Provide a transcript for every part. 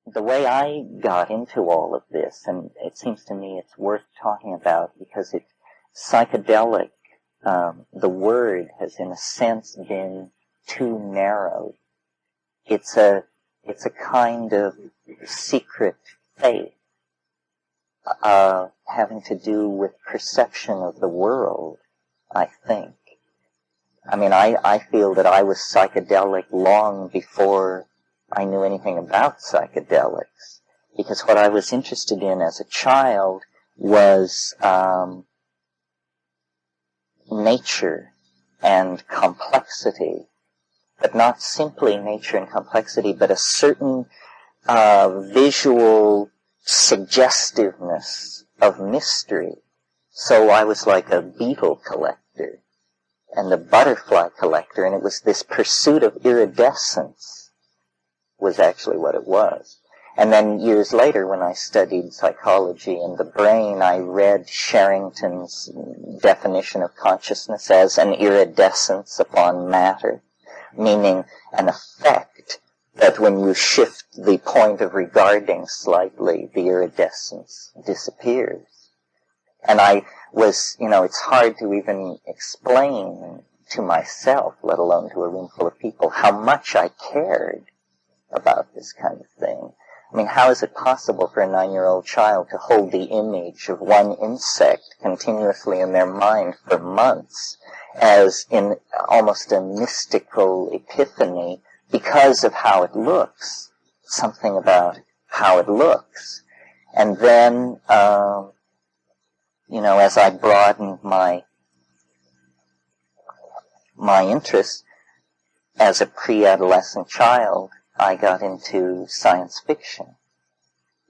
the way I got into all of this, and it seems to me it's worth talking about because it's psychedelic. The word has, in a sense, been too narrow. It's a kind of secret faith, having to do with perception of the world, I think. I mean, I feel that I was psychedelic long before I knew anything about psychedelics, because what I was interested in as a child was nature and complexity, but not simply nature and complexity, but a certain visual suggestiveness of mystery. So I was like a beetle collector and a butterfly collector, and it was this pursuit of iridescence was actually what it was. And then years later, when I studied psychology and the brain, I read Sherrington's definition of consciousness as an iridescence upon matter, meaning an effect that when you shift the point of regarding slightly, the iridescence disappears. And I was, it's hard to even explain to myself, let alone to a room full of people, how much I cared about this kind of thing. I mean, how is it possible for a 9-year-old child to hold the image of one insect continuously in their mind for months as in almost a mystical epiphany because of how it looks, something about how it looks. And then, as I broadened my interest as a pre-adolescent child, I got into science fiction.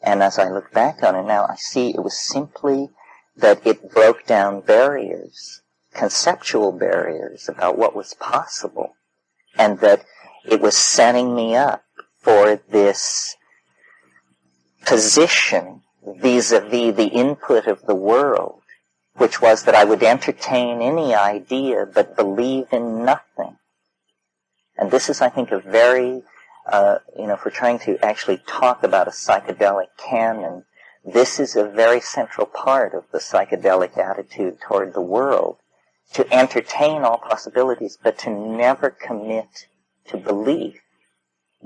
And as I look back on it now, I see it was simply that it broke down barriers, conceptual barriers about what was possible, and that it was setting me up for this position vis-a-vis the input of the world, which was that I would entertain any idea but believe in nothing. And this is, I think, a very if we're trying to actually talk about a psychedelic canon, this is a very central part of the psychedelic attitude toward the world, to entertain all possibilities, but to never commit to belief.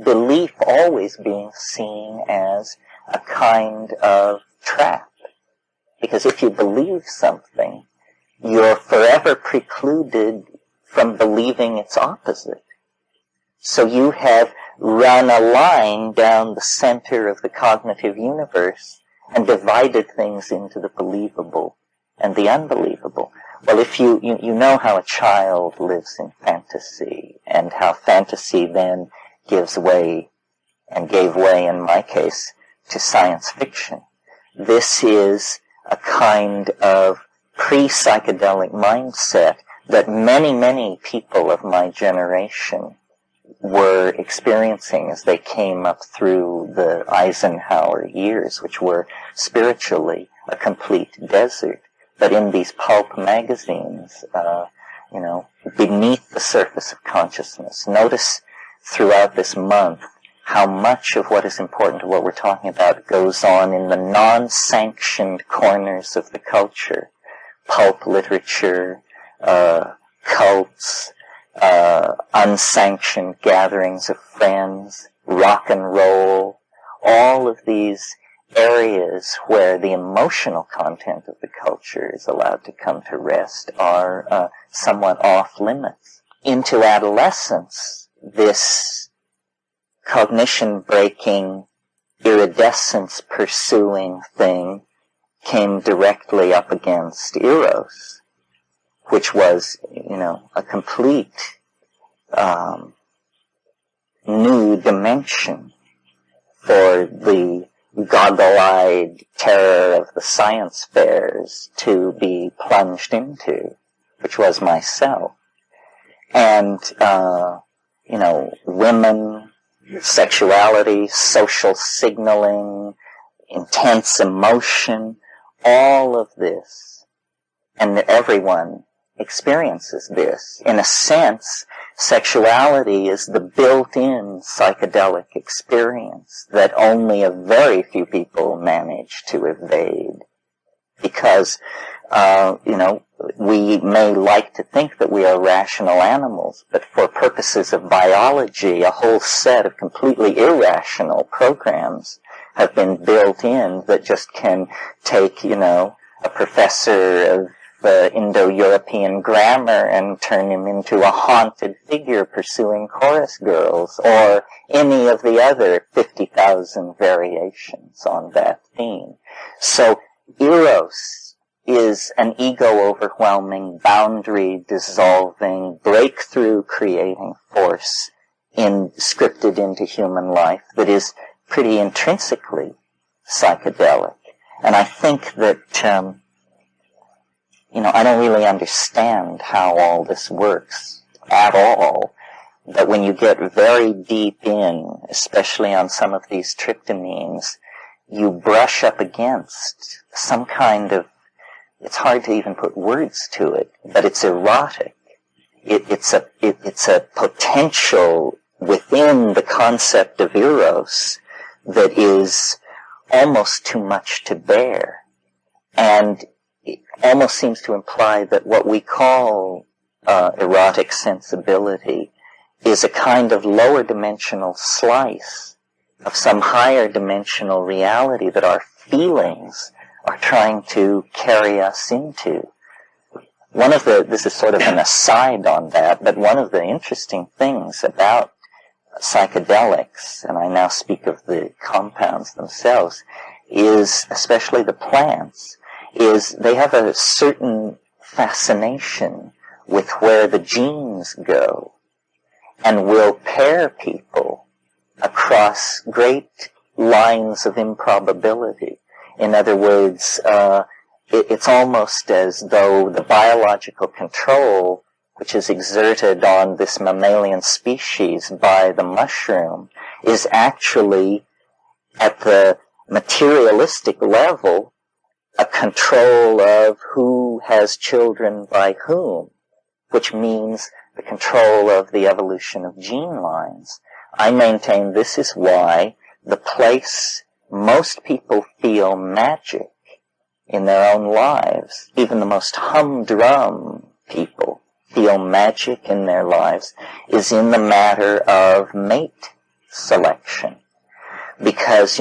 Belief always being seen as a kind of trap. Because if you believe something, you're forever precluded from believing its opposite. So you have run a line down the center of the cognitive universe and divided things into the believable and the unbelievable. Well, if you know how a child lives in fantasy, and how fantasy then gives way, and gave way in my case, to science fiction. This is a kind of pre-psychedelic mindset that many, many people of my generation were experiencing as they came up through the Eisenhower years, which were spiritually a complete desert. But in these pulp magazines, beneath the surface of consciousness, notice throughout this month how much of what is important to what we're talking about goes on in the non-sanctioned corners of the culture. Pulp literature, cults, unsanctioned gatherings of friends, rock and roll, all of these areas where the emotional content of the culture is allowed to come to rest are somewhat off limits. Into adolescence, this cognition-breaking, iridescence-pursuing thing came directly up against Eros, which was, a complete new dimension for the goggle-eyed terror of the science fairs to be plunged into, which was myself. And, women, sexuality, social signaling, intense emotion, all of this, and everyone experiences this, in a sense, sexuality is the built-in psychedelic experience that only a very few people manage to evade. Because, we may like to think that we are rational animals, but for purposes of biology, a whole set of completely irrational programs have been built in that just can take, a professor of Indo-European grammar and turn him into a haunted figure pursuing chorus girls, or any of the other 50,000 variations on that theme. So, Eros is an ego-overwhelming, boundary-dissolving, breakthrough-creating force scripted into human life that is pretty intrinsically psychedelic. And I think that, I don't really understand how all this works at all. But when you get very deep in, especially on some of these tryptamines, you brush up against some kind of, it's hard to even put words to it, but it's erotic. It's a potential within the concept of eros that is almost too much to bear. And it almost seems to imply that what we call erotic sensibility is a kind of lower dimensional slice of some higher dimensional reality that our feelings are trying to carry us into. This is sort of an aside on that, but one of the interesting things about psychedelics, and I now speak of the compounds themselves, is, especially the plants, is they have a certain fascination with where the genes go and will pair people across great lines of improbability. In other words, it's almost as though the biological control which is exerted on this mammalian species by the mushroom is actually, at the materialistic level, a control of who has children by whom, which means the control of the evolution of gene lines. I maintain this is why the place most people feel magic in their own lives, even the most humdrum people feel magic in their lives, is in the matter of mate selection. Because,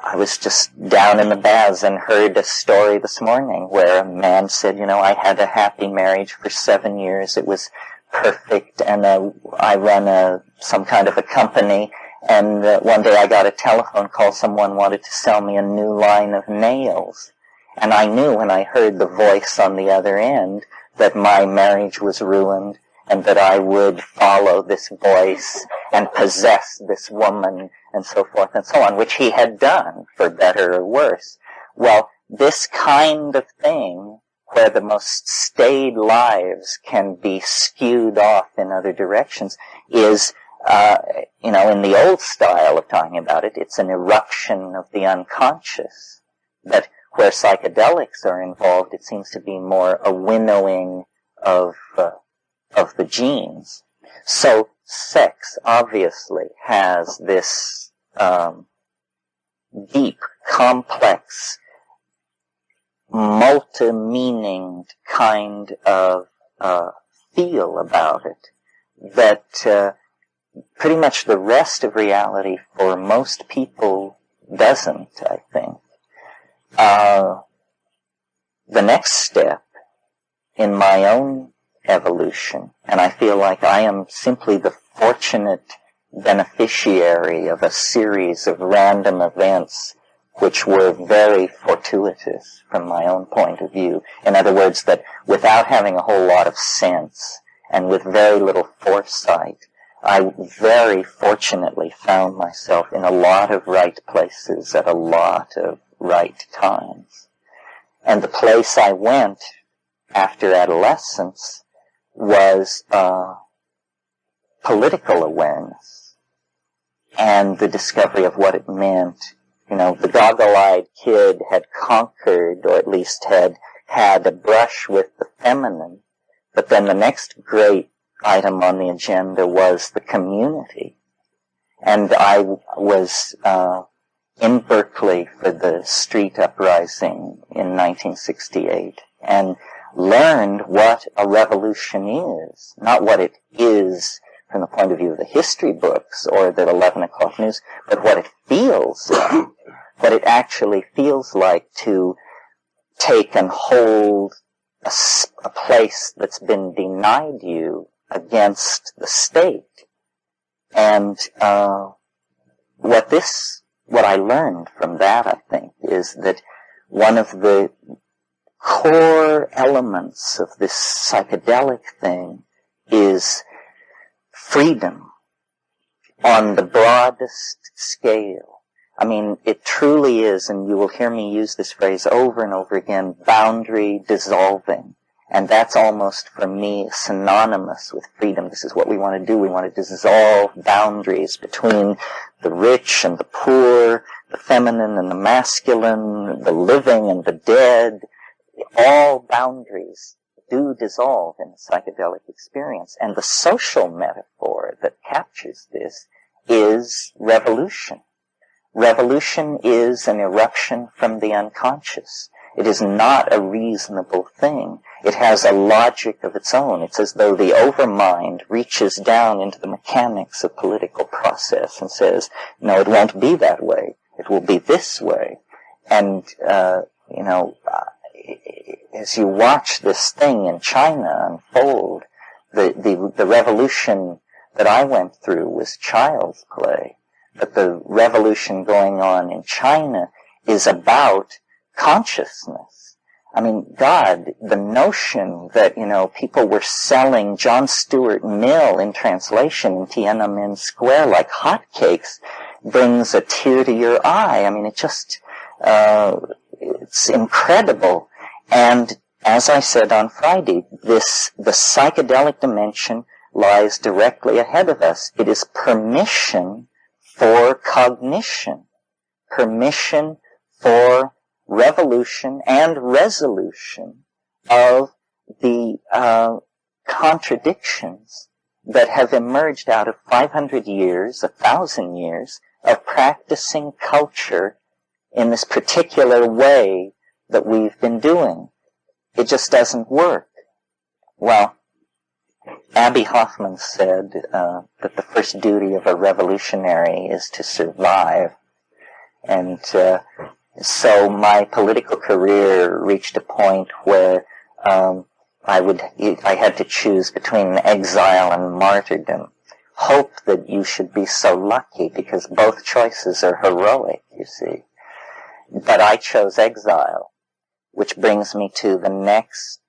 I was just down in the baths and heard a story this morning where a man said, I had a happy marriage for 7 years. It was perfect, and I run some kind of a company, and one day I got a telephone call. Someone wanted to sell me a new line of nails. And I knew when I heard the voice on the other end that my marriage was ruined and that I would follow this voice and possess this woman and so forth and so on, which he had done, for better or worse. Well, this kind of thing, where the most staid lives can be skewed off in other directions, is, in the old style of talking about it, it's an eruption of the unconscious. But where psychedelics are involved, it seems to be more a winnowing of the genes. So sex obviously has this deep, complex, multi-meaninged kind of feel about it that pretty much the rest of reality for most people doesn't, I think. The next step in my own evolution, and I feel like I am simply the fortunate beneficiary of a series of random events which were very fortuitous from my own point of view. In other words, that without having a whole lot of sense and with very little foresight, I very fortunately found myself in a lot of right places at a lot of right times. And the place I went after adolescence was political awareness and the discovery of what it meant. The goggle-eyed kid had conquered, or at least had a brush with the feminine, but then the next great item on the agenda was the community. And I was in Berkeley for the street uprising in 1968 and learned what a revolution is, not what it is from the point of view of the history books or the 11 o'clock news, but what it feels like, what it actually feels like to take and hold a place that's been denied you against the state. And what I learned from that, I think, is that one of the core elements of this psychedelic thing is freedom on the broadest scale. I mean, it truly is, and you will hear me use this phrase over and over again, boundary dissolving. And that's almost, for me, synonymous with freedom. This is what we want to do. We want to dissolve boundaries between the rich and the poor, the feminine and the masculine, the living and the dead. All boundaries do dissolve in the psychedelic experience. And the social metaphor that captures this is revolution. Revolution is an eruption from the unconscious. It is not a reasonable thing. It has a logic of its own. It's as though the overmind reaches down into the mechanics of political process and says, no, it won't be that way. It will be this way. And, as you watch this thing in China unfold, the revolution that I went through was child's play. But the revolution going on in China is about consciousness. I mean, God, the notion that, people were selling John Stuart Mill in translation in Tiananmen Square like hotcakes brings a tear to your eye. I mean, it's incredible. And as I said on Friday, the psychedelic dimension lies directly ahead of us. It is permission for cognition, permission for revolution and resolution of the contradictions that have emerged out of 500 years, 1,000 years of practicing culture in this particular way that we've been doing. It just doesn't work. Well, Abby Hoffman said that the first duty of a revolutionary is to survive. And so my political career reached a point where I had to choose between exile and martyrdom. Hope that you should be so lucky, because both choices are heroic, you see. But I chose exile, which brings me to the next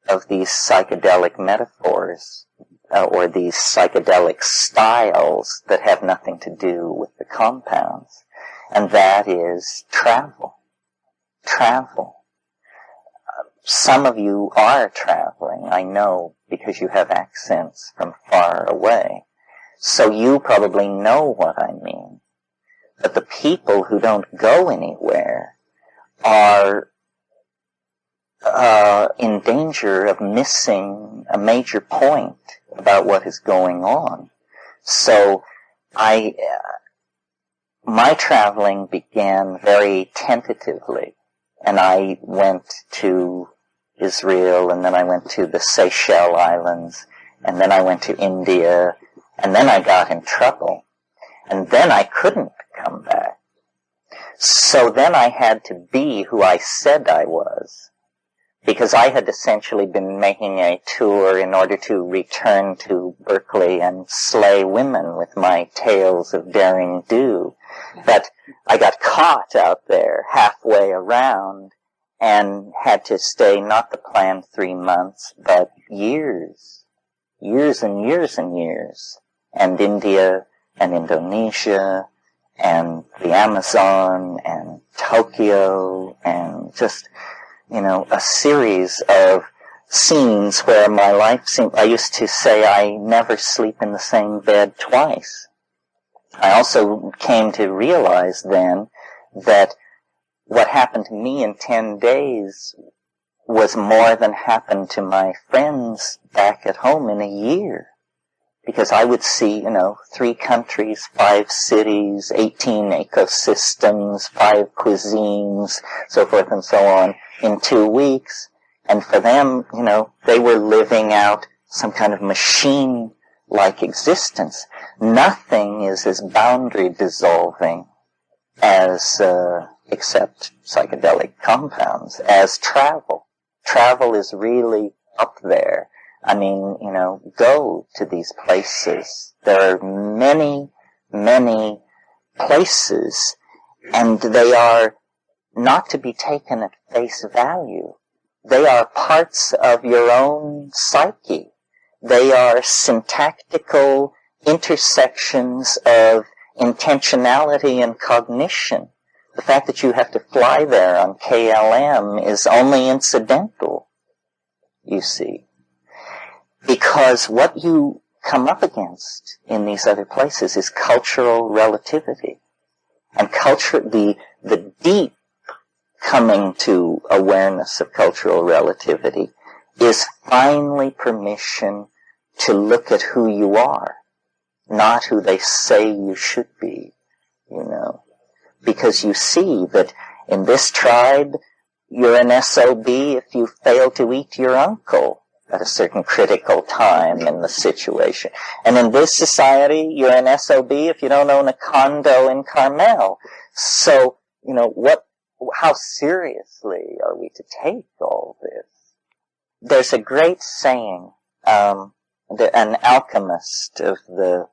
of these psychedelic metaphors, or these psychedelic styles that have nothing to do with the compounds. And that is travel. Travel. Some of you are traveling, I know, because you have accents from far away. So you probably know what I mean. But the people who don't go anywhere are in danger of missing a major point about what is going on. So my traveling began very tentatively, and I went to Israel, and then I went to the Seychelles Islands, and then I went to India, and then I got in trouble, and then I couldn't come back. So then I had to be who I said I was, because I had essentially been making a tour in order to return to Berkeley and slay women with my tales of daring do. But I got caught out there halfway around and had to stay not the planned 3 months, but years. Years and years and years. And India and Indonesia and the Amazon and Tokyo and just, a series of scenes where my life seemed, I used to say I never sleep in the same bed twice. I also came to realize then that what happened to me in 10 days was more than happened to my friends back at home in a year. Because I would see, 3 countries, 5 cities, 18 ecosystems, 5 cuisines, so forth and so on, in 2 weeks. And for them, they were living out some kind of machine-like existence. Nothing is as boundary dissolving as, except psychedelic compounds, as travel. Travel is really up there. I mean, go to these places. There are many, many places, and they are not to be taken at face value. They are parts of your own psyche. They are syntactical intersections of intentionality and cognition. The fact that you have to fly there on KLM is only incidental, you see. Because what you come up against in these other places is cultural relativity. And the deep coming to awareness of cultural relativity is finally permission to look at who you are, not who they say you should be, Because you see that in this tribe, you're an SOB if you fail to eat your uncle at a certain critical time in the situation. And in this society, you're an SOB if you don't own a condo in Carmel. So, how seriously are we to take all this? There's a great saying, an alchemist of the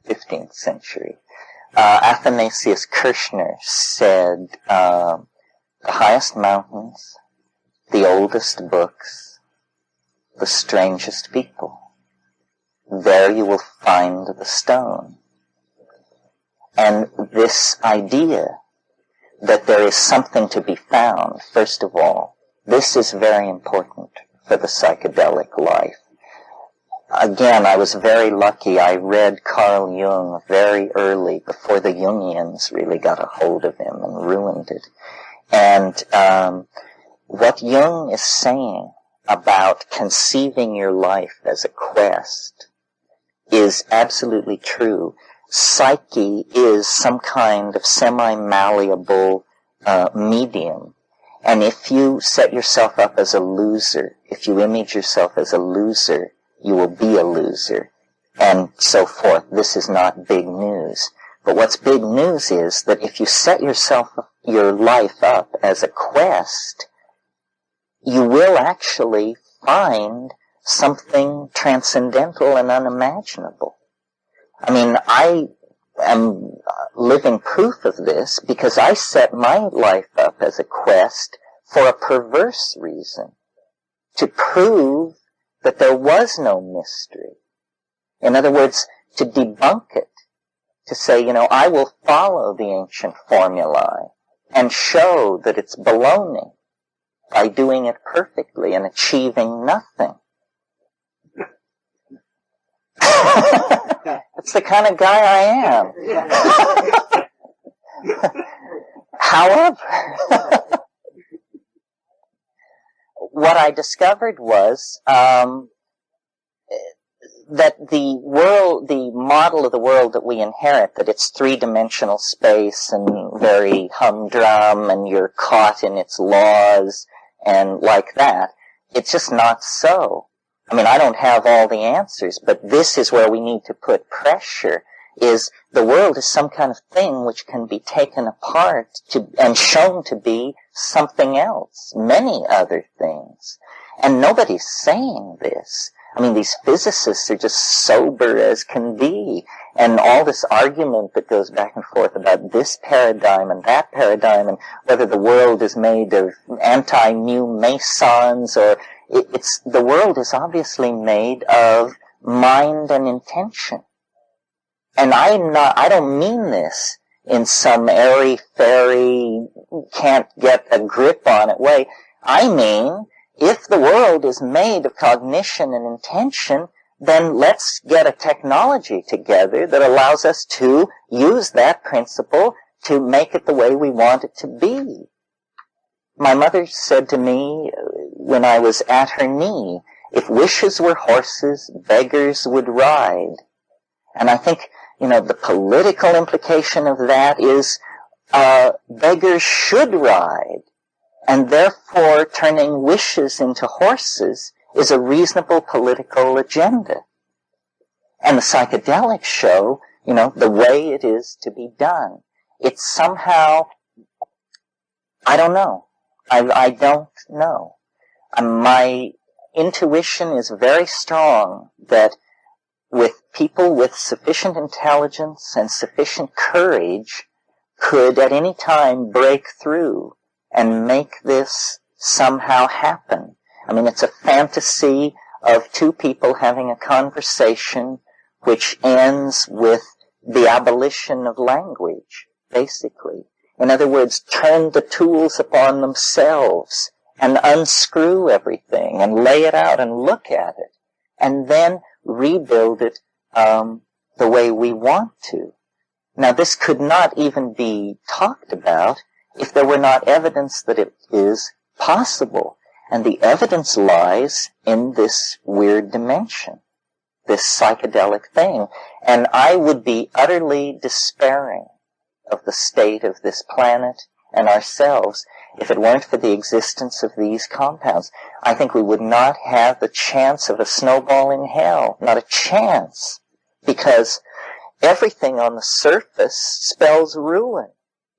15th century, Athanasius Kirchner, said, the highest mountains, the oldest books, the strangest people, there you will find the stone. And this idea that there is something to be found, first of all, this is very important for the psychedelic life. Again, I was very lucky. I read Carl Jung very early, before the Jungians really got a hold of him and ruined it. And what Jung is saying about conceiving your life as a quest is absolutely true. Psyche is some kind of semi-malleable medium. And if you set yourself up as a loser, if you image yourself as a loser, you will be a loser, and so forth. This is not big news. But what's big news is that if you set your life up as a quest, you will actually find something transcendental and unimaginable. I mean, I am living proof of this because I set my life up as a quest for a perverse reason, to prove that there was no mystery. In other words, to debunk it, to say, I will follow the ancient formulae and show that it's baloney by doing it perfectly and achieving nothing. That's the kind of guy I am. However, what I discovered was that the model of the world that we inherit, that it's 3-dimensional space and very humdrum and you're caught in its laws and like that, it's just not so. I mean, I don't have all the answers, but this is where we need to put pressure, is the world is some kind of thing which can be taken apart and shown to be something else, many other things. And nobody's saying this. I mean, these physicists are just sober as can be. And all this argument that goes back and forth about this paradigm and that paradigm and whether the world is made of anti-new mesons or the world is obviously made of mind and intention. And I don't mean this in some airy-fairy, can't get a grip on it way. I mean, if the world is made of cognition and intention, then let's get a technology together that allows us to use that principle to make it the way we want it to be. My mother said to me, when I was at her knee, if wishes were horses, beggars would ride. And I think, the political implication of that is beggars should ride, and therefore turning wishes into horses is a reasonable political agenda. And the psychedelics show, the way it is to be done. It's somehow, I don't know. I don't know. My intuition is very strong that with people with sufficient intelligence and sufficient courage could at any time break through and make this somehow happen. I mean, it's a fantasy of two people having a conversation which ends with the abolition of language, basically. In other words, turn the tools upon themselves and unscrew everything and lay it out and look at it, and then rebuild it the way we want to. Now, this could not even be talked about if there were not evidence that it is possible. And the evidence lies in this weird dimension, this psychedelic thing. And I would be utterly despairing of the state of this planet and ourselves if it weren't for the existence of these compounds. I think we would not have the chance of a snowball in hell, not a chance, because everything on the surface spells ruin.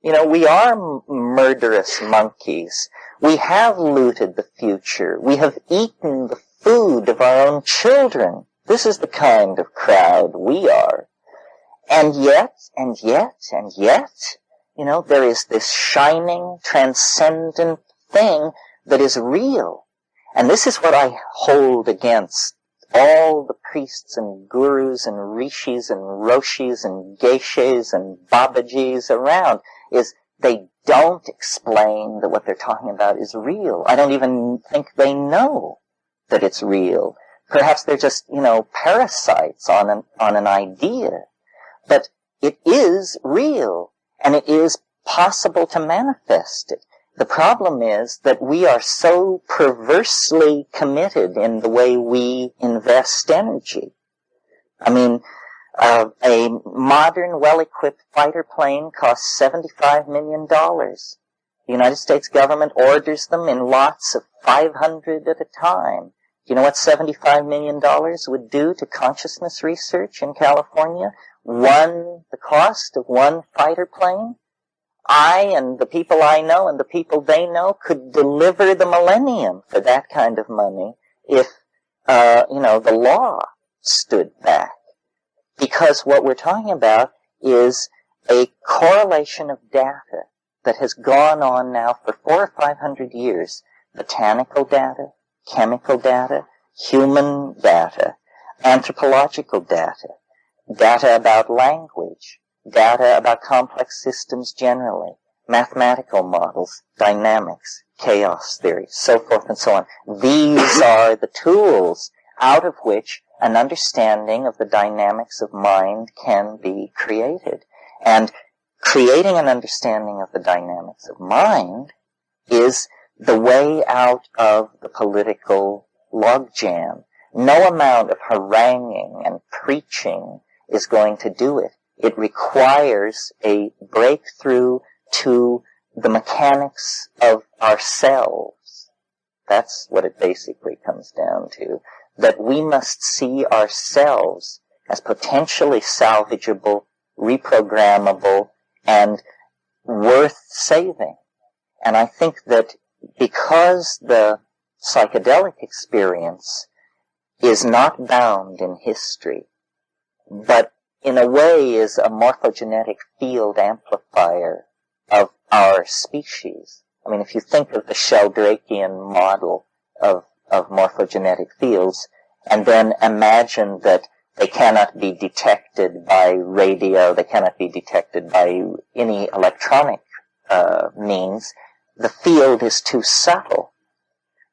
We are murderous monkeys. We have looted the future. We have eaten the food of our own children. This is the kind of crowd we are. And yet, there is this shining, transcendent thing that is real. And this is what I hold against all the priests and gurus and rishis and roshis and geishas and babajis around, is they don't explain that what they're talking about is real. I don't even think they know that it's real. Perhaps they're just, parasites on an idea. But it is real, and it is possible to manifest it. The problem is that we are so perversely committed in the way we invest energy. I mean, a modern, well-equipped fighter plane costs $75 million. The United States government orders them in lots of 500 at a time. Do you know what $75 million would do to consciousness research in California? The cost of one fighter plane? I and the people I know and the people they know could deliver the millennium for that kind of money if, the law stood back. Because what we're talking about is a correlation of data that has gone on now for 400 or 500 years. Botanical data, chemical data, human data, anthropological data, data about language, data about complex systems generally, mathematical models, dynamics, chaos theory, so forth and so on. These are the tools out of which an understanding of the dynamics of mind can be created. And creating an understanding of the dynamics of mind is the way out of the political logjam. No amount of haranguing and preaching is going to do it. It requires a breakthrough to the mechanics of ourselves. That's what it basically comes down to. That we must see ourselves as potentially salvageable, reprogrammable, and worth saving. And I think that because the psychedelic experience is not bound in history, but in a way is a morphogenetic field amplifier of our species. I mean, if you think of the Sheldrakean model of morphogenetic fields, and then imagine that they cannot be detected by radio, they cannot be detected by any electronic means, the field is too subtle.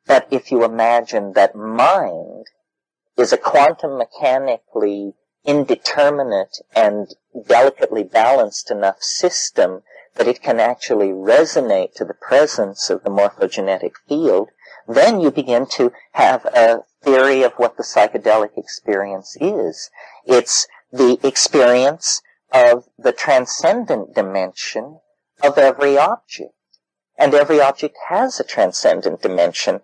But if you imagine that mind is a quantum mechanically indeterminate and delicately balanced enough system that it can actually resonate to the presence of the morphogenetic field, then you begin to have a theory of what the psychedelic experience is. It's the experience of the transcendent dimension of every object. And every object has a transcendent dimension,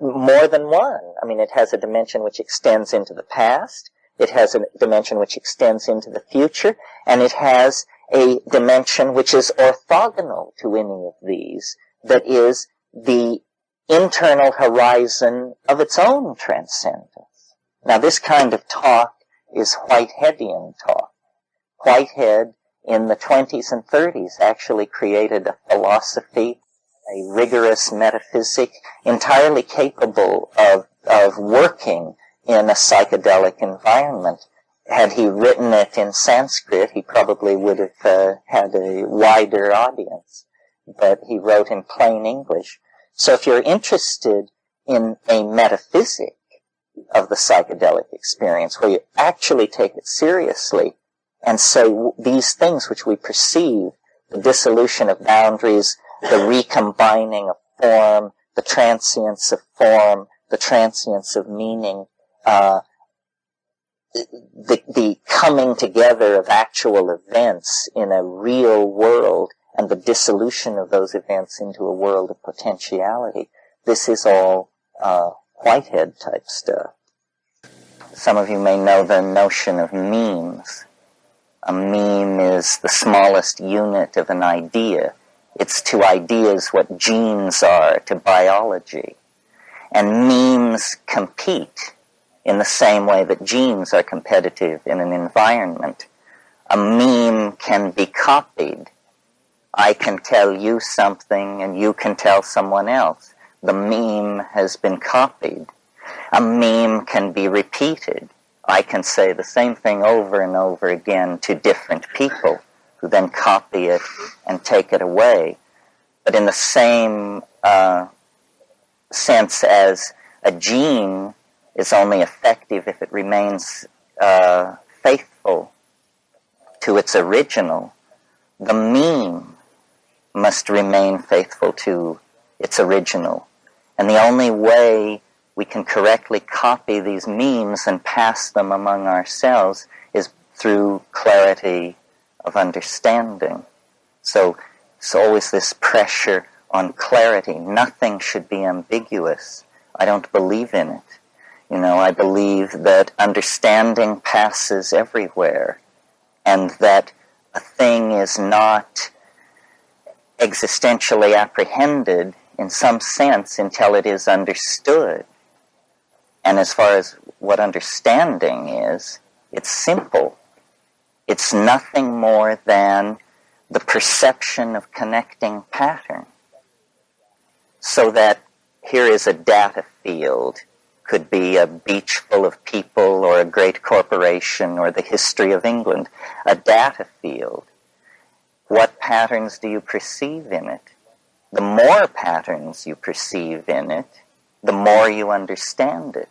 more than one. I mean, it has a dimension which extends into the past, it has a dimension which extends into the future, and it has a dimension which is orthogonal to any of these, that is the internal horizon of its own transcendence. Now, this kind of talk is Whiteheadian talk. Whitehead, in the 20s and 30s, actually created a philosophy, a rigorous metaphysic, entirely capable of working in a psychedelic environment. Had he written it in Sanskrit, he probably would have had a wider audience. But he wrote in plain English. So if you're interested in a metaphysic of the psychedelic experience, where you actually take it seriously and say these things which we perceive, the dissolution of boundaries, the recombining of form, the transience of form, the transience of meaning, the coming together of actual events in a real world, and the dissolution of those events into a world of potentiality. This is all Whitehead type stuff. Some of you may know the notion of memes. A meme is the smallest unit of an idea. It's to ideas what genes are to biology. And memes compete in the same way that genes are competitive in an environment. A meme can be copied. I can tell you something and you can tell someone else. The meme has been copied. A meme can be repeated. I can say the same thing over and over again to different people who then copy it and take it away. But in the same sense as a gene is only effective if it remains faithful to its original, the meme must remain faithful to its original. And the only way we can correctly copy these memes and pass them among ourselves is through clarity of understanding. So it's always this pressure on clarity. Nothing should be ambiguous. I don't believe in it. I believe that understanding passes everywhere, and that a thing is not existentially apprehended in some sense until it is understood. And as far as what understanding is, it's simple. It's nothing more than the perception of connecting pattern. So that here is a data field. Could be a beach full of people or a great corporation or the history of England. A data field. What patterns do you perceive in it? The more patterns you perceive in it, the more you understand it.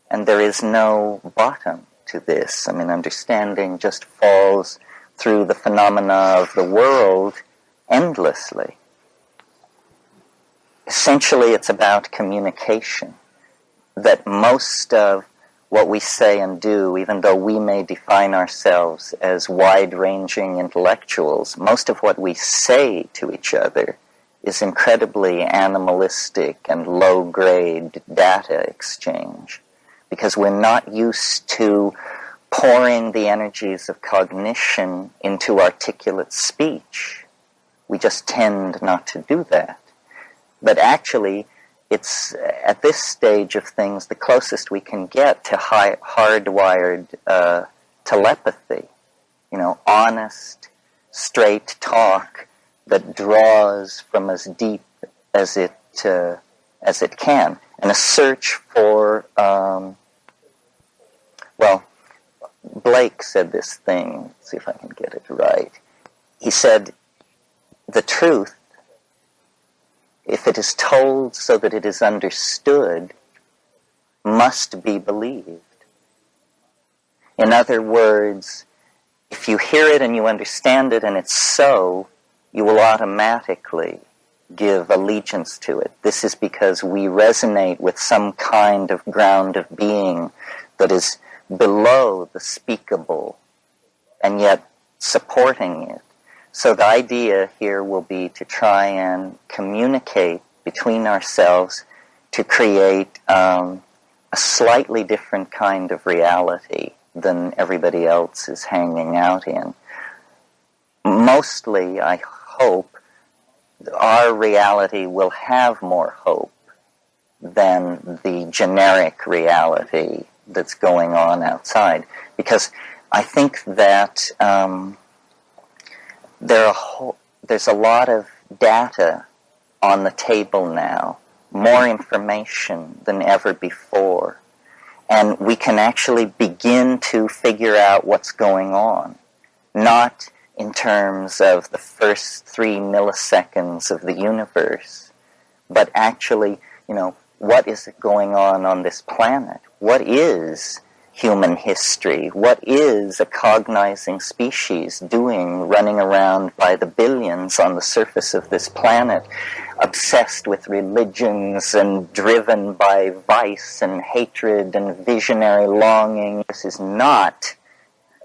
And there is no bottom to this. I mean, understanding just falls through the phenomena of the world endlessly. Essentially, it's about communication. That most of what we say and do, even though we may define ourselves as wide-ranging intellectuals, most of what we say to each other is incredibly animalistic and low-grade data exchange, because we're not used to pouring the energies of cognition into articulate speech. We just tend not to do that. But actually, it's at this stage of things the closest we can get to hardwired telepathy. Honest, straight talk that draws from as deep as it can, and a search for. Blake said this thing. Let's see if I can get it right. He said, "The truth, if it is told so that it is understood, must be believed." In other words, if you hear it and you understand it and it's so, you will automatically give allegiance to it. This is because we resonate with some kind of ground of being that is below the speakable and yet supporting it. So the idea here will be to try and communicate between ourselves to create a slightly different kind of reality than everybody else is hanging out in. Mostly, I hope, our reality will have more hope than the generic reality that's going on outside. Because I think that there's a lot of data on the table now, more information than ever before. And we can actually begin to figure out what's going on, not in terms of the first 3 milliseconds of the universe, but actually, what is going on this planet? What is human history? What is a cognizing species doing, running around by the billions on the surface of this planet, obsessed with religions and driven by vice and hatred and visionary longing? This is not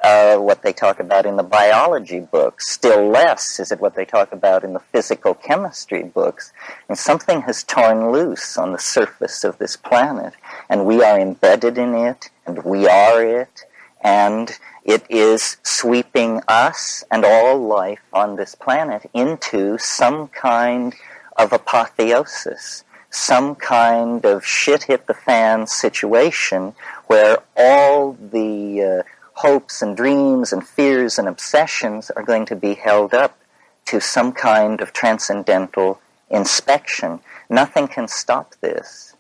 what they talk about in the biology books. Still less is it what they talk about in the physical chemistry books. And something has torn loose on the surface of this planet, and we are embedded in it, and we are it, and it is sweeping us and all life on this planet into some kind of apotheosis, some kind of shit-hit-the-fan situation where all the hopes and dreams and fears and obsessions are going to be held up to some kind of transcendental inspection. Nothing can stop this.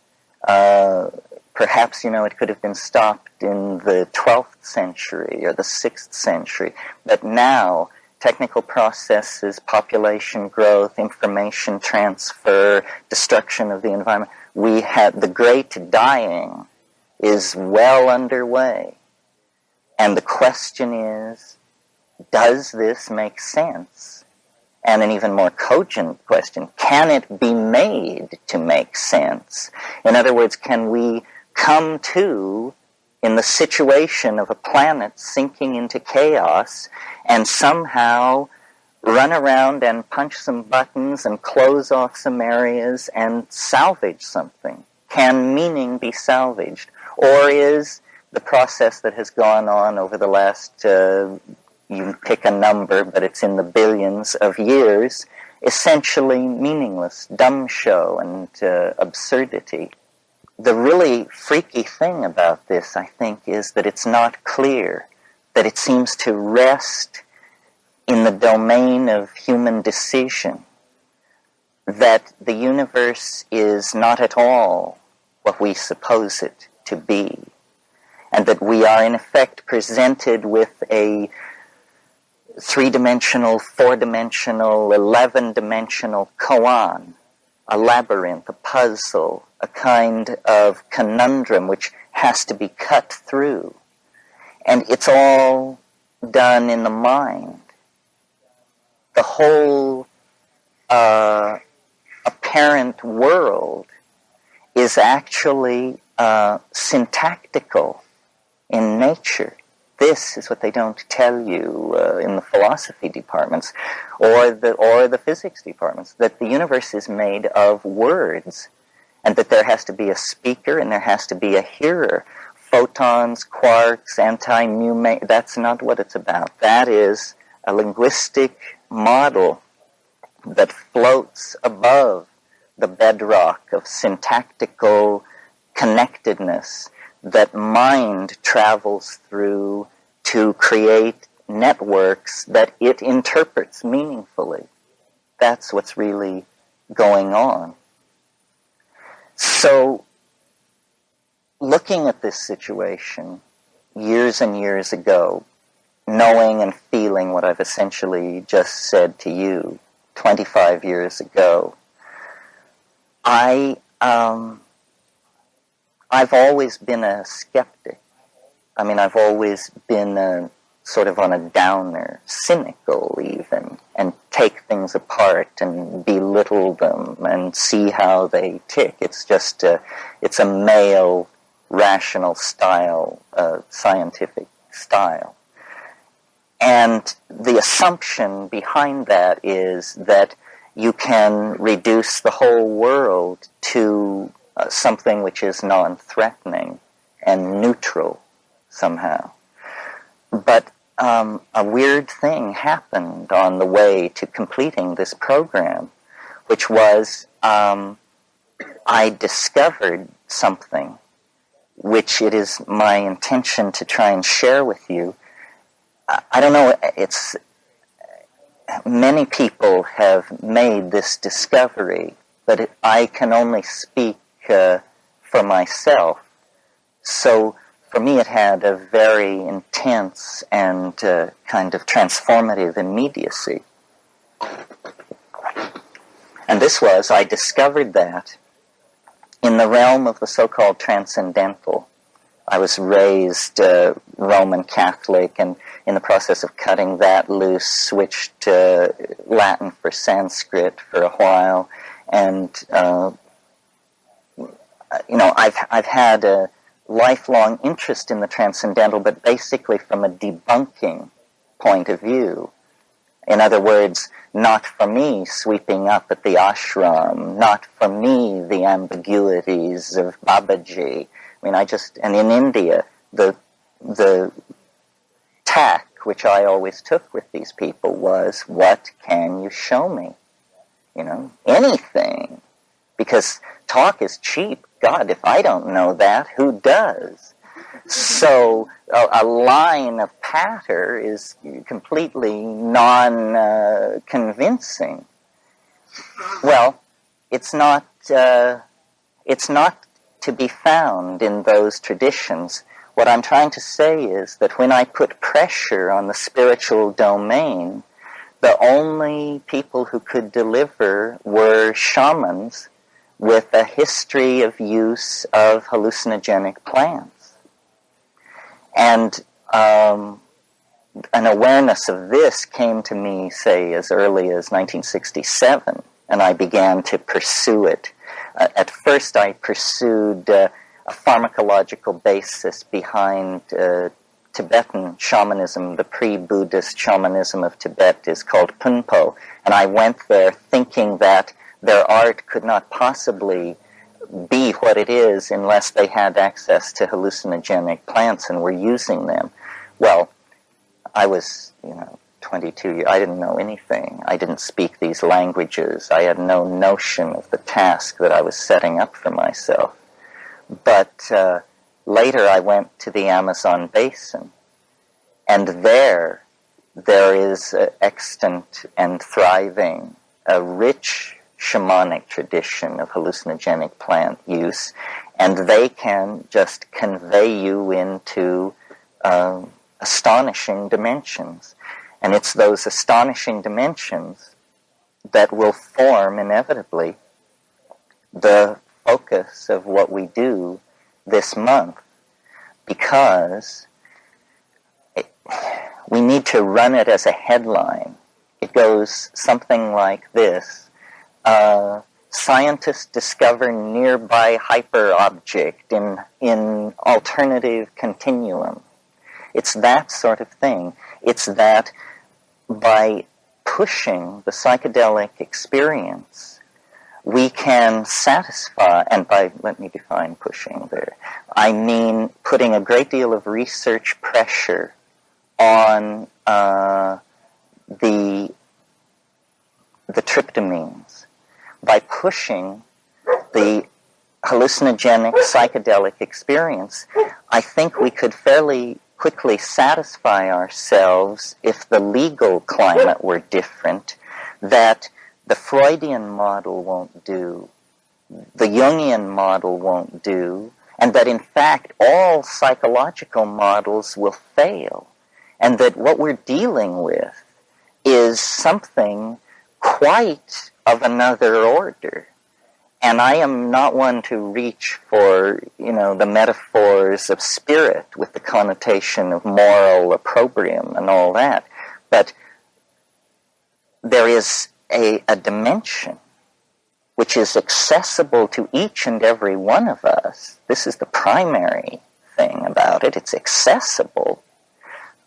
Perhaps, it could have been stopped in the 12th century or the 6th century, but now technical processes, population growth, information transfer, destruction of the environment, the great dying is well underway. And the question is, does this make sense? And an even more cogent question, can it be made to make sense? In other words, can we come to, in the situation of a planet sinking into chaos, and somehow run around and punch some buttons and close off some areas and salvage something? Can meaning be salvaged? Or is the process that has gone on over the last, you pick a number, but it's in the billions of years, essentially meaningless, dumb show and absurdity? The really freaky thing about this, I think, is that it's not clear, that it seems to rest in the domain of human decision, that the universe is not at all what we suppose it to be, and that we are in effect presented with a 3-dimensional, 4-dimensional, 11-dimensional koan, a labyrinth, a puzzle, a kind of conundrum which has to be cut through. And it's all done in the mind. The whole apparent world is actually syntactical in nature. This is what they don't tell you in the philosophy departments or the physics departments, that the universe is made of words, and that there has to be a speaker and there has to be a hearer. Photons, quarks, anti-mu, that's not what it's about. That is a linguistic model that floats above the bedrock of syntactical connectedness that mind travels through to create networks that it interprets meaningfully. That's what's really going on. So, looking at this situation years and years ago, knowing and feeling what I've essentially just said to you 25 years ago, I've always been a skeptic. I mean, I've always been sort of on a downer, cynical even, and take things apart and belittle them and see how they tick. It's just it's a male, rational style, scientific style. And the assumption behind that is that you can reduce the whole world to something which is non-threatening and neutral somehow. But a weird thing happened on the way to completing this program, which was I discovered something which it is my intention to try and share with you. I don't know, it's many people have made this discovery, but I can only speak for myself. So for me it had a very intense and kind of transformative immediacy. And this was, I discovered that in the realm of the so-called transcendental. I was raised Roman Catholic, and in the process of cutting that loose, switched to Latin for Sanskrit for a while, and I've had a lifelong interest in the transcendental, but basically from a debunking point of view. In other words, not for me sweeping up at the ashram, not for me the ambiguities of Babaji. I mean, and in India, the tack which I always took with these people was, what can you show me? Anything. Because talk is cheap. God, if I don't know that, who does? So a line of patter is completely non-convincing. Well, it's not to be found in those traditions. What I'm trying to say is that when I put pressure on the spiritual domain, the only people who could deliver were shamans with a history of use of hallucinogenic plants. And an awareness of this came to me, say, as early as 1967, and I began to pursue it. At first I pursued a pharmacological basis behind Tibetan shamanism. The pre-Buddhist shamanism of Tibet is called Punpo, and I went there thinking that their art could not possibly be what it is unless they had access to hallucinogenic plants and were using them. Well, I was, 22 years, I didn't know anything. I didn't speak these languages. I had no notion of the task that I was setting up for myself. But later I went to the Amazon basin, and there is extant and thriving a rich shamanic tradition of hallucinogenic plant use, and they can just convey you into astonishing dimensions. And it's those astonishing dimensions that will form inevitably the focus of what we do this month, because we need to run it as a headline. It goes something like this. Scientists discover nearby hyperobject in alternative continuum. It's that sort of thing. It's that by pushing the psychedelic experience, we can satisfy, and let me define pushing there. I mean putting a great deal of research pressure on the tryptamines. By pushing the hallucinogenic psychedelic experience, I think we could fairly quickly satisfy ourselves, if the legal climate were different, that the Freudian model won't do, the Jungian model won't do, and that in fact all psychological models will fail, and that what we're dealing with is something quite of another order. And I am not one to reach for, the metaphors of spirit with the connotation of moral opprobrium and all that. But there is a dimension which is accessible to each and every one of us. This is the primary thing about it. It's accessible,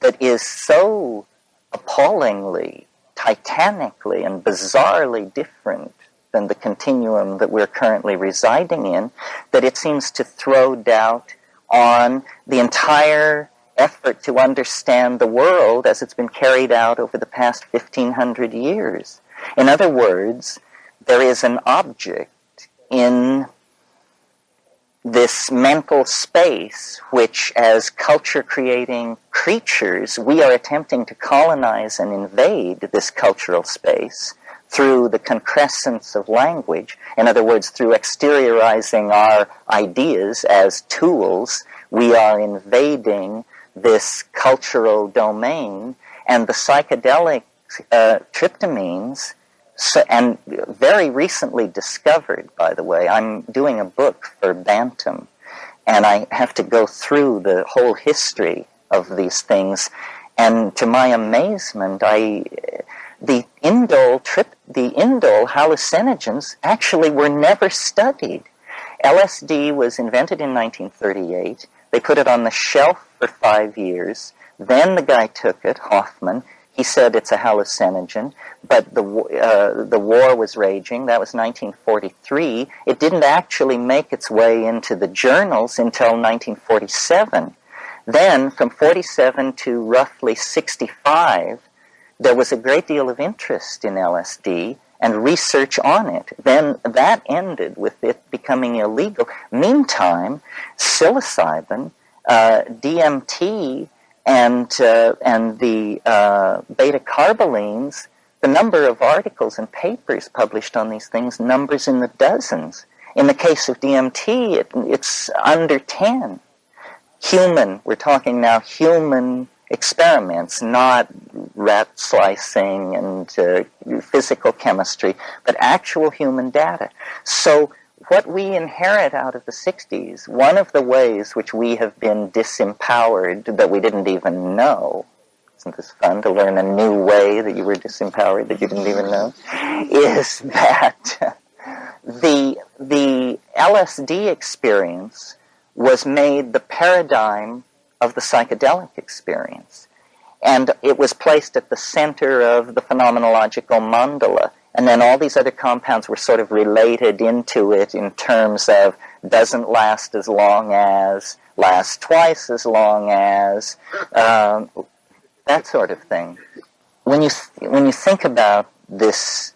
that is so appallingly, titanically, and bizarrely different than the continuum that we're currently residing in, that it seems to throw doubt on the entire effort to understand the world as it's been carried out over the past 1,500 years. In other words, there is an object in this mental space which, as culture-creating creatures, we are attempting to colonize and invade this cultural space through the concrescence of language. In other words, through exteriorizing our ideas as tools, we are invading this cultural domain, and the psychedelic tryptamines, and very recently discovered, by the way. I'm doing a book for Bantam, and I have to go through the whole history of these things, and to my amazement, the indole hallucinogens actually were never studied. LSD was invented in 1938. They put it on the shelf for 5 years. Then the guy took it, Hoffman. He said it's a hallucinogen, but the war was raging. That was 1943. It didn't actually make its way into the journals until 1947. Then, from 47 to roughly 65, there was a great deal of interest in LSD and research on it. Then that ended with it becoming illegal. Meantime, psilocybin, DMT, and the beta-carbolines, the number of articles and papers published on these things numbers in the dozens. In the case of DMT, it's under 10. We're talking now human experiments, not rat slicing and physical chemistry, but actual human data. So what we inherit out of the 60s, one of the ways which we have been disempowered that we didn't even know, isn't this fun to learn a new way that you were disempowered that you didn't even know, is that the LSD experience was made the paradigm of the psychedelic experience. And it was placed at the center of the phenomenological mandala. And then all these other compounds were sort of related into it in terms of doesn't last as long as, lasts twice as long as, that sort of thing. When you think about this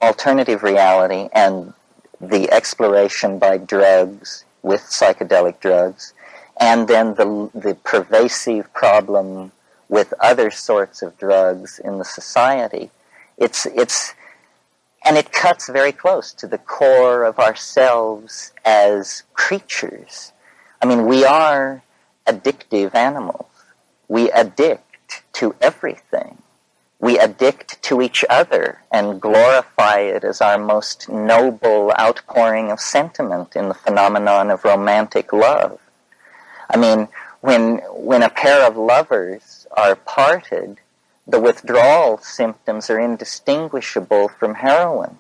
alternative reality and the exploration by drugs, with psychedelic drugs, and then the pervasive problem with other sorts of drugs in the society, and it cuts very close to the core of ourselves as creatures. I mean, we are addictive animals. We addict to everything. We addict to each other and glorify it as our most noble outpouring of sentiment in the phenomenon of romantic love. I mean, when a pair of lovers are parted, the withdrawal symptoms are indistinguishable from heroin.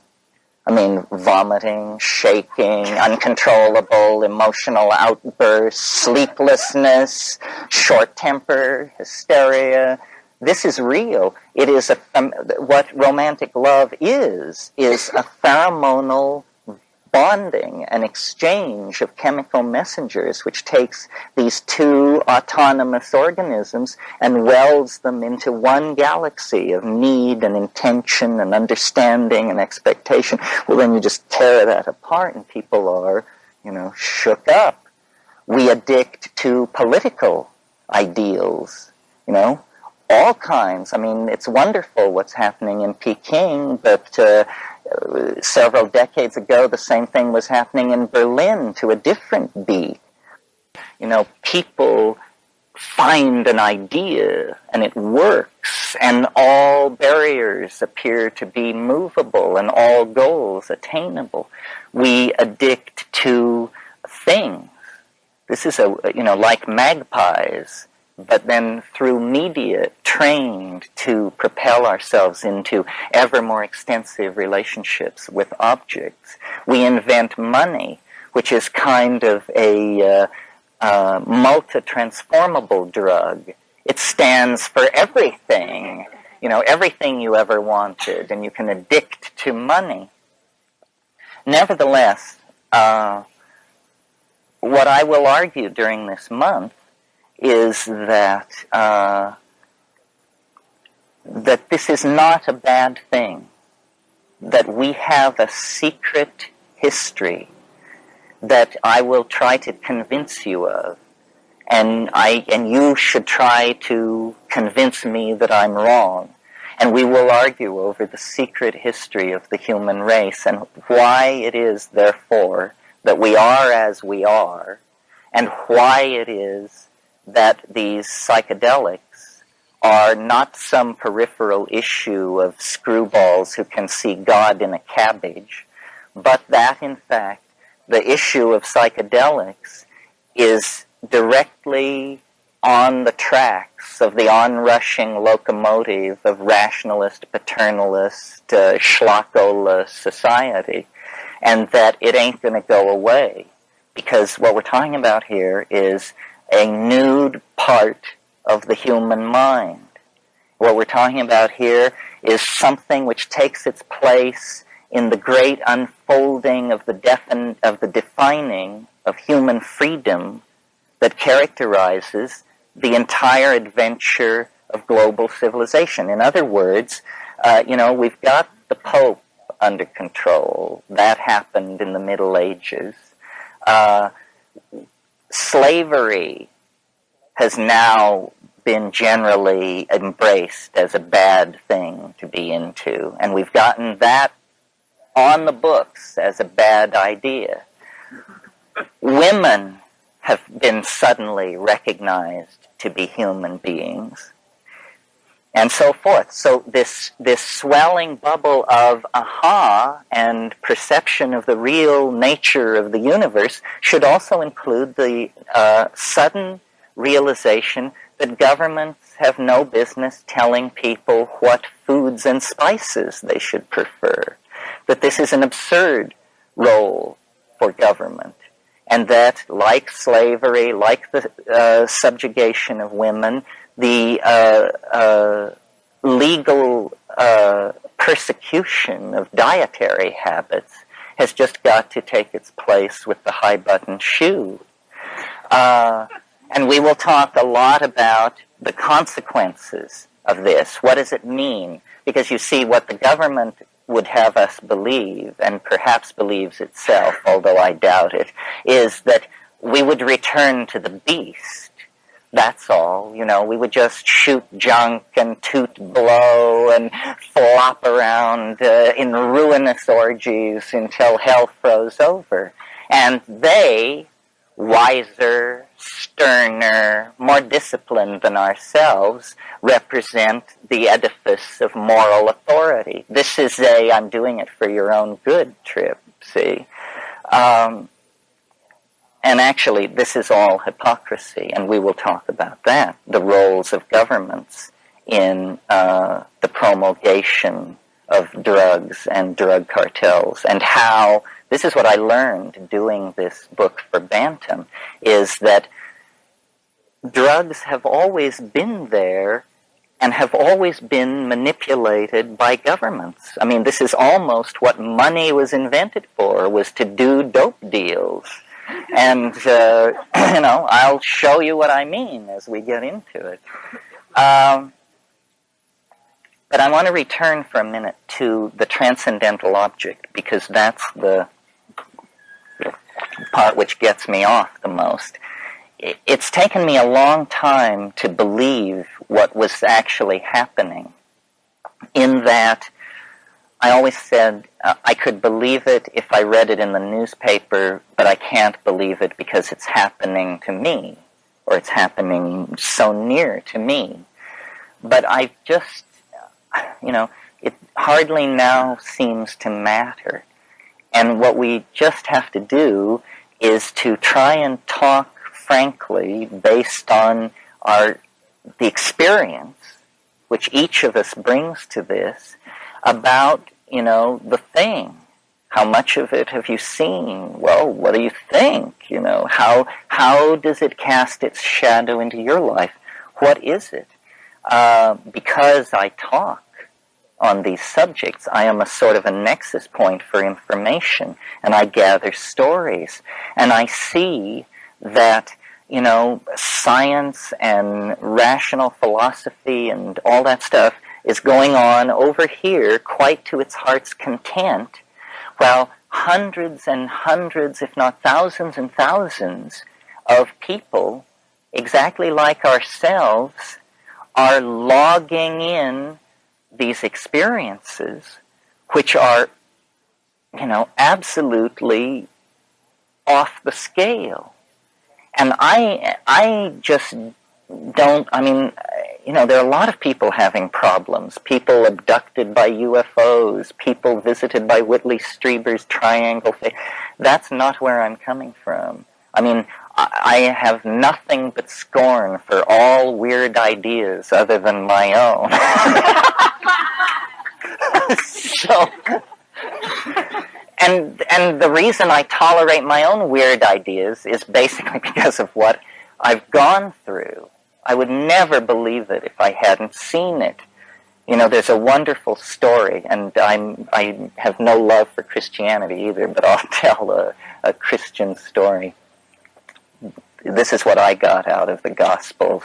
I mean, vomiting, shaking, uncontrollable emotional outbursts, sleeplessness, short temper, hysteria. This is real. It is what romantic love is a pheromonal bonding, an exchange of chemical messengers which takes these two autonomous organisms and welds them into one galaxy of need and intention and understanding and expectation. Well, then you just tear that apart and people are, shook up. We addict to political ideals, all kinds. I mean, it's wonderful what's happening in Peking, but several decades ago, the same thing was happening in Berlin to a different beat. People find an idea and it works, and all barriers appear to be movable and all goals attainable. We addict to things. This is like magpies. but then through media trained to propel ourselves into ever more extensive relationships with objects. We invent money, which is kind of a multi-transformable drug. It stands for everything, everything you ever wanted, and you can addict to money. Nevertheless, what I will argue during this month is that that this is not a bad thing, that we have a secret history that I will try to convince you of, and you should try to convince me that I'm wrong. And we will argue over the secret history of the human race and why it is, therefore, that we are as we are, and why it is that these psychedelics are not some peripheral issue of screwballs who can see God in a cabbage, but that, in fact, the issue of psychedelics is directly on the tracks of the onrushing locomotive of rationalist, paternalist, schlockola society, and that it ain't going to go away, because what we're talking about here is a nude part of the human mind. What we're talking about here is something which takes its place in the great unfolding of the defining of human freedom that characterizes the entire adventure of global civilization. In other words, we've got the Pope under control. That happened in the Middle Ages. Slavery has now been generally embraced as a bad thing to be into, and we've gotten that on the books as a bad idea. Women have been suddenly recognized to be human beings, and so forth. So this swelling bubble of aha and perception of the real nature of the universe should also include the sudden realization that governments have no business telling people what foods and spices they should prefer, that this is an absurd role for government, and that, like slavery, like the subjugation of women, the legal persecution of dietary habits has just got to take its place with the high-button shoe. And we will talk a lot about the consequences of this. What does it mean? Because you see, what the government would have us believe, and perhaps believes itself, although I doubt it, is that we would return to the beast. That's all. We would just shoot junk and toot blow and flop around in ruinous orgies until hell froze over. And they, wiser, sterner, more disciplined than ourselves, represent the edifice of moral authority. This is a I'm doing it for your own good trip, see? And actually, this is all hypocrisy, and we will talk about that, the roles of governments in the promulgation of drugs and drug cartels, and how, this is what I learned doing this book for Bantam, is that drugs have always been there and have always been manipulated by governments. I mean, this is almost what money was invented for, was to do dope deals. And, I'll show you what I mean as we get into it. But I want to return for a minute to the transcendental object, because that's the part which gets me off the most. It's taken me a long time to believe what was actually happening, in that I always said I could believe it if I read it in the newspaper, but I can't believe it because it's happening to me, or it's happening so near to me. But I just, it hardly now seems to matter. And what we just have to do is to try and talk frankly based on our the experience which each of us brings to this about, the thing. How much of it have you seen? Well, what do you think? How does it cast its shadow into your life? What is it? Because I talk on these subjects, I am a sort of a nexus point for information, and I gather stories, and I see that, science and rational philosophy and all that stuff is going on over here quite to its heart's content, while hundreds and hundreds, if not thousands and thousands of people, exactly like ourselves, are logging in these experiences, which are, absolutely off the scale. And I just don't, there are a lot of people having problems. People abducted by UFOs, people visited by Whitley Strieber's triangle. That's not where I'm coming from. I have nothing but scorn for all weird ideas other than my own. So, and the reason I tolerate my own weird ideas is basically because of what I've gone through. I would never believe it if I hadn't seen it. There's a wonderful story, and I have no love for Christianity either, but I'll tell a Christian story. This is what I got out of the Gospels.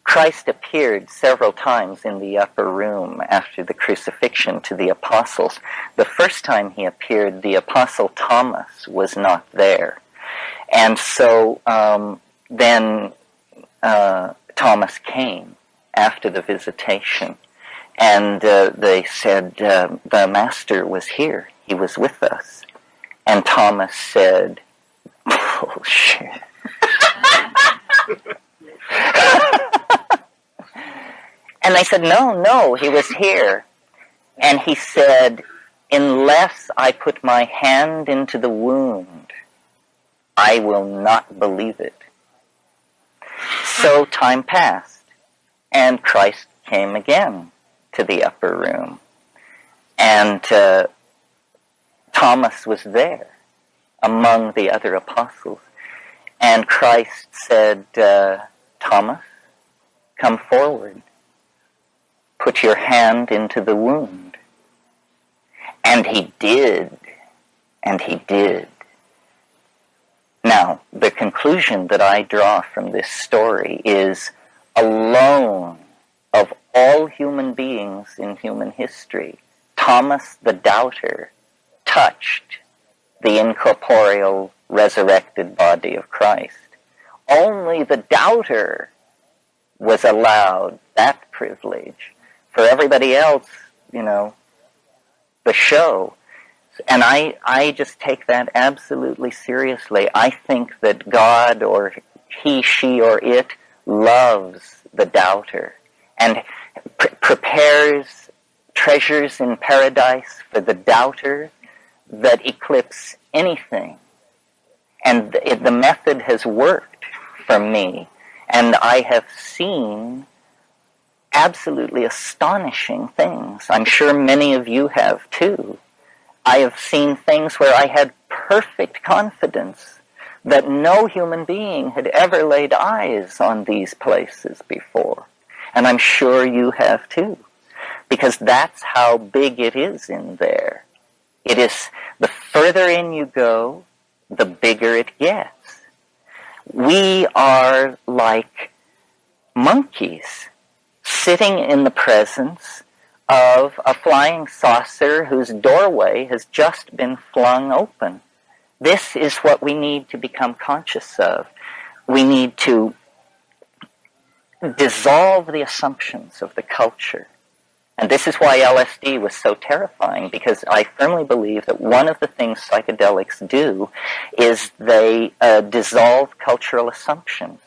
Christ appeared several times in the upper room after the crucifixion to the apostles. The first time he appeared, the apostle Thomas was not there. And so then Thomas came after the visitation, and they said, the Master was here. He was with us. And Thomas said, bullshit. And they said, no, he was here. And he said, unless I put my hand into the wound, I will not believe it. So time passed, and Christ came again to the upper room. And Thomas was there among the other apostles. And Christ said, Thomas, come forward. Put your hand into the wound. And he did. And he did. Now, the conclusion that I draw from this story is, alone of all human beings in human history, Thomas the doubter touched the incorporeal resurrected body of Christ. Only the doubter was allowed that privilege. For everybody else, the show. And I just take that absolutely seriously. I think that God, or he, she, or it, loves the doubter and prepares treasures in paradise for the doubter that eclipse anything. And the method has worked for me. And I have seen absolutely astonishing things. I'm sure many of you have too. I have seen things where I had perfect confidence that no human being had ever laid eyes on these places before. And I'm sure you have too. Because that's how big it is in there. It is, the further in you go, the bigger it gets. We are like monkeys sitting in the presence of a flying saucer whose doorway has just been flung open. This is what we need to become conscious of. We need to dissolve the assumptions of the culture. And this is why LSD was so terrifying, because I firmly believe that one of the things psychedelics do is they dissolve cultural assumptions.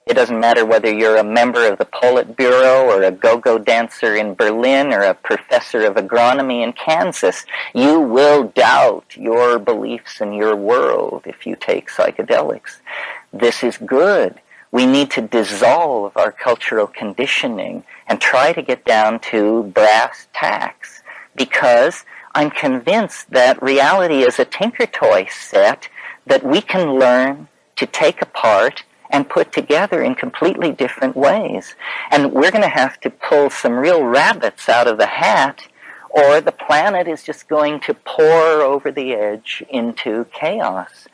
It doesn't matter whether you're a member of the Politburo or a go-go dancer in Berlin or a professor of agronomy in Kansas. You will doubt your beliefs in your world if you take psychedelics. This is good. We need to dissolve our cultural conditioning and try to get down to brass tacks, because I'm convinced that reality is a tinker toy set that we can learn to take apart and put together in completely different ways. And we're going to have to pull some real rabbits out of the hat, or the planet is just going to pour over the edge into chaos.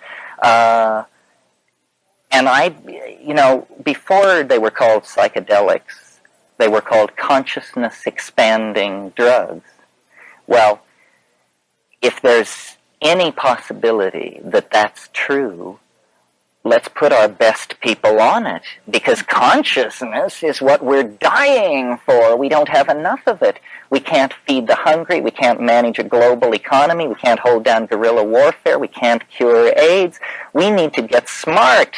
And before they were called psychedelics, they were called consciousness-expanding drugs. Well, if there's any possibility that that's true, let's put our best people on it, because consciousness is what we're dying for. We don't have enough of it. We can't feed the hungry. We can't manage a global economy. We can't hold down guerrilla warfare. We can't cure AIDS. We need to get smart.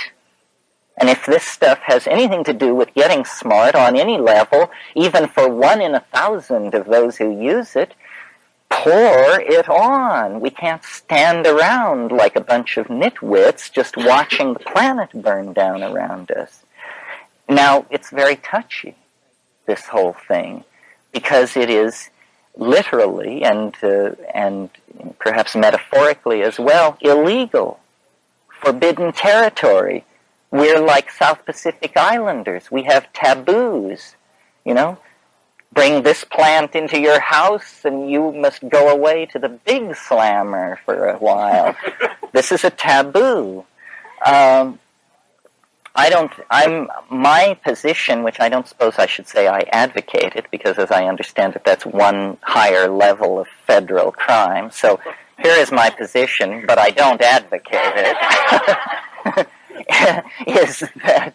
And if this stuff has anything to do with getting smart on any level, even for 1 in 1,000 of those who use it, pour it on. We can't stand around like a bunch of nitwits just watching the planet burn down around us. Now, it's very touchy, this whole thing, because it is literally and perhaps metaphorically as well illegal, forbidden territory. We're like South Pacific Islanders. We have taboos, Bring this plant into your house and you must go away to the big slammer for a while. This is a taboo. My position, which I don't suppose I should say I advocate it, because as I understand it, that's one higher level of federal crime. So here is my position, but I don't advocate it. Is that,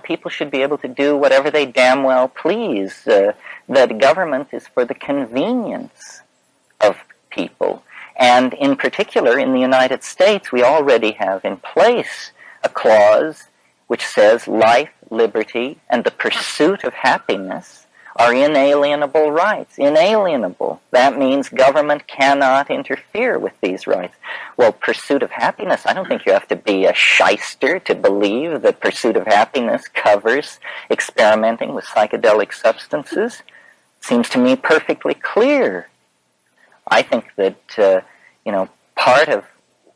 people should be able to do whatever they damn well please. That government is for the convenience of people. And in particular, in the United States, we already have in place a clause which says life, liberty, and the pursuit of happiness are inalienable rights. Inalienable. That means government cannot interfere with these rights. Well, pursuit of happiness, I don't think you have to be a shyster to believe that pursuit of happiness covers experimenting with psychedelic substances. Seems to me perfectly clear. I think that, part of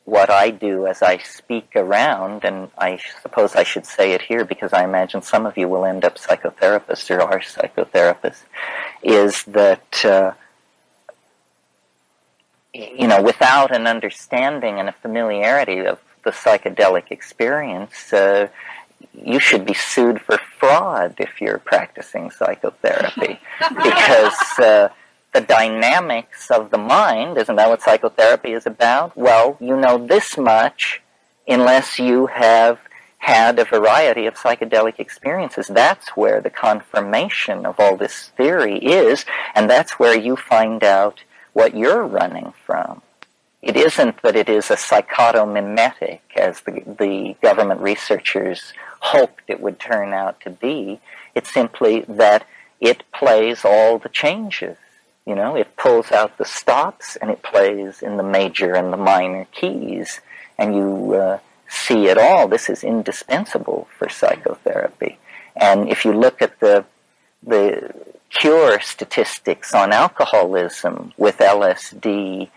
what I do as I speak around, and I suppose I should say it here because I imagine some of you will end up psychotherapists or are psychotherapists, is that, without an understanding and a familiarity of the psychedelic experience, you should be sued for fraud if you're practicing psychotherapy, because the dynamics of the mind, isn't that what psychotherapy is about? Well, you know this much unless you have had a variety of psychedelic experiences. That's where the confirmation of all this theory is, and that's where you find out what you're running from. It isn't that it is a psychotomimetic, as the government researchers hoped it would turn out to be. It's simply that it plays all the changes. It pulls out the stops and it plays in the major and the minor keys, and you see it all. This is indispensable for psychotherapy. And if you look at the cure statistics on alcoholism with LSD,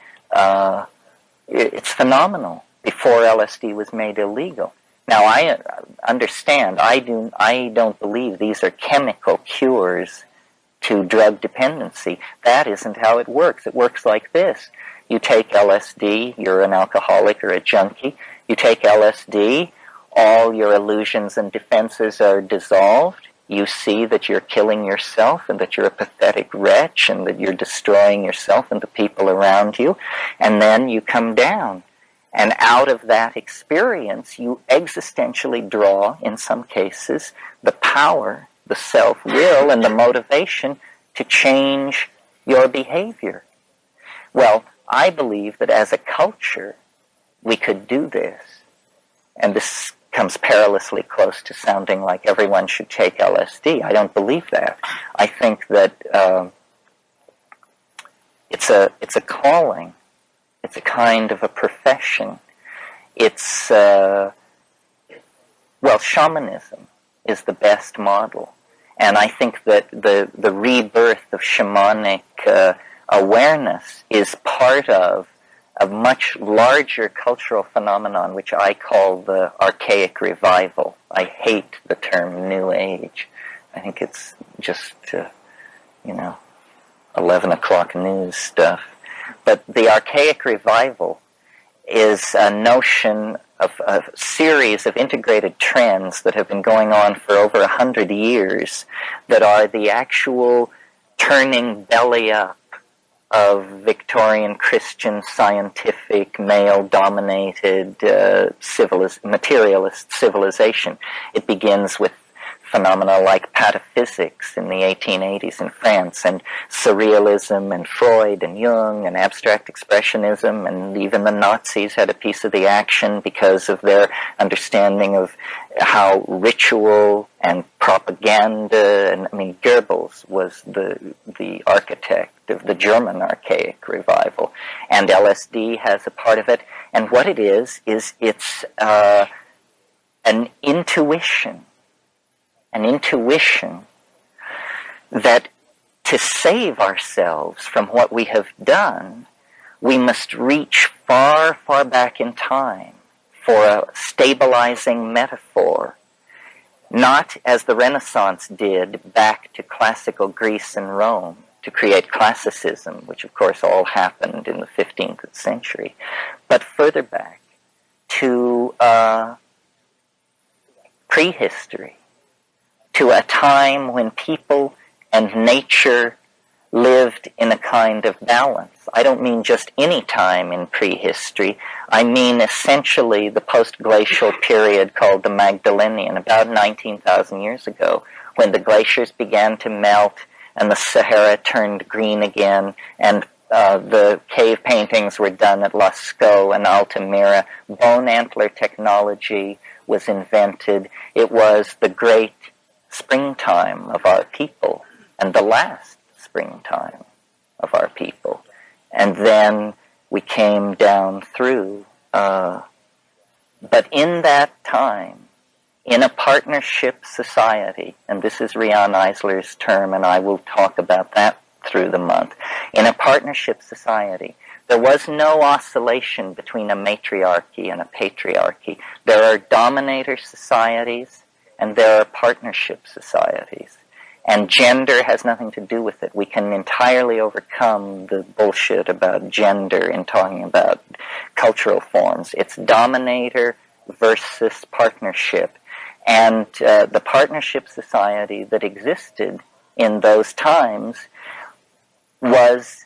it's phenomenal before LSD was made illegal. Now, I understand, I don't believe these are chemical cures to drug dependency. That isn't how it works. It works like this. You take LSD, you're an alcoholic or a junkie. You take LSD, all your illusions and defenses are dissolved. You see that you're killing yourself and that you're a pathetic wretch and that you're destroying yourself and the people around you. And then you come down. And out of that experience, you existentially draw, in some cases, the power, the self-will, and the motivation to change your behavior. Well, I believe that as a culture, we could do this. And this comes perilously close to sounding like everyone should take LSD. I don't believe that. I think that it's a calling. It's a kind of a profession. It's Well, shamanism is the best model. And I think that the rebirth of shamanic awareness is part of a much larger cultural phenomenon, which I call the archaic revival. I hate the term New Age. I think it's just, 11 o'clock news stuff. But the archaic revival is a notion of a series of integrated trends that have been going on for over 100 years that are the actual turning belly up of Victorian Christian scientific male-dominated materialist civilization. It begins with phenomena like pataphysics in the 1880s in France, and surrealism, and Freud, and Jung, and abstract expressionism, and even the Nazis had a piece of the action because of their understanding of how ritual and propaganda, and Goebbels was the architect of the German archaic revival, and LSD has a part of it, and what it is it's an intuition that to save ourselves from what we have done, we must reach far, far back in time for a stabilizing metaphor, not as the Renaissance did back to classical Greece and Rome to create classicism, which of course all happened in the 15th century, but further back to prehistory, to a time when people and nature lived in a kind of balance. I don't mean just any time in prehistory. I mean essentially the post-glacial period called the Magdalenian, about 19,000 years ago, when the glaciers began to melt and the Sahara turned green again, and the cave paintings were done at Lascaux and Altamira. Bone antler technology was invented. It was the great springtime of our people, and the last springtime of our people. And then we came down through. But in that time, in a partnership society, and this is Rian Eisler's term, and I will talk about that through the month, in a partnership society, there was no oscillation between a matriarchy and a patriarchy. There are dominator societies, and there are partnership societies. And gender has nothing to do with it. We can entirely overcome the bullshit about gender in talking about cultural forms. It's dominator versus partnership. And the partnership society that existed in those times was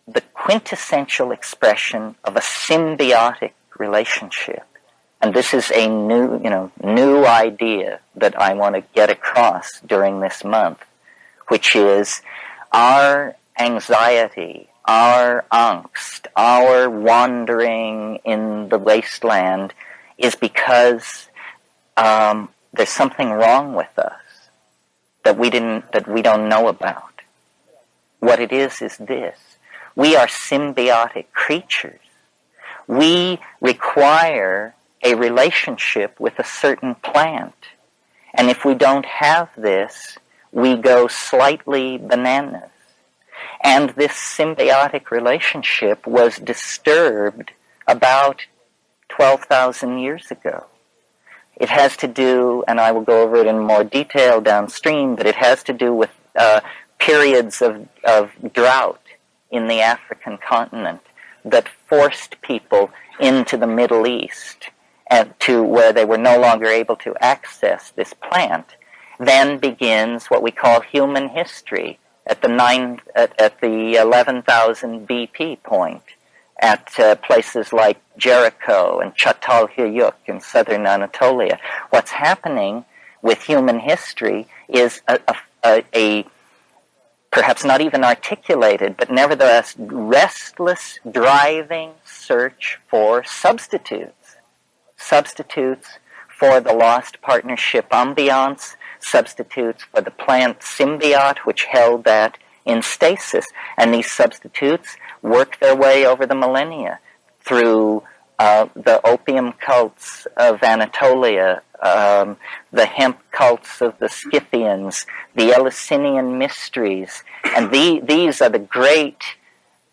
the quintessential expression of a symbiotic relationship. And this is a new idea that I want to get across during this month, which is our anxiety, our angst, our wandering in the wasteland is because there's something wrong with us that we don't know about. What it is this: we are symbiotic creatures. We require a relationship with a certain plant. And if we don't have this, we go slightly bananas. And this symbiotic relationship was disturbed about 12,000 years ago. It has to do, and I will go over it in more detail downstream, but it has to do with periods of drought in the African continent that forced people into the Middle East, and to where they were no longer able to access this plant. Then begins what we call human history at the 11,000 BP point, at places like Jericho and Çatalhöyük in southern Anatolia. What's happening with human history is a perhaps not even articulated, but nevertheless restless, driving search for substitutes for the lost partnership ambiance, substitutes for the plant symbiote, which held that in stasis. And these substitutes work their way over the millennia through the opium cults of Anatolia, the hemp cults of the Scythians, the Eleusinian mysteries, and these are the great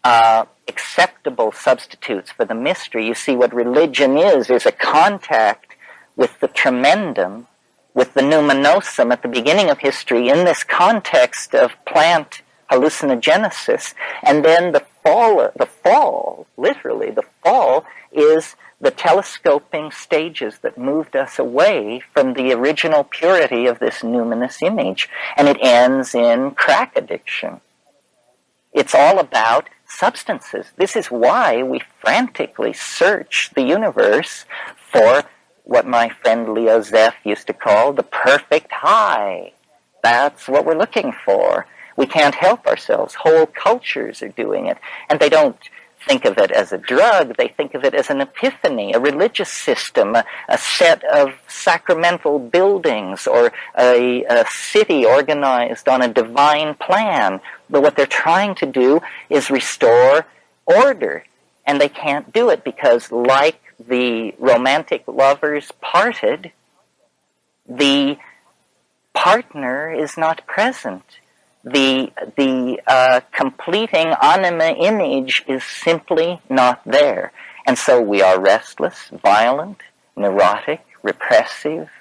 acceptable substitutes for the mystery. You see, what religion is a contact with the tremendum, with the numinosum at the beginning of history in this context of plant hallucinogenesis. And then the fall, literally, the fall is the telescoping stages that moved us away from the original purity of this numinous image. And it ends in crack addiction. It's all about substances. This is why we frantically search the universe for what my friend Leo Zeff used to call the perfect high. That's what we're looking for. We can't help ourselves. Whole cultures are doing it. And they don't think of it as a drug. They think of it as an epiphany, a religious system, a set of sacramental buildings, or a city organized on a divine plan. But what they're trying to do is restore order. And they can't do it because, like the romantic lovers parted, the partner is not present. The completing anima image is simply not there. And so we are restless, violent, neurotic, repressive,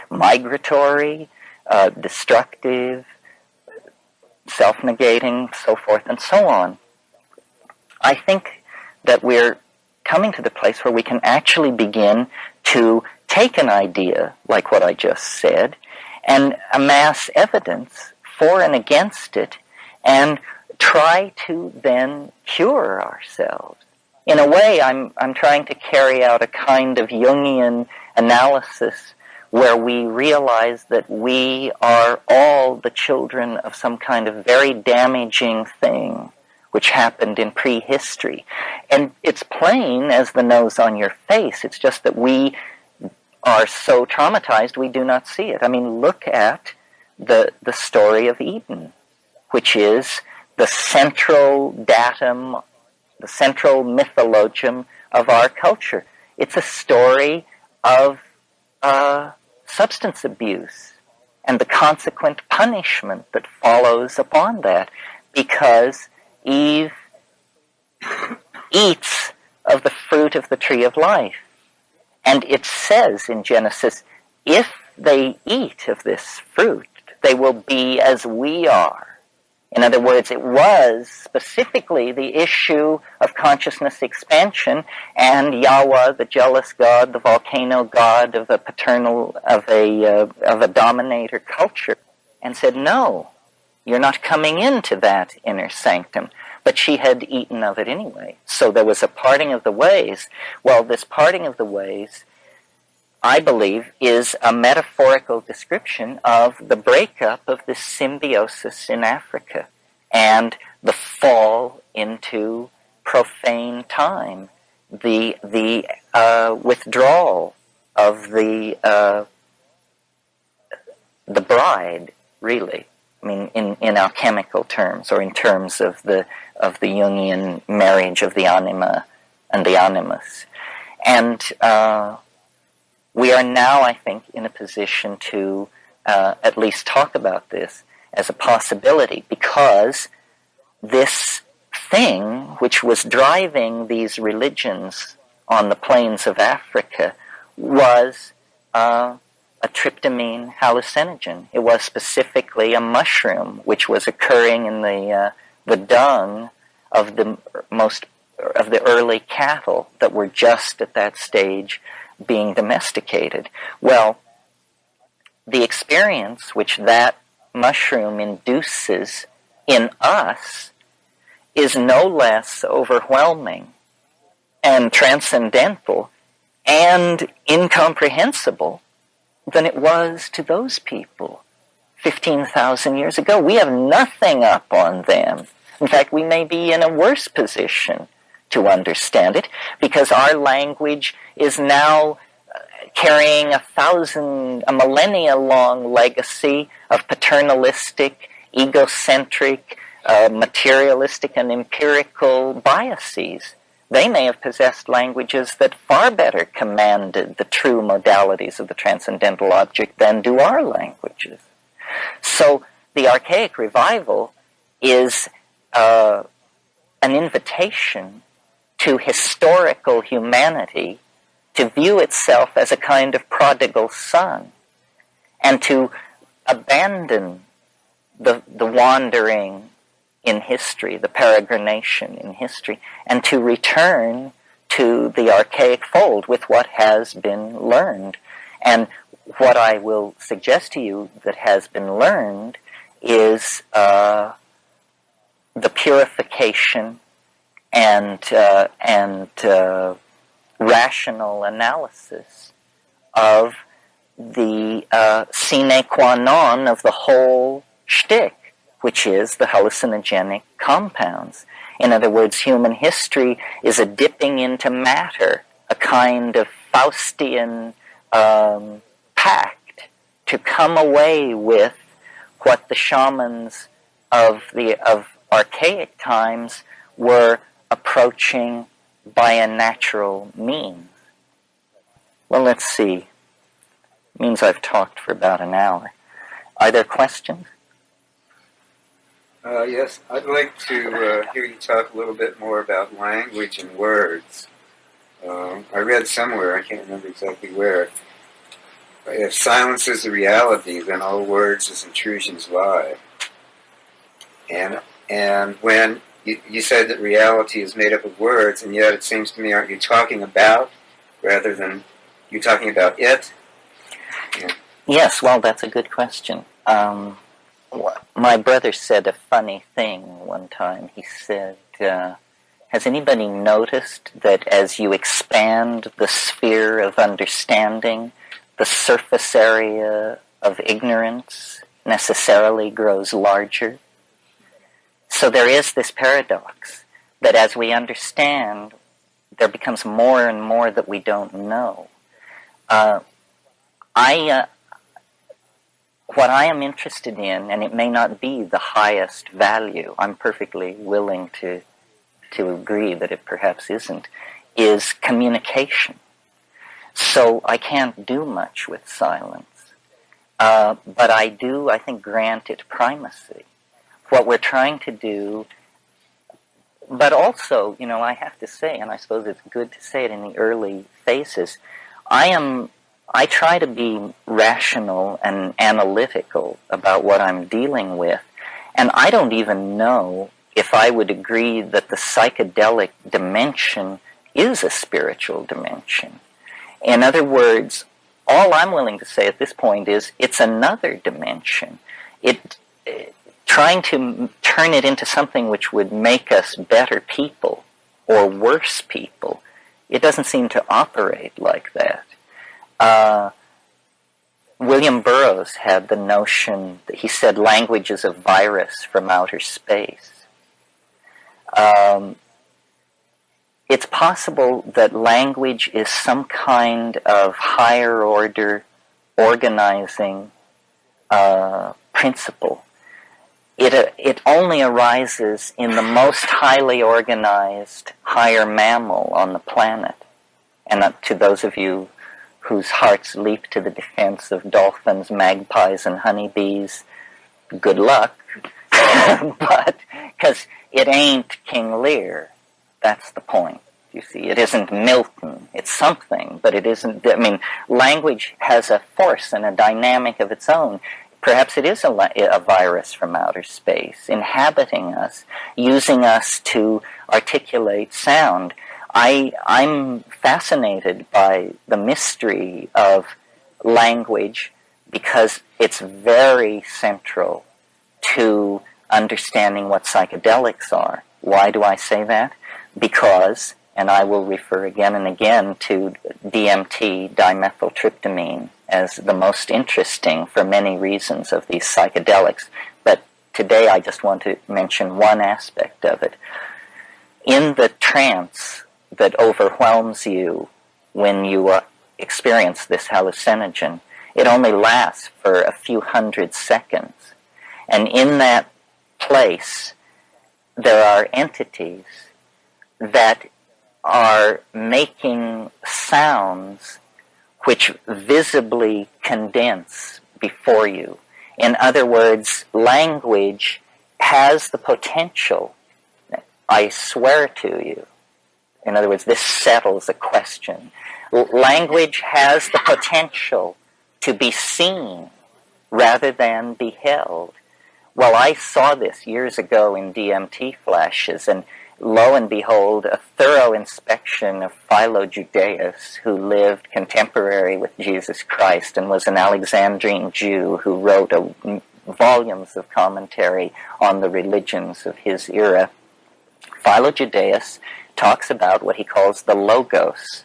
migratory, destructive, self-negating, so forth and so on. I think that we're coming to the place where we can actually begin to take an idea like what I just said and amass evidence for and against it, and try to then cure ourselves. In a way, I'm trying to carry out a kind of Jungian analysis where we realize that we are all the children of some kind of very damaging thing which happened in prehistory. And it's plain as the nose on your face. It's just that we are so traumatized we do not see it. I mean, look at the story of Eden, which is the central datum, the central mythologium of our culture. It's a story of substance abuse and the consequent punishment that follows upon that, because Eve eats of the fruit of the tree of life. And it says in Genesis, if they eat of this fruit, they will be as we are. In other words, it was specifically the issue of consciousness expansion, and Yahweh, the jealous God, the volcano God of a dominator culture, and said, no, you're not coming into that inner sanctum. But she had eaten of it anyway. So there was a parting of the ways. Well, this parting of the ways, I believe, is a metaphorical description of the breakup of this symbiosis in Africa and the fall into profane time, the withdrawal of the bride, really. I mean, in alchemical terms, or in terms of the Jungian marriage of the anima and the animus. And we are now, I think, in a position to at least talk about this as a possibility, because this thing which was driving these religions on the plains of Africa was a tryptamine hallucinogen. It was specifically a mushroom which was occurring in the dung of the early cattle that were just at that stage being domesticated. Well, the experience which that mushroom induces in us is no less overwhelming and transcendental and incomprehensible than it was to those people 15,000 years ago. We have nothing up on them. In fact, we may be in a worse position to understand it, because our language is now carrying a millennia-long legacy of paternalistic, egocentric, materialistic, and empirical biases. They may have possessed languages that far better commanded the true modalities of the transcendental object than do our languages. So the archaic revival is an invitation to historical humanity to view itself as a kind of prodigal son and to abandon the wandering in history, the peregrination in history, and to return to the archaic fold with what has been learned. And what I will suggest to you that has been learned is the purification and rational analysis of the sine qua non of the whole shtick, which is the hallucinogenic compounds. In other words, human history is a dipping into matter, a kind of Faustian pact to come away with what the shamans of archaic times were approaching by a natural means. Well, let's see. It means I've talked for about an hour. Are there questions? Yes, I'd like to hear you talk a little bit more about language and words. I read somewhere, I can't remember exactly where, if silence is the reality, then all words as intrusions lie. And when you said that reality is made up of words, and yet it seems to me, aren't you talking about, rather than you talking about it? Yeah. Yes, well, that's a good question. My brother said a funny thing one time. He said, has anybody noticed that as you expand the sphere of understanding, the surface area of ignorance necessarily grows larger? So there is this paradox that as we understand, there becomes more and more that we don't know. What I am interested in, and it may not be the highest value, I'm perfectly willing to agree that it perhaps isn't, is communication. So I can't do much with silence. But I do, I think, grant it primacy. What we're trying to do, but also, you know, I have to say, and I suppose it's good to say it in the early phases, I try to be rational and analytical about what I'm dealing with, and I don't even know if I would agree that the psychedelic dimension is a spiritual dimension. In other words, all I'm willing to say at this point is it's another dimension. Trying to turn it into something which would make us better people or worse people, it doesn't seem to operate like that. William Burroughs had the notion that he said language is a virus from outer space. It's possible that language is some kind of higher order organizing principle. It only arises in the most highly organized higher mammal on the planet. And to those of you whose hearts leap to the defense of dolphins, magpies, and honeybees, good luck. But, because it ain't King Lear. That's the point. You see, it isn't Milton. It's something, but it isn't. I mean, language has a force and a dynamic of its own. Perhaps it is a virus from outer space, inhabiting us, using us to articulate sound. I'm fascinated by the mystery of language because it's very central to understanding what psychedelics are. Why do I say that? Because, and I will refer again and again to DMT, dimethyltryptamine, as the most interesting for many reasons of these psychedelics. But today I just want to mention one aspect of it. In the trance that overwhelms you when you experience this hallucinogen, it only lasts for a few hundred seconds. And in that place, there are entities that are making sounds which visibly condense before you. In other words, language has the potential, I swear to you. In other words, this settles a question. Language has the potential to be seen rather than beheld. Well, I saw this years ago in DMT flashes, and lo and behold, a thorough inspection of Philo Judaeus, who lived contemporary with Jesus Christ and was an Alexandrine Jew who wrote volumes of commentary on the religions of his era. Philo Judaeus talks about what he calls the Logos.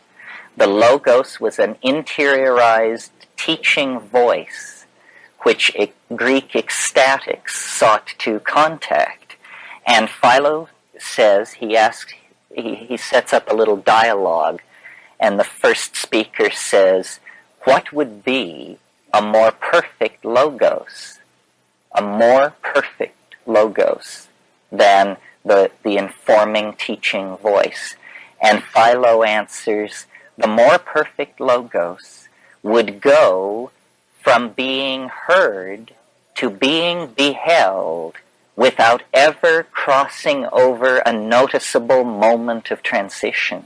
The Logos was an interiorized teaching voice which Greek ecstatics sought to contact. And Philo says, he sets up a little dialogue, and the first speaker says, what would be a more perfect Logos? A more perfect Logos than the informing teaching voice. And Philo answers, the more perfect Logos would go from being heard to being beheld without ever crossing over a noticeable moment of transition.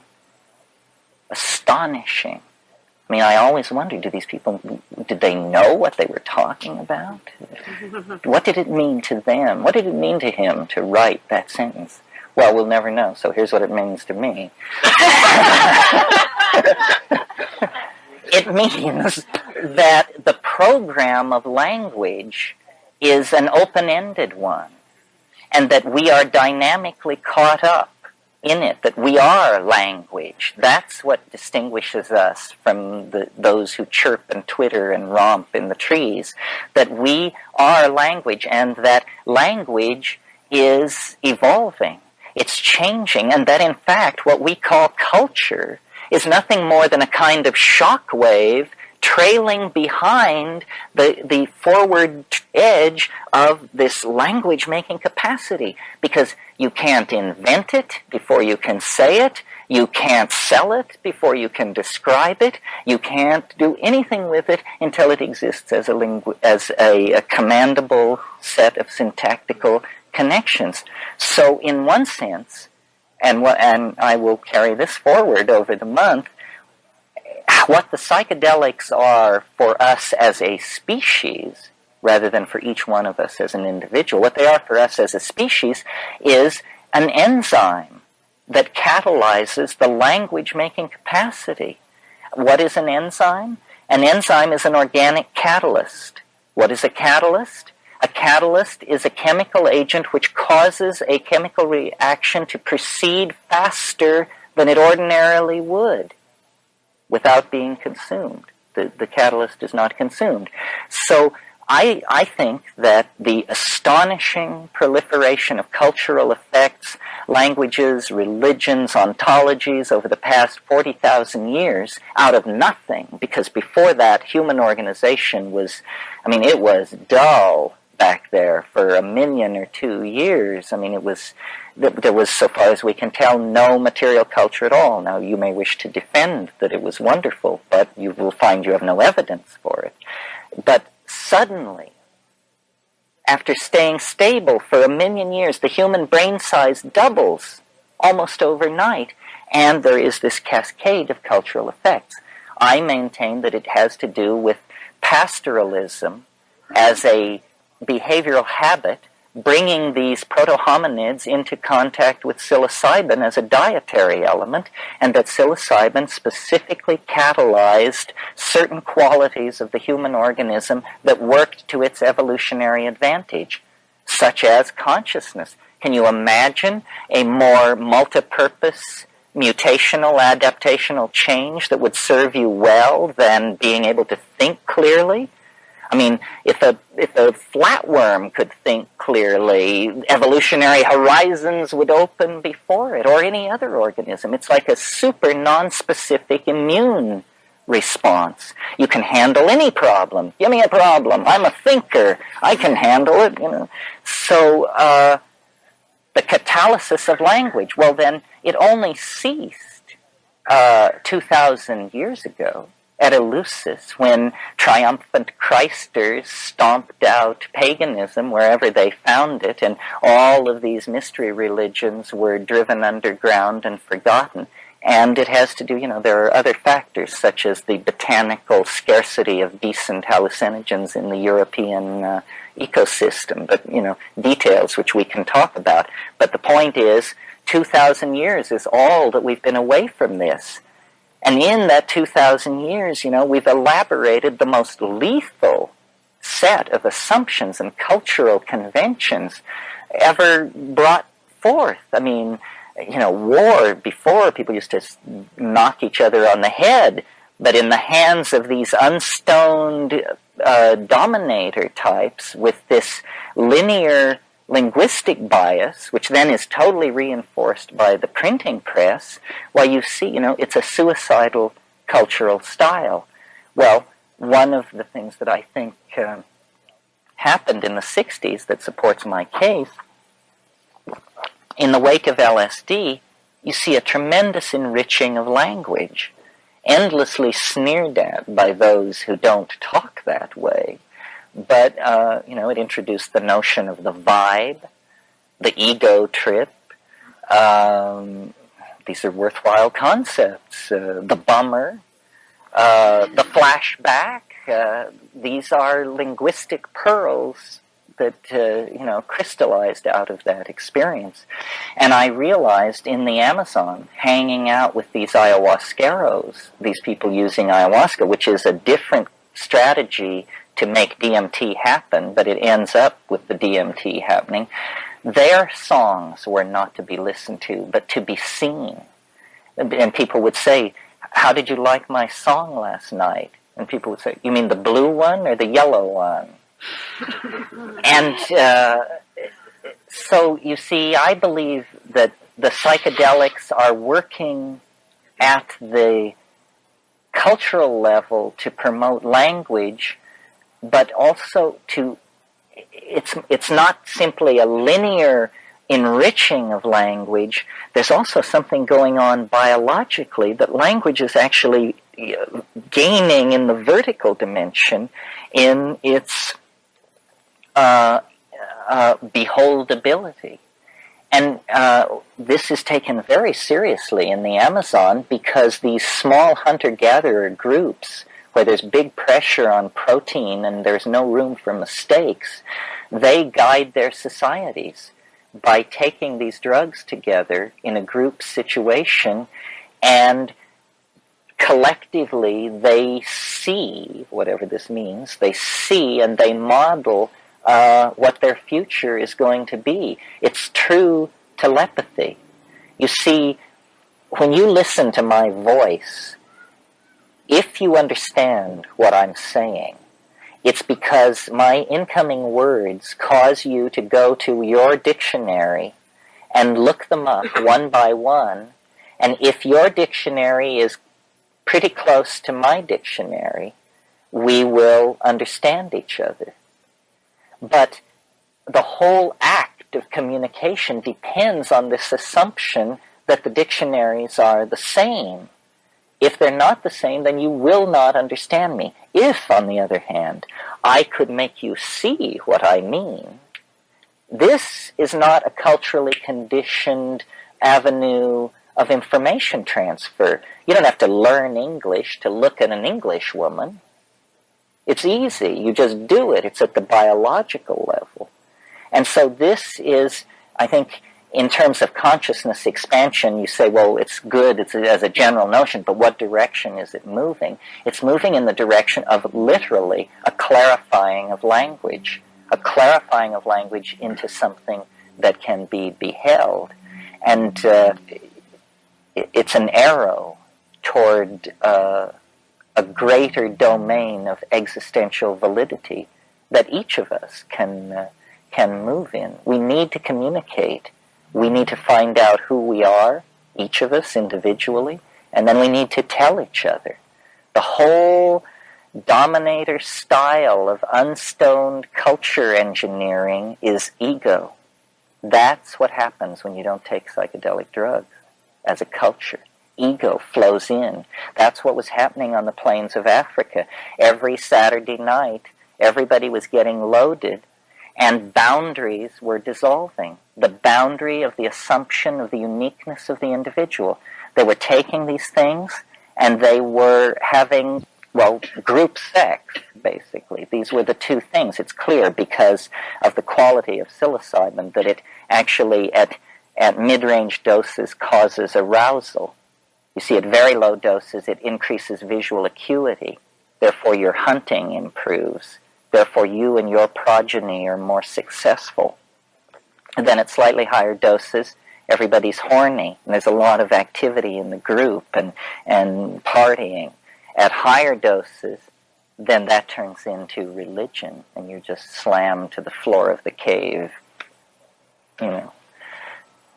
Astonishing. I mean, I always wondered, did they know what they were talking about? What did it mean to them? What did it mean to him to write that sentence? Well, we'll never know, so here's what it means to me. It means that the program of language is an open-ended one, and that we are dynamically caught up in it, that we are language. That's what distinguishes us from those who chirp and twitter and romp in the trees, that we are language, and that language is evolving, it's changing, and that in fact what we call culture is nothing more than a kind of shock wave trailing behind the forward edge of this language-making capacity, because you can't invent it before you can say it, you can't sell it before you can describe it, you can't do anything with it until it exists as a commandable set of syntactical connections. So in one sense, and I will carry this forward over the month, what the psychedelics are for us as a species, rather than for each one of us as an individual, what they are for us as a species is an enzyme that catalyzes the language-making capacity. What is an enzyme? An enzyme is an organic catalyst. What is a catalyst? A catalyst is a chemical agent which causes a chemical reaction to proceed faster than it ordinarily would without being consumed. The catalyst is not consumed. So I think that the astonishing proliferation of cultural effects, languages, religions, ontologies over the past 40,000 years out of nothing, because before that human organization was, it was dull back there for 1 million or 2 years. There was, so far as we can tell, no material culture at all. Now, you may wish to defend that it was wonderful, but you will find you have no evidence for it. But suddenly, after staying stable for 1 million years, the human brain size doubles almost overnight, and there is this cascade of cultural effects. I maintain that it has to do with pastoralism as a behavioral habit, bringing these proto-hominids into contact with psilocybin as a dietary element, and that psilocybin specifically catalyzed certain qualities of the human organism that worked to its evolutionary advantage, such as consciousness. Can you imagine a more multipurpose, mutational, adaptational change that would serve you well than being able to think clearly? If a flatworm could think clearly, evolutionary horizons would open before it, or any other organism. It's like a super non-specific immune response. You can handle any problem. Give me a problem. I'm a thinker. I can handle it. So the catalysis of language, well then, it only ceased 2,000 years ago at Eleusis, when triumphant Christers stomped out paganism wherever they found it, and all of these mystery religions were driven underground and forgotten. And it has to do, there are other factors, such as the botanical scarcity of decent hallucinogens in the European ecosystem, but, details which we can talk about. But the point is, 2,000 years is all that we've been away from this. And in that 2,000 years, we've elaborated the most lethal set of assumptions and cultural conventions ever brought forth. I mean, war, before people used to knock each other on the head, but in the hands of these unstoned dominator types with this linear linguistic bias, which then is totally reinforced by the printing press, well, you see, it's a suicidal cultural style. Well, one of the things that I think happened in the 60s that supports my case, in the wake of LSD, you see a tremendous enriching of language, endlessly sneered at by those who don't talk that way. But, it introduced the notion of the vibe, the ego trip. These are worthwhile concepts. The bummer, the flashback. These are linguistic pearls that, crystallized out of that experience. And I realized in the Amazon, hanging out with these ayahuasqueros, these people using ayahuasca, which is a different strategy to make DMT happen, but it ends up with the DMT happening. Their songs were not to be listened to, but to be seen. And people would say, "How did you like my song last night?" And people would say, "You mean the blue one or the yellow one?" And so, you see, I believe that the psychedelics are working at the cultural level to promote language, but also it's not simply a linear enriching of language. There's also something going on biologically, that language is actually gaining in the vertical dimension in its beholdability. And this is taken very seriously in the Amazon, because these small hunter-gatherer groups, where there's big pressure on protein and there's no room for mistakes, they guide their societies by taking these drugs together in a group situation, and collectively they see, whatever this means, they see and they model what their future is going to be. It's true telepathy. You see, when you listen to my voice, if you understand what I'm saying, it's because my incoming words cause you to go to your dictionary and look them up one by one, and if your dictionary is pretty close to my dictionary, we will understand each other. But the whole act of communication depends on this assumption that the dictionaries are the same. If they're not the same, then you will not understand me. If, on the other hand, I could make you see what I mean, this is not a culturally conditioned avenue of information transfer. You don't have to learn English to look at an English woman. It's easy. You just do it. It's at the biological level. And so this is, I think, in terms of consciousness expansion, you say, well, it's good as a general notion, but what direction is it moving? It's moving in the direction of literally a clarifying of language into something that can be beheld. And it's an arrow toward a greater domain of existential validity that each of us can move in. We need to communicate. We need to find out who we are, each of us individually, and then we need to tell each other. The whole dominator style of unstoned culture engineering is ego. That's what happens when you don't take psychedelic drugs as a culture. ego flows in. That's what was happening on the plains of Africa. Every Saturday night, everybody was getting loaded, and boundaries were dissolving. The boundary of the assumption of the uniqueness of the individual. They were taking these things, and they were having, well, group sex, basically. These were the two things. It's clear because of the quality of psilocybin that it actually, at mid-range doses, causes arousal. You see, at very low doses, it increases visual acuity. Therefore, your hunting improves. Therefore, you and your progeny are more successful. And then at slightly higher doses, everybody's horny, and there's a lot of activity in the group and partying. At higher doses, then that turns into religion, and you're just slammed to the floor of the cave, you know.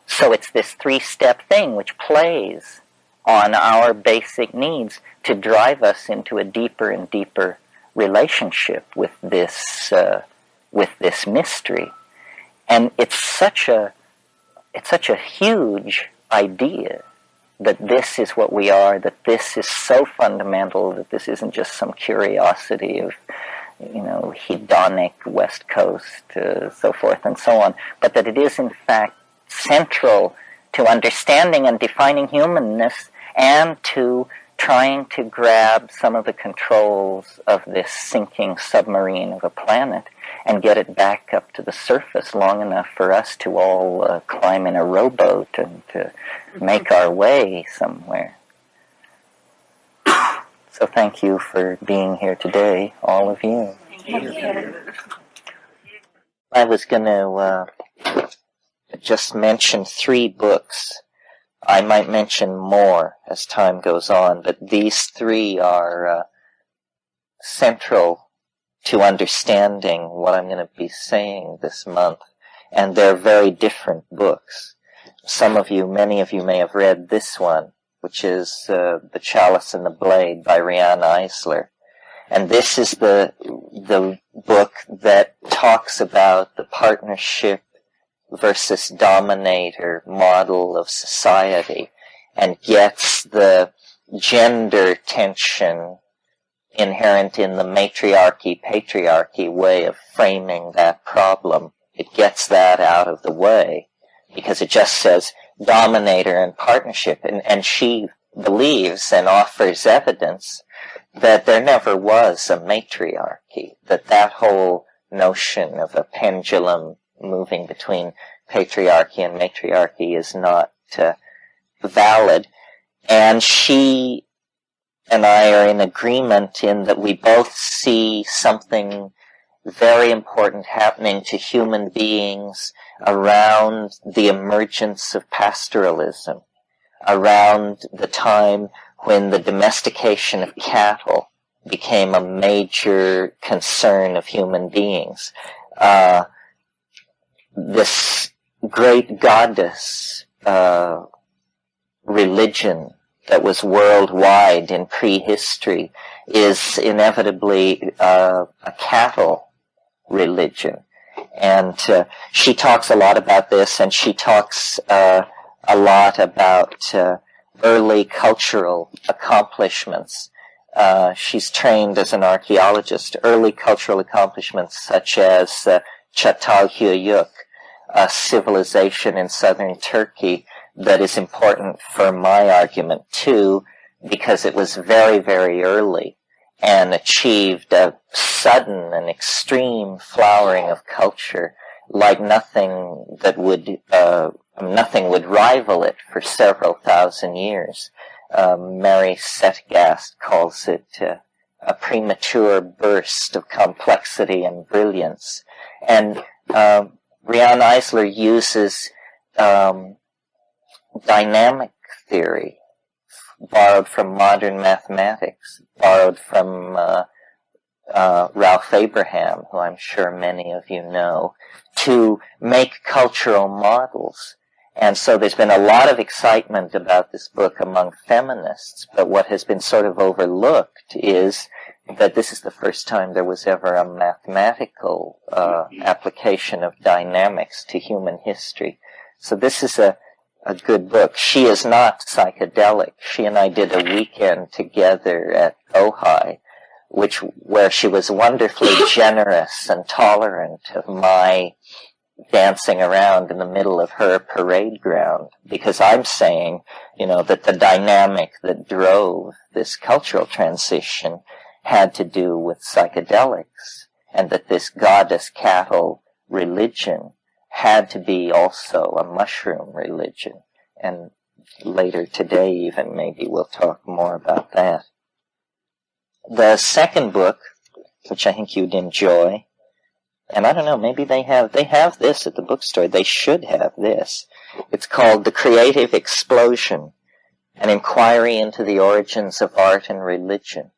So it's this three-step thing which plays on our basic needs to drive us into a deeper and deeper relationship with this mystery. And it's such a huge idea that this is what we are, that this is so fundamental, that this isn't just some curiosity of, you know, hedonic West Coast, so forth and so on, but that it is in fact central to understanding and defining humanness, and to trying to grab some of the controls of this sinking submarine of a planet and get it back up to the surface long enough for us to all climb in a rowboat and to make our way somewhere. So thank you for being here today, all of you. Thank you. I was going to just mention 3 books. I might mention more as time goes on, but these 3 are central to understanding what I'm going to be saying this month, and they're very different books. Many of you may have read this one, which is The Chalice and the Blade by Riane Eisler. And this is the book that talks about the partnership versus dominator model of society, and gets the gender tension inherent in the matriarchy-patriarchy way of framing that problem. It gets that out of the way, because it just says dominator and partnership, and she believes and offers evidence that there never was a matriarchy, that whole notion of a pendulum moving between patriarchy and matriarchy is not valid. And she and I are in agreement in that we both see something very important happening to human beings around the emergence of pastoralism, around the time when the domestication of cattle became a major concern of human beings. This great goddess religion that was worldwide in prehistory is inevitably a cattle religion. And she talks a lot about this, and she talks a lot about early cultural accomplishments. She's trained as an archaeologist. Early cultural accomplishments such as Çatalhöyük, a civilization in southern Turkey that is important for my argument too, because it was very, very early and achieved a sudden and extreme flowering of culture like nothing would rival it for several thousand years. Mary Setgast calls it a premature burst of complexity and brilliance. And Riane Eisler uses dynamic theory, borrowed from modern mathematics, borrowed from Ralph Abraham, who I'm sure many of you know, to make cultural models. And so there's been a lot of excitement about this book among feminists, but what has been sort of overlooked is that this is the first time there was ever a mathematical application of dynamics to human history. So this is a a good book. She is not psychedelic. She and I did a weekend together at Ojai, where she was wonderfully generous and tolerant of my dancing around in the middle of her parade ground, because I'm saying, that the dynamic that drove this cultural transition had to do with psychedelics, and that this goddess cattle religion had to be also a mushroom religion. And later today even maybe we'll talk more about that. The second book, which I think you'd enjoy, and I don't know, maybe they have this at the bookstore. They should have this. It's called The Creative Explosion, an inquiry into the origins of art and religion.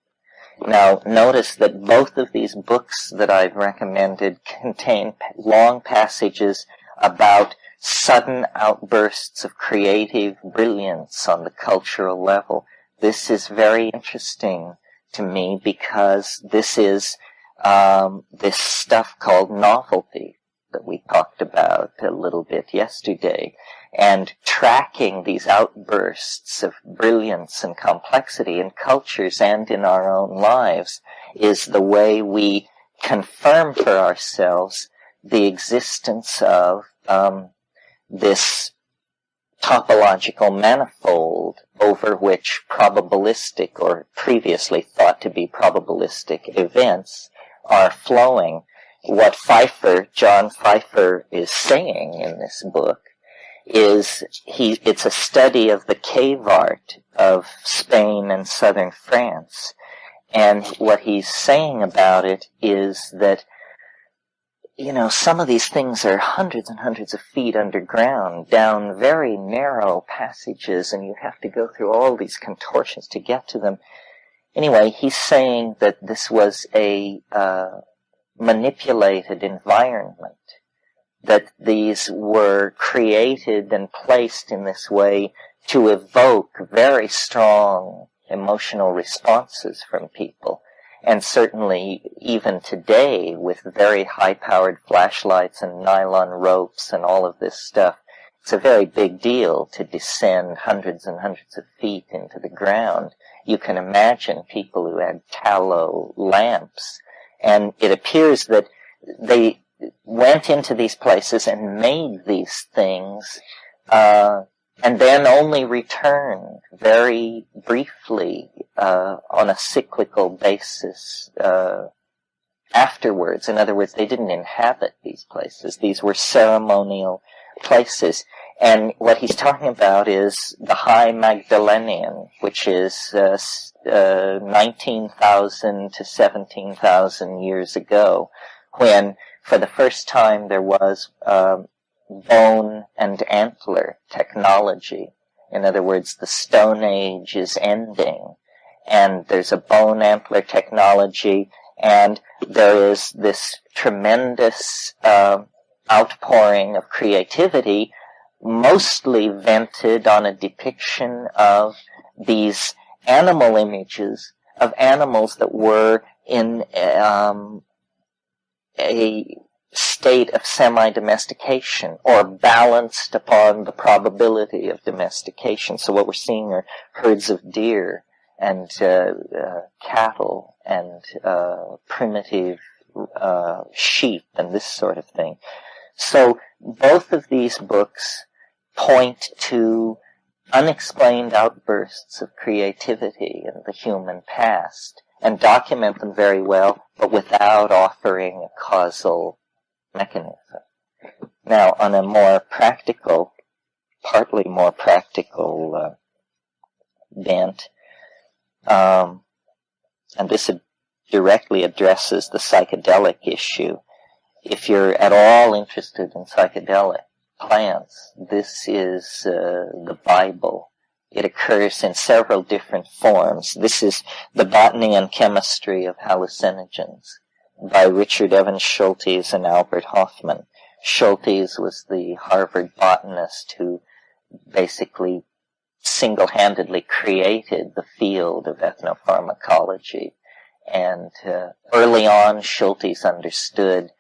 Now, notice that both of these books that I've recommended contain long passages about sudden outbursts of creative brilliance on the cultural level. This is very interesting to me because this is this stuff called novelty that we talked about a little bit yesterday. And tracking these outbursts of brilliance and complexity in cultures and in our own lives is the way we confirm for ourselves the existence of this topological manifold over which probabilistic or previously thought to be probabilistic events are flowing. What John Pfeiffer is saying in this book is it's a study of the cave art of Spain and southern France. And what he's saying about it is that, some of these things are hundreds and hundreds of feet underground, down very narrow passages, and you have to go through all these contortions to get to them. Anyway, he's saying that this was a manipulated environment, that these were created and placed in this way to evoke very strong emotional responses from people. And certainly even today, with very high-powered flashlights and nylon ropes and all of this stuff, it's a very big deal to descend hundreds and hundreds of feet into the ground. You can imagine people who had tallow lamps. And it appears that they went into these places and made these things, and then only returned very briefly on a cyclical basis afterwards. In other words, they didn't inhabit these places. These were ceremonial places. And what he's talking about is the High Magdalenian, which is 19,000 to 17,000 years ago, when for the first time there was bone and antler technology. In other words, the Stone Age is ending, and there's a bone antler technology, and there is this tremendous outpouring of creativity, mostly vented on a depiction of these animal images of animals that were in a state of semi-domestication or balanced upon the probability of domestication. So what we're seeing are herds of deer and cattle and primitive sheep and this sort of thing. So both of these books point to unexplained outbursts of creativity in the human past and document them very well, but without offering a causal mechanism. Now, on a more practical, partly more practical bent, and this directly addresses the psychedelic issue. If you're at all interested in psychedelic plants, this is the Bible. It occurs in several different forms. This is The Botany and Chemistry of Hallucinogens by Richard Evans Schultes and Albert Hoffman. Schultes was the Harvard botanist who basically single-handedly created the field of ethnopharmacology. And early on, Schultes understood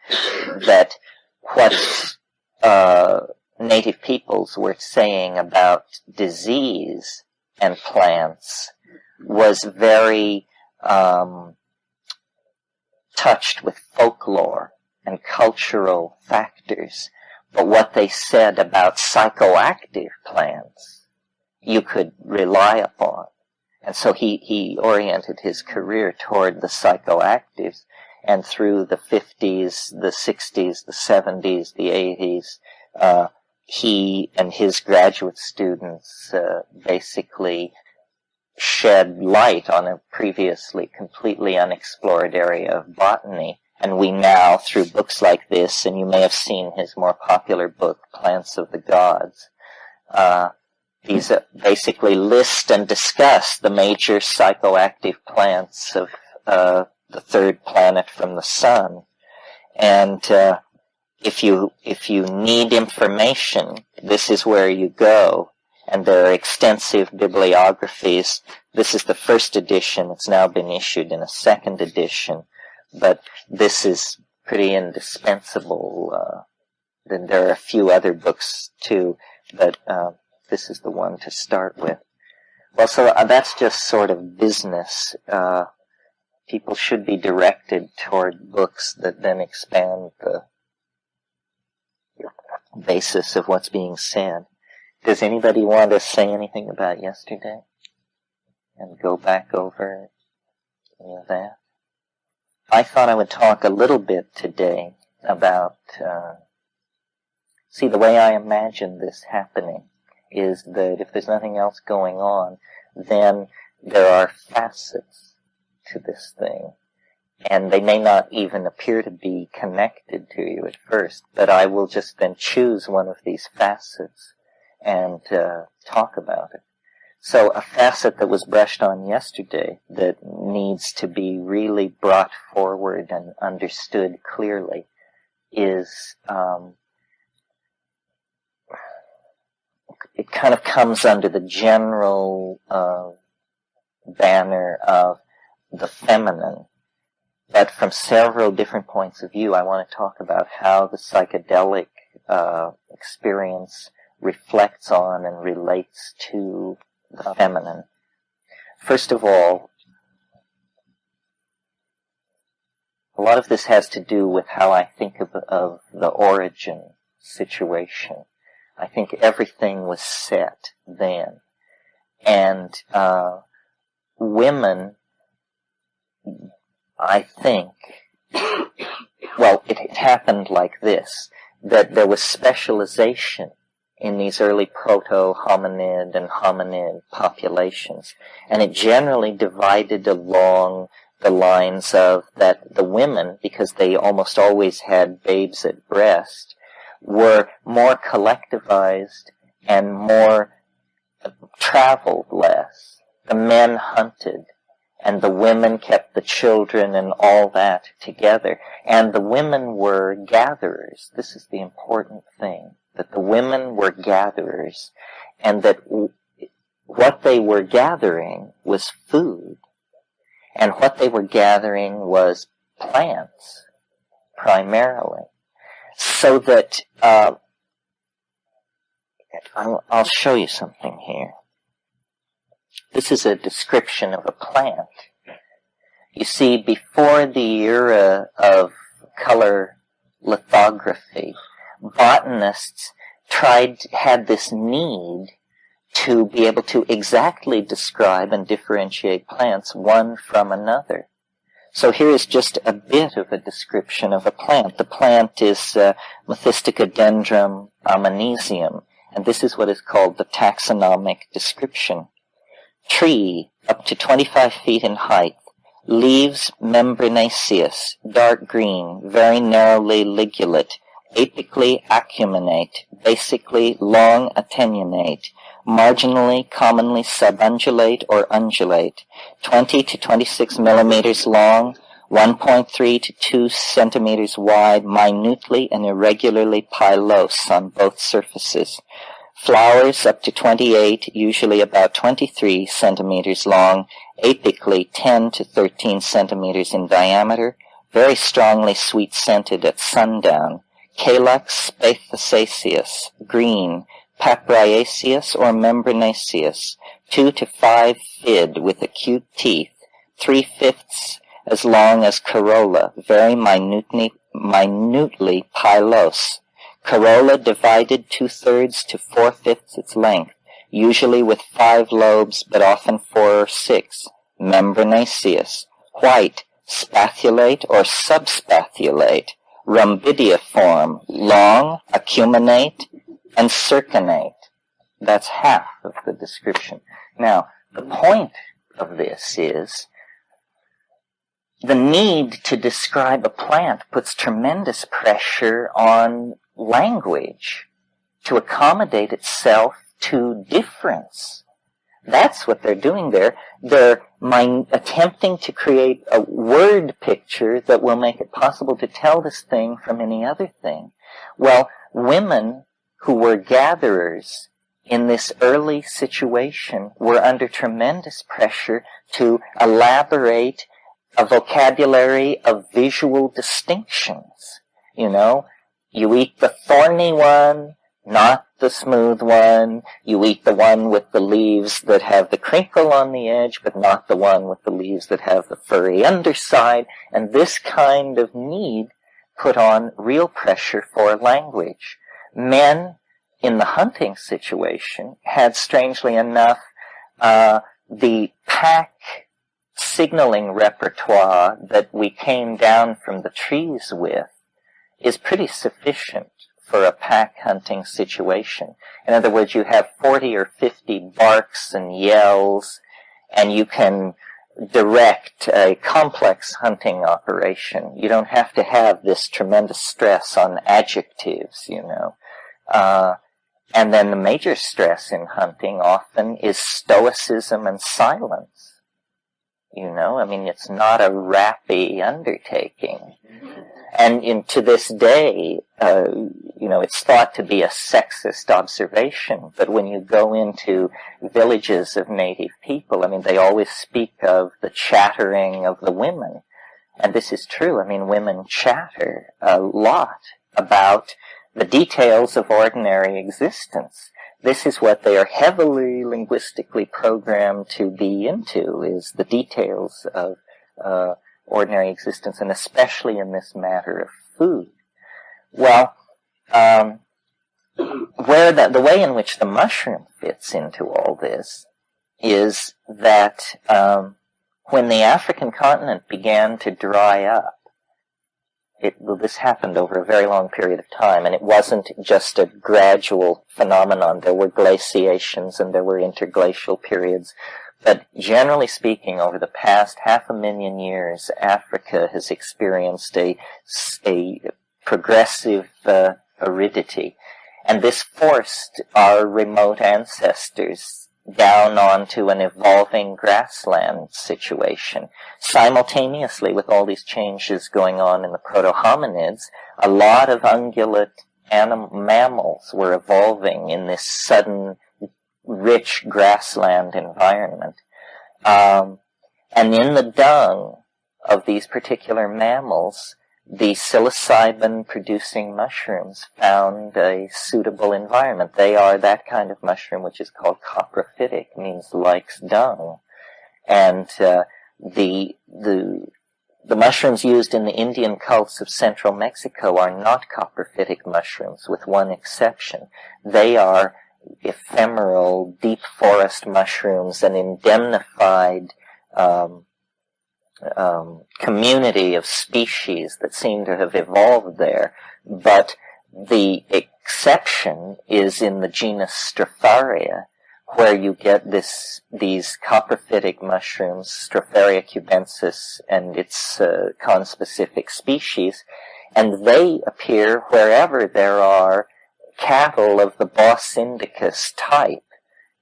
that what native peoples were saying about disease and plants was very touched with folklore and cultural factors. But what they said about psychoactive plants, you could rely upon. And so he oriented his career toward the psychoactives, and through the 50s, the 60s, the 70s, the 80s, he and his graduate students basically shed light on a previously completely unexplored area of botany. And we now, through books like this, and you may have seen his more popular book, Plants of the Gods, these basically list and discuss the major psychoactive plants of the third planet from the sun. And if you need information, this is where you go. And there are extensive bibliographies. This is the first edition. It's now been issued in a second edition. But this is pretty indispensable. Then there are a few other books too, but this is the one to start with. Well, so that's just sort of business. People should be directed toward books that then expand the basis of what's being said. Does anybody want to say anything about yesterday? And go back over any of that? I thought I would talk a little bit today about, the way I imagine this happening is that if there's nothing else going on, then there are facets to this thing. And they may not even appear to be connected to you at first, but I will just then choose one of these facets and talk about it. So a facet that was brushed on yesterday that needs to be really brought forward and understood clearly is, it kind of comes under the general banner of the feminine. But from several different points of view, I want to talk about how the psychedelic experience reflects on and relates to the feminine. First of all, a lot of this has to do with how I think of the origin situation. I think everything was set then. And women, I think, well, it happened like this, that there was specialization in these early proto-hominid and hominid populations. And it generally divided along the lines of that the women, because they almost always had babes at breast, were more collectivized and more traveled less. The men hunted, and the women kept the children and all that together. And the women were gatherers. This is the important thing, that the women were gatherers, and that what they were gathering was food, and what they were gathering was plants, primarily. So that, I'll show you something here. This is a description of a plant. You see, before the era of color lithography, botanists had this need to be able to exactly describe and differentiate plants one from another. So here is just a bit of a description of a plant. The plant is Methysticodendrum amanesium, and this is what is called the taxonomic description. Tree, up to 25 feet in height, leaves membranaceous, dark green, very narrowly ligulate, apically acuminate, basically long attenuate, marginally commonly subundulate or undulate, 20 to 26 millimeters long, 1.3 to 2 centimeters wide, minutely and irregularly pilose on both surfaces. Flowers up to 28, usually about 23 centimeters long, apically 10 to 13 centimeters in diameter, very strongly sweet-scented at sundown, Calyx spathacea, green, Papriaceous or membranaceous, 2 to 5 fid with acute teeth, 3/5 as long as corolla, very minutely pilose. Corolla divided 2/3 to 4/5 its length, usually with 5 lobes, but often 4 or 6. Membranaceous, white, spathulate or subspathulate, rhombidiiform, long, acuminate, and circinate. That's half of the description. Now, the point of this is the need to describe a plant puts tremendous pressure on language to accommodate itself to difference. That's what they're doing there. They're attempting to create a word picture that will make it possible to tell this thing from any other thing. Well, women who were gatherers in this early situation were under tremendous pressure to elaborate a vocabulary of visual distinctions. You know, you eat the thorny one, not the smooth one. You eat the one with the leaves that have the crinkle on the edge, but not the one with the leaves that have the furry underside. And this kind of need put on real pressure for language. Men in the hunting situation had, strangely enough, the pack signaling repertoire that we came down from the trees with is pretty sufficient for a pack hunting situation. In other words, you have 40 or 50 barks and yells, and you can direct a complex hunting operation. You don't have to have this tremendous stress on adjectives, you know. And then the major stress in hunting often is stoicism and silence. You know, I mean, it's not a rappy undertaking. And to this day, you know, it's thought to be a sexist observation, but when you go into villages of native people, I mean, they always speak of the chattering of the women. And this is true. I mean, women chatter a lot about the details of ordinary existence. This is what they are heavily linguistically programmed to be into, is the details of ordinary existence, and especially in this matter of food. Well, where the way in which the mushroom fits into all this is that when the African continent began to dry up, this happened over a very long period of time, and it wasn't just a gradual phenomenon. There were glaciations and there were interglacial periods. But generally speaking, over the past 500,000 years, Africa has experienced a progressive aridity. And this forced our remote ancestors down onto an evolving grassland situation. Simultaneously with all these changes going on in the proto-hominids, a lot of ungulate mammals were evolving in this sudden rich grassland environment. And in the dung of these particular mammals, the psilocybin-producing mushrooms found a suitable environment. They are that kind of mushroom which is called coprophytic, means likes dung. And the mushrooms used in the Indian cults of central Mexico are not coprophytic mushrooms, with one exception. They are ephemeral, deep forest mushrooms, an indemnified community of species that seem to have evolved there. But the exception is in the genus Stropharia, where you get these coprophytic mushrooms, Stropharia cubensis, and its conspecific species, and they appear wherever there are cattle of the Bos indicus type,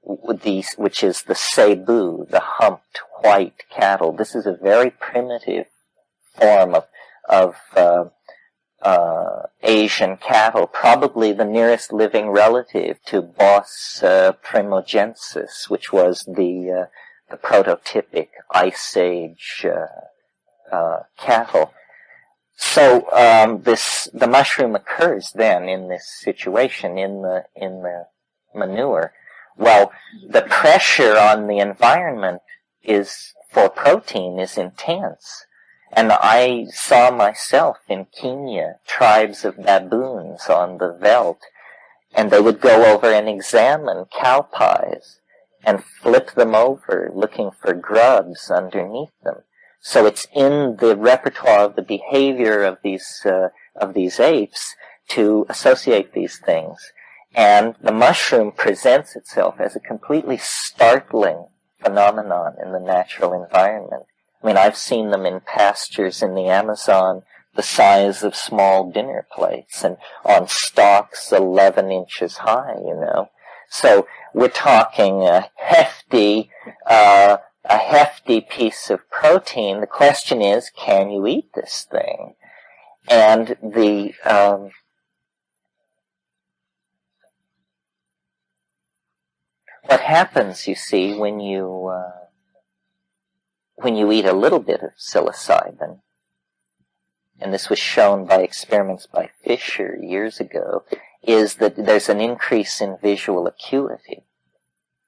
which is the cebu, the humped white cattle. This is a very primitive form of Asian cattle, probably the nearest living relative to Bos primogensis, which was the prototypic Ice Age cattle. So the mushroom occurs then in this situation, in the manure. Well, the pressure on the environment for protein is intense. And I saw myself in Kenya, tribes of baboons on the veldt, and they would go over and examine cow pies and flip them over, looking for grubs underneath them. So it's in the repertoire of the behavior of these apes to associate these things. And the mushroom presents itself as a completely startling phenomenon in the natural environment. I mean, I've seen them in pastures in the Amazon the size of small dinner plates and on stalks 11 inches high, you know. So we're talking a hefty piece of protein. The question is, can you eat this thing? And what happens, you see, when you eat a little bit of psilocybin, and this was shown by experiments by Fisher years ago, is that there's an increase in visual acuity.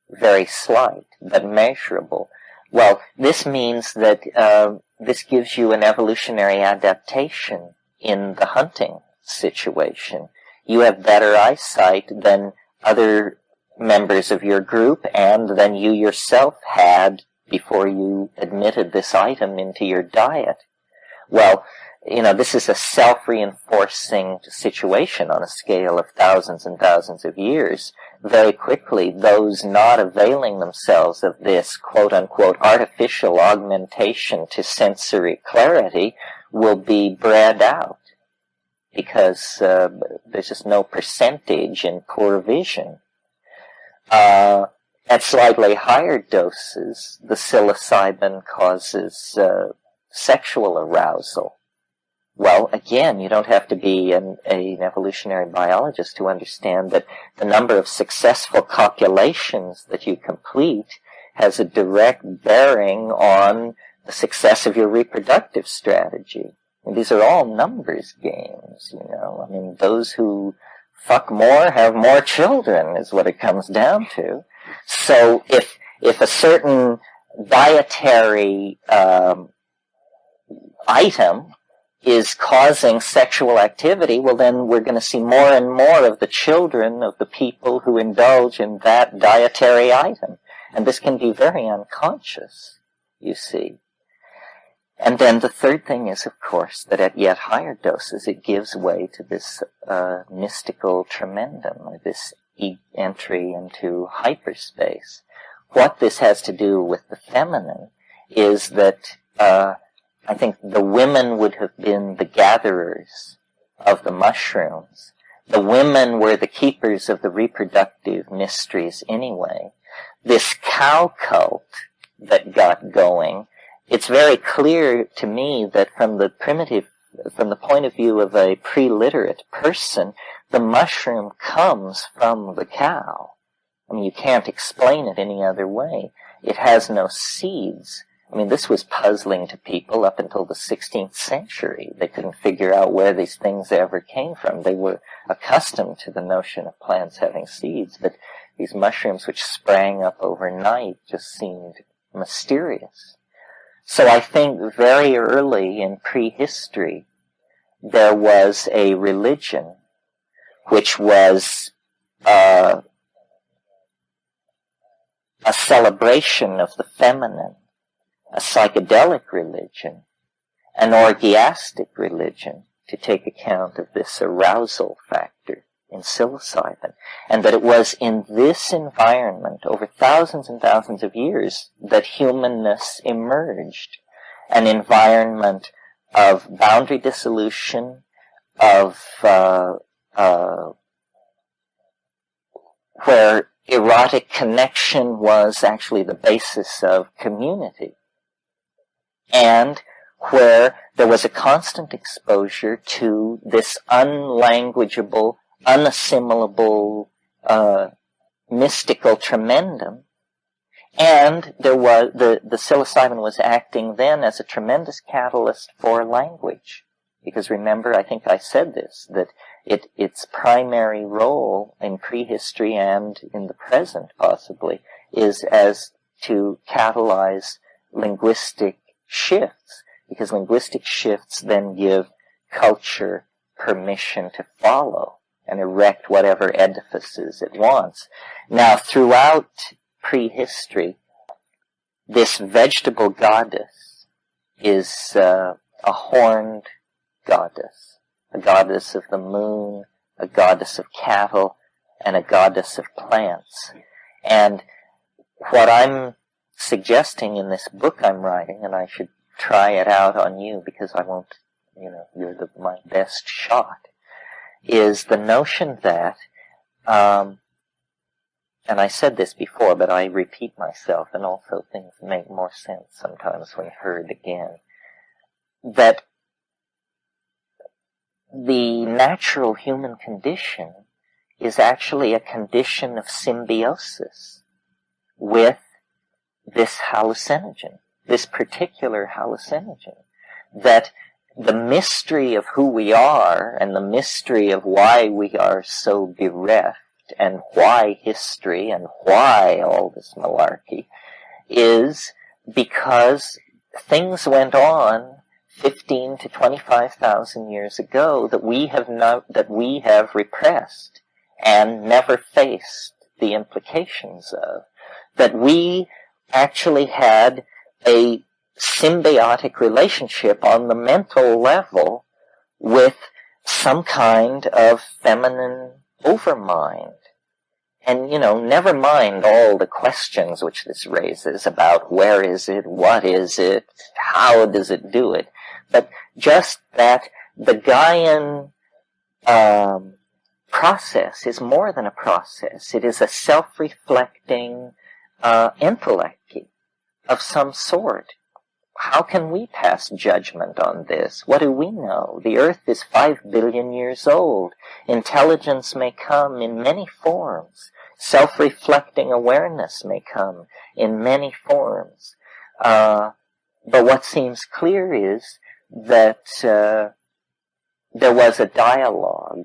Very slight, but measurable. Well, this means that this gives you an evolutionary adaptation in the hunting situation. You have better eyesight than other members of your group and than you yourself had before you admitted this item into your diet. Well, you know, this is a self-reinforcing situation on a scale of thousands and thousands of years. Very quickly, those not availing themselves of this quote-unquote artificial augmentation to sensory clarity will be bred out because there's just no percentage in poor vision. At slightly higher doses, the psilocybin causes sexual arousal. Well, again, you don't have to be an evolutionary biologist to understand that the number of successful copulations that you complete has a direct bearing on the success of your reproductive strategy. And these are all numbers games, you know. I mean, those who fuck more have more children is what it comes down to. So if a certain dietary item is causing sexual activity, well then we're going to see more and more of the children of the people who indulge in that dietary item. And this can be very unconscious, you see. And then the third thing is, of course, that at yet higher doses it gives way to this mystical tremendum, or this entry into hyperspace. What this has to do with the feminine is that I think the women would have been the gatherers of the mushrooms. The women were the keepers of the reproductive mysteries anyway. This cow cult that got going, it's very clear to me that from the point of view of a pre-literate person, the mushroom comes from the cow. I mean, you can't explain it any other way. It has no seeds. I mean, this was puzzling to people up until the 16th century. They couldn't figure out where these things ever came from. They were accustomed to the notion of plants having seeds, but these mushrooms which sprang up overnight just seemed mysterious. So I think very early in prehistory, there was a religion which was a celebration of the feminine, a psychedelic religion, an orgiastic religion, to take account of this arousal factor in psilocybin, and that it was in this environment over thousands and thousands of years that humanness emerged, an environment of boundary dissolution, of where erotic connection was actually the basis of community, and where there was a constant exposure to this unlanguageable, unassimilable, mystical tremendum. And there was the psilocybin was acting then as a tremendous catalyst for language. Because remember, I think I said this, that its primary role in prehistory and in the present, possibly, is as to catalyze linguistic shifts, because linguistic shifts then give culture permission to follow and erect whatever edifices it wants. Now, throughout prehistory, this vegetable goddess is a horned goddess, a goddess of the moon, a goddess of cattle, and a goddess of plants. And what I'm suggesting in this book I'm writing, and I should try it out on you because I won't, you're my best shot, is the notion that, and I said this before, but I repeat myself, and also things make more sense sometimes when heard again, that the natural human condition is actually a condition of symbiosis with this hallucinogen, this particular hallucinogen, that the mystery of who we are and the mystery of why we are so bereft and why history and why all this malarkey is because things went on 15 to 25,000 years ago that we have repressed and never faced the implications of, that we actually had a symbiotic relationship on the mental level with some kind of feminine overmind. And, never mind all the questions which this raises about where is it, what is it, how does it do it, but just that the Gaian process is more than a process. It is a self-reflecting intellect of some sort. How can we pass judgment on this? What do we know? The Earth is 5 billion years old. Intelligence may come in many forms. Self-reflecting awareness may come in many forms. But what seems clear is that there was a dialogue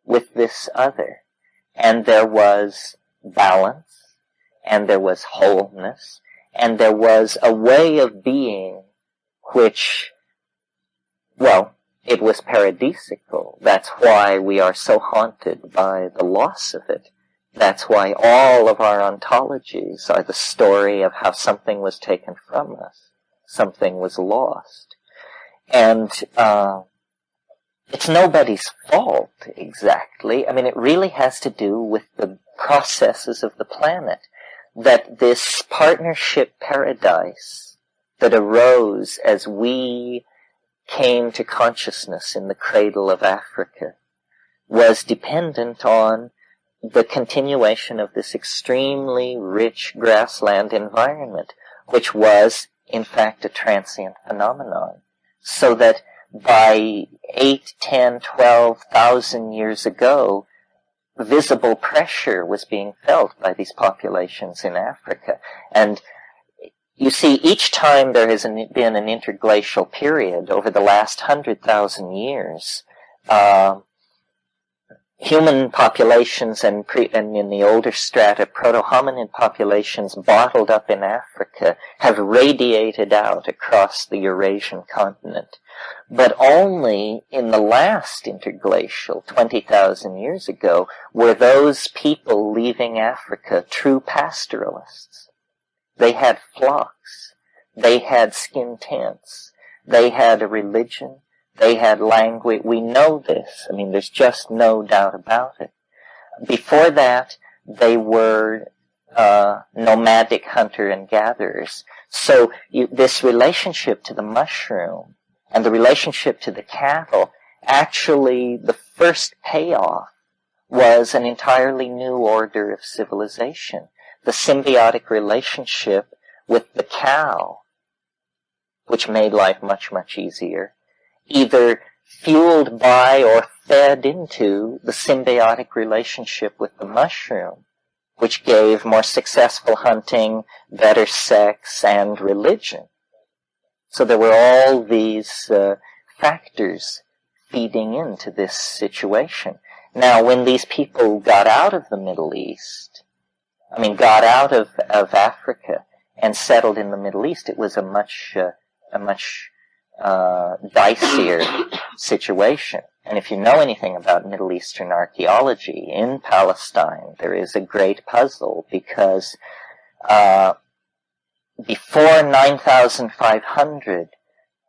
with this other, and there was balance, and there was wholeness, and there was a way of being which, well, it was paradisical. That's why we are so haunted by the loss of it. That's why all of our ontologies are the story of how something was taken from us, something was lost. And it's nobody's fault, exactly. I mean, it really has to do with the processes of the planet. That this partnership paradise that arose as we came to consciousness in the cradle of Africa was dependent on the continuation of this extremely rich grassland environment, which was, in fact, a transient phenomenon. So that by 8, 10, 12,000 years ago, visible pressure was being felt by these populations in Africa. And you see, each time there has been an interglacial period over the last 100,000 years, human populations and in the older strata, proto-hominid populations bottled up in Africa have radiated out across the Eurasian continent. But only in the last interglacial, 20,000 years ago, were those people leaving Africa true pastoralists. They had flocks. They had skin tents. They had a religion. They had language. We know this. I mean, there's just no doubt about it. Before that, they were nomadic hunter and gatherers. So this relationship to the mushroom and the relationship to the cattle, actually the first payoff was an entirely new order of civilization. The symbiotic relationship with the cow, which made life much, much easier, either fueled by or fed into the symbiotic relationship with the mushroom, which gave more successful hunting, better sex, and religion. So there were all these factors feeding into this situation. Now, when these people got out of the Middle East, got out of Africa and settled in the Middle East, it was a much dicier situation. And if you know anything about Middle Eastern archaeology, in Palestine there is a great puzzle, because before 9,500,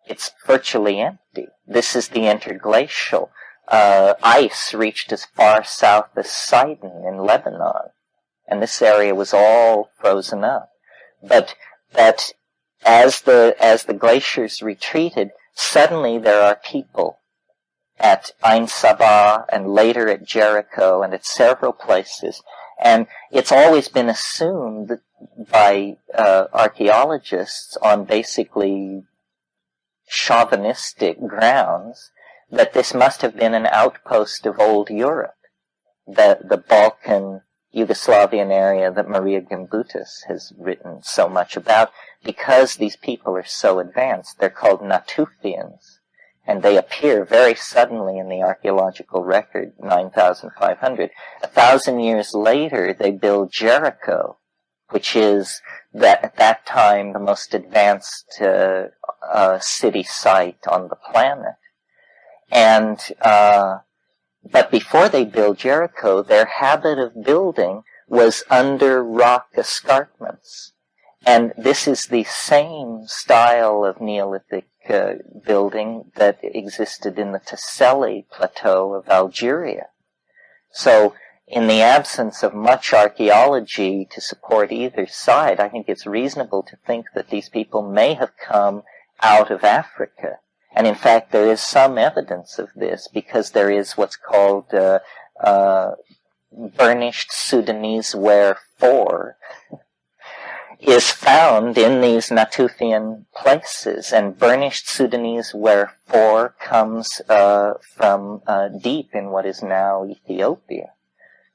it's virtually empty. This is the interglacial. Ice reached as far south as Sidon in Lebanon, and this area was all frozen up. But that as the glaciers retreated, suddenly there are people at Ain Sabah and later at Jericho and at several places. And it's always been assumed that by archaeologists on basically chauvinistic grounds that this must have been an outpost of old Europe, the Balkan, Yugoslavian area that Maria Gimbutas has written so much about, because these people are so advanced. They're called Natufians, and they appear very suddenly in the archaeological record, 9,500. 1,000 years later, they build Jericho, which is at that time the most advanced city site on the planet. And but before they build Jericho, their habit of building was under rock escarpments. And this is the same style of Neolithic building that existed in the Tassili Plateau of Algeria. So, in the absence of much archaeology to support either side, I think it's reasonable to think that these people may have come out of Africa. And in fact, there is some evidence of this, because there is what's called burnished Sudanese ware 4 is found in these Natufian places. And burnished Sudanese ware 4 comes from deep in what is now Ethiopia.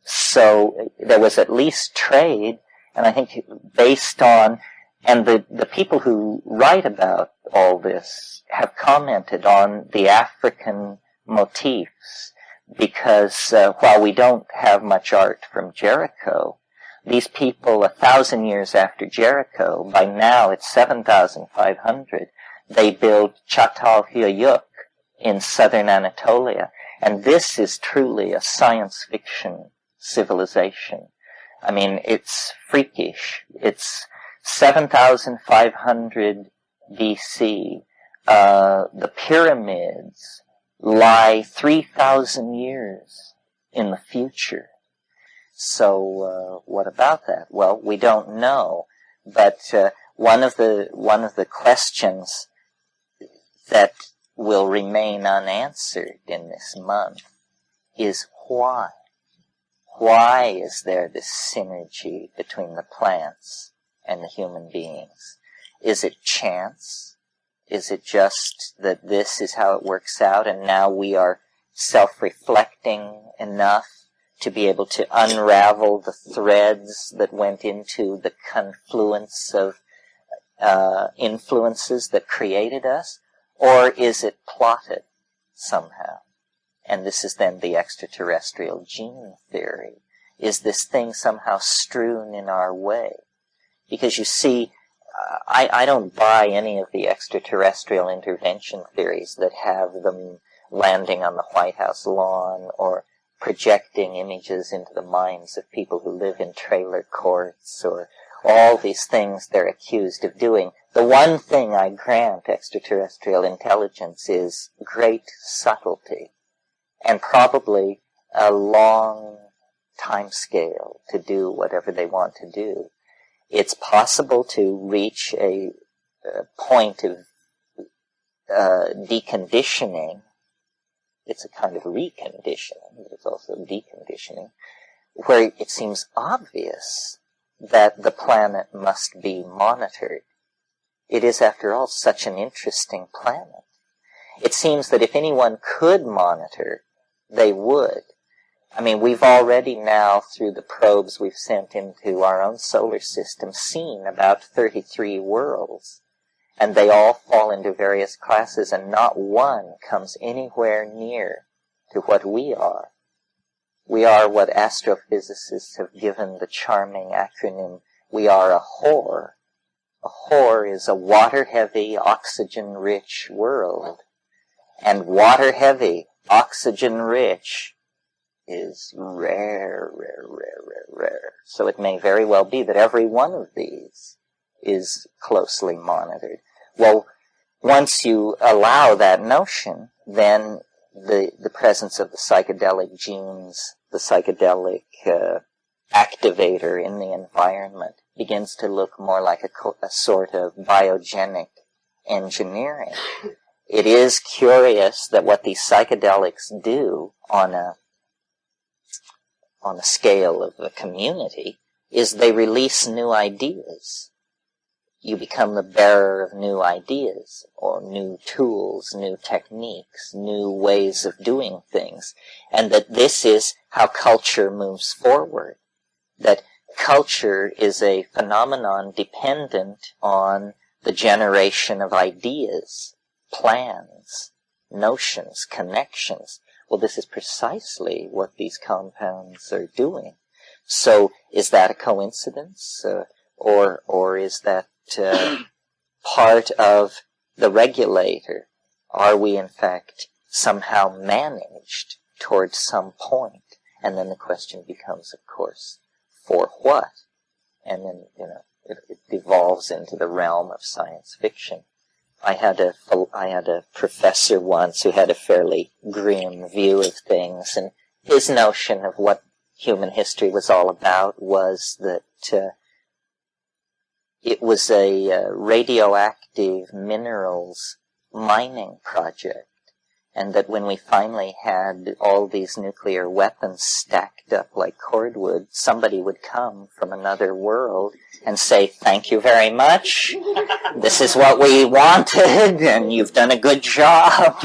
So there was at least trade, and I think based on, and the people who write about all this have commented on the African motifs, because while we don't have much art from Jericho, these people 1,000 years after Jericho, by now it's 7,500, they build Çatalhöyük in southern Anatolia, and this is truly a science fiction civilization. I mean, it's freakish. It's 7,500 BC. The pyramids lie 3,000 years in the future. So, what about that? Well, we don't know, but one of the questions that will remain unanswered in this month is why? Why is there this synergy between the plants and the human beings? Is it chance? Is it just that this is how it works out, and now we are self-reflecting enough to be able to unravel the threads that went into the confluence of influences that created us? Or is it plotted somehow? And this is then the extraterrestrial gene theory. Is this thing somehow strewn in our way? Because you see, I don't buy any of the extraterrestrial intervention theories that have them landing on the White House lawn or projecting images into the minds of people who live in trailer courts, or all these things they're accused of doing. The one thing I grant extraterrestrial intelligence is great subtlety, and probably a long time scale to do whatever they want to do. It's possible to reach a point of deconditioning. It's a kind of reconditioning, but it's also deconditioning, where it seems obvious that the planet must be monitored. It is, after all, such an interesting planet. It seems that if anyone could monitor, they would. I mean, we've already now, through the probes we've sent into our own solar system, seen about 33 worlds. And they all fall into various classes, and not one comes anywhere near to what we are. We are what astrophysicists have given the charming acronym, we are a whore. A whore is a water-heavy, oxygen-rich world. And water-heavy, oxygen-rich is rare, rare, rare, rare, rare. So it may very well be that every one of these is closely monitored. Well, once you allow that notion, then the presence of the psychedelic genes, the psychedelic activator in the environment begins to look more like a sort of biogenic engineering. It is curious that what these psychedelics do on a scale of the community is they release new ideas. You become the bearer of new ideas, or new tools, new techniques, new ways of doing things, and that this is how culture moves forward. That culture is a phenomenon dependent on the generation of ideas, plans, notions, connections. Well, this is precisely what these compounds are doing. So, is that a coincidence, or is that part of the regulator? Are we, in fact, somehow managed towards some point? And then the question becomes, of course, for what? And then, it devolves into the realm of science fiction. I had a professor once who had a fairly grim view of things, and his notion of what human history was all about was that it was a radioactive minerals mining project, and that when we finally had all these nuclear weapons stacked up like cordwood, somebody would come from another world and say, "Thank you very much. This is what we wanted, and you've done a good job."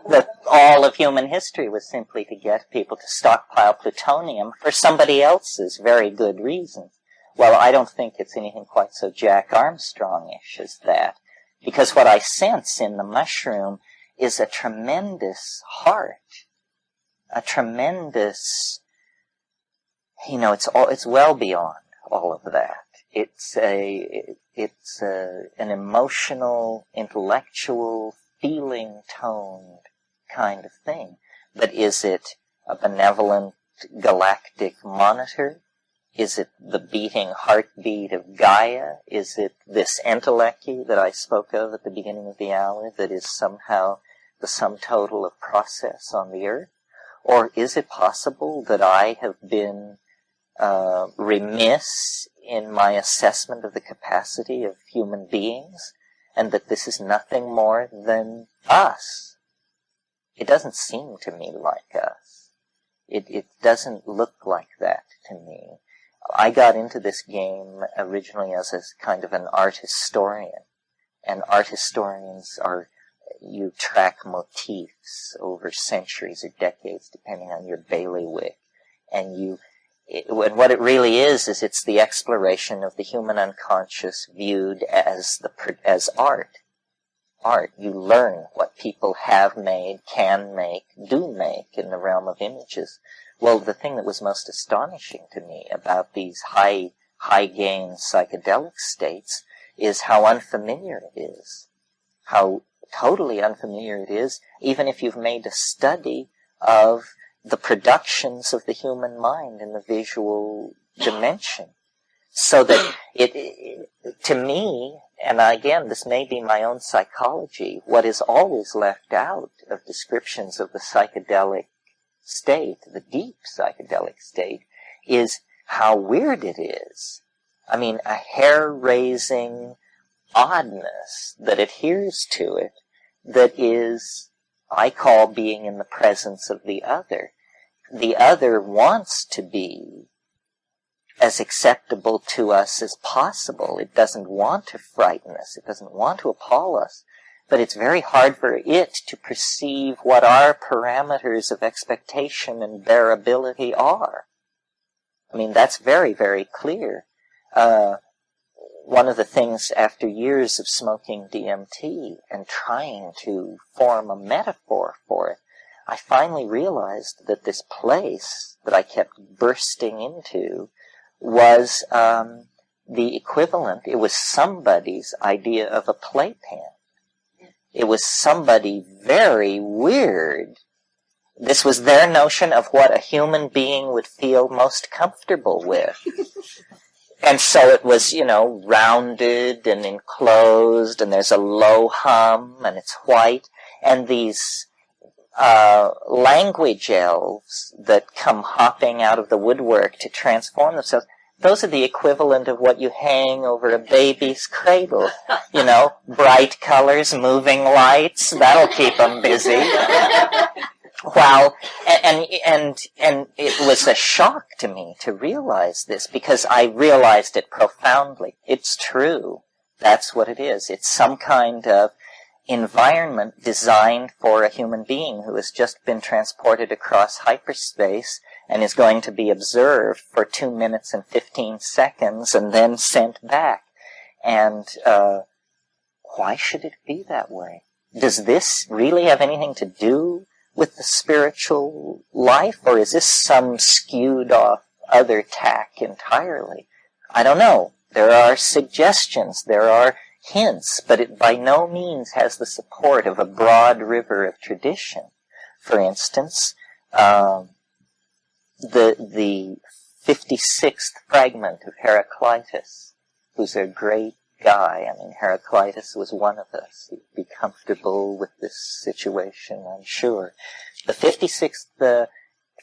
That all of human history was simply to get people to stockpile plutonium for somebody else's very good reasons. Well, I don't think it's anything quite so Jack Armstrong-ish as that, because what I sense in the mushroom is a tremendous heart, a tremendous, it's well beyond all of that. It's an emotional, intellectual, feeling-toned kind of thing. But is it a benevolent galactic monitor? Is it the beating heartbeat of Gaia? Is it this entelechy that I spoke of at the beginning of the hour that is somehow the sum total of process on the earth? Or is it possible that I have been remiss in my assessment of the capacity of human beings, and that this is nothing more than us? It doesn't seem to me like us. It doesn't look like that to me. I got into this game originally as a kind of an art historian, and art historians you track motifs over centuries or decades, depending on your bailiwick, and what it really is it's the exploration of the human unconscious viewed as art. Art, you learn what people have made, can make, do make in the realm of images. Well, the thing that was most astonishing to me about these high-gain psychedelic states is how unfamiliar it is. How totally unfamiliar it is, even if you've made a study of the productions of the human mind in the visual dimension. So that to me, and again, this may be my own psychology, what is always left out of descriptions of the psychedelic state, the deep psychedelic state, is how weird it is. I mean, a hair-raising oddness that adheres to it that is, I call being in the presence of the other. The other wants to be as acceptable to us as possible. It doesn't want to frighten us. It doesn't want to appall us. But it's very hard for it to perceive what our parameters of expectation and bearability are. I mean, that's very, very clear. one of the things after years of smoking DMT and trying to form a metaphor for it, I finally realized that this place that I kept bursting into was the equivalent. It was somebody's idea of a playpen. It was somebody very weird. This was their notion of what a human being would feel most comfortable with. And so it was, rounded and enclosed, and there's a low hum, and it's white, and these language elves that come hopping out of the woodwork to transform themselves, those are the equivalent of what you hang over a baby's cradle. Bright colors, moving lights, that'll keep them busy. Wow, and it was a shock to me to realize this, because I realized it profoundly. It's true. That's what it is. It's some kind of environment designed for a human being who has just been transported across hyperspace and is going to be observed for 2 minutes and 15 seconds and then sent back. And why should it be that way? Does this really have anything to do with the spiritual life, or is this some skewed off other tack entirely? I don't know. There are suggestions, there are hints, but it by no means has the support of a broad river of tradition. For instance, the 56th fragment of Heraclitus, who's a great guy. I mean, Heraclitus was one of us. He'd be comfortable with this situation, I'm sure. The 56th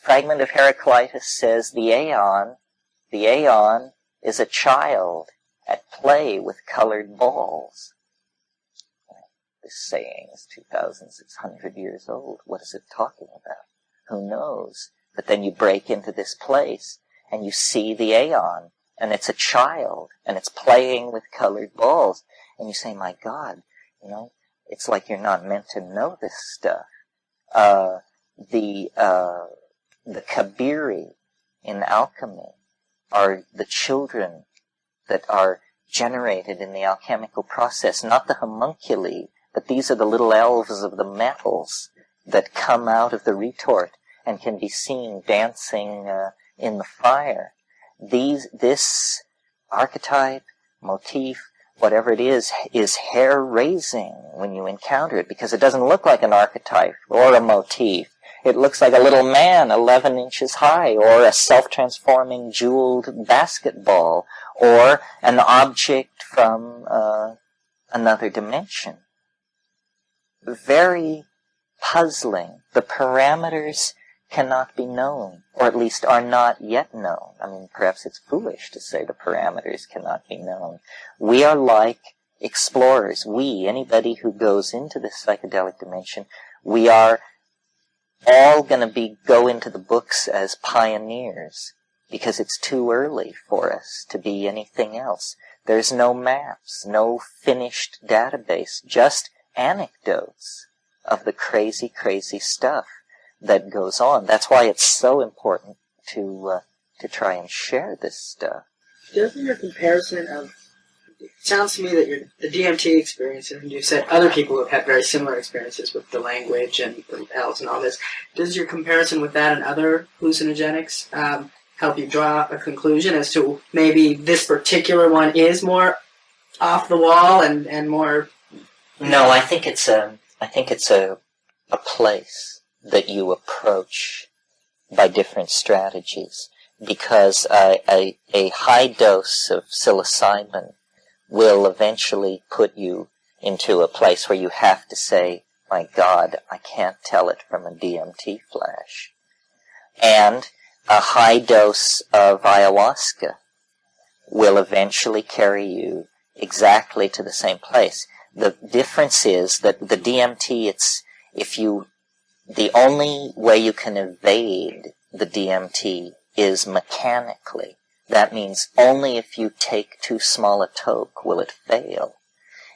fragment of Heraclitus says the Aeon is a child at play with colored balls. This saying is 2,600 years old. What is it talking about? Who knows? But then you break into this place and you see the Aeon, and it's a child, and it's playing with colored balls. And you say, my God, it's like you're not meant to know this stuff. The Kabiri in alchemy are the children that are generated in the alchemical process, not the homunculi, but these are the little elves of the metals that come out of the retort and can be seen dancing in the fire. This archetype, motif, whatever it is hair-raising when you encounter it, because it doesn't look like an archetype or a motif. It looks like a little man 11 inches high, or a self-transforming jeweled basketball, or an object from another dimension. Very puzzling. The parameters cannot be known, or at least are not yet known. I mean, perhaps it's foolish to say the parameters cannot be known. We are like explorers. Anybody who goes into this psychedelic dimension, we are all going to go into the books as pioneers, because it's too early for us to be anything else. There's no maps, no finished database, just anecdotes of the crazy, crazy stuff that goes on. That's why it's so important to try and share this stuff. Doesn't your comparison of, it sounds to me that the DMT experience, and you said other people have had very similar experiences with the language and the elves and all this, does your comparison with that and other hallucinogenics help you draw a conclusion as to maybe this particular one is more off the wall and more? No, I think it's a place that you approach by different strategies, because a high dose of psilocybin will eventually put you into a place where you have to say, my God, I can't tell it from a DMT flash. And a high dose of ayahuasca will eventually carry you exactly to the same place. The difference is that the DMT, the only way you can evade the DMT is mechanically. That means only if you take too small a toke will it fail.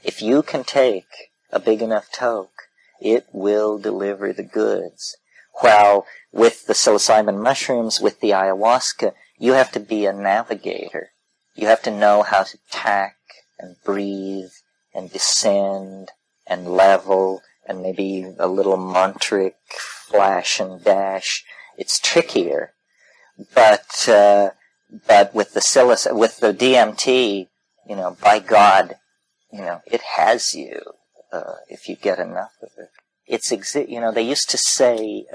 If you can take a big enough toke, it will deliver the goods. While with the psilocybin mushrooms, with the ayahuasca, you have to be a navigator. You have to know how to tack and breathe and descend and level and maybe a little mantric flash and dash. It's trickier. But with the DMT, by God, it has you, if you get enough of it. They used to say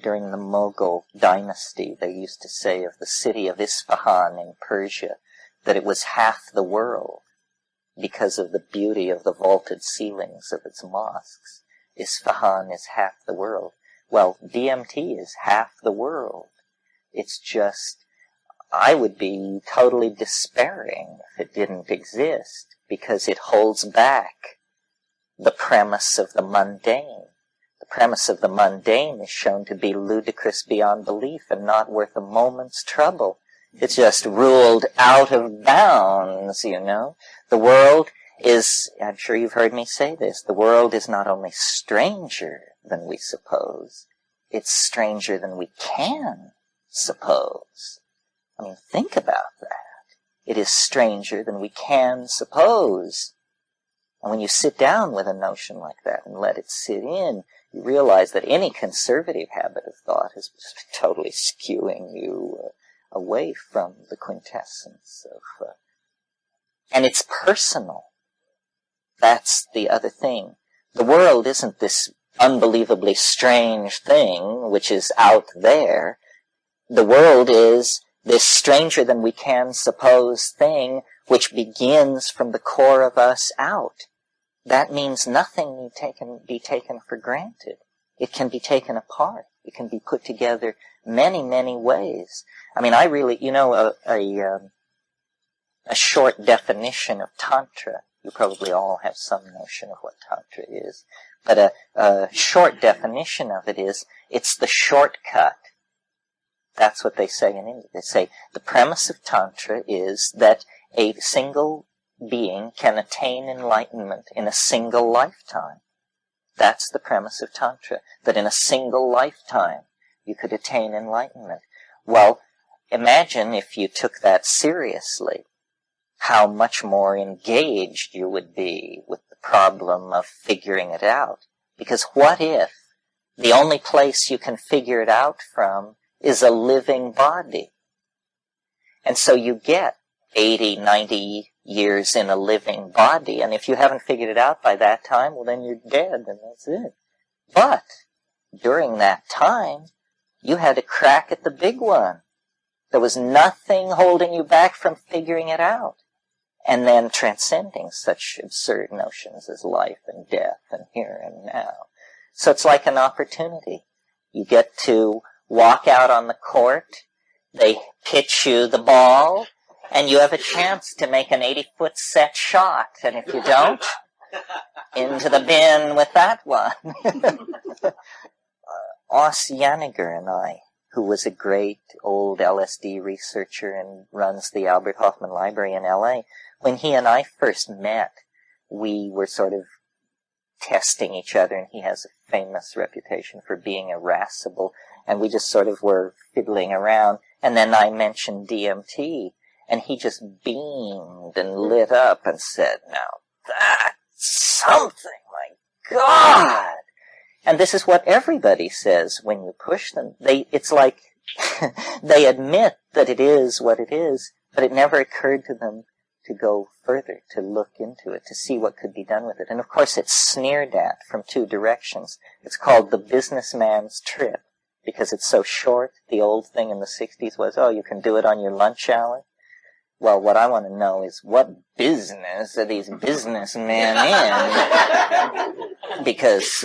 during the Mughal dynasty, they used to say of the city of Isfahan in Persia that it was half the world because of the beauty of the vaulted ceilings of its mosques. Isfahan is half the world. Well, DMT is half the world. It's just, I would be totally despairing if it didn't exist, because it holds back the premise of the mundane. The premise of the mundane is shown to be ludicrous beyond belief and not worth a moment's trouble. It's just ruled out of bounds, The world is, I'm sure you've heard me say this, the world is not only stranger than we suppose, it's stranger than we can suppose. I mean, think about that. It is stranger than we can suppose. And when you sit down with a notion like that and let it sit in, you realize that any conservative habit of thought is totally skewing you away from the quintessence of... and it's personal. That's the other thing. The world isn't this unbelievably strange thing which is out there. The world is this stranger than we can suppose thing which begins from the core of us out. That means nothing can be taken for granted. It can be taken apart. It can be put together many, many ways. I mean, I really, a short definition of Tantra, you probably all have some notion of what Tantra is, but a short definition of it is, it's the shortcut. That's what they say in India. They say the premise of Tantra is that a single being can attain enlightenment in a single lifetime. That's the premise of Tantra, that in a single lifetime you could attain enlightenment. Well, imagine if you took that seriously, how much more engaged you would be with the problem of figuring it out. Because what if the only place you can figure it out from is a living body? And so you get 80, 90 years in a living body, and if you haven't figured it out by that time, well, then you're dead, and that's it. But during that time, you had a crack at the big one. There was nothing holding you back from figuring it out, and then transcending such absurd notions as life and death and here and now. So it's like an opportunity. You get to walk out on the court, they pitch you the ball, and you have a chance to make an 80-foot set shot. And if you don't, into the bin with that one. Os Yaniger and I, who was a great old LSD researcher and runs the Albert Hoffman Library in L.A., when he and I first met, we were sort of testing each other, and he has a famous reputation for being irascible, and we just sort of were fiddling around. And then I mentioned DMT, and he just beamed and lit up and said, "Now that's something, my God!" And this is what everybody says when you push them. It's like they admit that it is what it is, but it never occurred to them to go further, to look into it, to see what could be done with it. And of course it's sneered at from two directions. It's called the businessman's trip, because it's so short. The old thing in the 60s was, oh, you can do it on your lunch hour. Well, what I want to know is, what business are these businessmen in? Because,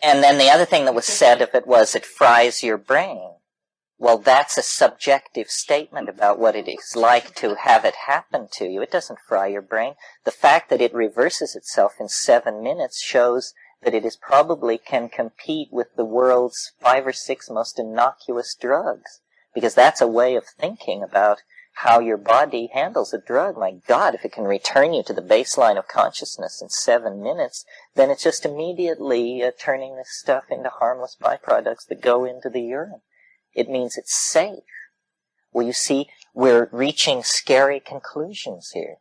and then the other thing that was said of it was, it fries your brain. Well, that's a subjective statement about what it is like to have it happen to you. It doesn't fry your brain. The fact that it reverses itself in 7 minutes shows that it is probably can compete with the world's 5 or 6 most innocuous drugs. Because that's a way of thinking about how your body handles a drug. My God, if it can return you to the baseline of consciousness in 7 minutes, then it's just immediately turning this stuff into harmless byproducts that go into the urine. It means it's safe. Well, you see, we're reaching scary conclusions here.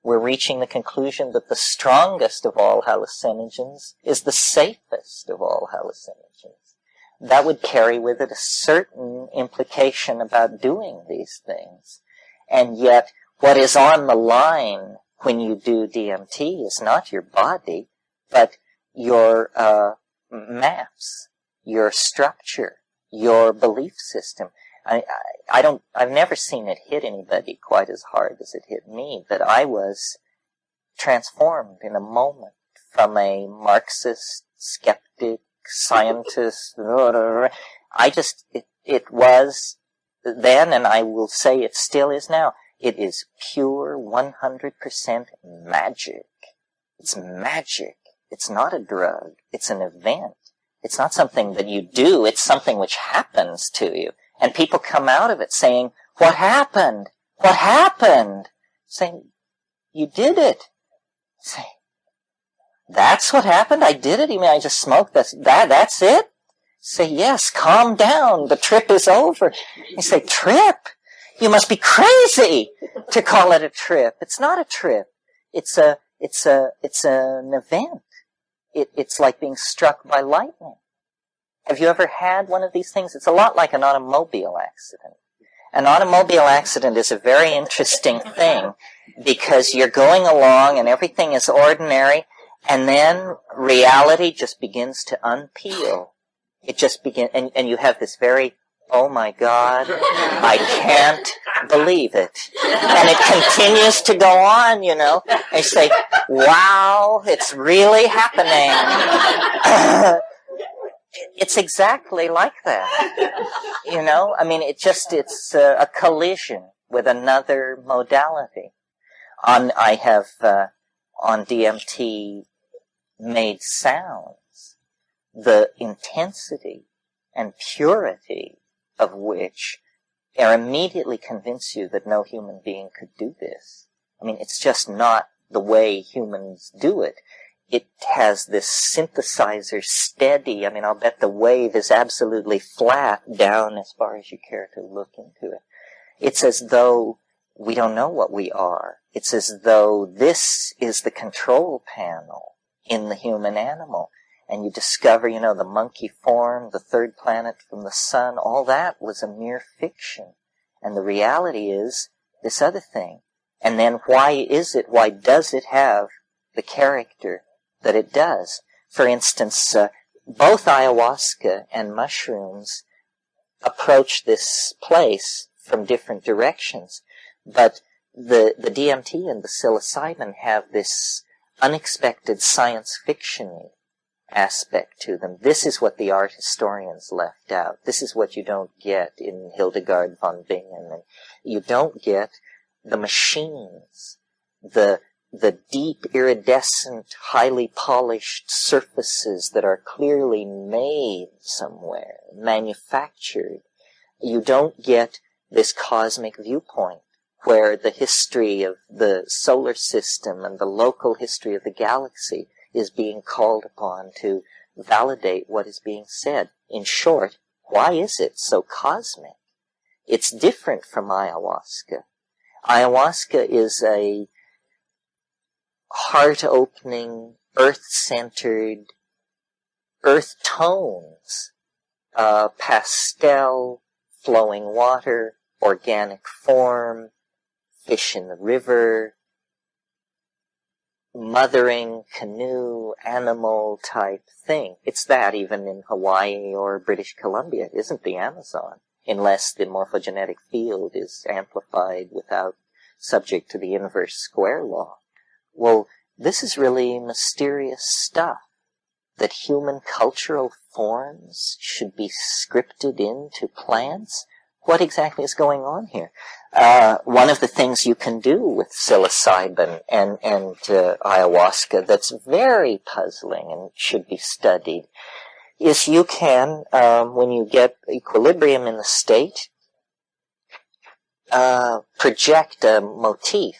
We're reaching the conclusion that the strongest of all hallucinogens is the safest of all hallucinogens. That would carry with it a certain implication about doing these things. And yet, what is on the line when you do DMT is not your body, but your maps, your structure, your belief system. I've never seen it hit anybody quite as hard as it hit me, but I was transformed in a moment from a Marxist, skeptic, scientist. It was then, and I will say it still is now, it is pure 100% magic. It's magic. It's not a drug. It's an event. It's not something that you do. It's something which happens to you. And people come out of it saying, what happened? What happened? Saying, you did it. Say, that's what happened? I did it? You mean I just smoked this? That's it? Say, yes, calm down. The trip is over. You say, trip? You must be crazy to call it a trip. It's not a trip. It's an event. It's like being struck by lightning. Have you ever had one of these things? It's a lot like an automobile accident. An automobile accident is a very interesting thing because you're going along and everything is ordinary, and then reality just begins to unpeel. It just begins, and you have this very, oh my God, I can't believe it. And it continues to go on, you know. And you say, wow, it's really happening. It's exactly like that. You know, I mean, it's a collision with another modality. I have, on DMT, made sounds, the intensity and purity of which are immediately convince you that no human being could do this. I mean, it's just not the way humans do it. It has this synthesizer steady. I mean, I'll bet the wave is absolutely flat down as far as you care to look into it. It's as though we don't know what we are. It's as though this is the control panel in the human animal. And you discover, you know, the monkey form, the third planet from the sun, all that was a mere fiction. And the reality is this other thing. And then why does it have the character that it does? For instance, both ayahuasca and mushrooms approach this place from different directions. But the DMT and the psilocybin have this unexpected science fiction aspect to them. This is what the art historians left out. This is what you don't get in Hildegard von Bingen. And you don't get the machines, the deep, iridescent, highly polished surfaces that are clearly made somewhere, manufactured. You don't get this cosmic viewpoint where the history of the solar system and the local history of the galaxy is being called upon to validate what is being said. In short, why is it so cosmic? It's different from ayahuasca. Ayahuasca is a heart-opening, earth-centered, earth tones, pastel, flowing water, organic form, fish in the river, mothering, canoe, animal type thing. It's that even in Hawaii or British Columbia. It isn't the Amazon, unless the morphogenetic field is amplified without subject to the inverse square law. Well, this is really mysterious stuff, that human cultural forms should be scripted into plants. What exactly is going on here? One of the things you can do with psilocybin and ayahuasca that's very puzzling and should be studied is you can, when you get equilibrium in the state, project a motif.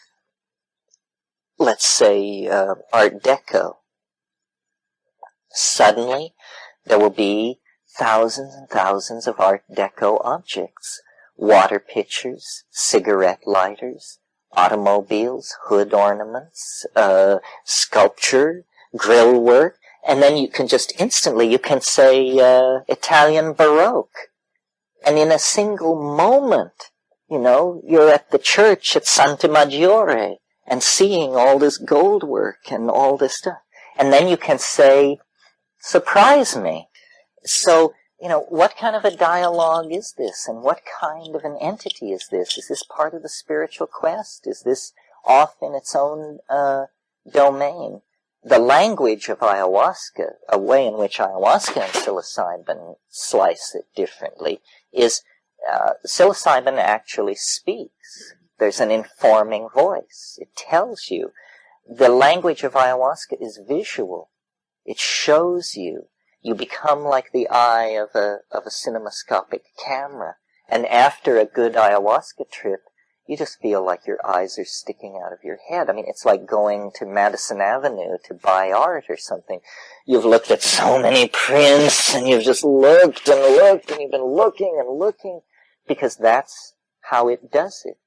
Let's say Art Deco. Suddenly, there will be thousands and thousands of Art Deco objects water pitchers, cigarette lighters, automobiles, hood ornaments, sculpture, grill work, and then you can just instantly, you can say Italian Baroque. And in a single moment, you're at the church at Santa Maggiore and seeing all this gold work and all this stuff. And then you can say, surprise me. So, what kind of a dialogue is this? And what kind of an entity is this? Is this part of the spiritual quest? Is this off in its own domain? The language of ayahuasca, a way in which ayahuasca and psilocybin slice it differently, is psilocybin actually speaks. There's an informing voice. It tells you. The language of ayahuasca is visual. It shows you. You become like the eye of a cinemascopic camera. And after a good ayahuasca trip, you just feel like your eyes are sticking out of your head. I mean, it's like going to Madison Avenue to buy art or something. You've looked at so many prints, and you've just looked and looked, and you've been looking and looking, because that's how it does it.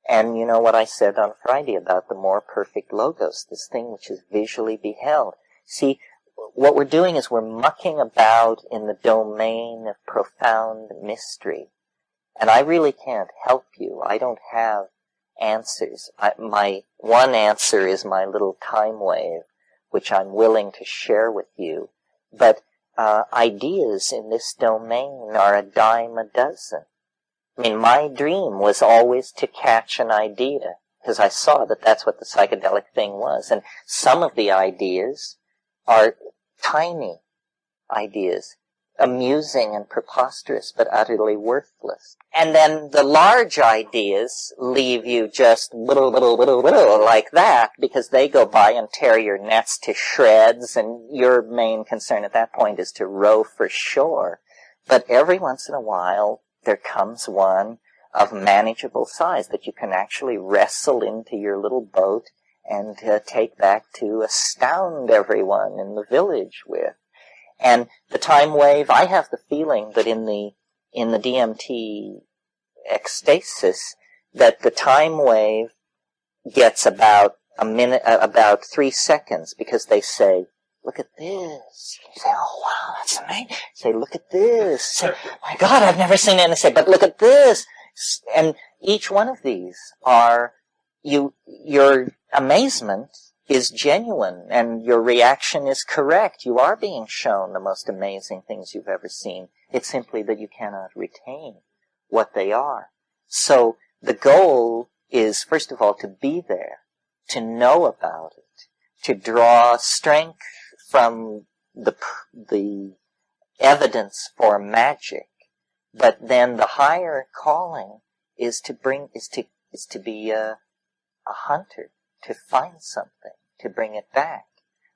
And you know what I said on Friday about the more perfect logos, this thing which is visually beheld. See, what we're doing is we're mucking about in the domain of profound mystery. And I really can't help you. I don't have answers. My one answer is my little time wave, which I'm willing to share with you. But ideas in this domain are a dime a dozen. I mean, my dream was always to catch an idea, because I saw that that's what the psychedelic thing was. And some of the ideas are tiny ideas, amusing and preposterous, but utterly worthless. And then the large ideas leave you just little like that, because they go by and tear your nets to shreds, and your main concern at that point is to row for shore. But every once in a while, there comes one of manageable size that you can actually wrestle into your little boat and take back to astound everyone in the village with. And the time wave, I have the feeling that in the DMT ecstasis, that the time wave gets about a minute, about 3 seconds, because they say, look at this. You say, oh wow, that's amazing. Say, look at this. Say, oh my God, I've never seen it. And they say, but look at this. And each one of these are, your amazement is genuine, and your reaction is correct. You are being shown the most amazing things you've ever seen. It's simply that you cannot retain what they are. So the goal is, first of all, to be there, to know about it, to draw strength from the evidence for magic. But then the higher calling is to be a hunter, to find something, to bring it back.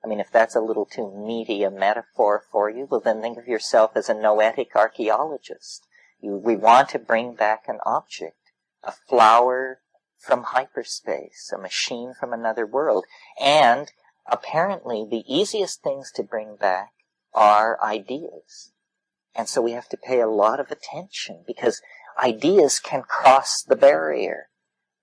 I mean, if that's a little too meaty a metaphor for you, well, then think of yourself as a noetic archaeologist. We want to bring back an object, a flower from hyperspace, a machine from another world. And apparently the easiest things to bring back are ideas. And so we have to pay a lot of attention, because ideas can cross the barrier.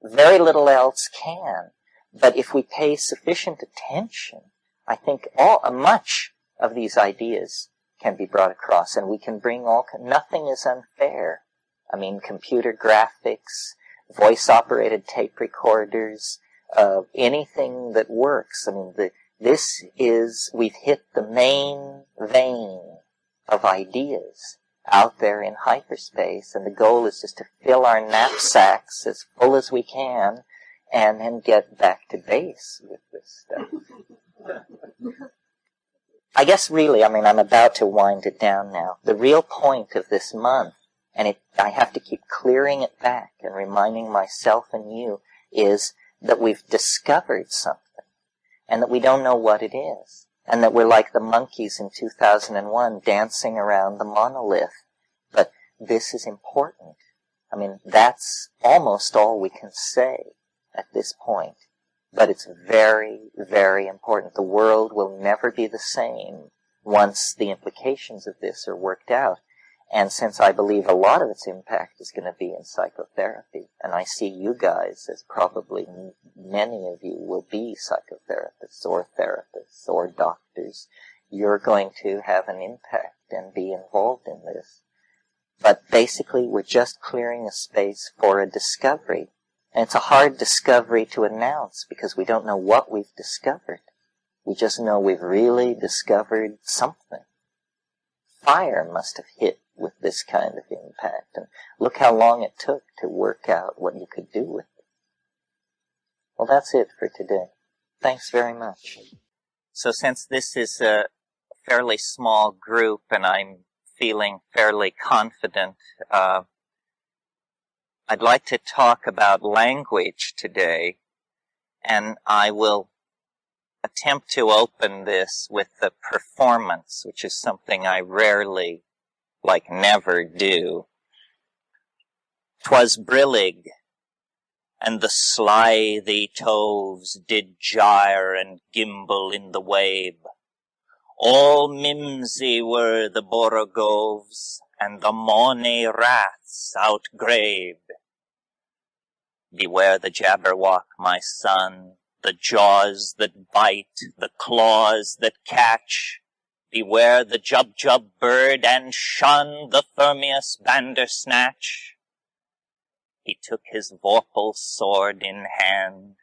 Very little else can. But if we pay sufficient attention, I think much of these ideas can be brought across, and we can bring nothing is unfair. I mean, computer graphics, voice-operated tape recorders, anything that works. I mean, we've hit the main vein of ideas out there in hyperspace, and the goal is just to fill our knapsacks as full as we can, and then get back to base with this stuff. I guess really, I mean, I'm about to wind it down now. The real point of this month, and I have to keep clearing it back and reminding myself and you, is that we've discovered something, and that we don't know what it is, and that we're like the monkeys in 2001 dancing around the monolith. But this is important. I mean, that's almost all we can say at this point. But it's very, very important. The world will never be the same once the implications of this are worked out. And since I believe a lot of its impact is going to be in psychotherapy, and I see you guys as probably many of you will be psychotherapists or therapists or doctors, you're going to have an impact and be involved in this. But basically, we're just clearing a space for a discovery. And it's a hard discovery to announce because we don't know what we've discovered. We just know we've really discovered something. Fire must have hit with this kind of impact. And look how long it took to work out what you could do with it. Well, that's it for today. Thanks very much. So since this is a fairly small group and I'm feeling fairly confident, I'd like to talk about language today, and I will attempt to open this with the performance, which is something I rarely, like never, do. 'Twas brillig, and the slithy toves did gyre and gimble in the wabe. All mimsy were the borogoves, and the mony raths outgrabe. Beware the jabberwock, my son, the jaws that bite, the claws that catch. Beware the jub-jub bird, and shun the Thermius bandersnatch. He took his vorpal sword in hand.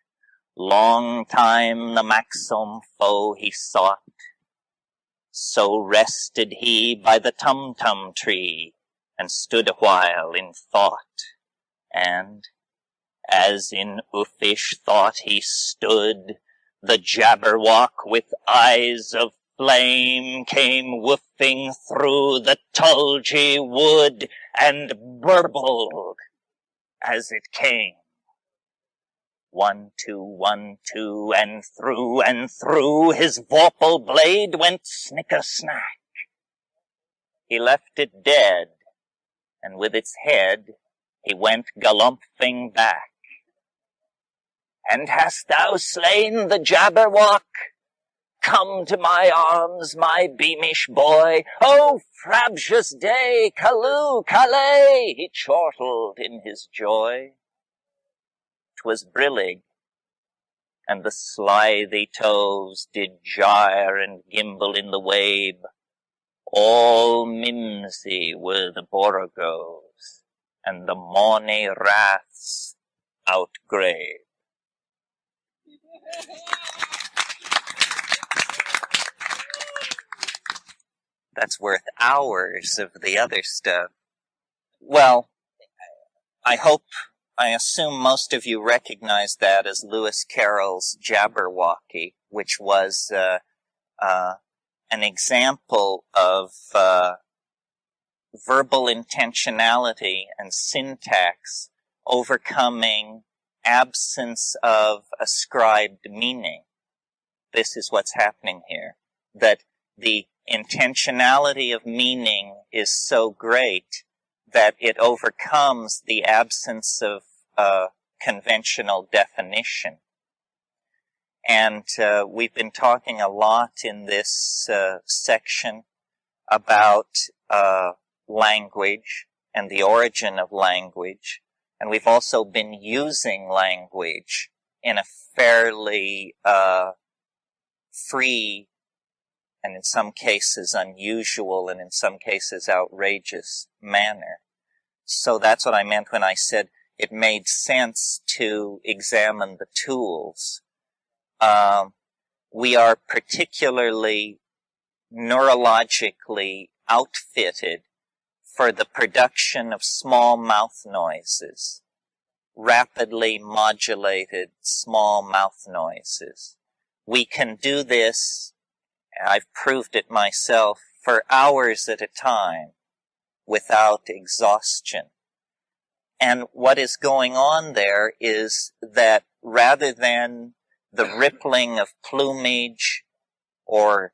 Long time the maxome foe he sought. So rested he by the tum-tum tree, and stood a while in thought. And, as in uffish thought he stood, the jabberwock with eyes of flame came woofing through the tulgey wood, and burbled as it came. 1, 2, 1, 2, and through his vorpal blade went snicker-snack. He left it dead, and with its head he went galumphing back. And hast thou slain the jabberwock? Come to my arms, my beamish boy. Oh, frabjous day, callooh, calais, he chortled in his joy. 'Twas brillig, and the slithy toves did gyre and gimble in the wabe. All mimsy were the borogoves, and the mony raths outgrabe. That's worth hours of the other stuff. Well, I assume most of you recognize that as Lewis Carroll's Jabberwocky, which was an example of verbal intentionality and syntax overcoming absence of ascribed meaning. This is what's happening here, that the intentionality of meaning is so great that it overcomes the absence of conventional definition. And we've been talking a lot in this section about language and the origin of language. And we've also been using language in a fairly free and in some cases unusual and in some cases outrageous manner. So that's what I meant when I said it made sense to examine the tools. We are particularly neurologically outfitted for the production of small mouth noises, rapidly modulated small mouth noises. We can do this, I've proved it myself, for hours at a time without exhaustion. And what is going on there is that rather than the rippling of plumage or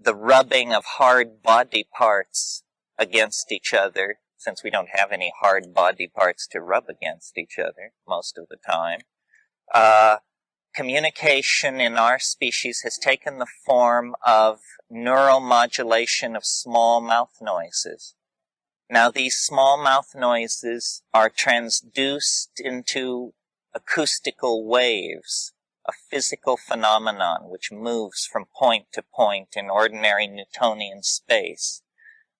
the rubbing of hard body parts against each other, since we don't have any hard body parts to rub against each other most of the time, communication in our species has taken the form of neuromodulation of small mouth noises. Now, these small mouth noises are transduced into acoustical waves, a physical phenomenon which moves from point to point in ordinary Newtonian space.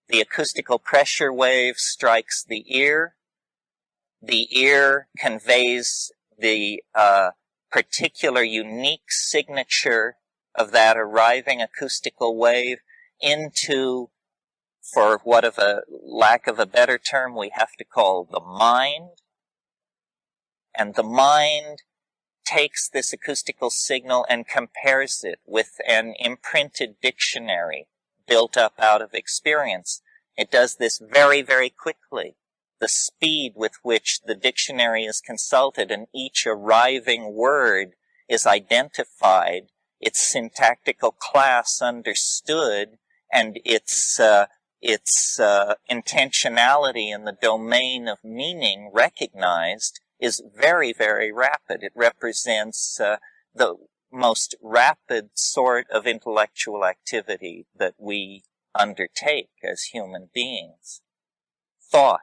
The acoustical pressure wave strikes the ear. The ear conveys the particular unique signature of that arriving acoustical wave into, for what of a lack of a better term we have to call the mind. And the mind takes this acoustical signal and compares it with an imprinted dictionary built up out of experience. It does this very, very quickly. The speed with which the dictionary is consulted and each arriving word is identified, its syntactical class understood, and its intentionality in the domain of meaning recognized is very, very rapid. It represents the most rapid sort of intellectual activity that we undertake as human beings. Thought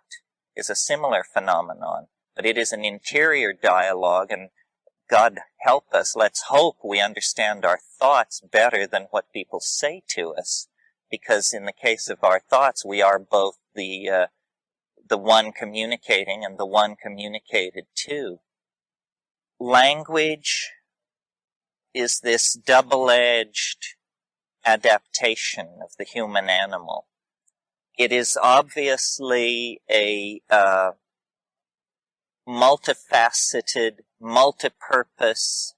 is a similar phenomenon, but it is an interior dialogue, and God help us, let's hope we understand our thoughts better than what people say to us, because in the case of our thoughts, we are both the one communicating and the one communicated to. Language is this double-edged adaptation of the human animal. It is obviously a multifaceted, multipurpose,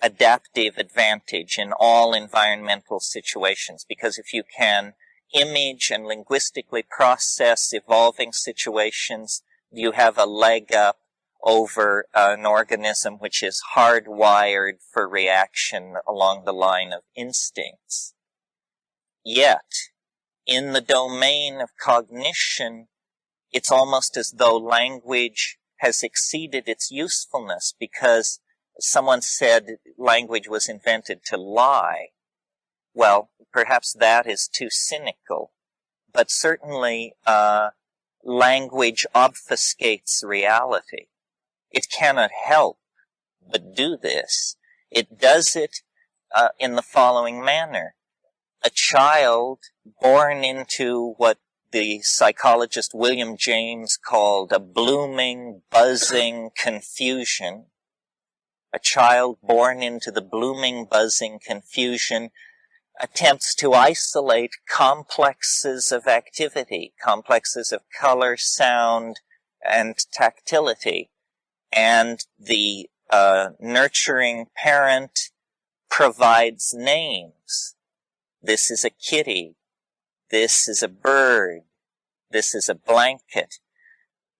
adaptive advantage in all environmental situations, because if you can image and linguistically process evolving situations, you have a leg up over an organism which is hardwired for reaction along the line of instincts. Yet, in the domain of cognition, it's almost as though language has exceeded its usefulness, because someone said language was invented to lie. Well, perhaps that is too cynical, but certainly language obfuscates reality. It cannot help but do this. It does it in the following manner. A child born into what the psychologist William James called a blooming, buzzing confusion. A child born into the blooming, buzzing confusion attempts to isolate complexes of activity, complexes of color, sound, and tactility. And the nurturing parent provides names. This is a kitty. This is a bird. This is a blanket.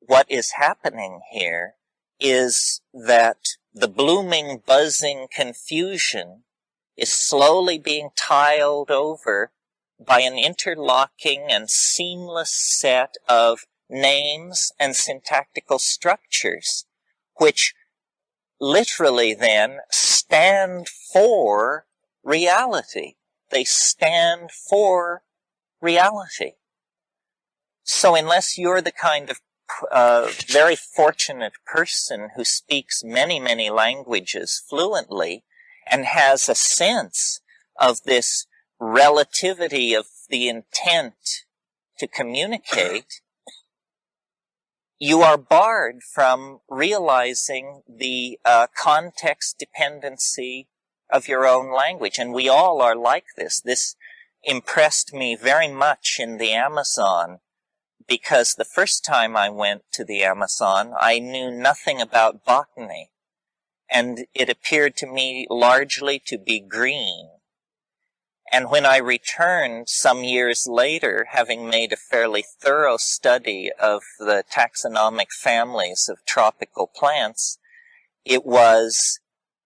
What is happening here is that the blooming, buzzing confusion is slowly being tiled over by an interlocking and seamless set of names and syntactical structures, which literally then stand for reality. They stand for reality. So unless you're the kind of very fortunate person who speaks many, many languages fluently and has a sense of this relativity of the intent to communicate, you are barred from realizing the context dependency of your own language. And we all are like this. This impressed me very much in the Amazon, because the first time I went to the Amazon, I knew nothing about botany, and it appeared to me largely to be green. And when I returned some years later, having made a fairly thorough study of the taxonomic families of tropical plants, it was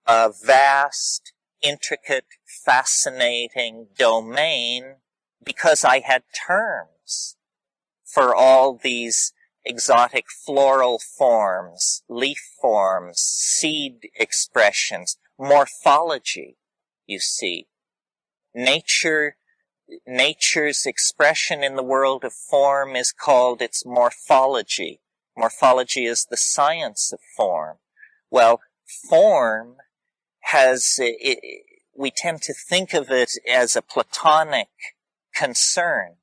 a vast, intricate, fascinating domain, because I had terms for all these exotic floral forms, leaf forms, seed expressions, morphology, you see. Nature's expression in the world of form is called its morphology. Morphology is the science of form. Well, form we tend to think of it as a Platonic concern.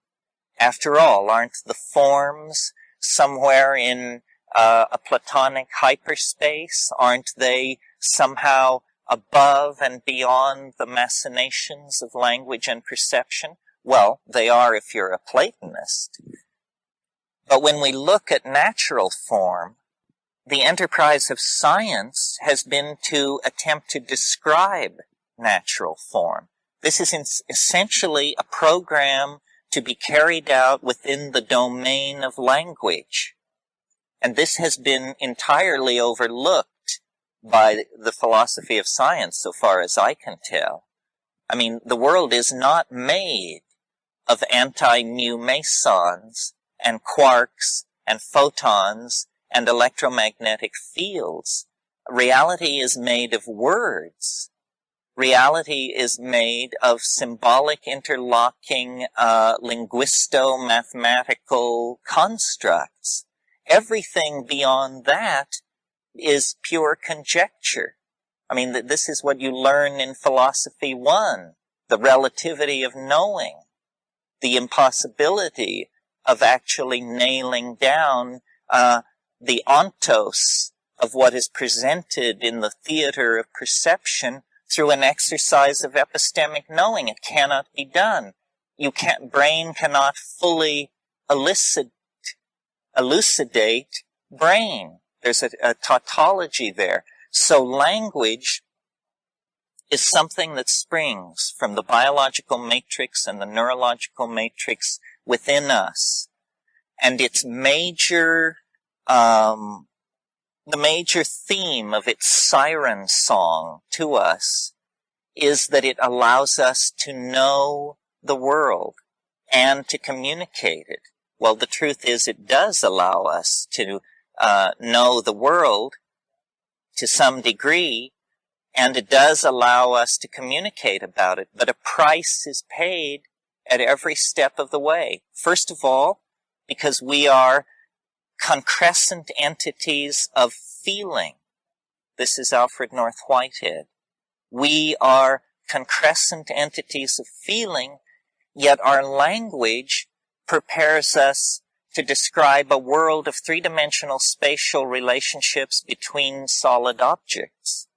After all, aren't the forms somewhere in a Platonic hyperspace? Aren't they somehow above and beyond the machinations of language and perception? Well, they are if you're a Platonist. But when we look at natural form, the enterprise of science has been to attempt to describe natural form. This is essentially a program to be carried out within the domain of language. And this has been entirely overlooked by the philosophy of science, so far as I can tell. I mean, the world is not made of anti-mu mesons and quarks and photons and electromagnetic fields. Reality is made of words. Reality is made of symbolic interlocking linguisto-mathematical constructs. Everything beyond that is pure conjecture. I mean, this is what you learn in Philosophy 1, the relativity of knowing, the impossibility of actually nailing down the ontos of what is presented in the theater of perception through an exercise of epistemic knowing. It cannot be done. Brain cannot fully elucidate brain. There's a tautology there. So language is something that springs from the biological matrix and the neurological matrix within us. And its the major theme of its siren song to us is that it allows us to know the world and to communicate it. Well, the truth is it does allow us to know the world to some degree, and it does allow us to communicate about it, but a price is paid at every step of the way. First of all, because we are concrescent entities of feeling. This is Alfred North Whitehead. We are concrescent entities of feeling, yet our language prepares us to describe a world of three-dimensional spatial relationships between solid objects.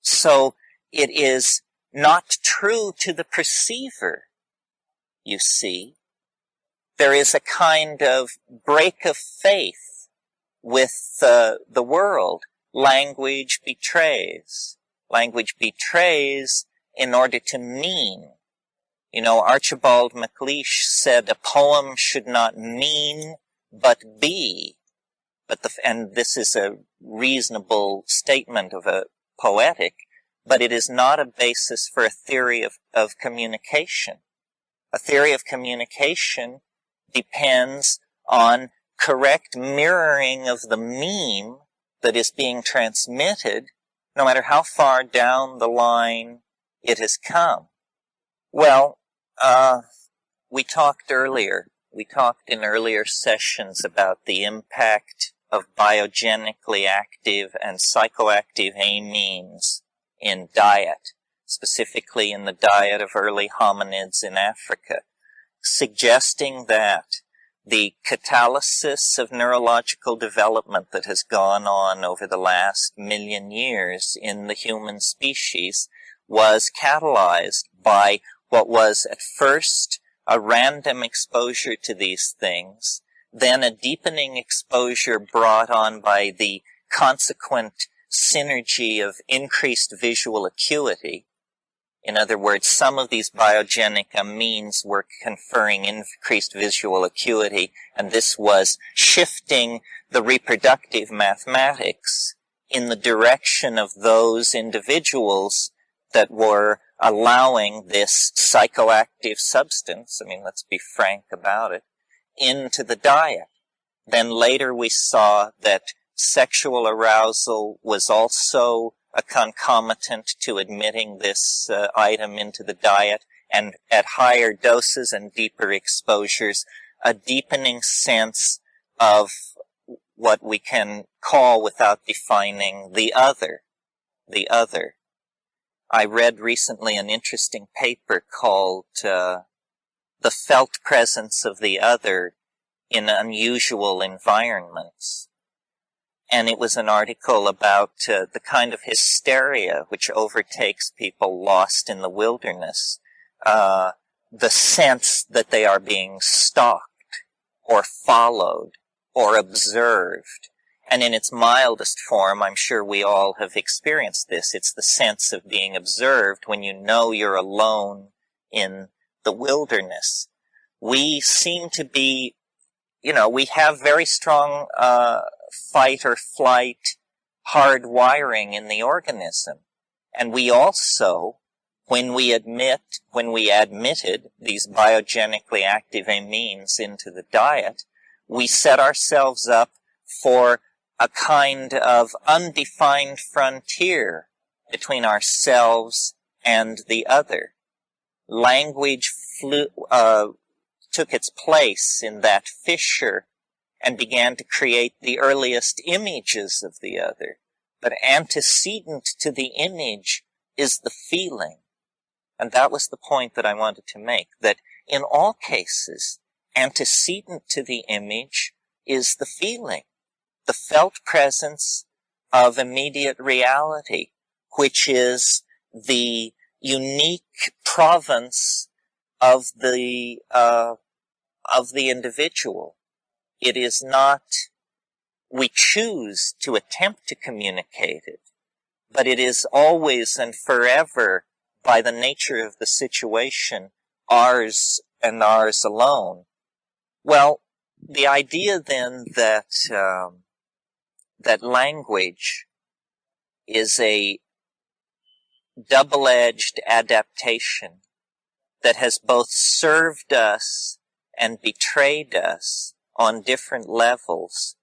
So it is not true to the perceiver, you see. There is a kind of break of faith with the world. Language betrays. Language betrays in order to mean. You know, Archibald MacLeish said a poem should not mean but be. And this is a reasonable statement of a poetic, but it is not a basis for a theory of communication. A theory of communication depends on correct mirroring of the meme that is being transmitted, no matter how far down the line it has come. Well, we talked in earlier sessions about the impact of biogenically active and psychoactive amines in diet, specifically in the diet of early hominids in Africa, suggesting that the catalysis of neurological development that has gone on over the last 1,000,000 years in the human species was catalyzed by what was at first a random exposure to these things, then a deepening exposure brought on by the consequent synergy of increased visual acuity. In other words, some of these biogenic amines were conferring increased visual acuity, and this was shifting the reproductive mathematics in the direction of those individuals that were allowing this psychoactive substance, I mean, let's be frank about it, into the diet. Then later we saw that sexual arousal was also a concomitant to admitting this item into the diet, and at higher doses and deeper exposures, a deepening sense of what we can call, without defining, the other. The other. I read recently an interesting paper called The Felt Presence of the Other in Unusual Environments. And it was an article about the kind of hysteria which overtakes people lost in the wilderness. The sense that they are being stalked or followed or observed. And in its mildest form, I'm sure we all have experienced this. It's the sense of being observed when you know you're alone in the wilderness. We seem to be, we have very strong fight or flight hard wiring in the organism. And we also, when we admitted these biogenically active amines into the diet, we set ourselves up for a kind of undefined frontier between ourselves and the other. Language took its place in that fissure and began to create the earliest images of the other. But antecedent to the image is the feeling. And that was the point that I wanted to make, that in all cases, antecedent to the image is the feeling, the felt presence of immediate reality, which is the unique province of the individual. It is not, we choose to attempt to communicate it, but it is always and forever, by the nature of the situation, ours and ours alone. Well, the idea then that that language is a double-edged adaptation that has both served us and betrayed us on different levels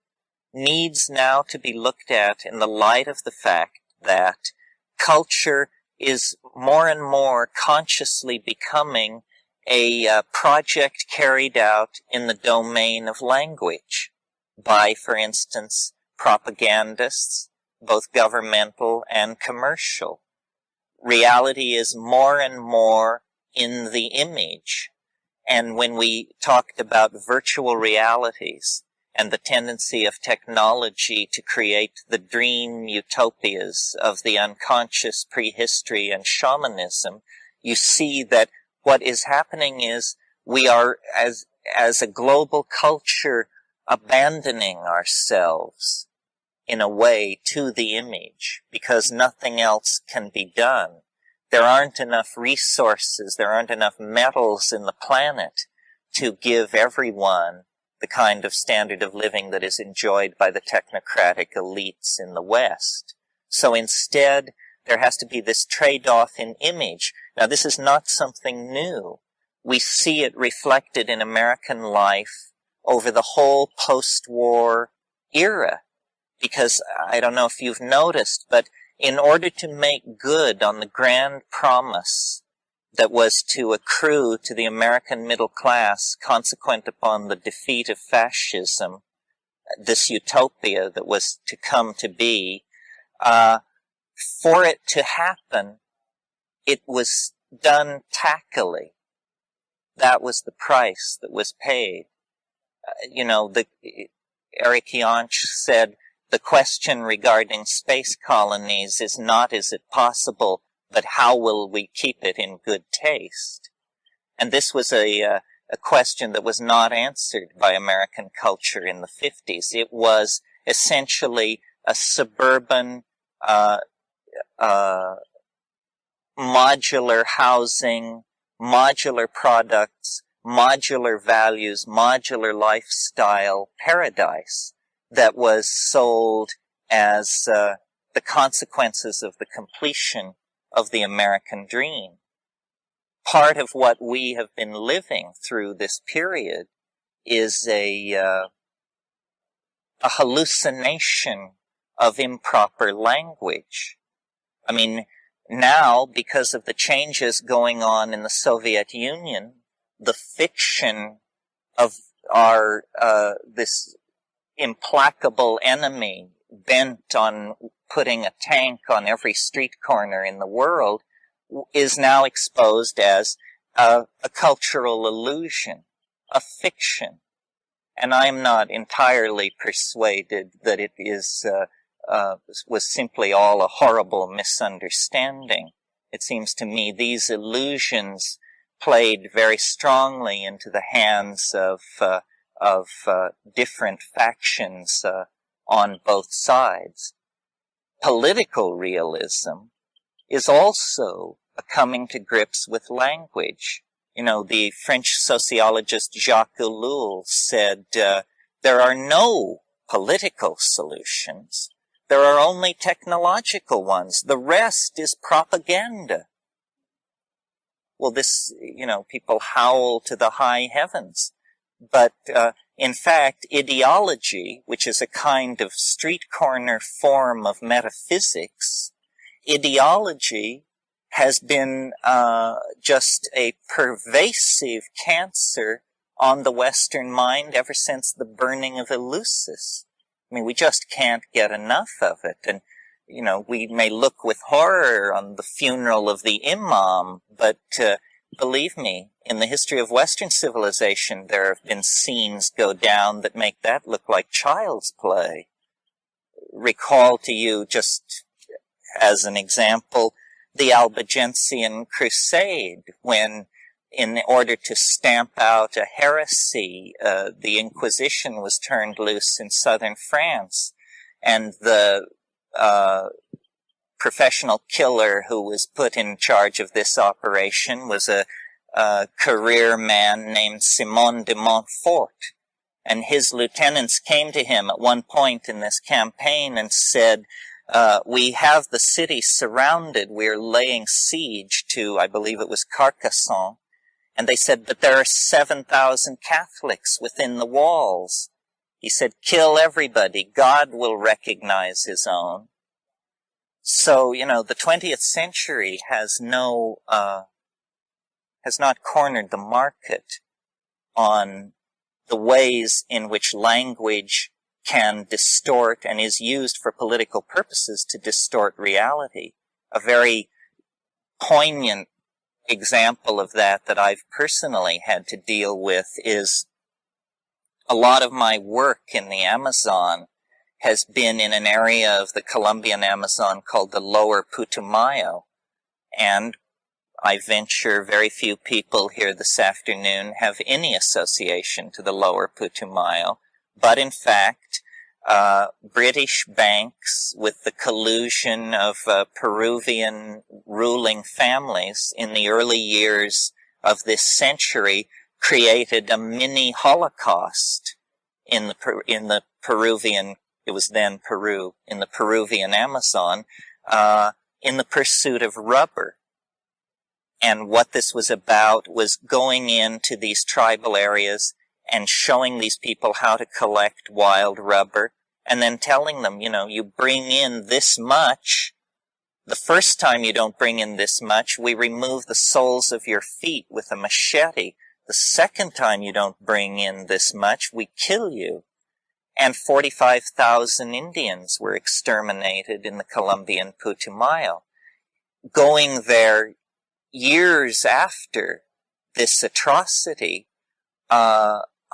needs now to be looked at in the light of the fact that culture is more and more consciously becoming a project carried out in the domain of language by, for instance, propagandists, both governmental and commercial. Reality is more and more in the image. And when we talked about virtual realities and the tendency of technology to create the dream utopias of the unconscious prehistory and shamanism, you see that what is happening is we are, as a global culture, abandoning ourselves in a way to the image because nothing else can be done. There aren't enough resources, there aren't enough metals in the planet to give everyone the kind of standard of living that is enjoyed by the technocratic elites in the West. So instead, there has to be this trade-off in image. Now, this is not something new. We see it reflected in American life over the whole post-war era. Because, I don't know if you've noticed, but in order to make good on the grand promise that was to accrue to the American middle class consequent upon the defeat of fascism, this utopia that was to come to be, for it to happen, it was done tackily. That was the price that was paid. Eric Jantsch said, the question regarding space colonies is not is it possible, but how will we keep it in good taste? And this was a question that was not answered by American culture in the 50s. It was essentially a suburban, modular housing, modular products, modular values, modular lifestyle paradise that was sold as the consequences of the completion of the American dream. Part of what we have been living through this period is a a hallucination of improper language. I mean, now, because of the changes going on in the Soviet Union, the fiction of our this implacable enemy bent on putting a tank on every street corner in the world is now exposed as a cultural illusion, a fiction. And I'm not entirely persuaded that it is was simply all a horrible misunderstanding. It seems to me these illusions played very strongly into the hands of different factions on both sides. Political realism is also a coming to grips with language. You know, the French sociologist Jacques Ellul said, there are no political solutions. There are only technological ones. The rest is propaganda. Well, this, you know, people howl to the high heavens. But in fact, ideology, which is a kind of street corner form of metaphysics, ideology has been just a pervasive cancer on the Western mind ever since the burning of Eleusis. I mean, we just can't get enough of it. And, you know, we may look with horror on the funeral of the Imam, but believe me, in the history of Western civilization, there have been scenes go down that make that look like child's play. Recall to you, just as an example, the Albigensian Crusade, when, in order to stamp out a heresy, the Inquisition was turned loose in southern France, and the professional killer who was put in charge of this operation was a career man named Simon de Montfort. And his lieutenants came to him at one point in this campaign and said, we have the city surrounded. We're laying siege to, I believe it was Carcassonne. And they said, but there are 7,000 Catholics within the walls. He said, kill everybody. God will recognize his own. So, you know, the 20th century has not cornered the market on the ways in which language can distort and is used for political purposes to distort reality. A very poignant example of that I've personally had to deal with is a lot of my work in the Amazon has been in an area of the Colombian Amazon called the Lower Putumayo. And I venture very few people here this afternoon have any association to the Lower Putumayo. But in fact, British banks, with the collusion of Peruvian ruling families in the early years of this century, created a mini Holocaust in the Peruvian, it was then Peru, in the Peruvian Amazon, in the pursuit of rubber. And what this was about was going into these tribal areas and showing these people how to collect wild rubber, and then telling them, you know, you bring in this much. The first time you don't bring in this much, we remove the soles of your feet with a machete. The second time you don't bring in this much, we kill you. And 45,000 Indians were exterminated in the Colombian Putumayo. Going there years after this atrocity,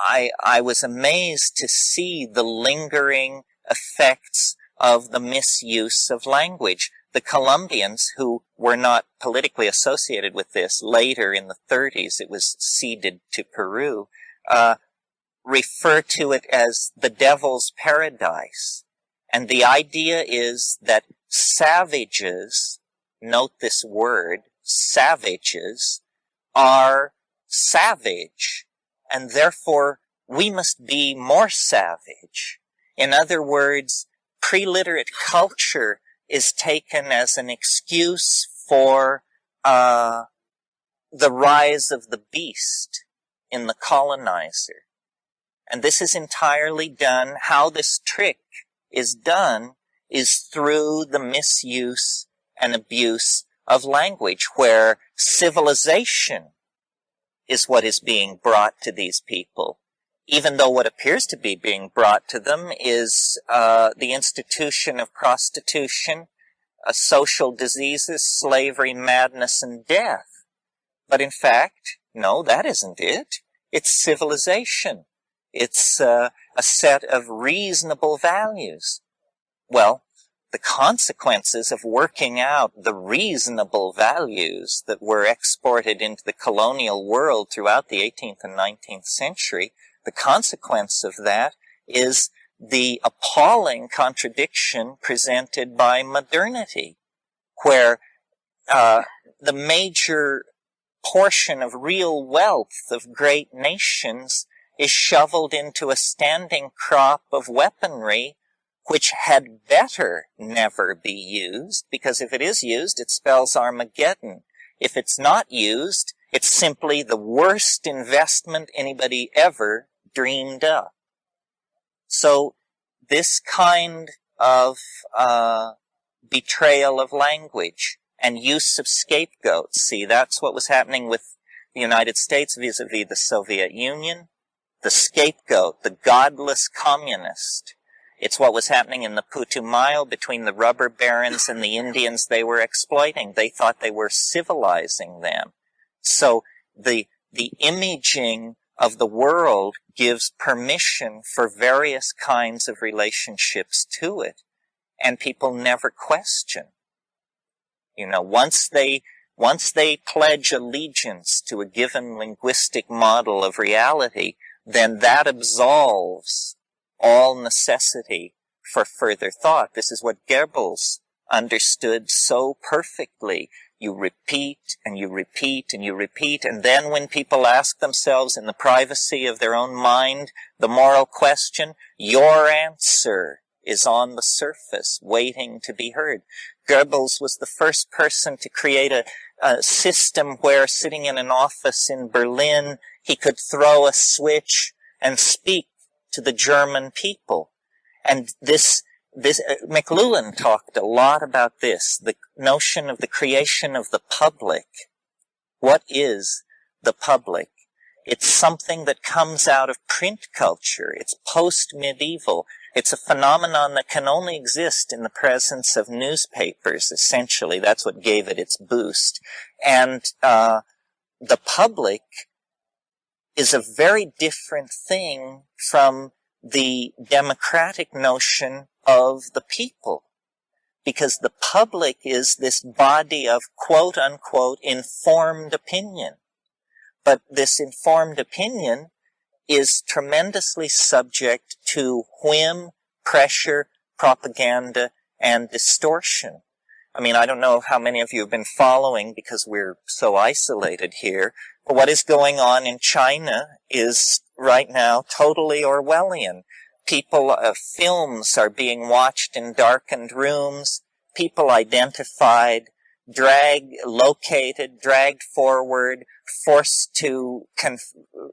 I was amazed to see the lingering effects of the misuse of language. The Colombians, who were not politically associated with this, later in the 30s it was ceded to Peru, refer to it as the devil's paradise. And the idea is that savages, note this word, savages, are savage, and therefore we must be more savage. In other words, pre-literate culture is taken as an excuse for the rise of the beast in the colonizer. And this is entirely done, how this trick is done is through the misuse and abuse of language, where civilization is what is being brought to these people, even though what appears to be being brought to them is the institution of prostitution, social diseases, slavery, madness, and death. But in fact, no, that isn't it. It's civilization. It's a set of reasonable values. Well, the consequences of working out the reasonable values that were exported into the colonial world throughout the 18th and 19th century, the consequence of that is the appalling contradiction presented by modernity, where the major portion of real wealth of great nations is shoveled into a standing crop of weaponry which had better never be used, because if it is used, it spells Armageddon. If it's not used, it's simply the worst investment anybody ever dreamed of. So this kind of betrayal of language and use of scapegoats, see, that's what was happening with the United States vis-a-vis the Soviet Union. The scapegoat, the godless communist. It's what was happening in the Putumayo between the rubber barons and the Indians they were exploiting. They thought they were civilizing them. So the imaging of the world gives permission for various kinds of relationships to it, and people never question. You know, once they pledge allegiance to a given linguistic model of reality, then that absolves all necessity for further thought. This is what Goebbels understood so perfectly. You repeat and you repeat and you repeat, and then when people ask themselves in the privacy of their own mind the moral question, your answer is on the surface, waiting to be heard. Goebbels was the first person to create a system where, sitting in an office in Berlin, he could throw a switch and speak to the German people. And this McLuhan talked a lot about this, the notion of the creation of the public. What is the public? It's something that comes out of print culture. It's post-medieval. It's a phenomenon that can only exist in the presence of newspapers, essentially. That's what gave it its boost. And the public is a very different thing from the democratic notion of the people, because the public is this body of quote-unquote informed opinion. But this informed opinion is tremendously subject to whim, pressure, propaganda, and distortion. I mean, I don't know how many of you have been following, because we're so isolated here, but what is going on in China is right now totally Orwellian. Films are being watched in darkened rooms, people identified, located, dragged forward, forced to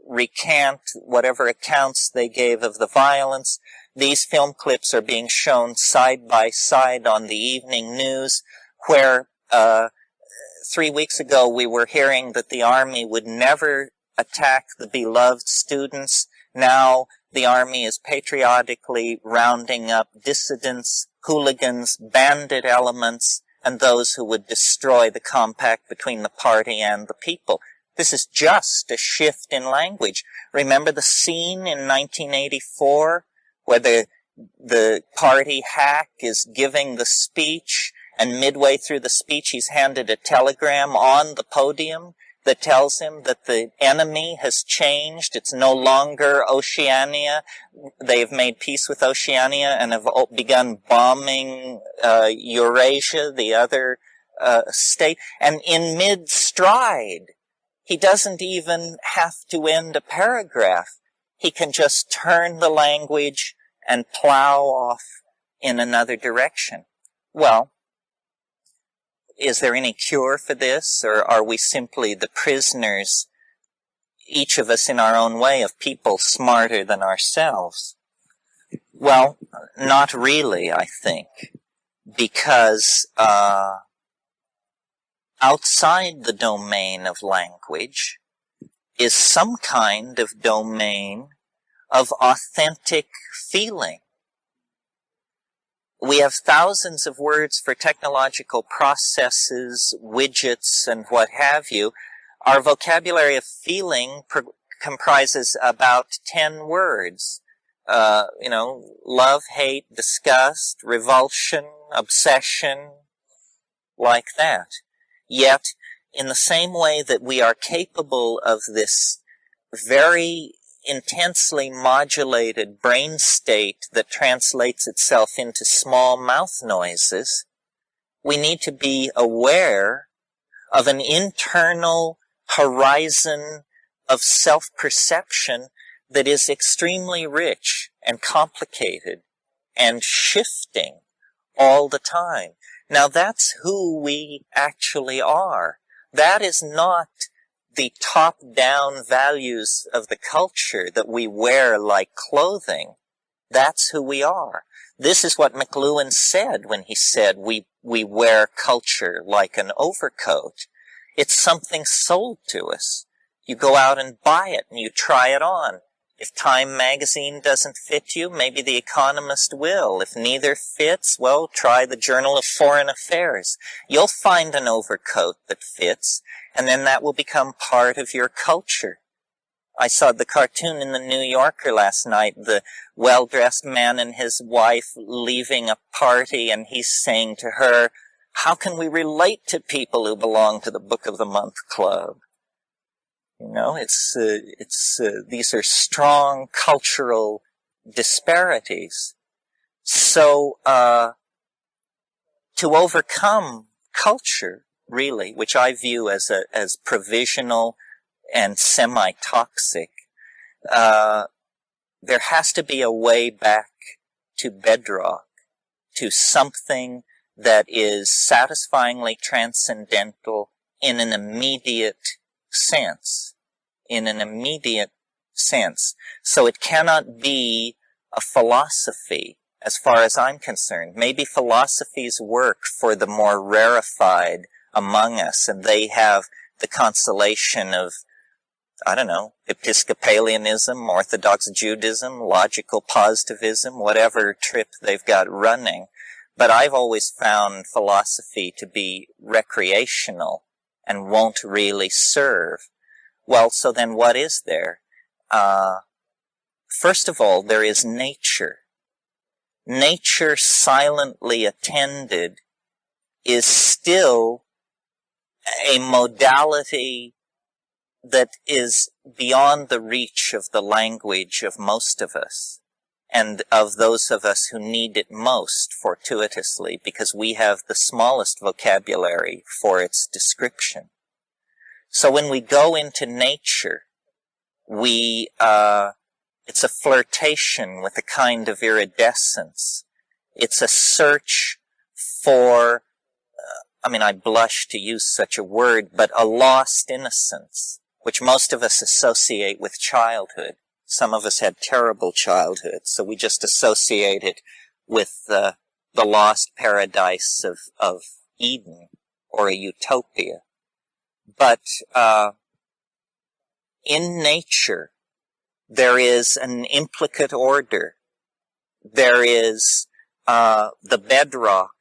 recant whatever accounts they gave of the violence. These film clips are being shown side by side on the evening news, where 3 weeks ago we were hearing that the army would never attack the beloved students. Now the army is patriotically rounding up dissidents, hooligans, bandit elements, and those who would destroy the compact between the party and the people. This is just a shift in language. Remember the scene in 1984 where the party hack is giving the speech, and midway through the speech he's handed a telegram on the podium that tells him that the enemy has changed. It's no longer Oceania. They've made peace with Oceania and have begun bombing Eurasia, the other state. And in mid-stride, he doesn't even have to end a paragraph. He can just turn the language and plow off in another direction. Well, is there any cure for this, or are we simply the prisoners each of us in our own way, of people smarter than ourselves? Well, not really, I think, because outside the domain of language is some kind of domain of authentic feeling. We have thousands of words for technological processes, widgets, and what have you. Our vocabulary of feeling comprises about 10 words. Love, hate, disgust, revulsion, obsession, like that. Yet, in the same way that we are capable of this very intensely modulated brain state that translates itself into small mouth noises, we need to be aware of an internal horizon of self-perception that is extremely rich and complicated and shifting all the time. Now that's who we actually are. That is not the top-down values of the culture that we wear like clothing. That's who we are. This is what McLuhan said when he said we wear culture like an overcoat. It's something sold to us. You go out and buy it and you try it on. If Time magazine doesn't fit you, maybe The Economist will. If neither fits, well, try the Journal of Foreign Affairs. You'll find an overcoat that fits, and then that will become part of your culture. I saw the cartoon in the New Yorker last night, the well-dressed man and his wife leaving a party, and he's saying to her, "How can we relate to people who belong to the Book of the Month Club?" You know, these are strong cultural disparities. So, to overcome culture, really, which I view as provisional and semi-toxic, there has to be a way back to bedrock, to something that is satisfyingly transcendental in an immediate sense. So it cannot be a philosophy, as far as I'm concerned. Maybe philosophies work for the more rarefied among us, and they have the consolation of, I don't know, Episcopalianism, Orthodox Judaism, logical positivism, whatever trip they've got running. But I've always found philosophy to be recreational and won't really serve. Well, so then what is there? First of all, there is nature. Nature silently attended is still a modality that is beyond the reach of the language of most of us, and of those of us who need it most fortuitously, because we have the smallest vocabulary for its description. So when we go into nature, it's a flirtation with a kind of iridescence. It's a search for, I blush to use such a word, but a lost innocence, which most of us associate with childhood. Some of us had terrible childhoods, so we just associate it with the lost paradise of Eden or a utopia. But in nature, there is an implicate order. There is the bedrock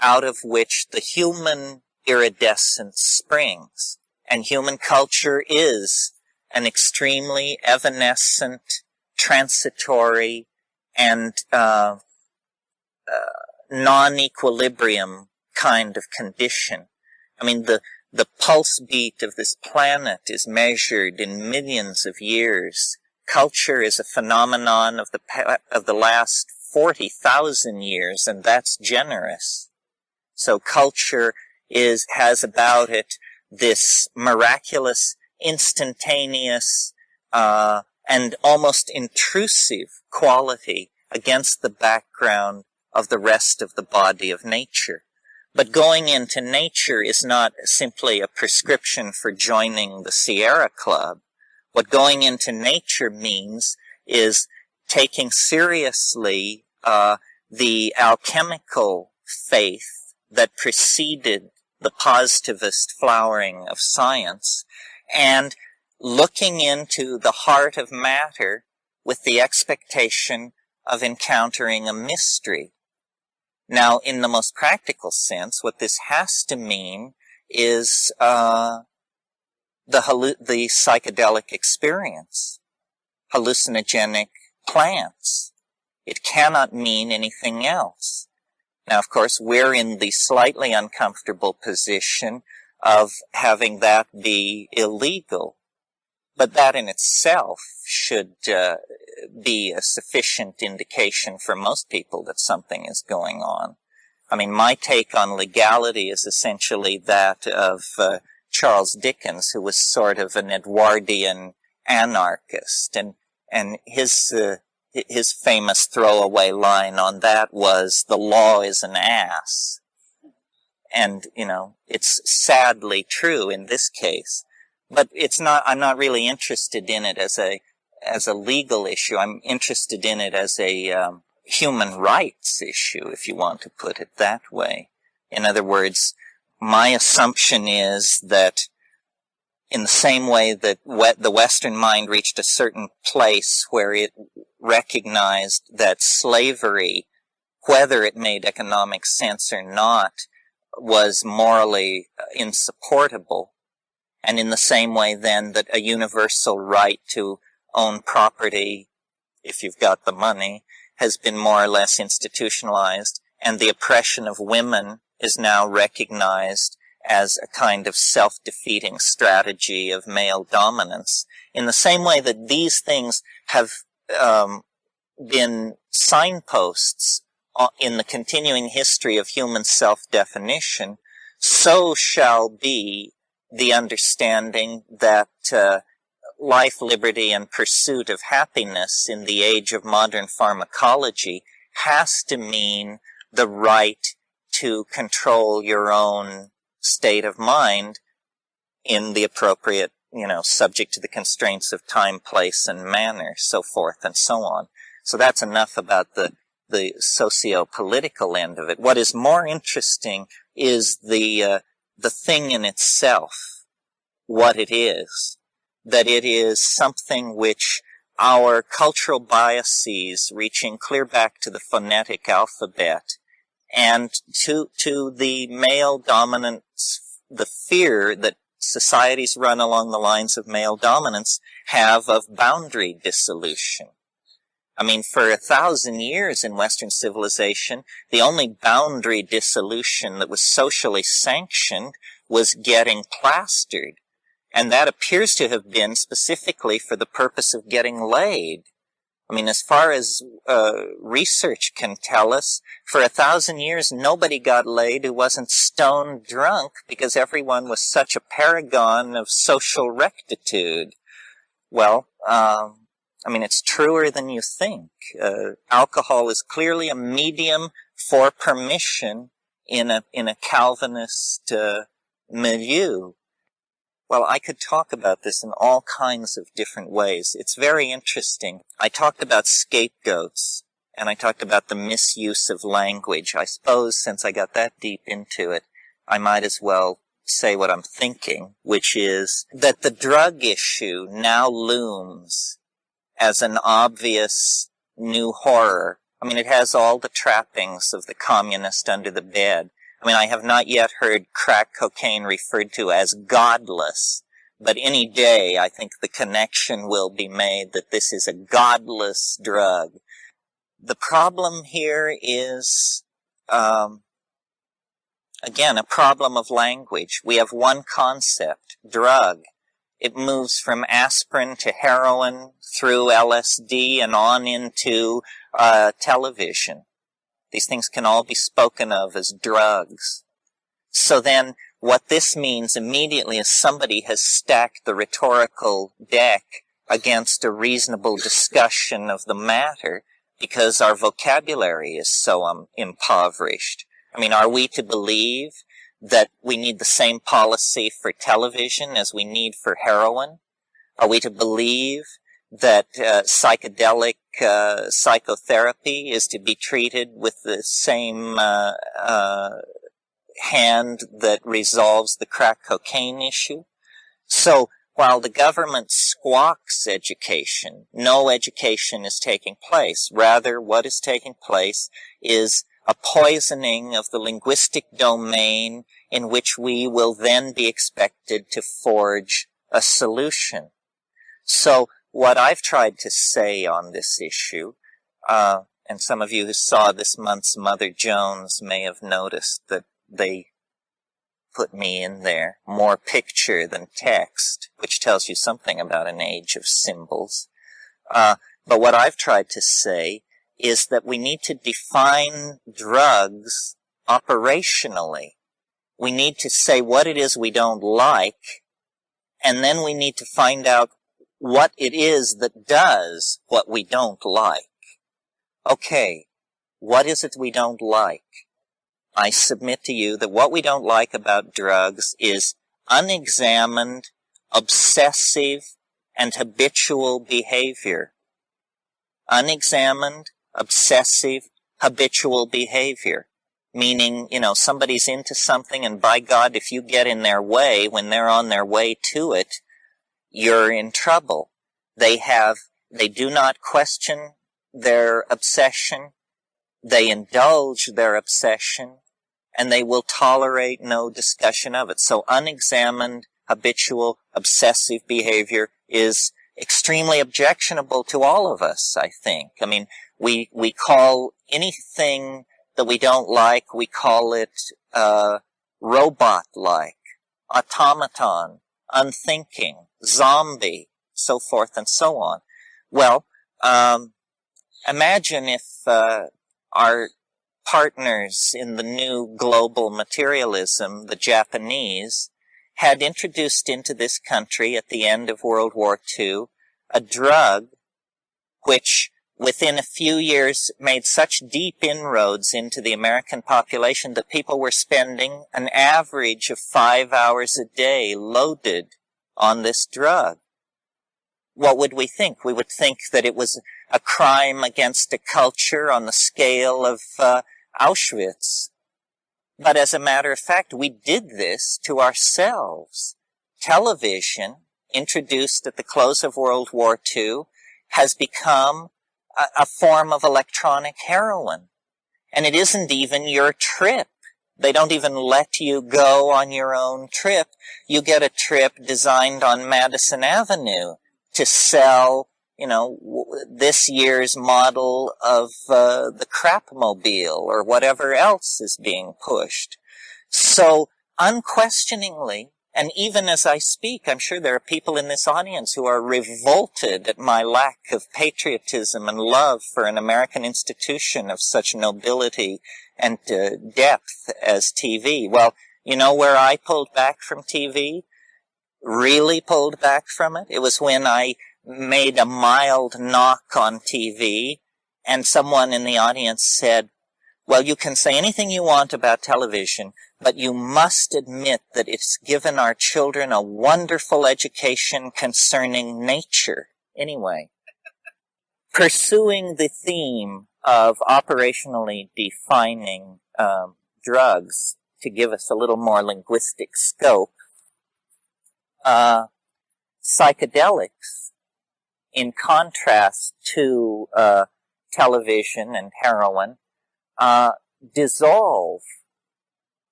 out of which the human iridescence springs. And human culture is an extremely evanescent, transitory, and non-equilibrium kind of condition. The pulse beat of this planet is measured in millions of years. Culture is a phenomenon of the last 40,000 years, and that's generous. So culture has about it this miraculous, instantaneous, and almost intrusive quality against the background of the rest of the body of nature. But going into nature is not simply a prescription for joining the Sierra Club What going into nature means is taking seriously the alchemical faith that preceded the positivist flowering of science and looking into the heart of matter with the expectation of encountering a mystery. Now, in the most practical sense, what this has to mean is the psychedelic experience, hallucinogenic plants. It cannot mean anything else. Now, of course, we're in the slightly uncomfortable position of having that be illegal, but that in itself should be a sufficient indication for most people that something is going on. I mean, my take on legality is essentially that of Charles Dickens, who was sort of an Edwardian anarchist, and his famous throwaway line on that was, "The law is an ass." And, you know, it's sadly true in this case. But I'm not really interested in it as a legal issue. I'm interested in it as a human rights issue, if you want to put it that way. In other words, my assumption is that in the same way that the Western mind reached a certain place where it recognized that slavery, whether it made economic sense or not, was morally insupportable, and in the same way then that a universal right to own property, if you've got the money, has been more or less institutionalized, and the oppression of women is now recognized as a kind of self-defeating strategy of male dominance. In the same way that these things have been signposts in the continuing history of human self-definition, so shall be the understanding that life, liberty, and pursuit of happiness in the age of modern pharmacology has to mean the right to control your own state of mind in the appropriate, subject to the constraints of time, place, and manner, so forth and so on. So that's enough about the socio-political end of it. What is more interesting is the thing in itself, what it is, that it is something which our cultural biases, reaching clear back to the phonetic alphabet, and to the male dominance, the fear that societies run along the lines of male dominance have of boundary dissolution. I mean, for 1,000 years in Western civilization, the only boundary dissolution that was socially sanctioned was getting plastered. And that appears to have been specifically for the purpose of getting laid. I mean, as far as research can tell us, for 1,000 years, nobody got laid who wasn't stone drunk because everyone was such a paragon of social rectitude. Well, it's truer than you think. Alcohol is clearly a medium for permission in a Calvinist milieu. Well, I could talk about this in all kinds of different ways. It's very interesting. I talked about scapegoats, and I talked about the misuse of language. I suppose since I got that deep into it, I might as well say what I'm thinking, which is that the drug issue now looms as an obvious new horror. I mean, it has all the trappings of the communist under the bed. I mean, I have not yet heard crack cocaine referred to as godless, but any day I think the connection will be made that this is a godless drug. The problem here is, again, a problem of language. We have one concept, drug. It moves from aspirin to heroin through LSD and on into television. These things can all be spoken of as drugs. So then what this means immediately is somebody has stacked the rhetorical deck against a reasonable discussion of the matter because our vocabulary is so impoverished. I mean, are we to believe that we need the same policy for television as we need for heroin? Are we to believe that psychedelic psychotherapy is to be treated with the same hand that resolves the crack cocaine issue? So while the government squawks education, no education is taking place. Rather, what is taking place is a poisoning of the linguistic domain in which we will then be expected to forge a solution. So what I've tried to say on this issue, and some of you who saw this month's Mother Jones may have noticed that they put me in there, more picture than text, which tells you something about an age of symbols. But what I've tried to say is that we need to define drugs operationally. We need to say what it is we don't like, and then we need to find out what it is that does what we don't like. Okay, what is it we don't like? I submit to you that what we don't like about drugs is unexamined, obsessive, and habitual behavior. Unexamined, obsessive, habitual behavior. Meaning, somebody's into something, and by God, if you get in their way when they're on their way to it, you're in trouble. They do not question their obsession. They indulge their obsession, and they will tolerate no discussion of it. So unexamined, habitual, obsessive behavior is extremely objectionable to all of us, I think. I mean, we call anything that we don't like, we call it robot-like, automaton, unthinking, zombie, so forth and so on. Well, imagine if our partners in the new global materialism, the Japanese, had introduced into this country at the end of World War II a drug which within a few years made such deep inroads into the American population that people were spending an average of 5 hours a day loaded on this drug. What would we think? We would think that it was a crime against a culture on the scale of Auschwitz. But as a matter of fact, we did this to ourselves. Television, introduced at the close of World War II, has become a form of electronic heroin. And it isn't even your trip. They don't even let you go on your own trip. You get a trip designed on Madison Avenue to sell, this year's model of the crapmobile or whatever else is being pushed. So unquestioningly, and even as I speak, I'm sure there are people in this audience who are revolted at my lack of patriotism and love for an American institution of such nobility and depth as TV. Well, you know where I pulled back from TV? Really pulled back from it? It was when I made a mild knock on TV, and someone in the audience said, well, you can say anything you want about television, but you must admit that it's given our children a wonderful education concerning nature. Anyway, pursuing the theme of operationally defining drugs to give us a little more linguistic scope, psychedelics, in contrast to television and heroin, dissolve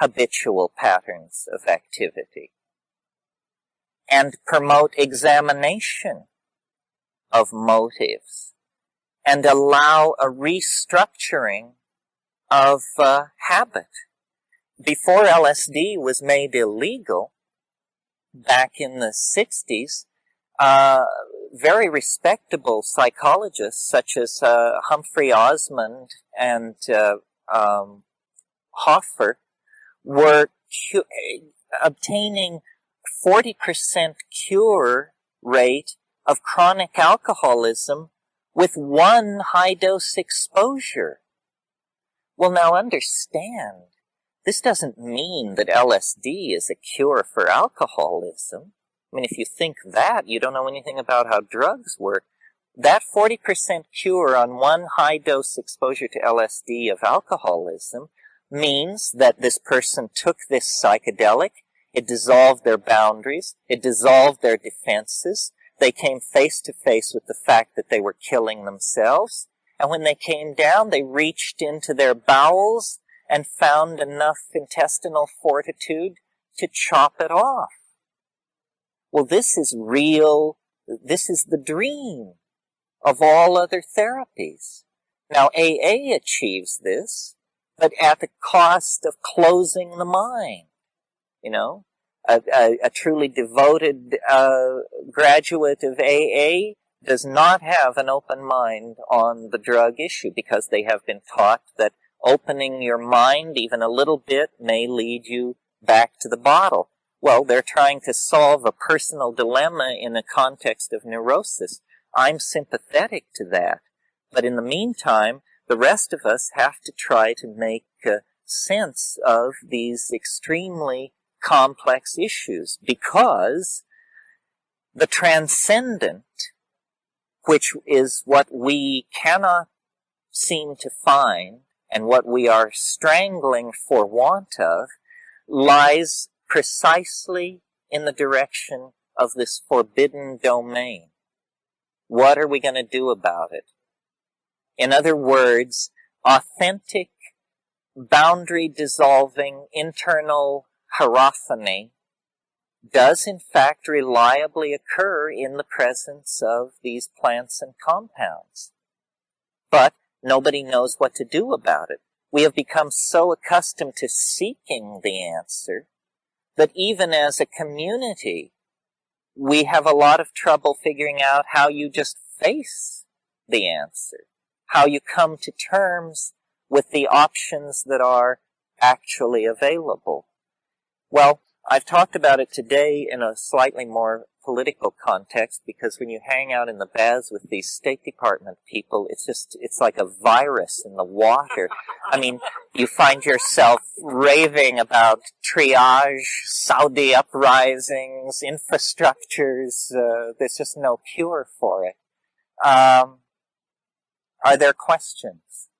habitual patterns of activity and promote examination of motives and allow a restructuring of habit. Before LSD was made illegal, back in the 60s, very respectable psychologists such as Humphrey Osmond and Hoffer were obtaining 40% cure rate of chronic alcoholism with one high-dose exposure. Well, now understand, this doesn't mean that LSD is a cure for alcoholism. I mean, if you think that, you don't know anything about how drugs work. That 40% cure on one high-dose exposure to LSD of alcoholism means that this person took this psychedelic, it dissolved their boundaries, it dissolved their defenses, they came face to face with the fact that they were killing themselves, and when they came down, they reached into their bowels and found enough intestinal fortitude to chop it off. Well, this is real, this is the dream of all other therapies. Now, AA achieves this, but at the cost of closing the mind. You know, a truly devoted graduate of AA does not have an open mind on the drug issue because they have been taught that opening your mind even a little bit may lead you back to the bottle. Well, they're trying to solve a personal dilemma in the context of neurosis. I'm sympathetic to that. But in the meantime, the rest of us have to try to make sense of these extremely complex issues, because the transcendent, which is what we cannot seem to find and what we are strangling for want of, lies precisely in the direction of this forbidden domain. What are we going to do about it? In other words, authentic, boundary-dissolving, internal hierophany does in fact reliably occur in the presence of these plants and compounds. But nobody knows what to do about it. We have become so accustomed to seeking the answer that even as a community, we have a lot of trouble figuring out how you just face the answer, how you come to terms with the options that are actually available. Well, I've talked about it today in a slightly more political context, because when you hang out in the baths with these State Department people, it's like a virus in the water. I mean, you find yourself raving about triage, Saudi uprisings, infrastructures. There's just no cure for it. Are there questions?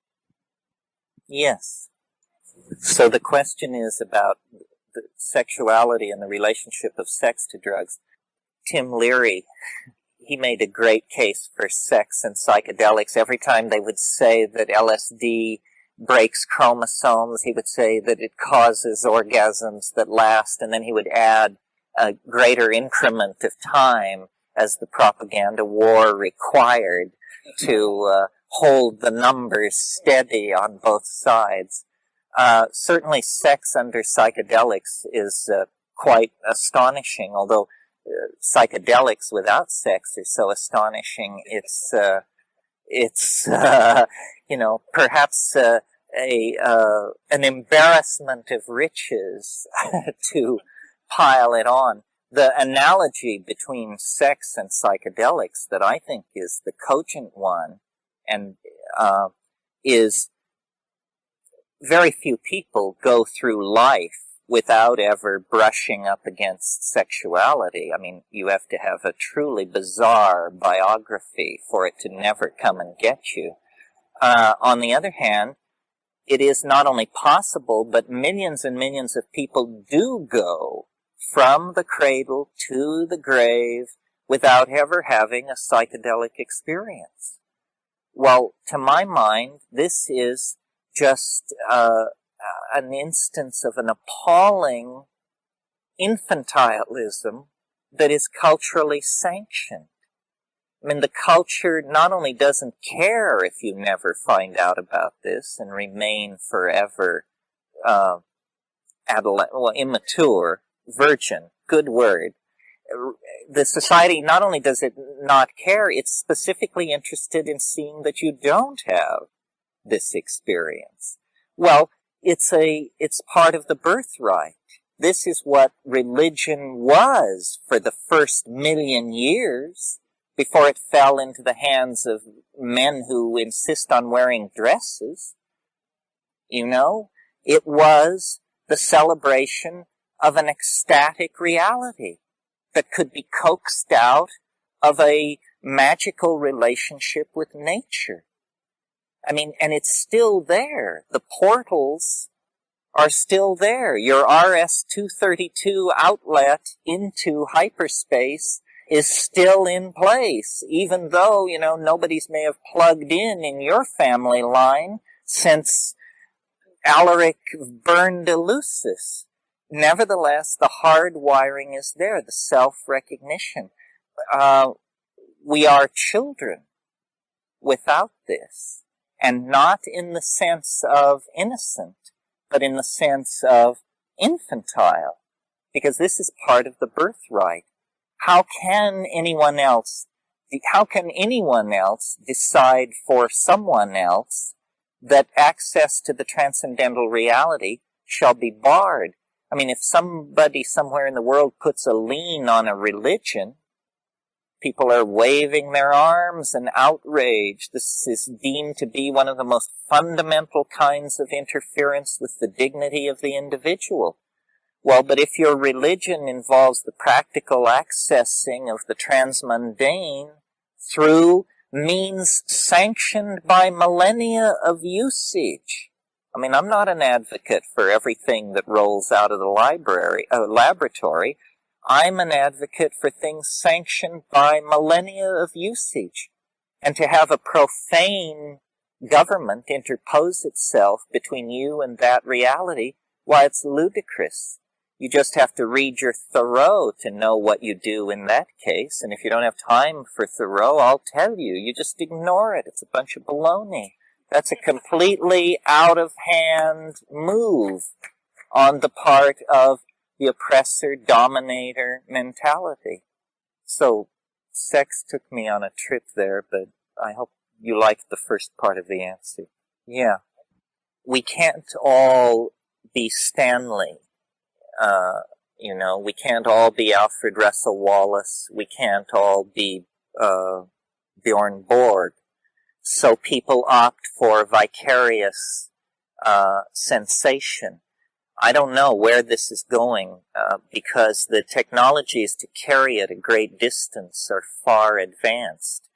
Yes. So the question is about the sexuality and the relationship of sex to drugs. Tim Leary, he made a great case for sex and psychedelics. Every time they would say that LSD breaks chromosomes, he would say that it causes orgasms that last, and then he would add a greater increment of time as the propaganda war required to hold the numbers steady on both sides. Certainly sex under psychedelics is quite astonishing, although psychedelics without sex are so astonishing. It's perhaps an embarrassment of riches to pile it on. The analogy between sex and psychedelics that I think is the cogent one, and is very few people go through life without ever brushing up against sexuality. I mean, you have to have a truly bizarre biography for it to never come and get you. On the other hand, it is not only possible, but millions and millions of people do go from the cradle to the grave without ever having a psychedelic experience. Well, to my mind, this is just an instance of an appalling infantilism that is culturally sanctioned. I mean, the culture not only doesn't care if you never find out about this and remain forever immature, virgin, good word. The society, not only does it not care, it's specifically interested in seeing that you don't have this experience. Well, it's part of the birthright. This is what religion was for the first 1,000,000 years before it fell into the hands of men who insist on wearing dresses. You know, it was the celebration of an ecstatic reality. that could be coaxed out of a magical relationship with nature. I mean, and it's still there. The portals are still there. Your RS-232 outlet into hyperspace is still in place, even though, nobody's may have plugged in your family line since Alaric burned Eleusis. Nevertheless, the hard wiring is there, the self-recognition. We are children without this, and not in the sense of innocent, but in the sense of infantile, because this is part of the birthright. How can anyone else decide for someone else that access to the transcendental reality shall be barred? I mean, if somebody somewhere in the world puts a lien on a religion, people are waving their arms in outrage. This is deemed to be one of the most fundamental kinds of interference with the dignity of the individual. Well, but if your religion involves the practical accessing of the transmundane through means sanctioned by millennia of usage. I mean, I'm not an advocate for everything that rolls out of the laboratory. I'm an advocate for things sanctioned by millennia of usage. And to have a profane government interpose itself between you and that reality, why, it's ludicrous. You just have to read your Thoreau to know what you do in that case. And if you don't have time for Thoreau, I'll tell you. You just ignore it. It's a bunch of baloney. That's a completely out-of-hand move on the part of the oppressor-dominator mentality. So, sex took me on a trip there, but I hope you liked the first part of the answer. Yeah. We can't all be Stanley. We can't all be Alfred Russel Wallace. We can't all be Bjorn Borg. So people opt for vicarious sensation. I don't know where this is going because the technologies to carry it a great distance are far advanced.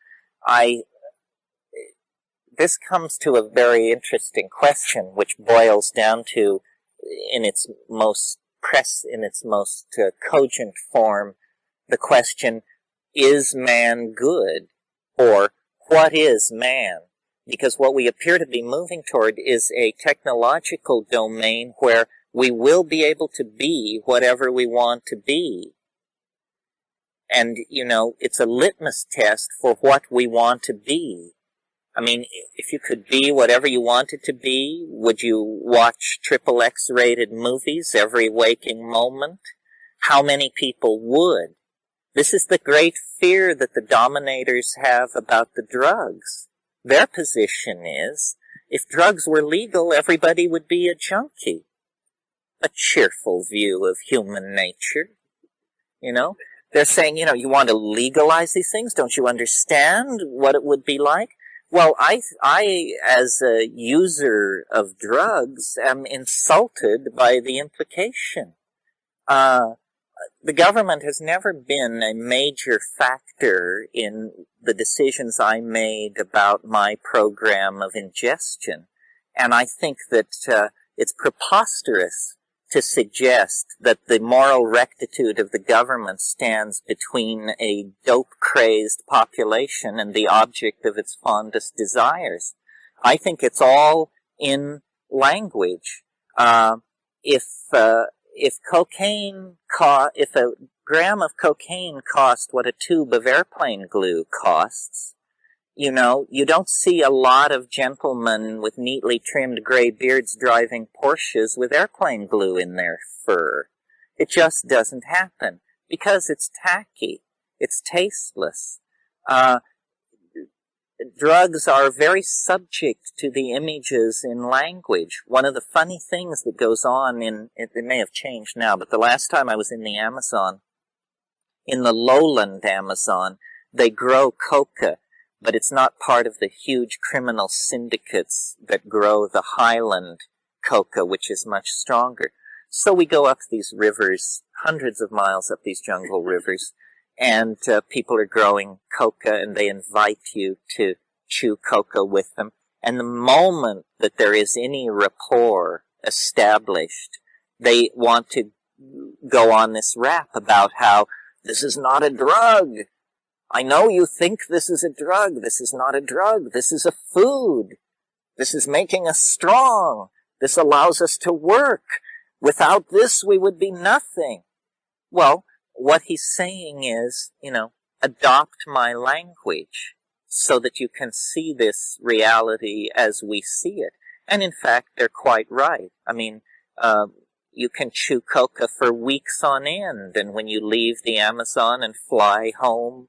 This comes to a very interesting question, which boils down to, in its most cogent form, the question, is man good? Or, what is man? Because what we appear to be moving toward is a technological domain where we will be able to be whatever we want to be. And, it's a litmus test for what we want to be. I mean, if you could be whatever you wanted to be, would you watch XXX rated movies every waking moment? How many people would? This is the great fear that the dominators have about the drugs. Their position is, if drugs were legal, everybody would be a junkie. A cheerful view of human nature. They're saying, you want to legalize these things? Don't you understand what it would be like? Well, I, as a user of drugs, am insulted by the implication. The government has never been a major factor in the decisions I made about my program of ingestion. And I think that it's preposterous to suggest that the moral rectitude of the government stands between a dope-crazed population and the object of its fondest desires. I think it's all in language. If a gram of cocaine cost what a tube of airplane glue costs, you don't see a lot of gentlemen with neatly trimmed gray beards driving Porsches with airplane glue in their fur. It just doesn't happen because it's tacky. It's tasteless. Drugs are very subject to the images in language. One of the funny things that goes on it may have changed now, but the last time I was in the Amazon, in the lowland Amazon, they grow coca, but it's not part of the huge criminal syndicates that grow the highland coca, which is much stronger. So we go up these rivers hundreds of miles up these jungle rivers, and people are growing coca, and they invite you to chew coca with them. And the moment that there is any rapport established, they want to go on this rap about how this is not a drug. I know you think this is a drug. This is not a drug. This is a food. This is making us strong. This allows us to work. Without this, we would be nothing. Well, what he's saying is, adopt my language so that you can see this reality as we see it. And in fact, they're quite right. I mean, you can chew coca for weeks on end, and when you leave the Amazon and fly home,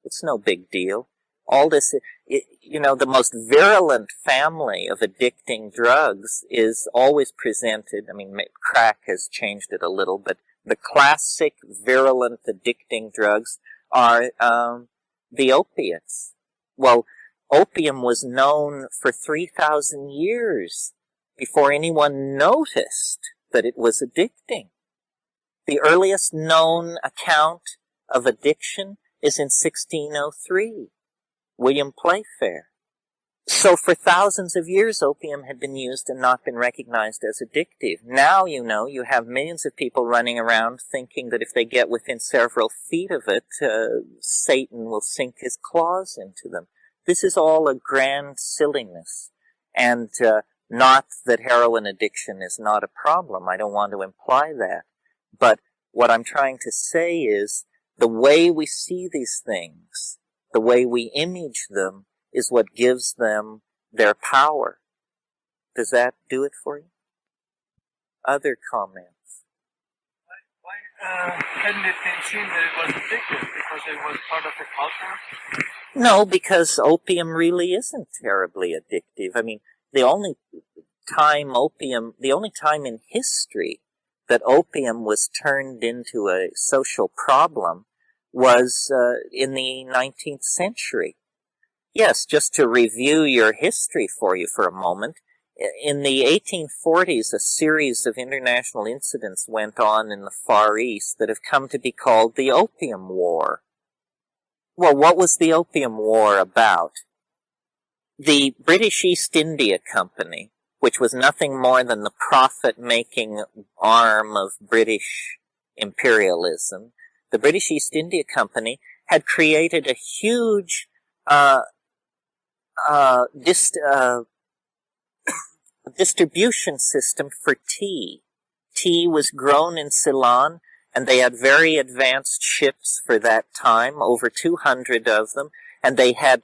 it's no big deal. All this, the most virulent family of addicting drugs is always presented. I mean, crack has changed it a little, but the classic virulent addicting drugs are the opiates. Well, opium was known for 3,000 years before anyone noticed that it was addicting. The earliest known account of addiction is in 1603, William Playfair. So for thousands of years, opium had been used and not been recognized as addictive. Now, you have millions of people running around thinking that if they get within several feet of it, Satan will sink his claws into them. This is all a grand silliness. And not that heroin addiction is not a problem. I don't want to imply that. But what I'm trying to say is the way we see these things, the way we image them, is what gives them their power. Does that do it for you? Other comments? Why hadn't it been seen that it was addictive? Because it was part of the culture? No, because opium really isn't terribly addictive. I mean, the only time in history that opium was turned into a social problem was in the 19th century. Yes, just to review your history for you for a moment, in the 1840s, a series of international incidents went on in the Far East that have come to be called the Opium War. Well, what was the Opium War about? The British East India Company, which was nothing more than the profit-making arm of British imperialism, the British East India Company had created a huge distribution system for tea. Tea was grown in Ceylon, and they had very advanced ships for that time, over 200 of them, and they had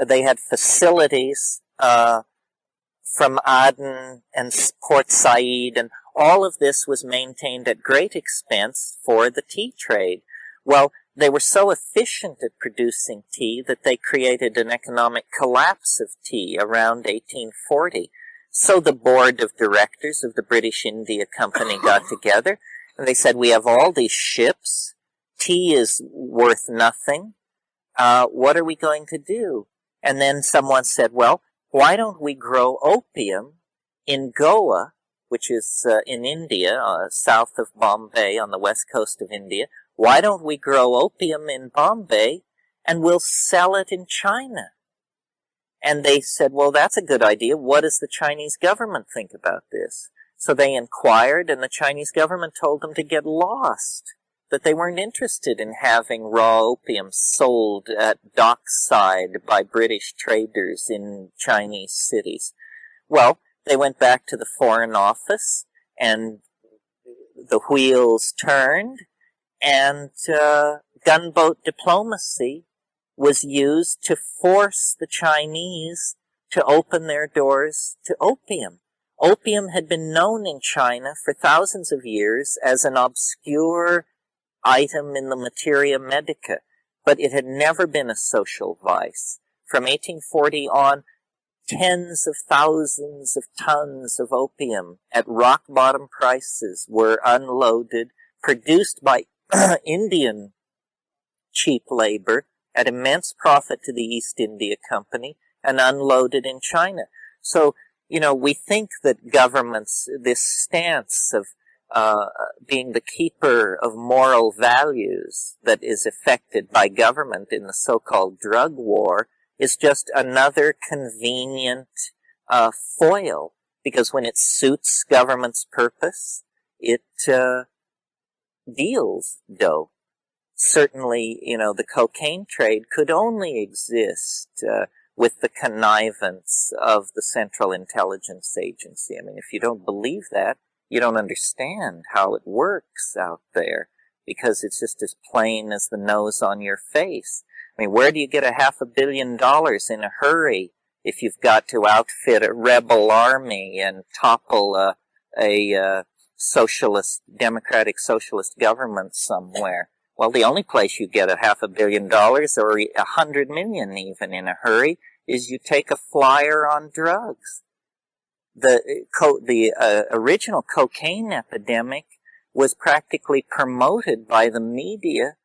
they had facilities from Aden and Port Said, and all of this was maintained at great expense for the tea trade. Well, they were so efficient at producing tea that they created an economic collapse of tea around 1840. So the board of directors of the British India Company got together, and they said, we have all these ships. Tea is worth nothing. What are we going to do? And then someone said, well, why don't we grow opium in Goa, which is in India, south of Bombay, on the west coast of India. Why don't we grow opium in Bombay, and we'll sell it in China? And they said, well, that's a good idea. What does the Chinese government think about this? So they inquired, and the Chinese government told them to get lost, that they weren't interested in having raw opium sold at dockside by British traders in Chinese cities. Well, they went back to the Foreign Office, and the wheels turned, and gunboat diplomacy was used to force the Chinese to open their doors to opium. Opium had been known in China for thousands of years as an obscure item in the materia medica, but it had never been a social vice. From 1840 on, tens of thousands of tons of opium at rock-bottom prices were unloaded, produced by Indian cheap labor at immense profit to the East India Company, and unloaded in China. So, we think that governments, this stance being the keeper of moral values that is affected by government in the so-called drug war is just another convenient foil, because when it suits government's purpose, it deals dope. Certainly, the cocaine trade could only exist with the connivance of the Central Intelligence Agency. I mean, if you don't believe that, you don't understand how it works out there, because it's just as plain as the nose on your face. I mean, where do you get $500 million in a hurry if you've got to outfit a rebel army and topple a democratic socialist government somewhere? Well, the only place you get $500 million, or $100 million even in a hurry, is you take a flyer on drugs. The original cocaine epidemic was practically promoted by the media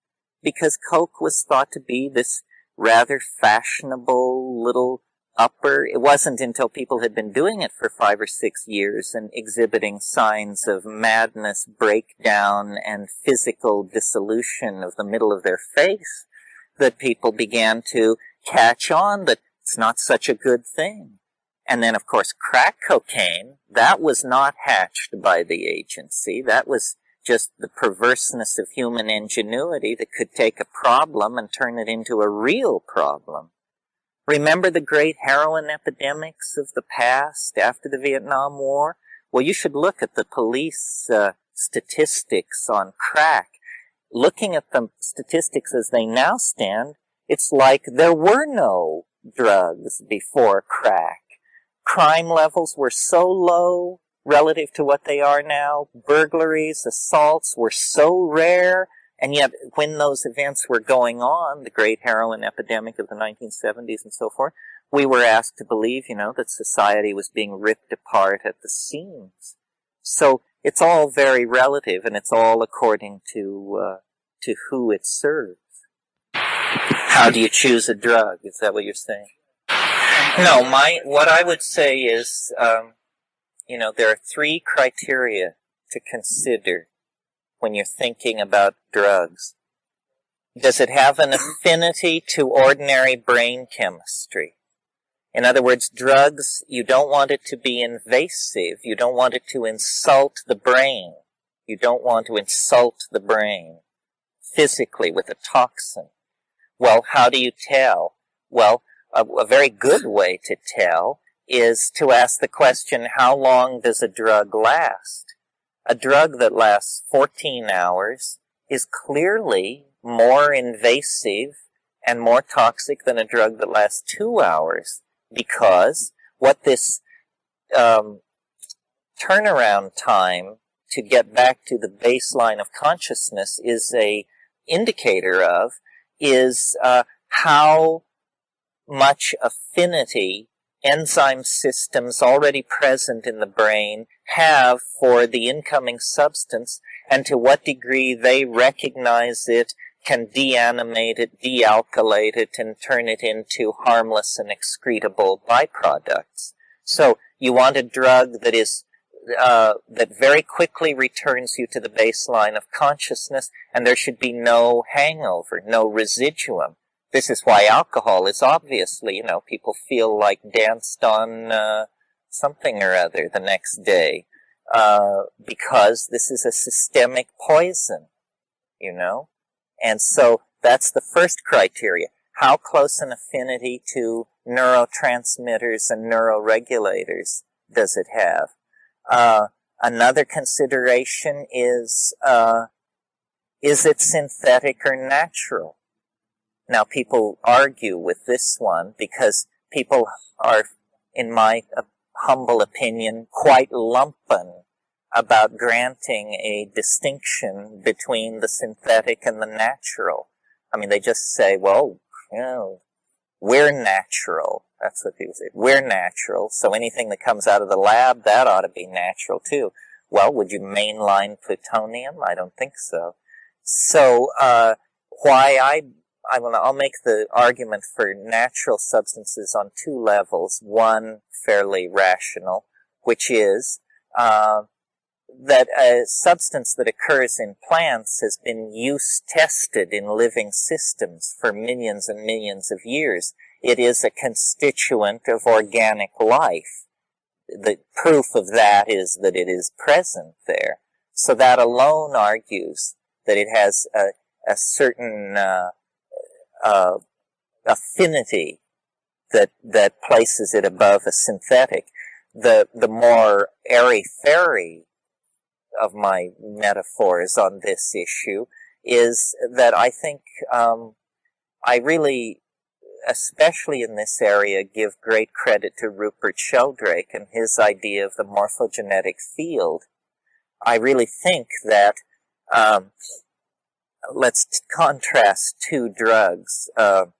because coke was thought to be this rather fashionable little upper. It wasn't until people had been doing it for 5 or 6 years and exhibiting signs of madness, breakdown, and physical dissolution of the middle of their face that people began to catch on that it's not such a good thing. And then, of course, crack cocaine, that was not hatched by the agency. That was just the perverseness of human ingenuity that could take a problem and turn it into a real problem. Remember the great heroin epidemics of the past after the Vietnam War? Well, you should look at the police statistics on crack. Looking at the statistics as they now stand, it's like there were no drugs before crack. Crime levels were so low relative to what they are now. Burglaries, assaults were so rare. And yet, when those events were going on, the great heroin epidemic of the 1970s and so forth, we were asked to believe, that society was being ripped apart at the seams. So it's all very relative, and it's all according to who it serves. How do you choose a drug? Is that what you're saying? No, what I would say is, there are 3 criteria to consider when you're thinking about drugs. Does it have an affinity to ordinary brain chemistry? In other words, drugs, you don't want it to be invasive. You don't want it to insult the brain. You don't want to insult the brain physically with a toxin. Well, how do you tell? Well, a very good way to tell is to ask the question, how long does a drug last? A drug that lasts 14 hours is clearly more invasive and more toxic than a drug that lasts 2 hours, because what this turnaround time to get back to the baseline of consciousness is a indicator of is how much affinity enzyme systems already present in the brain have for the incoming substance, and to what degree they recognize it, can deanimate it, dealkylate it, and turn it into harmless and excretable byproducts. So you want a drug that is that very quickly returns you to the baseline of consciousness, and there should be no hangover, no residuum. This is why alcohol is obviously, people feel like danced on something or other the next day, because this is a systemic poison, And so that's the first criteria. How close an affinity to neurotransmitters and neuroregulators does it have? Another consideration is it synthetic or natural? Now, people argue with this one because people are, in my humble opinion, quite lumpen about granting a distinction between the synthetic and the natural. I mean, they just say, well, we're natural. That's what people say. We're natural, so anything that comes out of the lab, that ought to be natural too. Well, would you mainline plutonium? I don't think so. So, I'll make the argument for natural substances on 2 levels. One, fairly rational, which is, that a substance that occurs in plants has been use-tested in living systems for millions and millions of years. It is a constituent of organic life. The proof of that is that it is present there. So that alone argues that it has a certain affinity that places it above a synthetic. The more airy-fairy of my metaphors on this issue is that I think I really, especially in this area, give great credit to Rupert Sheldrake and his idea of the morphogenetic field. I really think that, let's contrast two drugs, a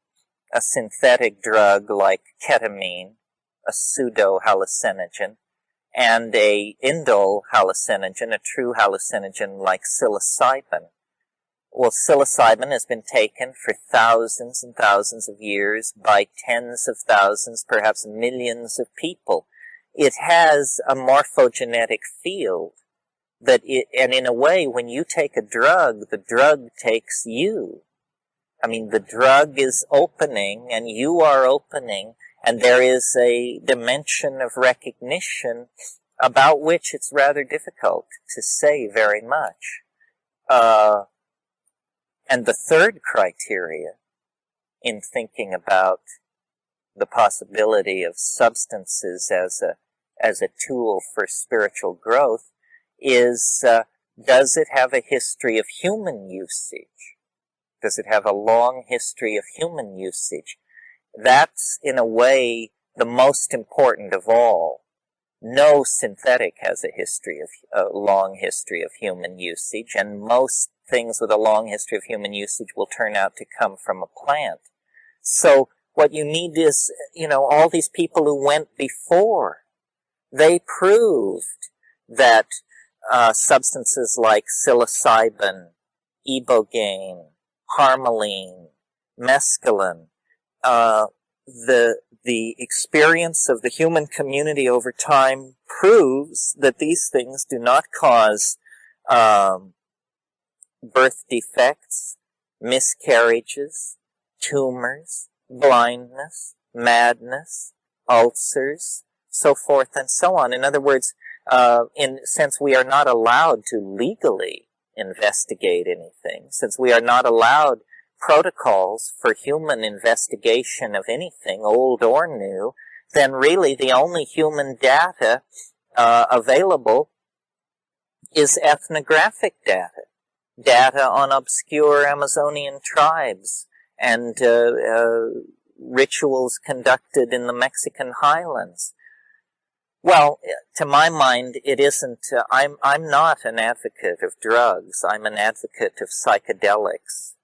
synthetic drug like ketamine, a pseudo-hallucinogen, and a indole hallucinogen, a true hallucinogen like psilocybin. Well, psilocybin has been taken for thousands and thousands of years by tens of thousands, perhaps millions of people. It has a morphogenetic field that and in a way, when you take a drug, the drug takes you. I mean, the drug is opening and you are opening, and there is a dimension of recognition about which it's rather difficult to say very much. And the third criteria in thinking about the possibility of substances as a tool for spiritual growth is, does it have a history of human usage? Does it have a long history of human usage? That's, in a way, the most important of all. No synthetic has a long history of human usage, and most things with a long history of human usage will turn out to come from a plant. So what you need is, all these people who went before, they proved that substances like psilocybin, ibogaine, harmaline, mescaline, the experience of the human community over time proves that these things do not cause birth defects, miscarriages, tumors, blindness, madness, ulcers, so forth and so on. In other words, since we are not allowed to legally investigate anything, since we are not allowed protocols for human investigation of anything, old or new, then really the only human data available is ethnographic data. Data on obscure Amazonian tribes and rituals conducted in the Mexican highlands. Well, to my mind, it isn't. I'm not an advocate of drugs. I'm an advocate of psychedelics.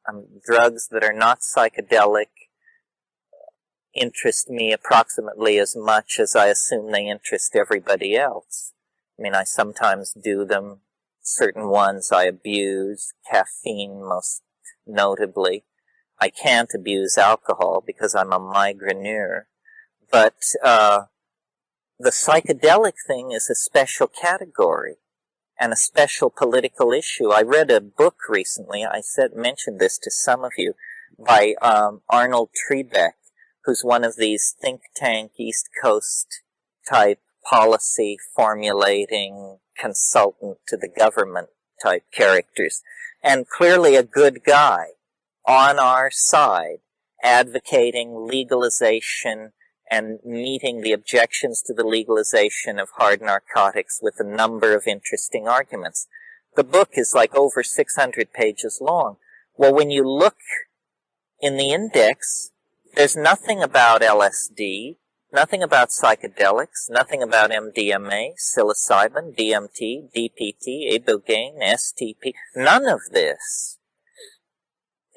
Drugs that are not psychedelic interest me approximately as much as I assume they interest everybody else. I mean, I sometimes do them. Certain ones I abuse, caffeine most notably. I can't abuse alcohol because I'm a migraineur. But the psychedelic thing is a special category and a special political issue. I read a book recently, mentioned this to some of you, by Arnold Trebeck, who's one of these think tank East Coast type policy formulating consultant to the government type characters, and clearly a good guy on our side, advocating legalization and meeting the objections to the legalization of hard narcotics with a number of interesting arguments. The book is like over 600 pages long. Well, when you look in the index, there's nothing about LSD, nothing about psychedelics, nothing about MDMA, psilocybin, DMT, DPT, ibogaine, STP, none of this.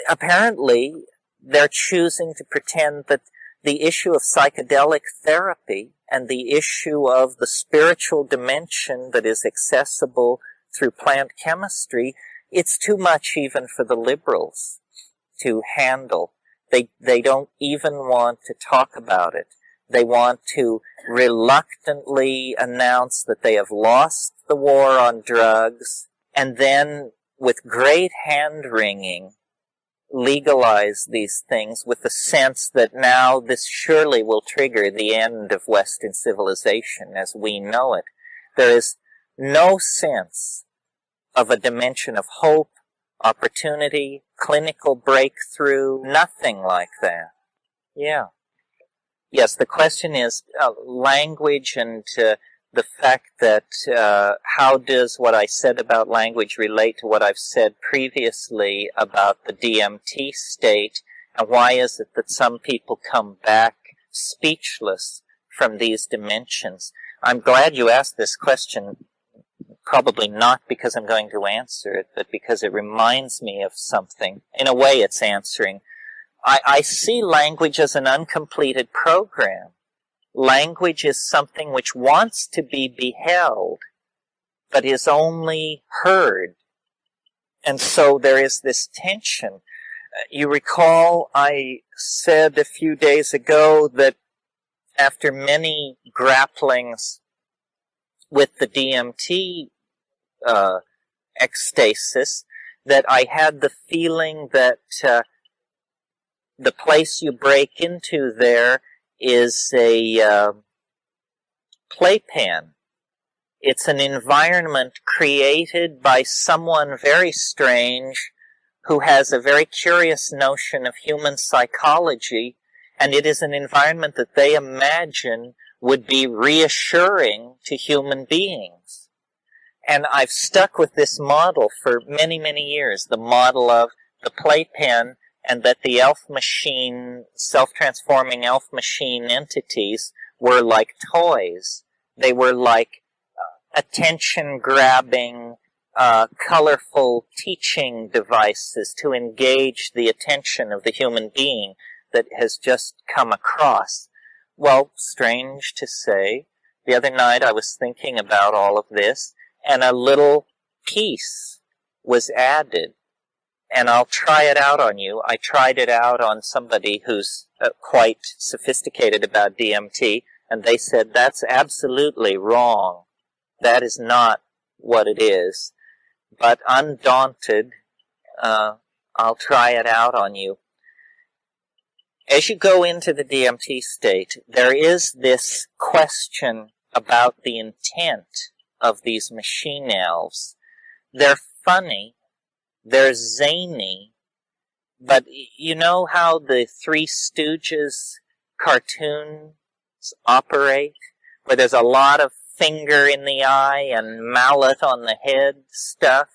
Apparently, they're choosing to pretend that the issue of psychedelic therapy and the issue of the spiritual dimension that is accessible through plant chemistry, it's too much even for the liberals to handle. They don't even want to talk about it. They want to reluctantly announce that they have lost the war on drugs, and then with great hand-wringing legalize these things with the sense that now this surely will trigger the end of Western civilization as we know it. There is no sense of a dimension of hope, opportunity, clinical breakthrough, nothing like that. Yeah. Yes, the question is language and the fact that how does what I said about language relate to what I've said previously about the DMT state, and why is it that some people come back speechless from these dimensions? I'm glad you asked this question, probably not because I'm going to answer it, but because it reminds me of something. In a way, it's answering. I see language as an uncompleted program. Language is something which wants to be beheld, but is only heard. And so there is this tension. You recall I said a few days ago that after many grapplings with the DMT ecstasis, that I had the feeling that the place you break into there is a playpen. It's an environment created by someone very strange who has a very curious notion of human psychology, and it is an environment that they imagine would be reassuring to human beings. And I've stuck with this model for many, many years, the model of the playpen, and that the elf machine, self-transforming elf machine entities were like toys. They were like attention-grabbing, colorful teaching devices to engage the attention of the human being that has just come across. Well, strange to say, the other night I was thinking about all of this, and a little piece was added. And I'll try it out on you. I tried it out on somebody who's quite sophisticated about DMT, and they said, that's absolutely wrong. That is not what it is. But undaunted, I'll try it out on you. As you go into the DMT state, there is this question about the intent of these machine elves. They're funny. They're zany, but you know how the Three Stooges cartoons operate, where there's a lot of finger in the eye and mallet on the head stuff?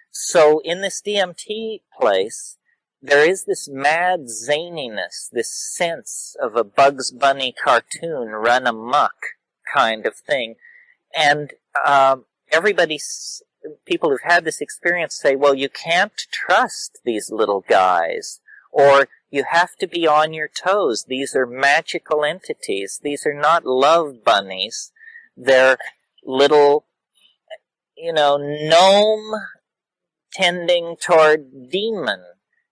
So in this DMT place, there is this mad zaniness, this sense of a Bugs Bunny cartoon run amok kind of thing. And people who've had this experience say, well, you can't trust these little guys, or you have to be on your toes. These are magical entities. These are not love bunnies. They're little, gnome tending toward demon,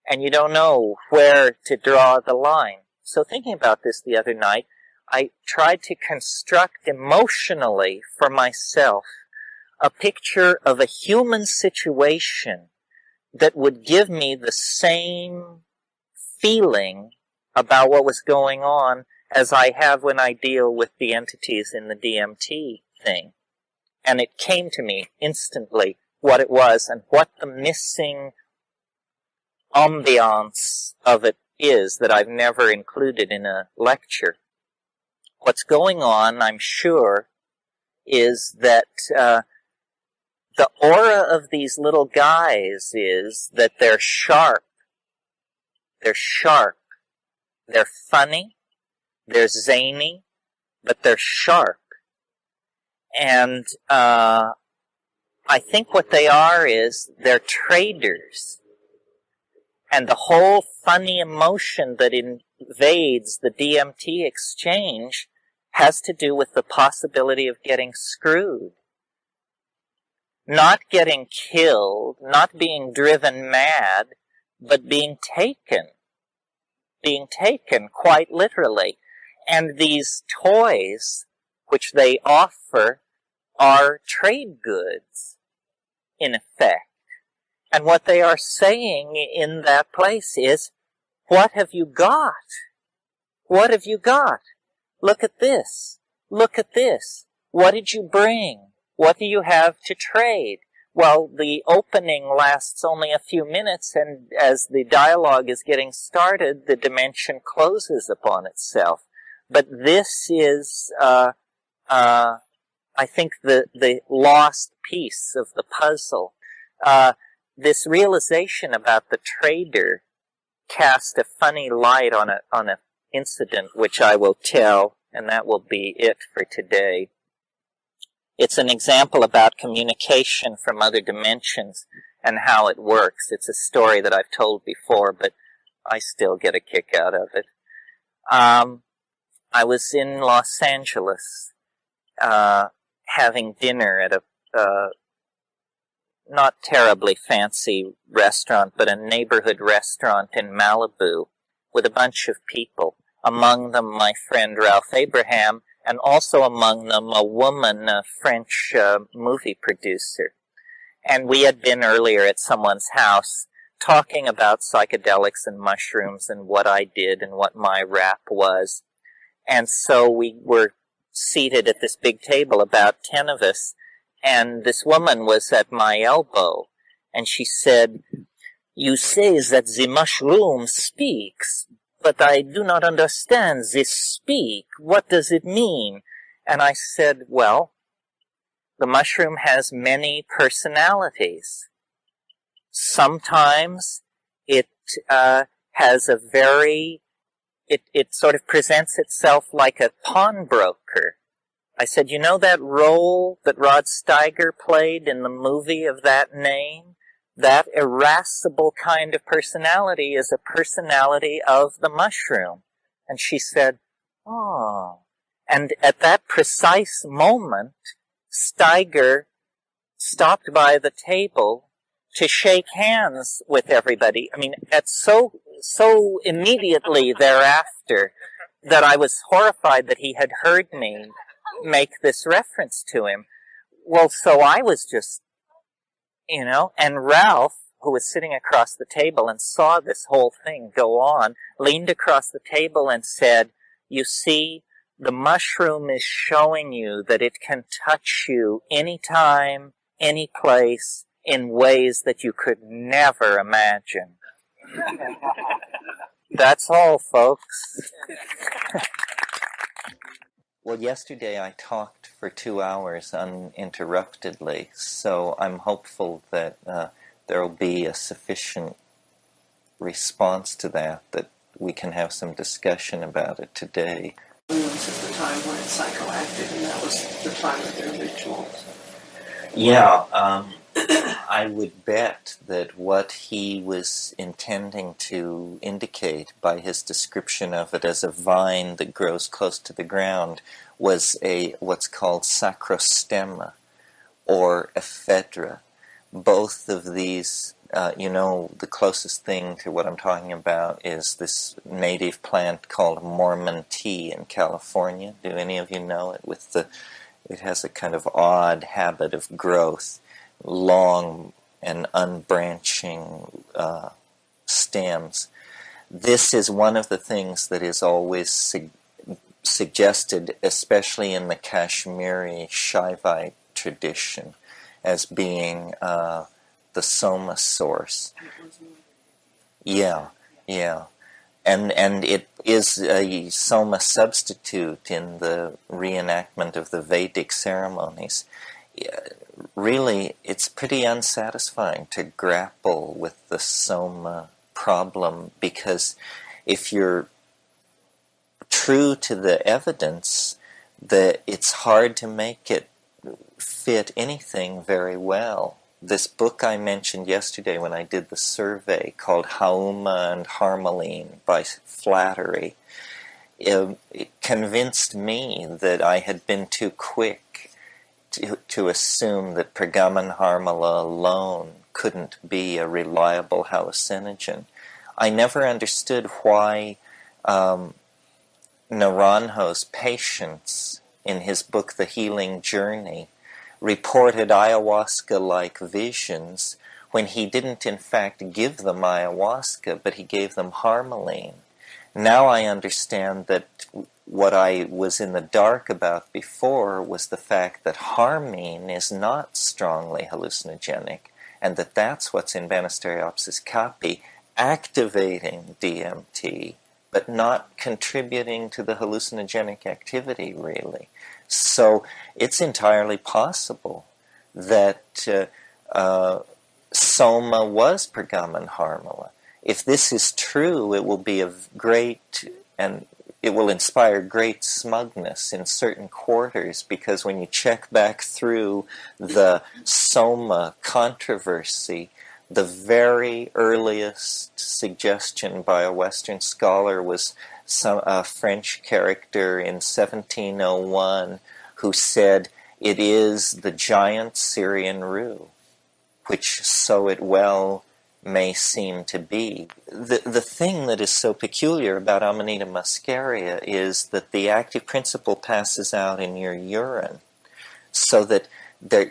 and you don't know where to draw the line. So thinking about this the other night, I tried to construct emotionally for myself a picture of a human situation that would give me the same feeling about what was going on as I have when I deal with the entities in the DMT thing. And it came to me instantly what it was and what the missing ambiance of it is that I've never included in a lecture. What's going on, I'm sure, is that the aura of these little guys is that they're sharp. They're sharp. They're funny. They're zany. But they're sharp. And I think what they are is they're traders. And the whole funny emotion that invades the DMT exchange has to do with the possibility of getting screwed. Not getting killed, not being driven mad, but being taken. Being taken, quite literally. And these toys, which they offer, are trade goods, in effect. And what they are saying in that place is, what have you got? What have you got? Look at this. Look at this. What did you bring? What do you have to trade? Well, the opening lasts only a few minutes, and as the dialogue is getting started, the dimension closes upon itself. But this is, I think, the lost piece of the puzzle. This realization about the trader cast a funny light on an incident which I will tell, and that will be it for today. It's an example about communication from other dimensions and how it works. It's a story that I've told before, but I still get a kick out of it. I was in Los Angeles having dinner at a not terribly fancy restaurant, but a neighborhood restaurant in Malibu with a bunch of people. Among them my friend Ralph Abraham, and also among them a woman, a French movie producer. And we had been earlier at someone's house talking about psychedelics and mushrooms and what I did and what my rap was. And so we were seated at this big table, about 10 of us, and this woman was at my elbow, and she said, "You say that the mushroom speaks, but I do not understand this speak. What does it mean?" And I said, well, the mushroom has many personalities. Sometimes it has a very, it sort of presents itself like a pawnbroker. I said, you know that role that Rod Steiger played in the movie of that name? That irascible kind of personality is a personality of the mushroom. And she said, oh. And at that precise moment, Steiger stopped by the table to shake hands with everybody. I mean, so immediately thereafter that I was horrified that he had heard me make this reference to him. Well, so I was just, and Ralph, who was sitting across the table and saw this whole thing go on, leaned across the table and said, you see, the mushroom is showing you that it can touch you anytime, any place, in ways that you could never imagine. That's all, folks. Well, yesterday I talked for 2 hours uninterruptedly, so I'm hopeful that there will be a sufficient response to that we can have some discussion about it today. This is the time when it's psychoactive, and that was the time of their rituals. Yeah, I would bet that what he was intending to indicate by his description of it as a vine that grows close to the ground was what's called sacrostemma or ephedra. Both of these, the closest thing to what I'm talking about is this native plant called Mormon tea in California. Do any of you know it? It has a kind of odd habit of growth, long and unbranching stems. This is one of the things that is always suggested, especially in the Kashmiri Shaivite tradition, as being the soma source. Yeah. And it is a soma substitute in the reenactment of the Vedic ceremonies. Really, it's pretty unsatisfying to grapple with the soma problem, because if you're true to the evidence, that it's hard to make it fit anything very well. This book I mentioned yesterday when I did the survey, called Hauma and Harmaline by Flattery, it convinced me that I had been too quick to assume that Pergamon Harmala alone couldn't be a reliable hallucinogen. I never understood why Naranjo's patients in his book The Healing Journey reported ayahuasca-like visions when he didn't in fact give them ayahuasca, but he gave them harmaline. Now I understand that what I was in the dark about before was the fact that harmine is not strongly hallucinogenic, and that that's what's in Banisteriopsis caapi, activating DMT, but not contributing to the hallucinogenic activity, really. So it's entirely possible that Soma was Pergamon Harmala. If this is true, it will be of great, and it will inspire great smugness in certain quarters, because when you check back through the Soma controversy, the very earliest suggestion by a Western scholar was a French character in 1701 who said, "It is the giant Syrian rue," which so it well may seem to be. The thing that is so peculiar about Amanita muscaria is that the active principle passes out in your urine, so that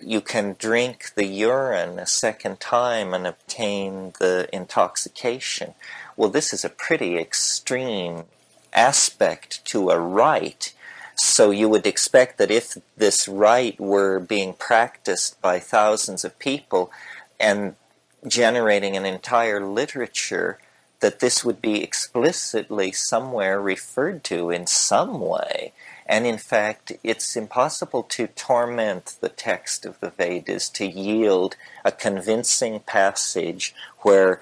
you can drink the urine a second time and obtain the intoxication. Well, this is a pretty extreme aspect to a rite. So you would expect that if this rite were being practiced by thousands of people and generating an entire literature, that this would be explicitly somewhere referred to in some way. And in fact, it's impossible to torment the text of the Vedas to yield a convincing passage where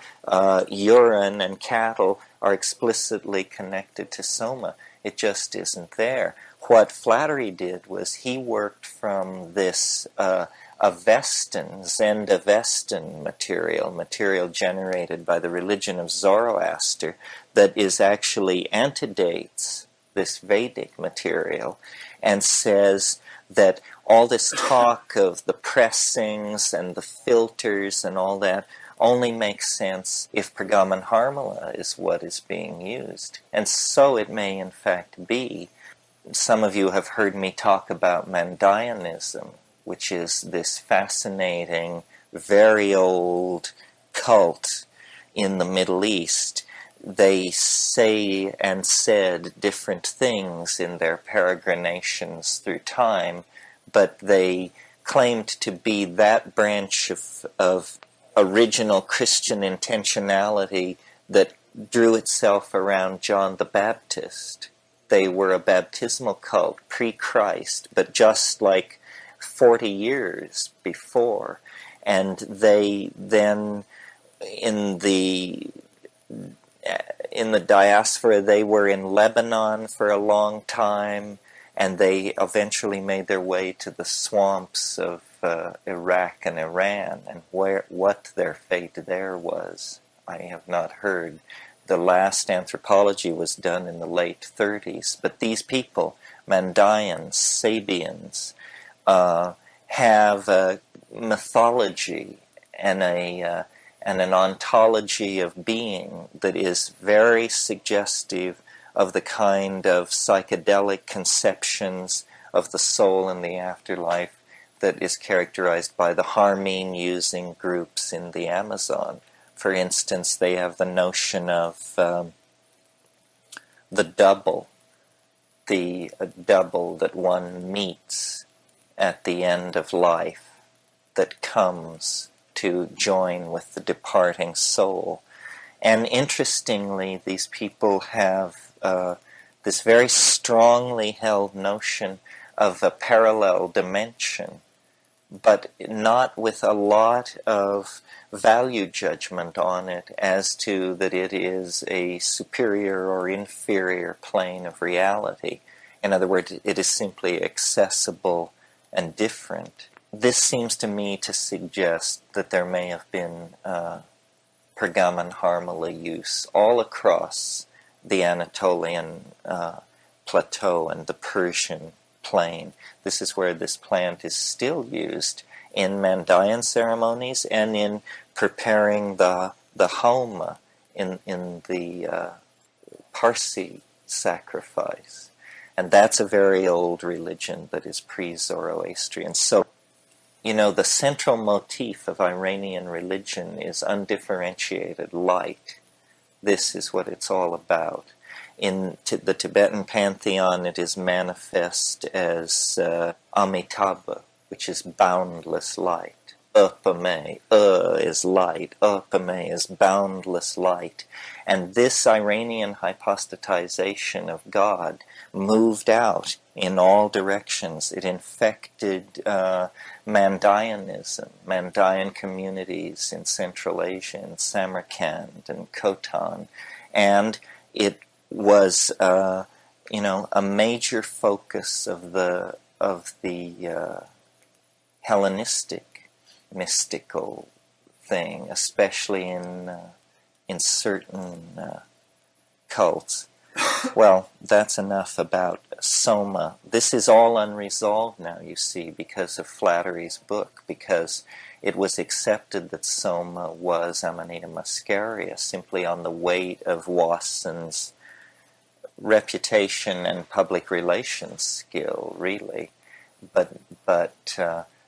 urine and cattle are explicitly connected to Soma. It just isn't there. What Flattery did was he worked from this Avestan, Zend-Avestan material generated by the religion of Zoroaster, that is actually antedates this Vedic material, and says that all this talk of the pressings and the filters and all that only makes sense if Pergamon Harmala is what is being used. And so it may in fact be. Some of you have heard me talk about Mandaeanism, which is this fascinating, very old cult in the Middle East. They say and said different things in their peregrinations through time, but they claimed to be that branch of original Christian intentionality that drew itself around John the Baptist. They were a baptismal cult pre-Christ, but just like 40 years before. And they then, in the diaspora, they were in Lebanon for a long time, and they eventually made their way to the swamps of Iraq and Iran, and what their fate there was, I have not heard. The last anthropology was done in the late 30s, but these people, Mandaeans, Sabians, have a mythology and an ontology of being that is very suggestive of the kind of psychedelic conceptions of the soul and the afterlife that is characterized by the harmine using groups in the Amazon. For instance, they have the notion of the double that one meets at the end of life, that comes to join with the departing soul. And interestingly, these people have this very strongly held notion of a parallel dimension, but not with a lot of value judgment on it as to that it is a superior or inferior plane of reality. In other words, it is simply accessible and different. This seems to me to suggest that there may have been Pergamon Harmala use all across the Anatolian plateau and the Persian plain. This is where this plant is still used in Mandaean ceremonies and in preparing the homa in the Parsi sacrifice. And that's a very old religion that is pre-Zoroastrian. So the central motif of Iranian religion is undifferentiated light. This is what it's all about. In the Tibetan pantheon, it is manifest as Amitabha, which is boundless light. Upame, is light. Upame is boundless light. And this Iranian hypostatization of God moved out in all directions. It infected Mandaeanism, Mandaean communities in Central Asia, in Samarkand and Khotan. And it was, a major focus of the Hellenistic mystical thing, especially in certain cults. Well, that's enough about Soma. This is all unresolved now, you see, because of Flattery's book, because it was accepted that Soma was Amanita muscaria simply on the weight of Wasson's reputation and public relations skill, really. But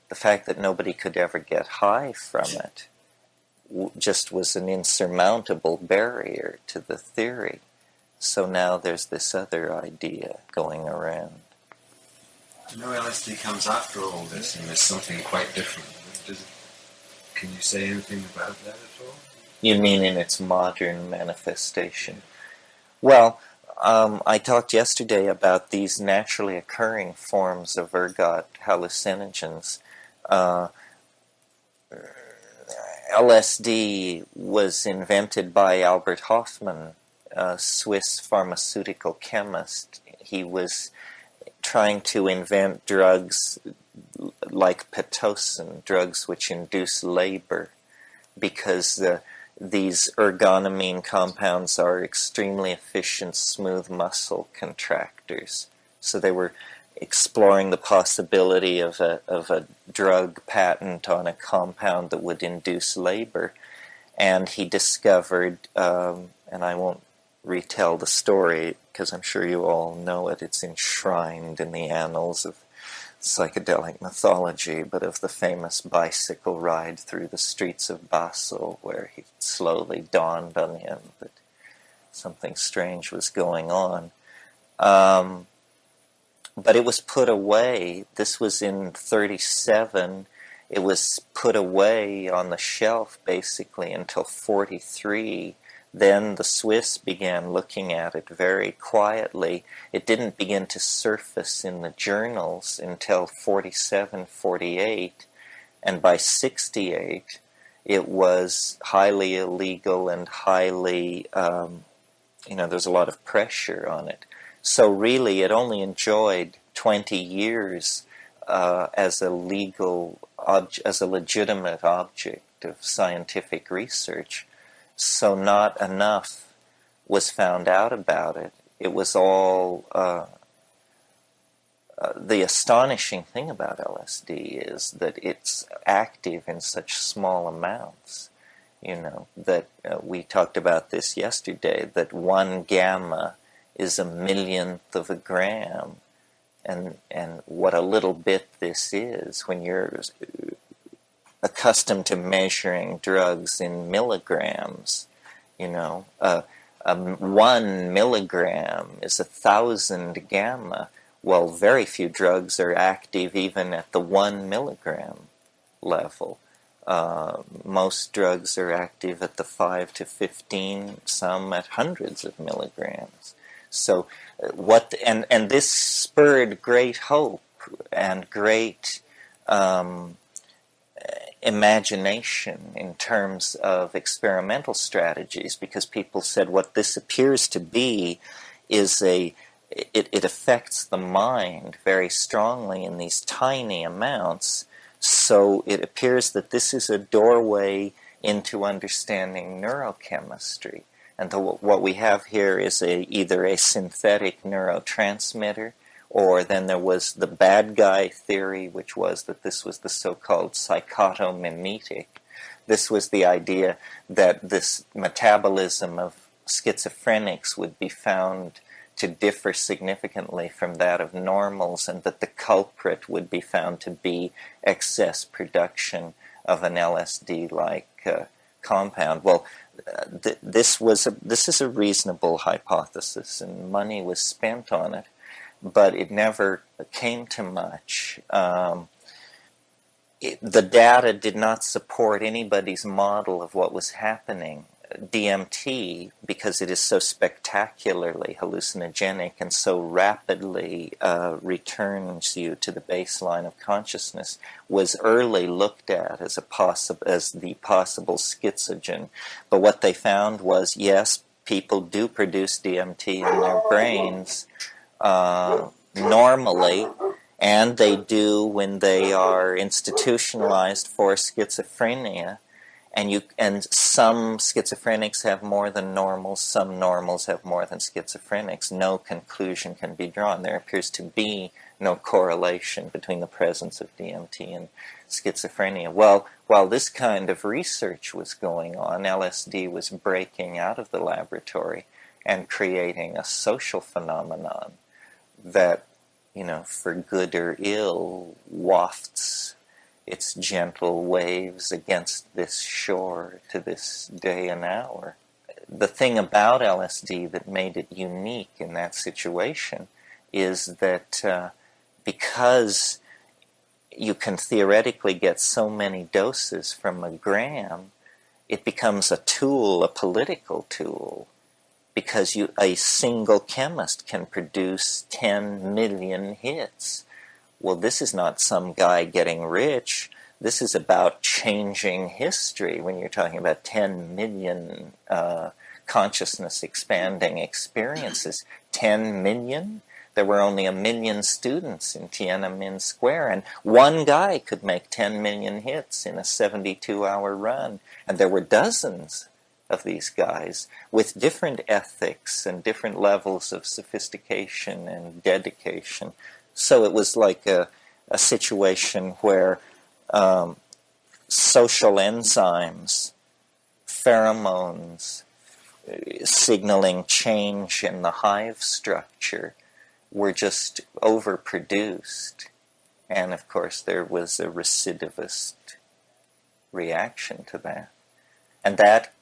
the fact that nobody could ever get high from it just was an insurmountable barrier to the theory. So now there's this other idea going around. No LSD comes after all this, and there's something quite different. Can you say anything about that at all? You mean in its modern manifestation? Well, I talked yesterday about these naturally occurring forms of ergot hallucinogens. LSD was invented by Albert Hofmann, a Swiss pharmaceutical chemist. He was trying to invent drugs like Pitocin, drugs which induce labor, because these ergotamine compounds are extremely efficient, smooth muscle contractors. So they were exploring the possibility of a drug patent on a compound that would induce labor. And he discovered, and I won't retell the story because I'm sure you all know it, it's enshrined in the annals of psychedelic mythology, but of the famous bicycle ride through the streets of Basel, where it slowly dawned on him that something strange was going on. But it was put away. This was in 1937. It was put away on the shelf, basically, until 1943. Then the Swiss began looking at it very quietly. It didn't begin to surface in the journals until 1947, 1948. And by 1968, it was highly illegal and highly, there's a lot of pressure on it. So really, it only enjoyed 20 years as a legitimate object of scientific research. So not enough was found out about it. It was all, the astonishing thing about LSD is that it's active in such small amounts. That we talked about this yesterday, that 1 gamma is 1/1,000,000th of a gram. And what a little bit this is when you're accustomed to measuring drugs in milligrams. 1 milligram is 1,000 gamma. Well, very few drugs are active even at the 1 milligram level. Most drugs are active at the 5 to 15, some at hundreds of milligrams. So and this spurred great hope and great imagination in terms of experimental strategies, because people said what this appears to be is it affects the mind very strongly in these tiny amounts. So it appears that this is a doorway into understanding neurochemistry. And what we have here is either a synthetic neurotransmitter, or then there was the bad guy theory, which was that this was the so-called psychotomimetic. This was the idea that this metabolism of schizophrenics would be found to differ significantly from that of normals, and that the culprit would be found to be excess production of an LSD-like compound. Well, this is a reasonable hypothesis, and money was spent on it, but it never came to much. The data did not support anybody's model of what was happening. DMT, because it is so spectacularly hallucinogenic and so rapidly returns you to the baseline of consciousness, was early looked at as the possible schizogen. But what they found was, yes, people do produce DMT in their brains normally, and they do when they are institutionalized for schizophrenia. And some schizophrenics have more than normals, some normals have more than schizophrenics. No conclusion can be drawn. There appears to be no correlation between the presence of DMT and schizophrenia. Well, while this kind of research was going on, LSD was breaking out of the laboratory and creating a social phenomenon that, for good or ill, wafts its gentle waves against this shore to this day and hour. The thing about LSD that made it unique in that situation is that because you can theoretically get so many doses from a gram, it becomes a tool, a political tool, because a single chemist can produce 10 million hits. Well, this is not some guy getting rich. This is about changing history when you're talking about 10 million consciousness-expanding experiences. 10 million? There were only 1 million students in Tiananmen Square, and one guy could make 10 million hits in a 72-hour run. And there were dozens of these guys with different ethics and different levels of sophistication and dedication. So it was like a situation where social enzymes, pheromones, signaling change in the hive structure were just overproduced. And of course there was a recidivist reaction to that. And that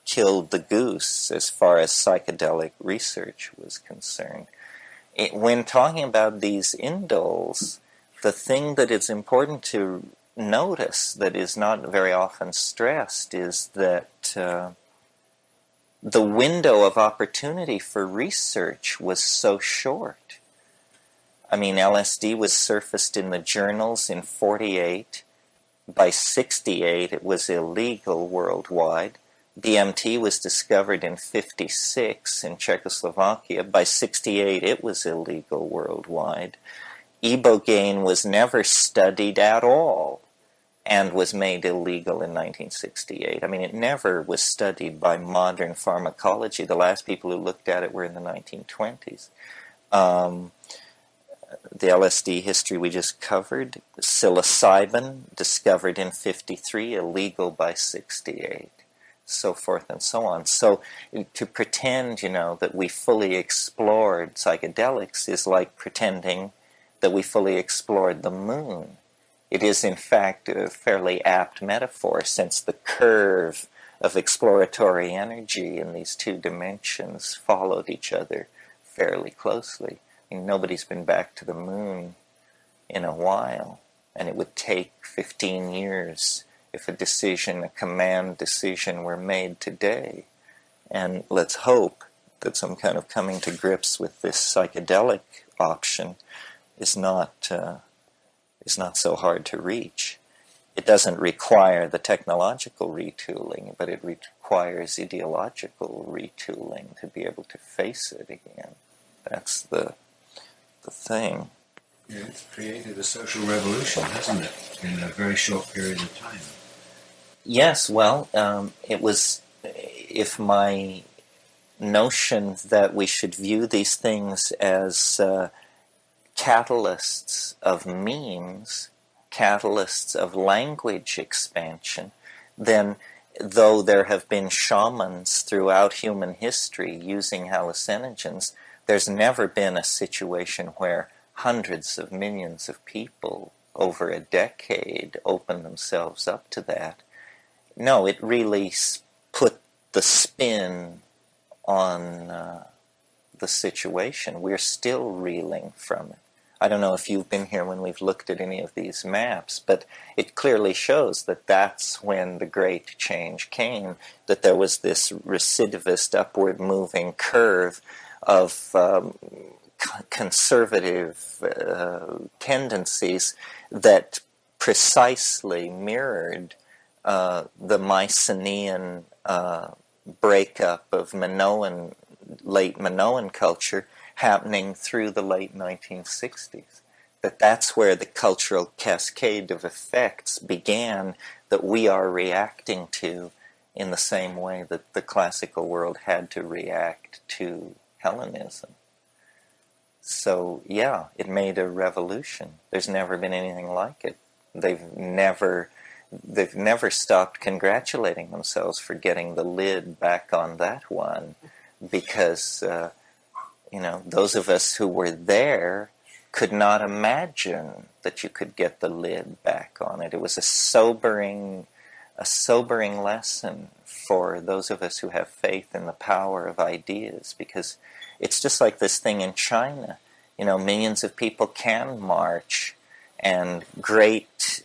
killed the goose as far as psychedelic research was concerned. When talking about these indoles, the thing that is important to notice that is not very often stressed is that the window of opportunity for research was so short. I mean, LSD was surfaced in the journals in 1948. By 1968, it was illegal worldwide. DMT was discovered in 1956 in Czechoslovakia. By 1968, it was illegal worldwide. Ibogaine was never studied at all and was made illegal in 1968. I mean, it never was studied by modern pharmacology. The last people who looked at it were in the 1920s. The LSD history we just covered. Psilocybin, discovered in 1953, illegal by 1968. So forth and so on. So to pretend, that we fully explored psychedelics is like pretending that we fully explored the moon. It is, in fact, a fairly apt metaphor, since the curve of exploratory energy in these two dimensions followed each other fairly closely. I mean, nobody's been back to the moon in a while, and it would take 15 years if a command decision were made today. And let's hope that some kind of coming to grips with this psychedelic option is not so hard to reach. It doesn't require the technological retooling, but it requires ideological retooling to be able to face it again. That's the thing. Yeah, it's created a social revolution, hasn't it, in a very short period of time? Yes, well, it was, if my notion that we should view these things as catalysts of memes, catalysts of language expansion, then though there have been shamans throughout human history using hallucinogens, there's never been a situation where hundreds of millions of people over a decade open themselves up to that. No, it really put the spin on the situation. We're still reeling from it. I don't know if you've been here when we've looked at any of these maps, but it clearly shows that that's when the great change came, that there was this recidivist upward moving curve of conservative tendencies that precisely mirrored the Mycenaean breakup of late Minoan culture happening through the late 1960s. That's where the cultural cascade of effects began that we are reacting to in the same way that the classical world had to react to Hellenism. So, yeah, it made a revolution. There's never been anything like it. They've never stopped congratulating themselves for getting the lid back on that one, because those of us who were there could not imagine that you could get the lid back on it. It was a sobering lesson for those of us who have faith in the power of ideas, because it's just like this thing in China. Millions of people can march, and great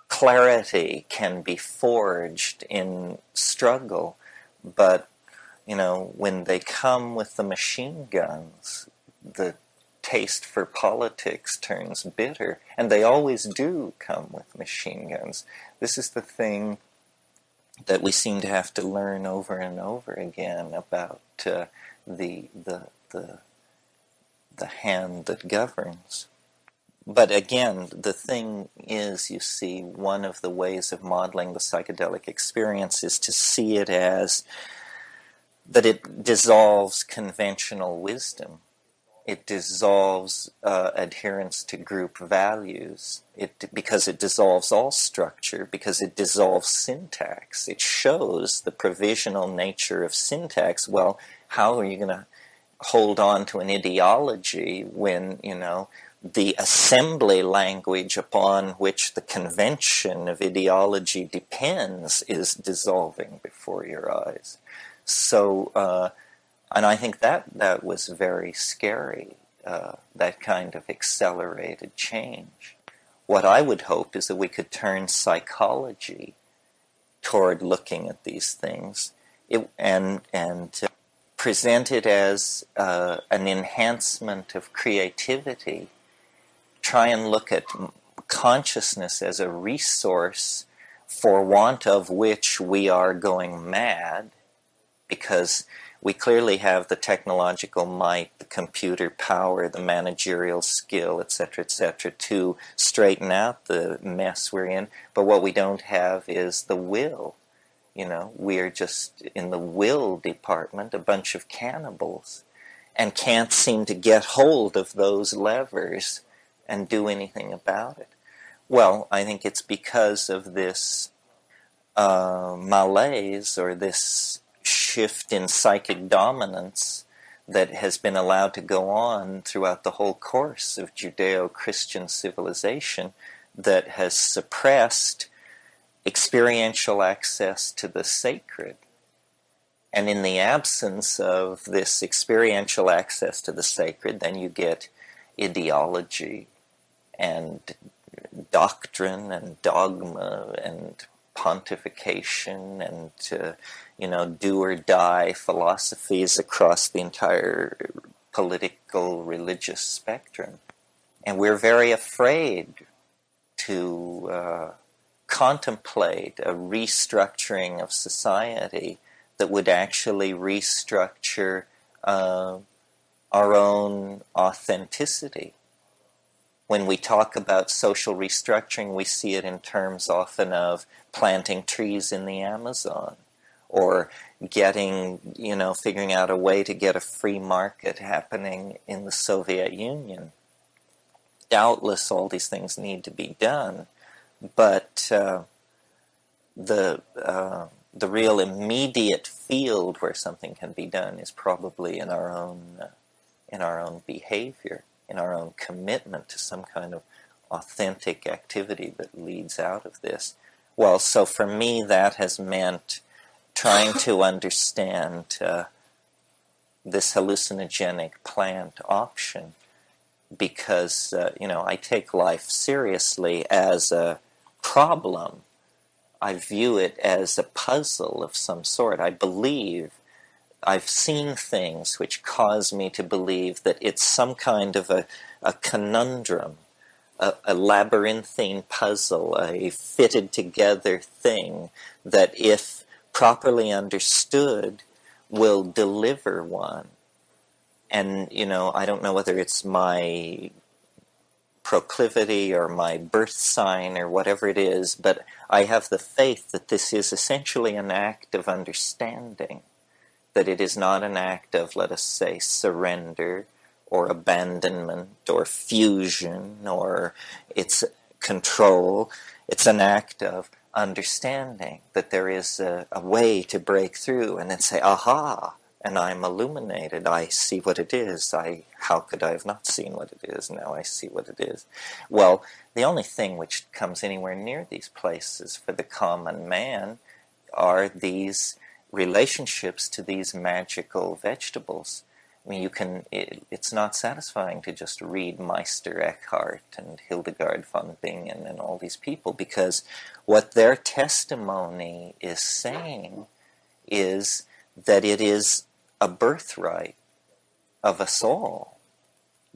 clarity can be forged in struggle, but when they come with the machine guns, the taste for politics turns bitter, and they always do come with machine guns. This is the thing that we seem to have to learn over and over again about the hand that governs. But again, the thing is, you see, one of the ways of modeling the psychedelic experience is to see it as that it dissolves conventional wisdom. It dissolves adherence to group values, because it dissolves all structure, because it dissolves syntax. It shows the provisional nature of syntax. Well, how are you going to hold on to an ideology when, the assembly language upon which the convention of ideology depends is dissolving before your eyes? So, and I think that was very scary, that kind of accelerated change. What I would hope is that we could turn psychology toward looking at these things and present it as an enhancement of creativity. Try and look at consciousness as a resource for want of which we are going mad, because we clearly have the technological might, the computer power, the managerial skill, etc., to straighten out the mess we're in. But what we don't have is the will. We are just, in the will department, a bunch of cannibals, and can't seem to get hold of those levers and do anything about it. Well, I think it's because of this malaise, or this shift in psychic dominance that has been allowed to go on throughout the whole course of Judeo-Christian civilization, that has suppressed experiential access to the sacred. And in the absence of this experiential access to the sacred, then you get ideology and doctrine and dogma and pontification and do or die philosophies across the entire political religious spectrum. And we're very afraid to contemplate a restructuring of society that would actually restructure our own authenticity. When we talk about social restructuring, we see it in terms often of planting trees in the Amazon, or figuring out a way to get a free market happening in the Soviet Union. Doubtless all these things need to be done, but the real immediate field where something can be done is probably in our own behavior, in our own commitment to some kind of authentic activity that leads out of this. Well, so for me, that has meant trying to understand this hallucinogenic plant option, because I take life seriously as a problem. I view it as a puzzle of some sort. I believe I've seen things which cause me to believe that it's some kind of a conundrum, a labyrinthine puzzle, a fitted together thing that, if properly understood, will deliver one. And, I don't know whether it's my proclivity or my birth sign or whatever it is, but I have the faith that this is essentially an act of understanding, that it is not an act of, let us say, surrender or abandonment or fusion or it's control. It's an act of understanding that there is a way to break through and then say, aha, and I'm illuminated. I see what it is. How could I have not seen what it is? Now I see what it is. Well, the only thing which comes anywhere near these places for the common man are these relationships to these magical vegetables. I mean, it's not satisfying to just read Meister Eckhart and Hildegard von Bingen and all these people, because what their testimony is saying is that it is a birthright of us all.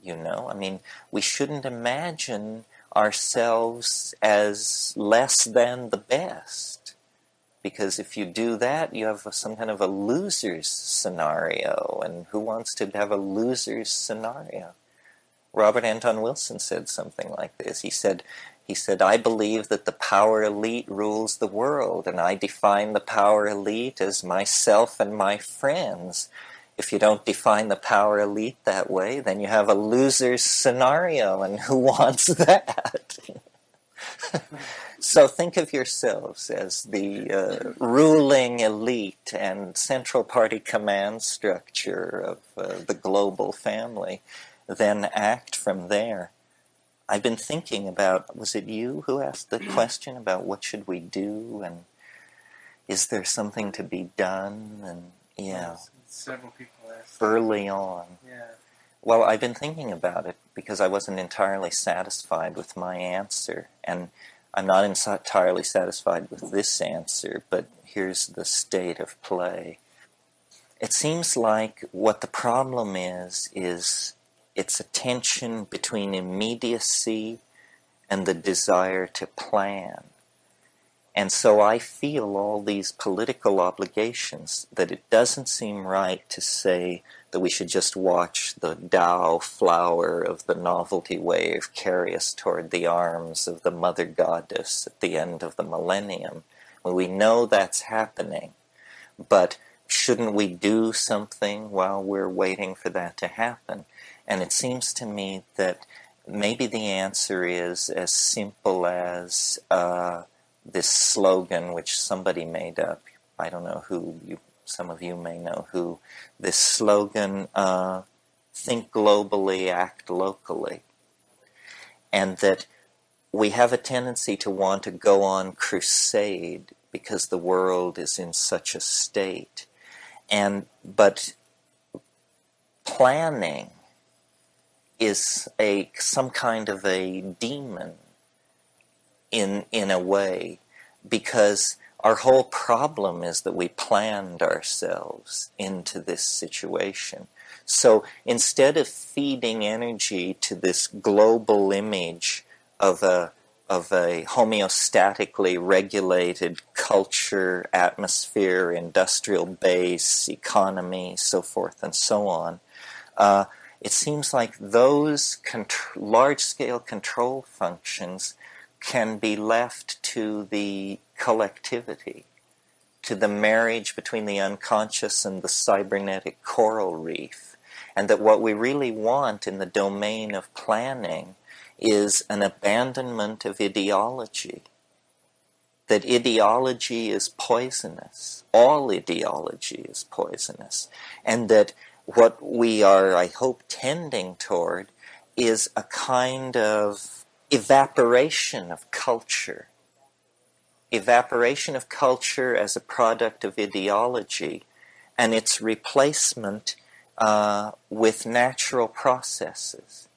I mean, we shouldn't imagine ourselves as less than the best, because if you do that, you have some kind of a loser's scenario, and who wants to have a loser's scenario? Robert Anton Wilson said something like this. He said, I believe that the power elite rules the world, and I define the power elite as myself and my friends. If you don't define the power elite that way, then you have a loser's scenario, and who wants that? So think of yourselves as the ruling elite and central party command structure of the global family. Then act from there. I've been thinking about, was it you who asked the question about what should we do, and is there something to be done? And several people asked early on. Yeah. Well, I've been thinking about it because I wasn't entirely satisfied with my answer, and I'm not entirely satisfied with this answer, but here's the state of play. It seems like what the problem is it's a tension between immediacy and the desire to plan. And so I feel all these political obligations, that it doesn't seem right to say that we should just watch the Tao flower of the novelty wave carry us toward the arms of the Mother Goddess at the end of the millennium. Well, we know that's happening, but shouldn't we do something while we're waiting for that to happen? And it seems to me that maybe the answer is as simple as this slogan which somebody made up. I don't know who, some of you may know who. This slogan, think globally, act locally. And that we have a tendency to want to go on crusade because the world is in such a state. But planning is some kind of a demon in a way, because our whole problem is that we planned ourselves into this situation. So instead of feeding energy to this global image of a homeostatically regulated culture, atmosphere, industrial base, economy, so forth and so on, it seems like those large-scale control functions can be left to the collectivity, to the marriage between the unconscious and the cybernetic coral reef, and that what we really want in the domain of planning is an abandonment of ideology, that ideology is poisonous. All ideology is poisonous. And that what we are, I hope, tending toward is a kind of evaporation of culture. Evaporation of culture as a product of ideology, and its replacement with natural processes.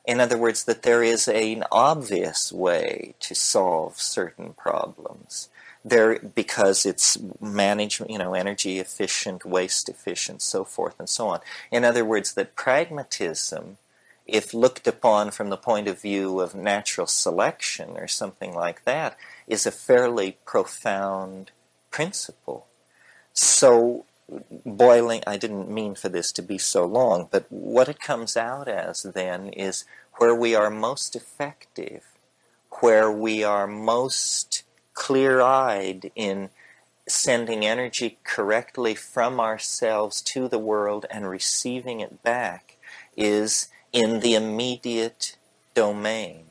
In other words, that there is an obvious way to solve certain problems. Because it's management, energy efficient, waste efficient, so forth and so on. In other words, that pragmatism, if looked upon from the point of view of natural selection or something like that, is a fairly profound principle. So, I didn't mean for this to be so long, but what it comes out as then is where we are most effective, where we are most clear-eyed in sending energy correctly from ourselves to the world and receiving it back, is in the immediate domain.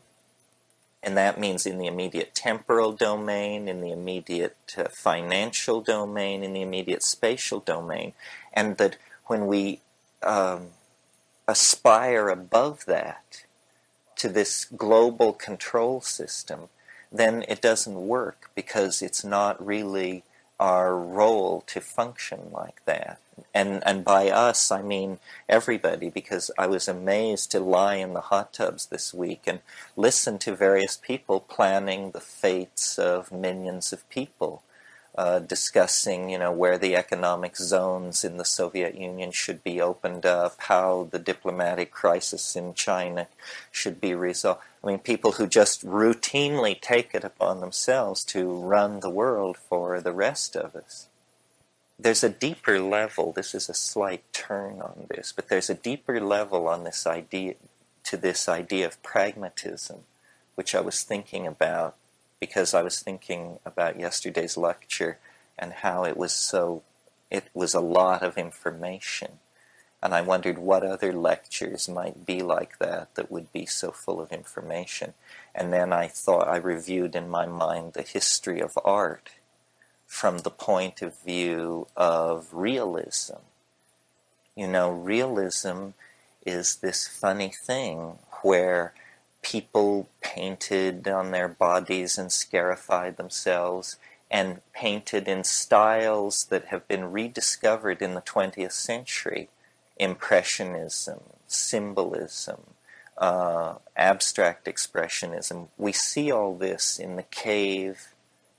And that means in the immediate temporal domain, in the immediate financial domain, in the immediate spatial domain. And that when we aspire above that to this global control system, then it doesn't work, because it's not really our role to function like that. And by us, I mean everybody, because I was amazed to lie in the hot tubs this week and listen to various people planning the fates of millions of people, discussing, where the economic zones in the Soviet Union should be opened up, how the diplomatic crisis in China should be resolved. I mean, people who just routinely take it upon themselves to run the world for the rest of us. There's a deeper level, this is a slight turn on this, but there's a deeper level on this idea, to this idea of pragmatism, which I was thinking about, because I was thinking about yesterday's lecture and how it was a lot of information. And I wondered what other lectures might be like that would be so full of information. And then I reviewed in my mind the history of art from the point of view of realism. Realism is this funny thing where people painted on their bodies and scarified themselves and painted in styles that have been rediscovered in the 20th century. Impressionism, symbolism, abstract expressionism. We see all this in the cave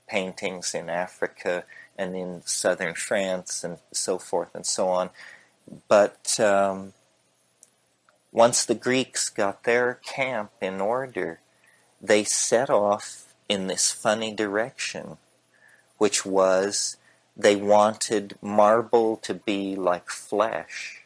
paintings in Africa and in southern France and so forth and so on. But once the Greeks got their camp in order, they set off in this funny direction, which was they wanted marble to be like flesh.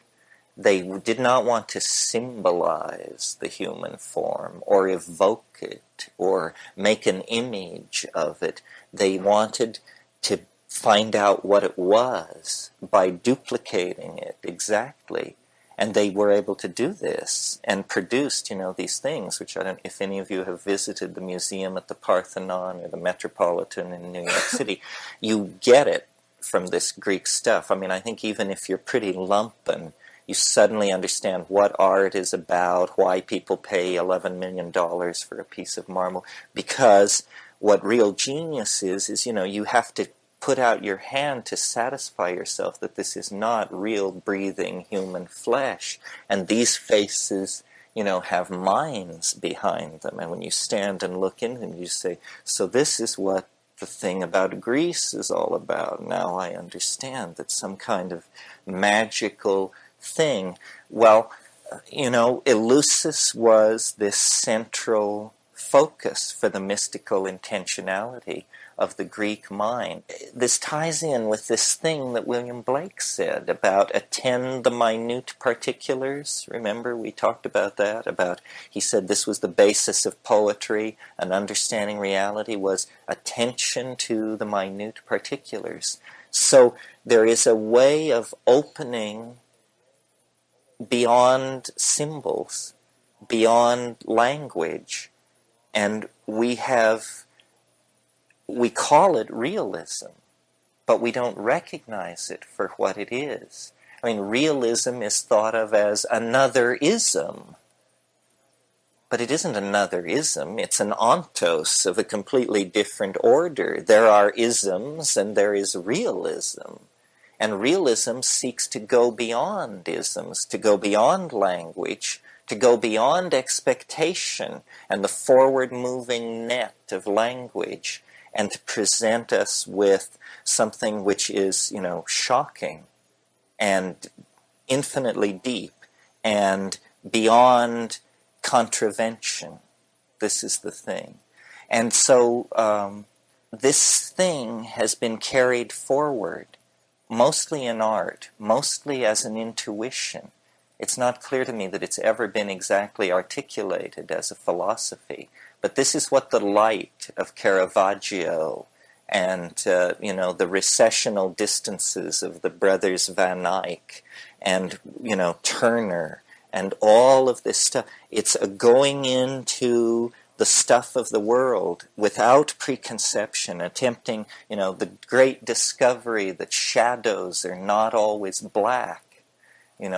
They did not want to symbolize the human form or evoke it or make an image of it. They wanted to find out what it was by duplicating it exactly. And they were able to do this and produced, these things, which I don't, if any of you have visited the museum at the Parthenon or the Metropolitan in New York City, you get it from this Greek stuff. I mean, I think even if you're pretty lumpen, you suddenly understand what art is about, why people pay $11 million for a piece of marble. Because what real genius is, you have to put out your hand to satisfy yourself that this is not real breathing human flesh. And these faces, have minds behind them. And when you stand and look in them, you say, so this is what the thing about Greece is all about. Now I understand that some kind of magical thing. Well, Eleusis was this central focus for the mystical intentionality of the Greek mind. This ties in with this thing that William Blake said about attend the minute particulars. Remember, we talked about that, he said this was the basis of poetry, and understanding reality was attention to the minute particulars. So there is a way of opening beyond symbols, beyond language, and we have we call it realism, but we don't recognize it for what it is. I mean, realism is thought of as another ism, but it isn't another ism. It's an ontos of a completely different order. There are isms and there is realism. And realism seeks to go beyond isms, to go beyond language, to go beyond expectation and the forward-moving net of language, and to present us with something which is, shocking and infinitely deep and beyond contravention. This is the thing. And so this thing has been carried forward, mostly in art, mostly as an intuition. It's not clear to me that it's ever been exactly articulated as a philosophy, but this is what the light of Caravaggio and, the recessional distances of the brothers Van Eyck and, Turner and all of this stuff, it's a going into the stuff of the world without preconception, attempting, the great discovery that shadows are not always black.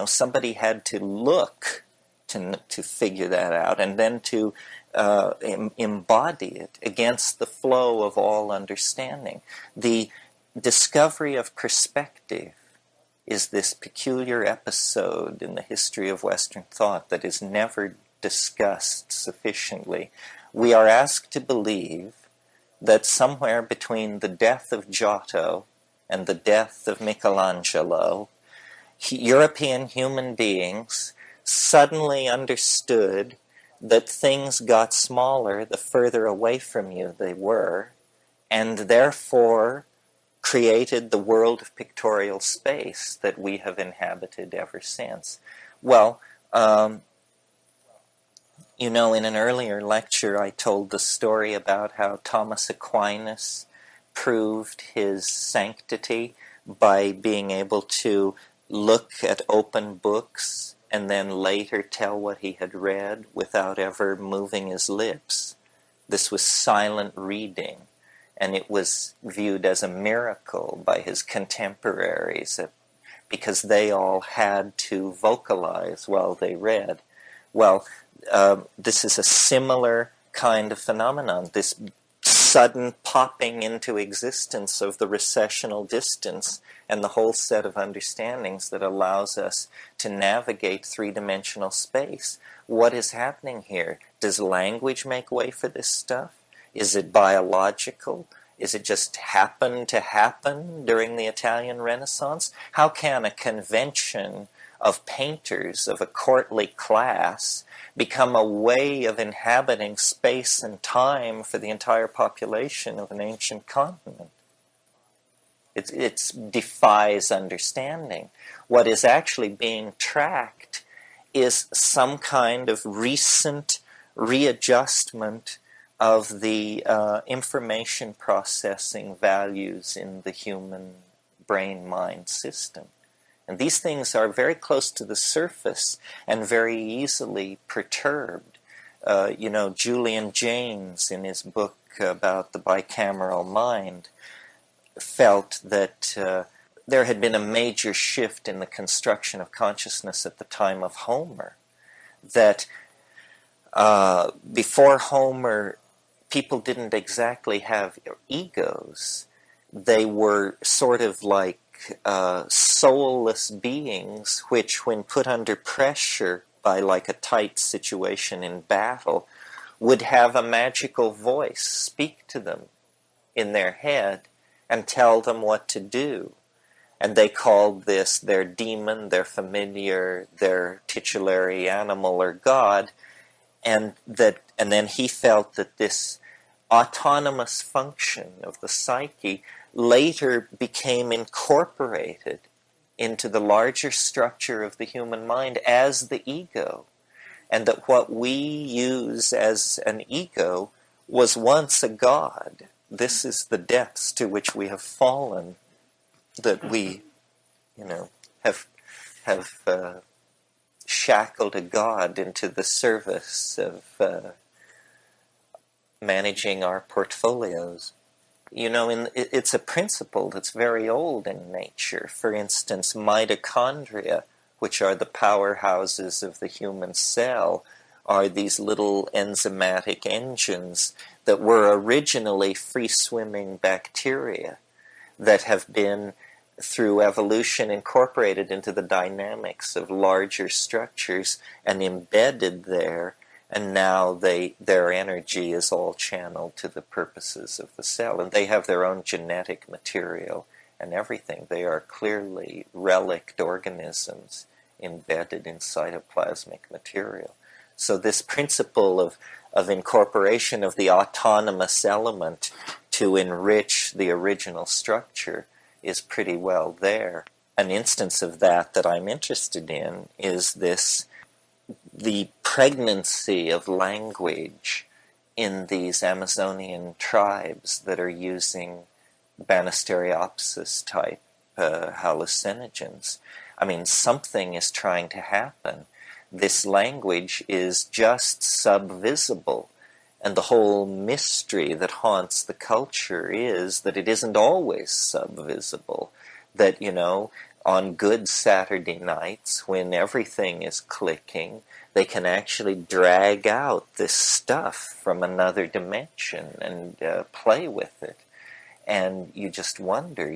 Somebody had to look to figure that out, and then to embody it against the flow of all understanding. The discovery of perspective is this peculiar episode in the history of Western thought that is never discussed sufficiently. We are asked to believe that somewhere between the death of Giotto and the death of Michelangelo, European human beings suddenly understood that things got smaller the further away from you they were, and therefore created the world of pictorial space that we have inhabited ever since. Well, in an earlier lecture I told the story about how Thomas Aquinas proved his sanctity by being able to look at open books and then later tell what he had read without ever moving his lips. This was silent reading, and it was viewed as a miracle by his contemporaries because they all had to vocalize while they read. Well, this is a similar kind of phenomenon, this sudden popping into existence of the recessional distance and the whole set of understandings that allows us to navigate three-dimensional space. What is happening here? Does language make way for this stuff? Is it biological? Is it just happen to happen during the Italian Renaissance? How can a convention of painters of a courtly class become a way of inhabiting space and time for the entire population of an ancient continent? It defies understanding. What is actually being tracked is some kind of recent readjustment of the information processing values in the human brain-mind system. And these things are very close to the surface and very easily perturbed. Julian Jaynes, in his book about the bicameral mind, felt that there had been a major shift in the construction of consciousness at the time of Homer. That before Homer, people didn't exactly have egos. They were sort of like soulless beings which, when put under pressure by like a tight situation in battle, would have a magical voice speak to them in their head and tell them what to do. And they called this their demon, their familiar, their titulary animal or god, and then he felt that this autonomous function of the psyche later became incorporated into the larger structure of the human mind as the ego, and that what we use as an ego was once a god. This is the depths to which we have fallen, that we, have shackled a god into the service of managing our portfolios. it's a principle that's very old in nature. For instance, mitochondria, which are the powerhouses of the human cell, are these little enzymatic engines that were originally free-swimming bacteria that have been, through evolution, incorporated into the dynamics of larger structures and embedded there, and now their energy is all channeled to the purposes of the cell. And they have their own genetic material and everything. They are clearly relict organisms embedded in cytoplasmic material. So this principle of incorporation of the autonomous element to enrich the original structure is pretty well there. An instance of that I'm interested in is the pregnancy of language in these Amazonian tribes that are using Banisteriopsis type hallucinogens. I mean, something is trying to happen. This language is just subvisible. And the whole mystery that haunts the culture is that it isn't always subvisible. That, on good Saturday nights, when everything is clicking, they can actually drag out this stuff from another dimension and play with it. And you just wonder,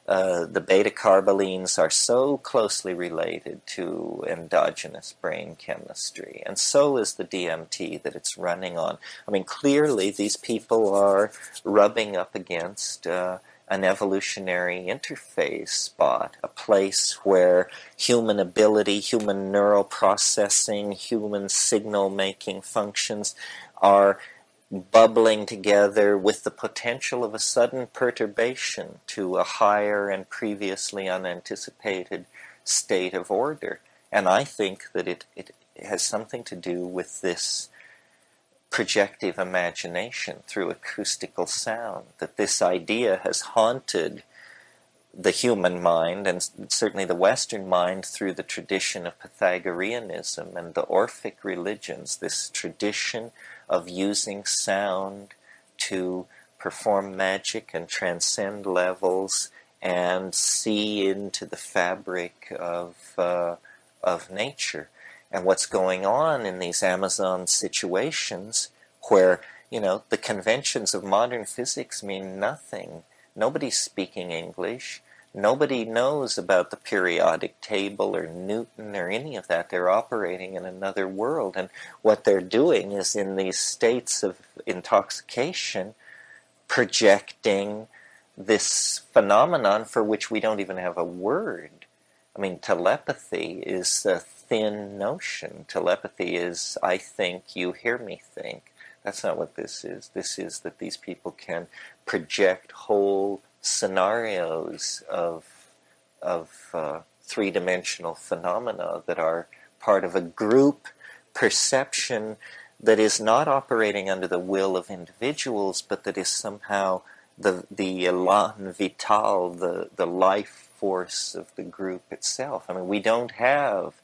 the beta-carbolines are so closely related to endogenous brain chemistry, and so is the DMT that it's running on. I mean, clearly these people are rubbing up against an evolutionary interface spot, a place where human ability, human neural processing, human signal-making functions are bubbling together with the potential of a sudden perturbation to a higher and previously unanticipated state of order. And I think that it has something to do with this projective imagination through acoustical sound, that this idea has haunted the human mind, and certainly the Western mind, through the tradition of Pythagoreanism and the Orphic religions, this tradition of using sound to perform magic and transcend levels and see into the fabric of nature. And what's going on in these Amazon situations where, the conventions of modern physics mean nothing. Nobody's speaking English. Nobody knows about the periodic table or Newton or any of that. They're operating in another world. And what they're doing is, in these states of intoxication, projecting this phenomenon for which we don't even have a word. I mean, telepathy is a thin notion. Telepathy is, I think, you hear me think. That's not what this is. This is that these people can project whole scenarios of three-dimensional phenomena that are part of a group perception that is not operating under the will of individuals, but that is somehow the élan vital, the life force of the group itself. I mean, we don't have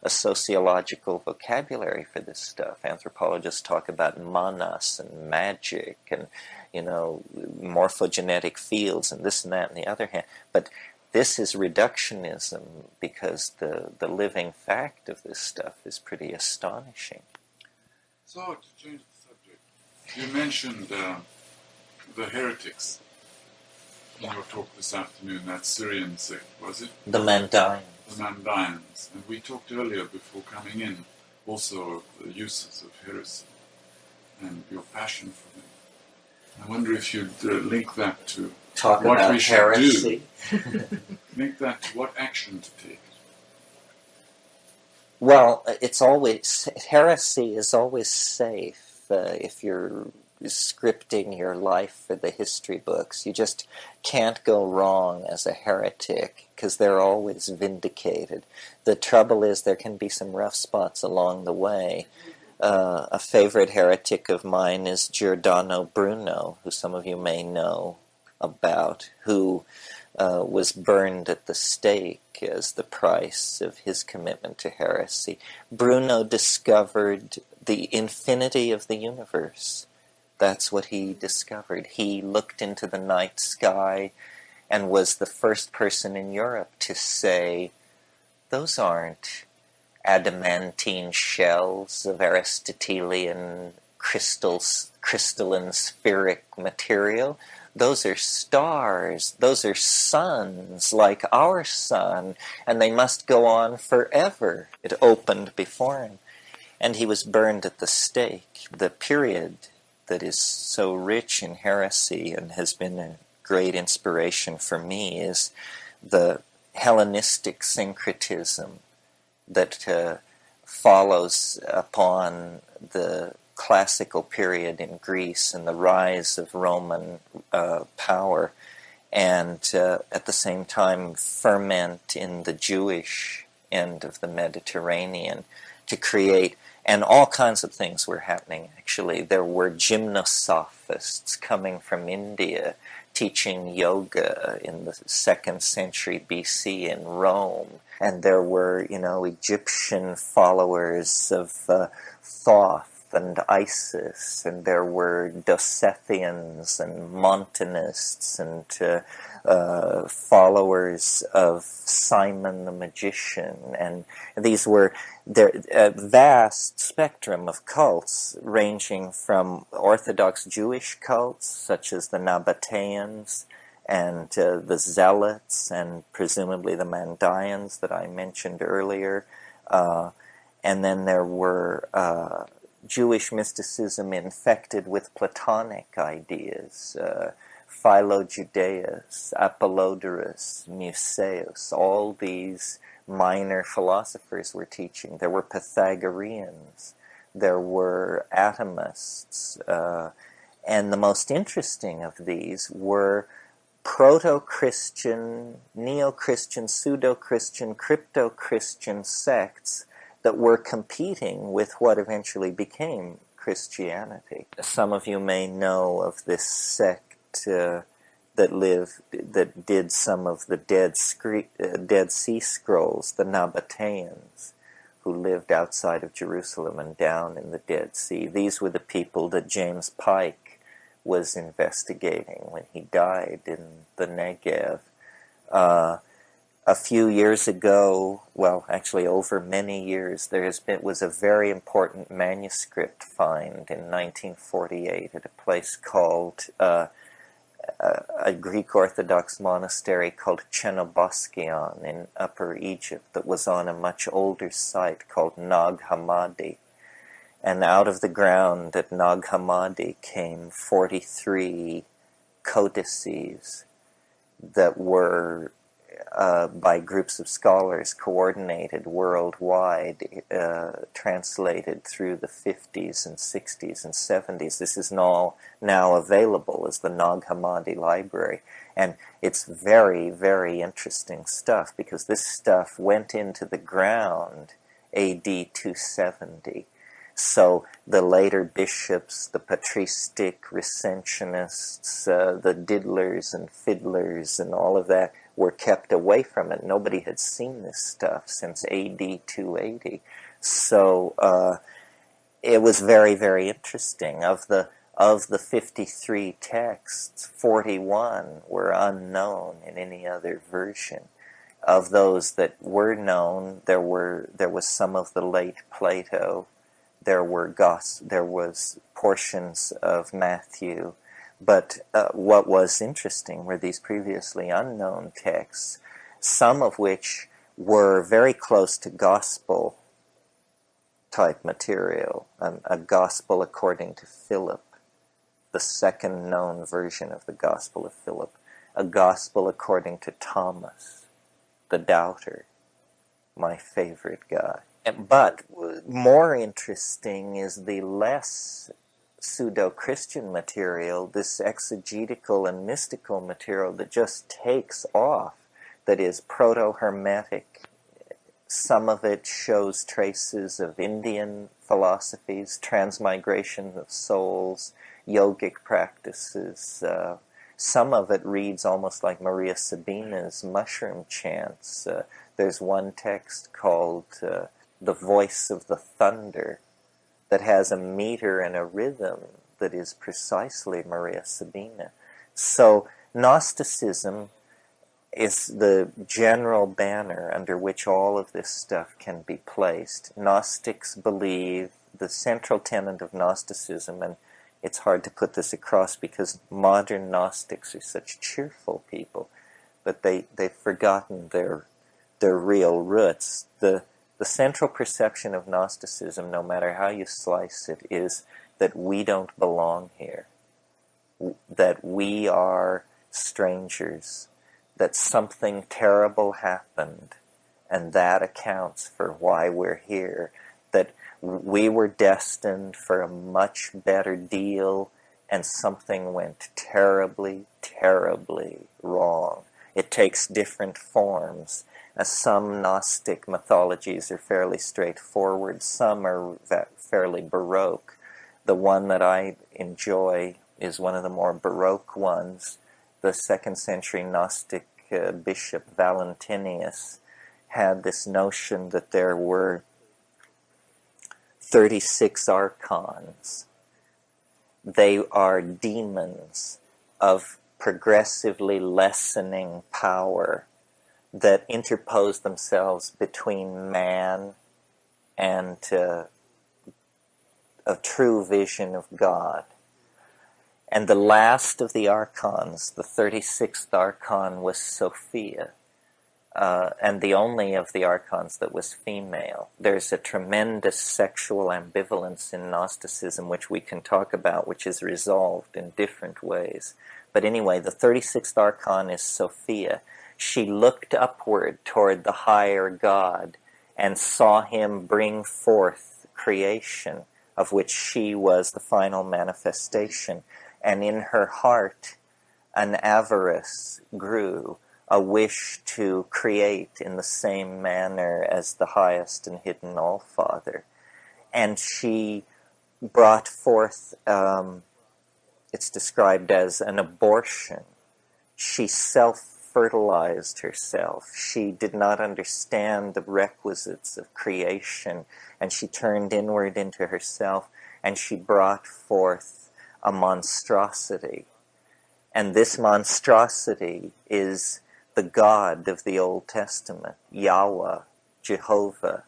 a sociological vocabulary for this stuff. Anthropologists talk about manas and magic and, morphogenetic fields and this and that and the other hand. But this is reductionism, because the living fact of this stuff is pretty astonishing. So, to change the subject, you mentioned the heretics in your talk this afternoon, that Syrian sect, was it? The Mandaeans. The Mandaeans. And we talked earlier, before coming in, also of the uses of heresy and your passion for them. I wonder if you'd link that to Talk what about we should heresy. do. Link that to what action to take. Well, heresy is always safe if you're scripting your life for the history books. You just can't go wrong as a heretic, because they're always vindicated. The trouble is there can be some rough spots along the way. A favorite heretic of mine is Giordano Bruno, who some of you may know about, who was burned at the stake as the price of his commitment to heresy. Bruno discovered the infinity of the universe, That's what he discovered. He looked into the night sky and was the first person in Europe to say, those aren't adamantine shells of Aristotelian crystalline spheric material. Those are stars. Those are suns like our sun, and they must go on forever. It opened before him, and he was burned at the stake. The period that is so rich in heresy and has been a great inspiration for me is the Hellenistic syncretism that follows upon the classical period in Greece and the rise of Roman power, and at the same time ferment in the Jewish end of the Mediterranean to create, and all kinds of things were happening actually. There were gymnosophists coming from India teaching yoga in the 2nd century BC in Rome, and there were, Egyptian followers of Thoth and Isis, and there were Dosethians and Montanists and followers of Simon the magician, and these were a vast spectrum of cults ranging from Orthodox Jewish cults such as the Nabateans and the Zealots and presumably the Mandaeans that I mentioned earlier, and then there were Jewish mysticism infected with Platonic ideas, Philo-Judaeus, Apollodorus, Musaeus, all these minor philosophers were teaching. There were Pythagoreans, there were atomists, and the most interesting of these were proto-Christian, neo-Christian, pseudo-Christian, crypto-Christian sects that were competing with what eventually became Christianity. Some of you may know of this sect that did some of the Dead Sea Scrolls, the Nabateans, who lived outside of Jerusalem and down in the Dead Sea. These were the people that James Pike was investigating when he died in the Negev. A few years ago, well, actually over many years, was a very important manuscript find in 1948 at a place called a Greek Orthodox monastery called Chenoboskion in Upper Egypt that was on a much older site called Nag Hammadi. And out of the ground at Nag Hammadi came 43 codices that were by groups of scholars coordinated worldwide, translated through the 50s and 60s and 70s. This is now available as the Nag Hammadi Library. And it's very, very interesting stuff because this stuff went into the ground AD 270. So the later bishops, the patristic recensionists, the diddlers and fiddlers and all of that were kept away from it. Nobody had seen this stuff since AD 280. So it was very, very interesting. Of the 53 texts, 41 were unknown in any other version. Of those that were known, there was some of the late Plato. There was portions of Matthew, but what was interesting were these previously unknown texts, some of which were very close to gospel type material, a gospel according to Philip, the second known version of the Gospel of Philip, a gospel according to Thomas, the doubter, my favorite guy. But more interesting is the less pseudo-Christian material, this exegetical and mystical material that just takes off, that is proto-Hermetic. Some of it shows traces of Indian philosophies, transmigration of souls, yogic practices. Some of it reads almost like Maria Sabina's mushroom chants. There's one text called The Voice of the Thunder that has a meter and a rhythm that is precisely Maria Sabina. So Gnosticism is the general banner under which all of this stuff can be placed. Gnostics believe the central tenet of Gnosticism, and it's hard to put this across because modern Gnostics are such cheerful people, but they've forgotten their real roots. The central perception of Gnosticism, no matter how you slice it, is that we don't belong here, that we are strangers, that something terrible happened, and that accounts for why we're here, that we were destined for a much better deal, and something went terribly, terribly wrong. It takes different forms. Some Gnostic mythologies are fairly straightforward. Some are fairly Baroque. The one that I enjoy is one of the more Baroque ones. The 2nd century Gnostic Bishop Valentinus had this notion that there were 36 archons. They are demons of progressively lessening power that interpose themselves between man and a true vision of God. And the last of the archons, the 36th archon, was Sophia, and the only of the archons that was female. There's a tremendous sexual ambivalence in Gnosticism, which we can talk about, which is resolved in different ways. But anyway, the 36th archon is Sophia. She looked upward toward the higher God and saw him bring forth creation, of which she was the final manifestation. And in her heart, an avarice grew, a wish to create in the same manner as the highest and hidden All-Father. And she brought forth, it's described as an abortion. She self-fertilized herself. She did not understand the requisites of creation, and she turned inward into herself, and she brought forth a monstrosity. And this monstrosity is the God of the Old Testament, Yahweh, Jehovah.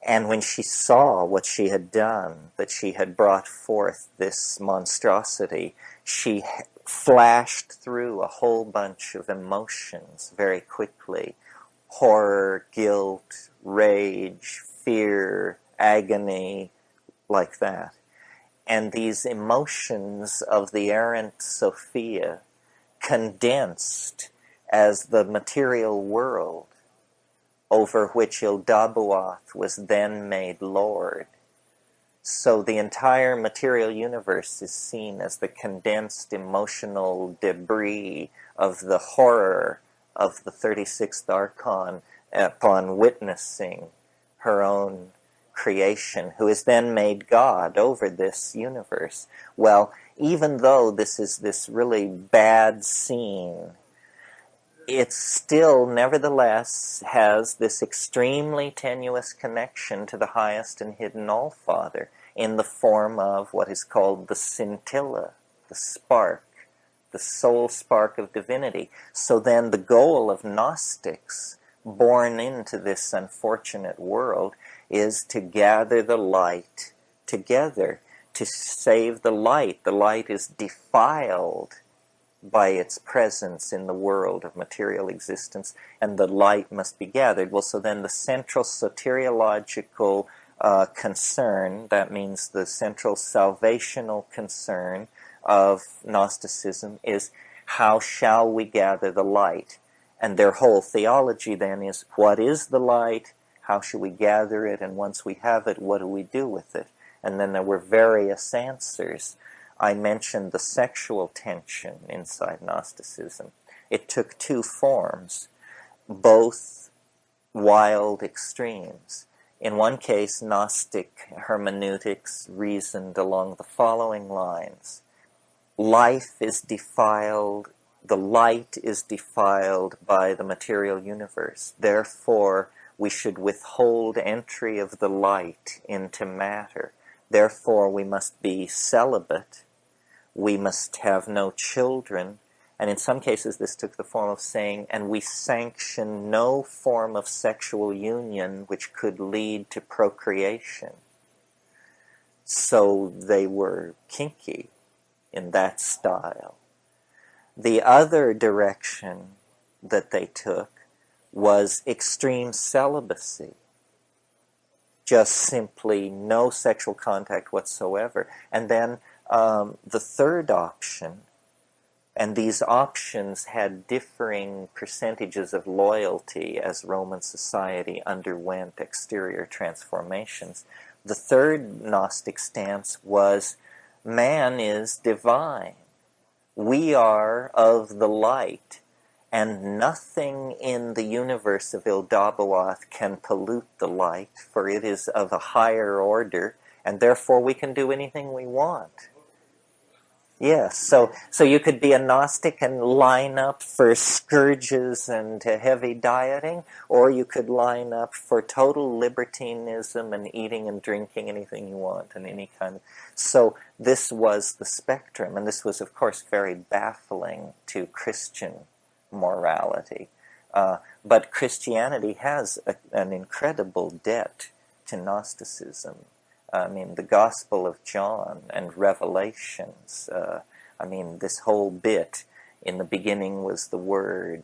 And when she saw what she had done, that she had brought forth this monstrosity, she flashed through a whole bunch of emotions very quickly. Horror, guilt, rage, fear, agony, like that. And these emotions of the errant Sophia condensed as the material world over which Ildabuath was then made Lord. So the entire material universe is seen as the condensed emotional debris of the horror of the 36th archon upon witnessing her own creation, who is then made God over this universe. Well, even though this is this really bad scene, it still nevertheless has this extremely tenuous connection to the highest and hidden All-Father in the form of what is called the scintilla, the spark, the soul spark of divinity. So then the goal of Gnostics, born into this unfortunate world, is to gather the light together, to save the light. The light is defiled by its presence in the world of material existence, and the light must be gathered. Well, so then the central soteriological concern, that means the central salvational concern of Gnosticism, is how shall we gather the light? And their whole theology then is, what is the light? How should we gather it? And once we have it, what do we do with it? And then there were various answers. I mentioned the sexual tension inside Gnosticism. It took two forms, both wild extremes. In one case, Gnostic hermeneutics reasoned along the following lines. Life is defiled, the light is defiled by the material universe. Therefore, we should withhold entry of the light into matter. Therefore, we must be celibate. We must have no children. And in some cases, this took the form of saying, and we sanction no form of sexual union which could lead to procreation. So they were kinky in that style. The other direction that they took was extreme celibacy. Just simply no sexual contact whatsoever. And then the third option, and these options had differing percentages of loyalty as Roman society underwent exterior transformations. The third Gnostic stance was man is divine. We are of the light, and nothing in the universe of Ildabaoth can pollute the light, for it is of a higher order, and therefore we can do anything we want. Yes, so you could be a Gnostic and line up for scourges and heavy dieting, or you could line up for total libertinism and eating and drinking anything you want and any kind of... So this was the spectrum, and this was, of course, very baffling to Christian morality. But Christianity has an incredible debt to Gnosticism. I mean, the Gospel of John and Revelations, this whole bit, in the beginning was the Word,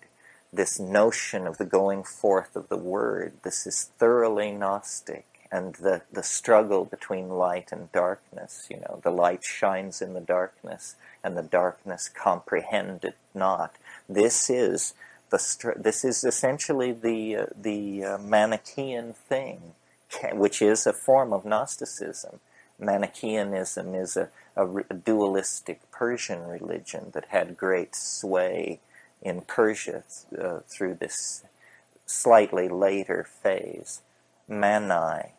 this notion of the going forth of the Word, this is thoroughly Gnostic, and the struggle between light and darkness, the light shines in the darkness, and the darkness comprehend it not. This is essentially the Manichaean thing, which is a form of Gnosticism. Manichaeanism is a dualistic Persian religion that had great sway in Persia through this slightly later phase. Mani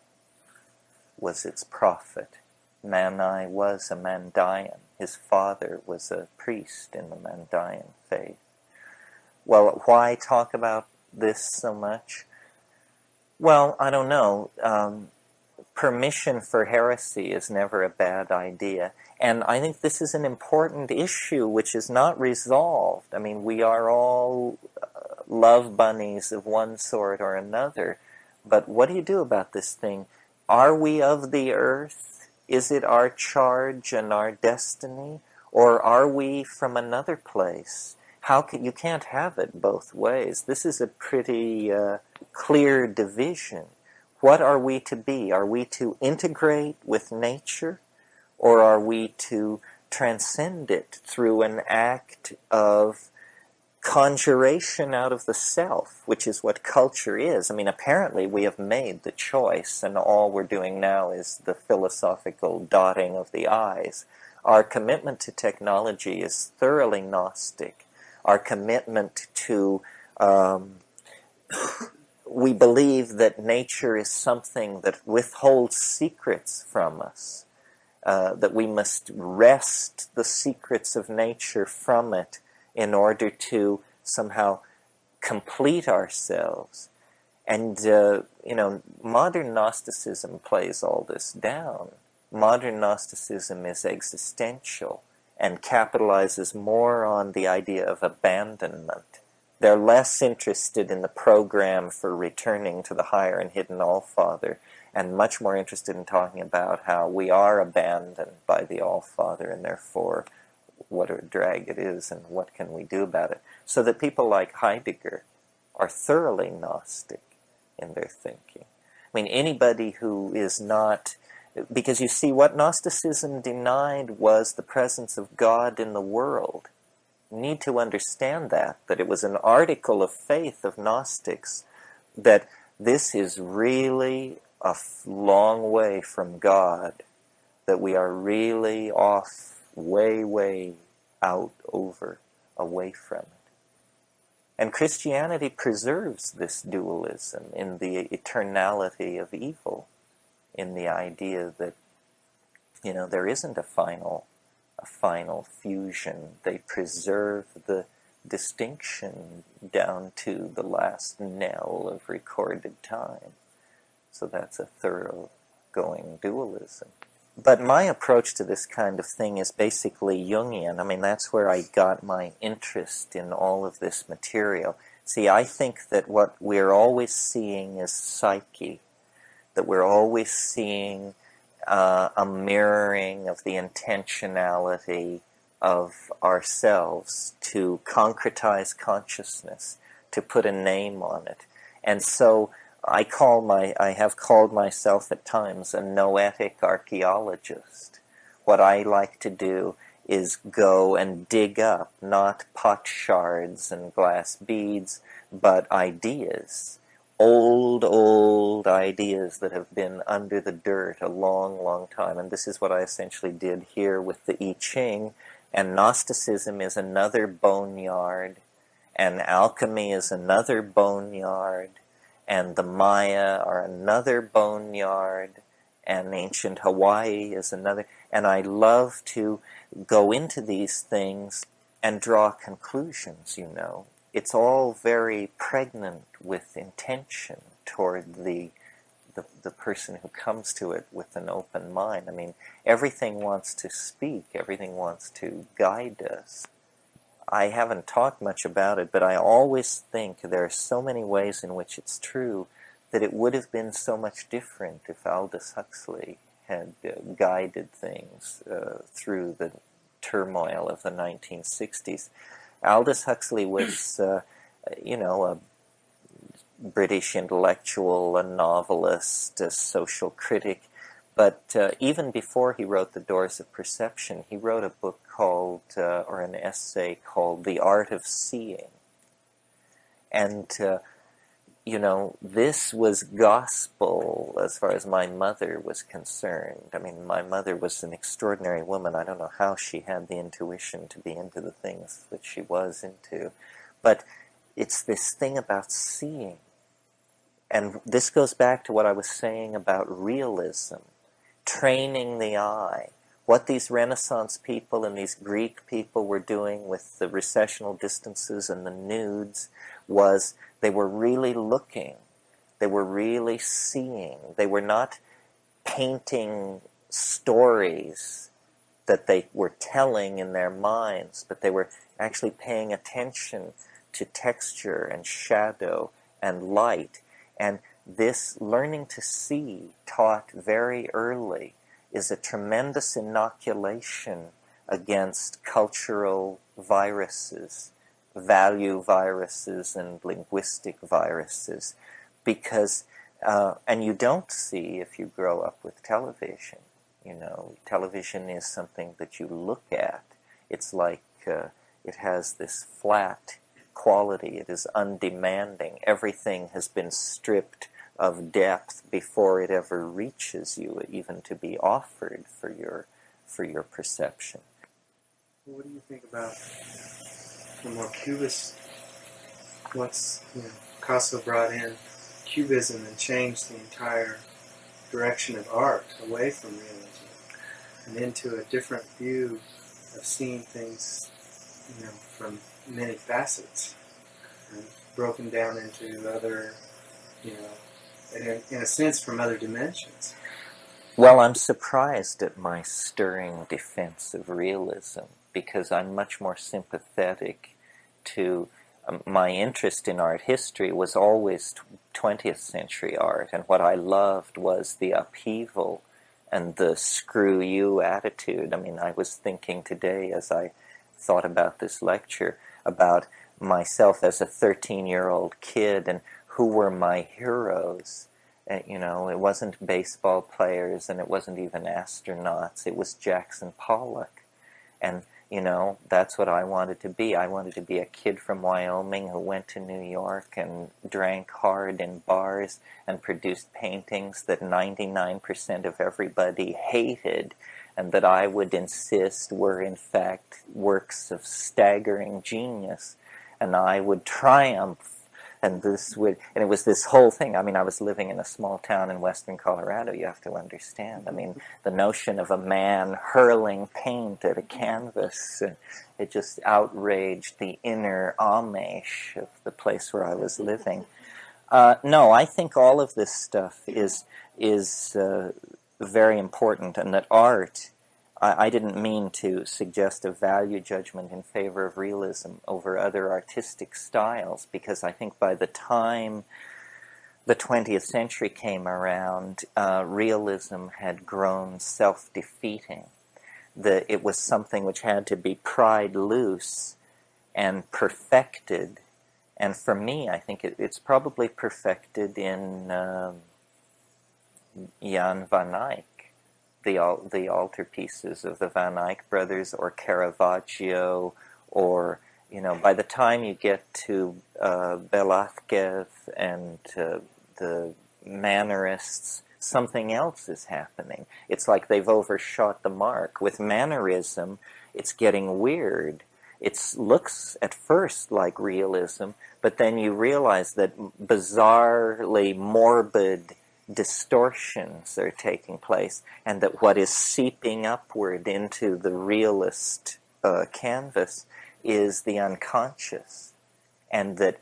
was its prophet. Mani was a Mandaean. His father was a priest in the Mandaean faith. Well, why talk about this so much? Well, I don't know. Permission for heresy is never a bad idea. And I think this is an important issue which is not resolved. I mean, we are all love bunnies of one sort or another. But what do you do about this thing? Are we of the earth? Is it our charge and our destiny? Or are we from another place? You can't have it both ways. This is a pretty clear division. What are we to be? Are we to integrate with nature, or are we to transcend it through an act of conjuration out of the self, which is what culture is? I mean, apparently we have made the choice, and all we're doing now is the philosophical dotting of the I's. Our commitment to technology is thoroughly Gnostic. Our commitment to... we believe that nature is something that withholds secrets from us, that we must wrest the secrets of nature from it in order to somehow complete ourselves. And, modern Gnosticism plays all this down. Modern Gnosticism is existential and capitalizes more on the idea of abandonment. They're less interested in the program for returning to the higher and hidden All-Father, and much more interested in talking about how we are abandoned by the All-Father, and therefore what a drag it is and what can we do about it. So that people like Heidegger are thoroughly Gnostic in their thinking. I mean, anybody who is not... Because you see, what Gnosticism denied was the presence of God in the world. You need to understand that it was an article of faith of Gnostics, that this is really a long way from God, that we are really off, way, way out, over, away from it. And Christianity preserves this dualism in the eternality of evil, in the idea that, there isn't a final fusion. They preserve the distinction down to the last knell of recorded time. So that's a thoroughgoing dualism. But my approach to this kind of thing is basically Jungian. I mean, that's where I got my interest in all of this material. See, I think that what we're always seeing is psyche, that we're always seeing a mirroring of the intentionality of ourselves to concretize consciousness, to put a name on it. And so I have called myself at times a noetic archaeologist. What I like to do is go and dig up not pot shards and glass beads, but ideas. Old ideas that have been under the dirt a long, long time. And this is what I essentially did here with the I Ching. And Gnosticism is another boneyard, and alchemy is another boneyard, and the Maya are another boneyard, and ancient Hawaii is another. And I love to go into these things and draw conclusions, you know. It's all very pregnant with intention toward the person who comes to it with an open mind. I mean, everything wants to speak, everything wants to guide us. I haven't talked much about it, but I always think there are so many ways in which it's true that it would have been so much different if Aldous Huxley had guided things through the turmoil of the 1960s. Aldous Huxley was, a British intellectual, a novelist, a social critic, but even before he wrote The Doors of Perception, he wrote a book called, or an essay called The Art of Seeing. And, this was gospel as far as my mother was concerned. I mean, my mother was an extraordinary woman. I don't know how she had the intuition to be into the things that she was into. But it's this thing about seeing. And this goes back to what I was saying about realism, training the eye. What these Renaissance people and these Greek people were doing with the recessional distances and the nudes was they were really looking. They were really seeing. They were not painting stories that they were telling in their minds, but they were actually paying attention to texture and shadow and light. And this learning to see, taught very early, is a tremendous inoculation against cultural viruses, value viruses and linguistic viruses, because, and you don't see if you grow up with television. Television is something that you look at. It's like it has this flat quality. It is undemanding. Everything has been stripped of depth before it ever reaches you, even to be offered for your perception. What do you think about the more Cubist? Once Picasso brought in Cubism and changed the entire direction of art away from realism and into a different view of seeing things, from many facets, and broken down into other, in a sense, from other dimensions. Well, I'm surprised at my stirring defense of realism, because I'm much more sympathetic to my interest in art history was always 20th century art, and what I loved was the upheaval and the screw you attitude. I mean, I was thinking today as I thought about this lecture about myself as a 13-year-old kid and who were my heroes. It wasn't baseball players and it wasn't even astronauts. It was Jackson Pollock. And, that's what I wanted to be. I wanted to be a kid from Wyoming who went to New York and drank hard in bars and produced paintings that 99% of everybody hated, and that I would insist were in fact works of staggering genius. And I would triumph. And it was this whole thing. I mean, I was living in a small town in western Colorado, you have to understand. I mean, the notion of a man hurling paint at a canvas, it just outraged the inner Amish of the place where I was living. No, I think all of this stuff is very important, and that art, I didn't mean to suggest a value judgment in favor of realism over other artistic styles, because I think by the time the 20th century came around, realism had grown self-defeating. It was something which had to be pried loose and perfected. And for me, I think it's probably perfected in Jan van Eyck, the altarpieces of the Van Eyck brothers, or Caravaggio, or, by the time you get to Velázquez and the Mannerists, something else is happening. It's like they've overshot the mark. With Mannerism, it's getting weird. It looks at first like realism, but then you realize that bizarrely morbid distortions are taking place, and that what is seeping upward into the realist canvas is the unconscious, and that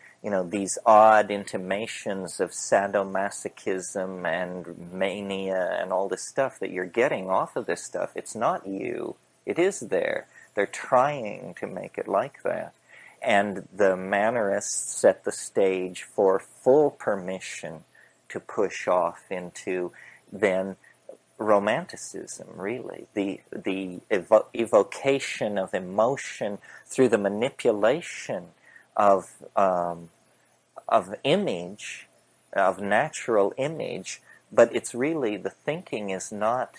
these odd intimations of sadomasochism and mania and all this stuff that you're getting off of this stuff, it's not you, it is there. They're trying to make it like that. And the Mannerists set the stage for full permission to push off into then Romanticism, really. The evocation of emotion through the manipulation of image, of natural image, but it's really, the thinking is not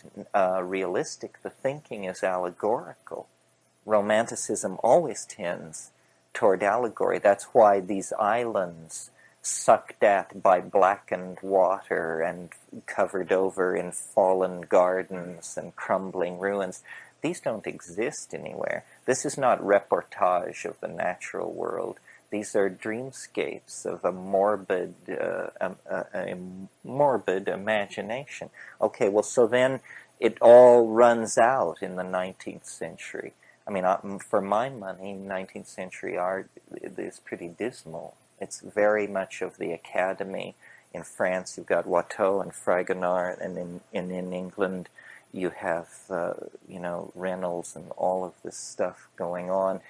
realistic, the thinking is allegorical. Romanticism always tends toward allegory. That's why these islands sucked at by blackened water and covered over in fallen gardens and crumbling ruins, these don't exist anywhere. This is not reportage of the natural world. These are dreamscapes of a morbid imagination. Okay, well, so then it all runs out in the 19th century. I mean, for my money, 19th century art is pretty dismal. It's very much of the Academy. In France, you've got Watteau and Fragonard, and in England, you have, Reynolds and all of this stuff going on,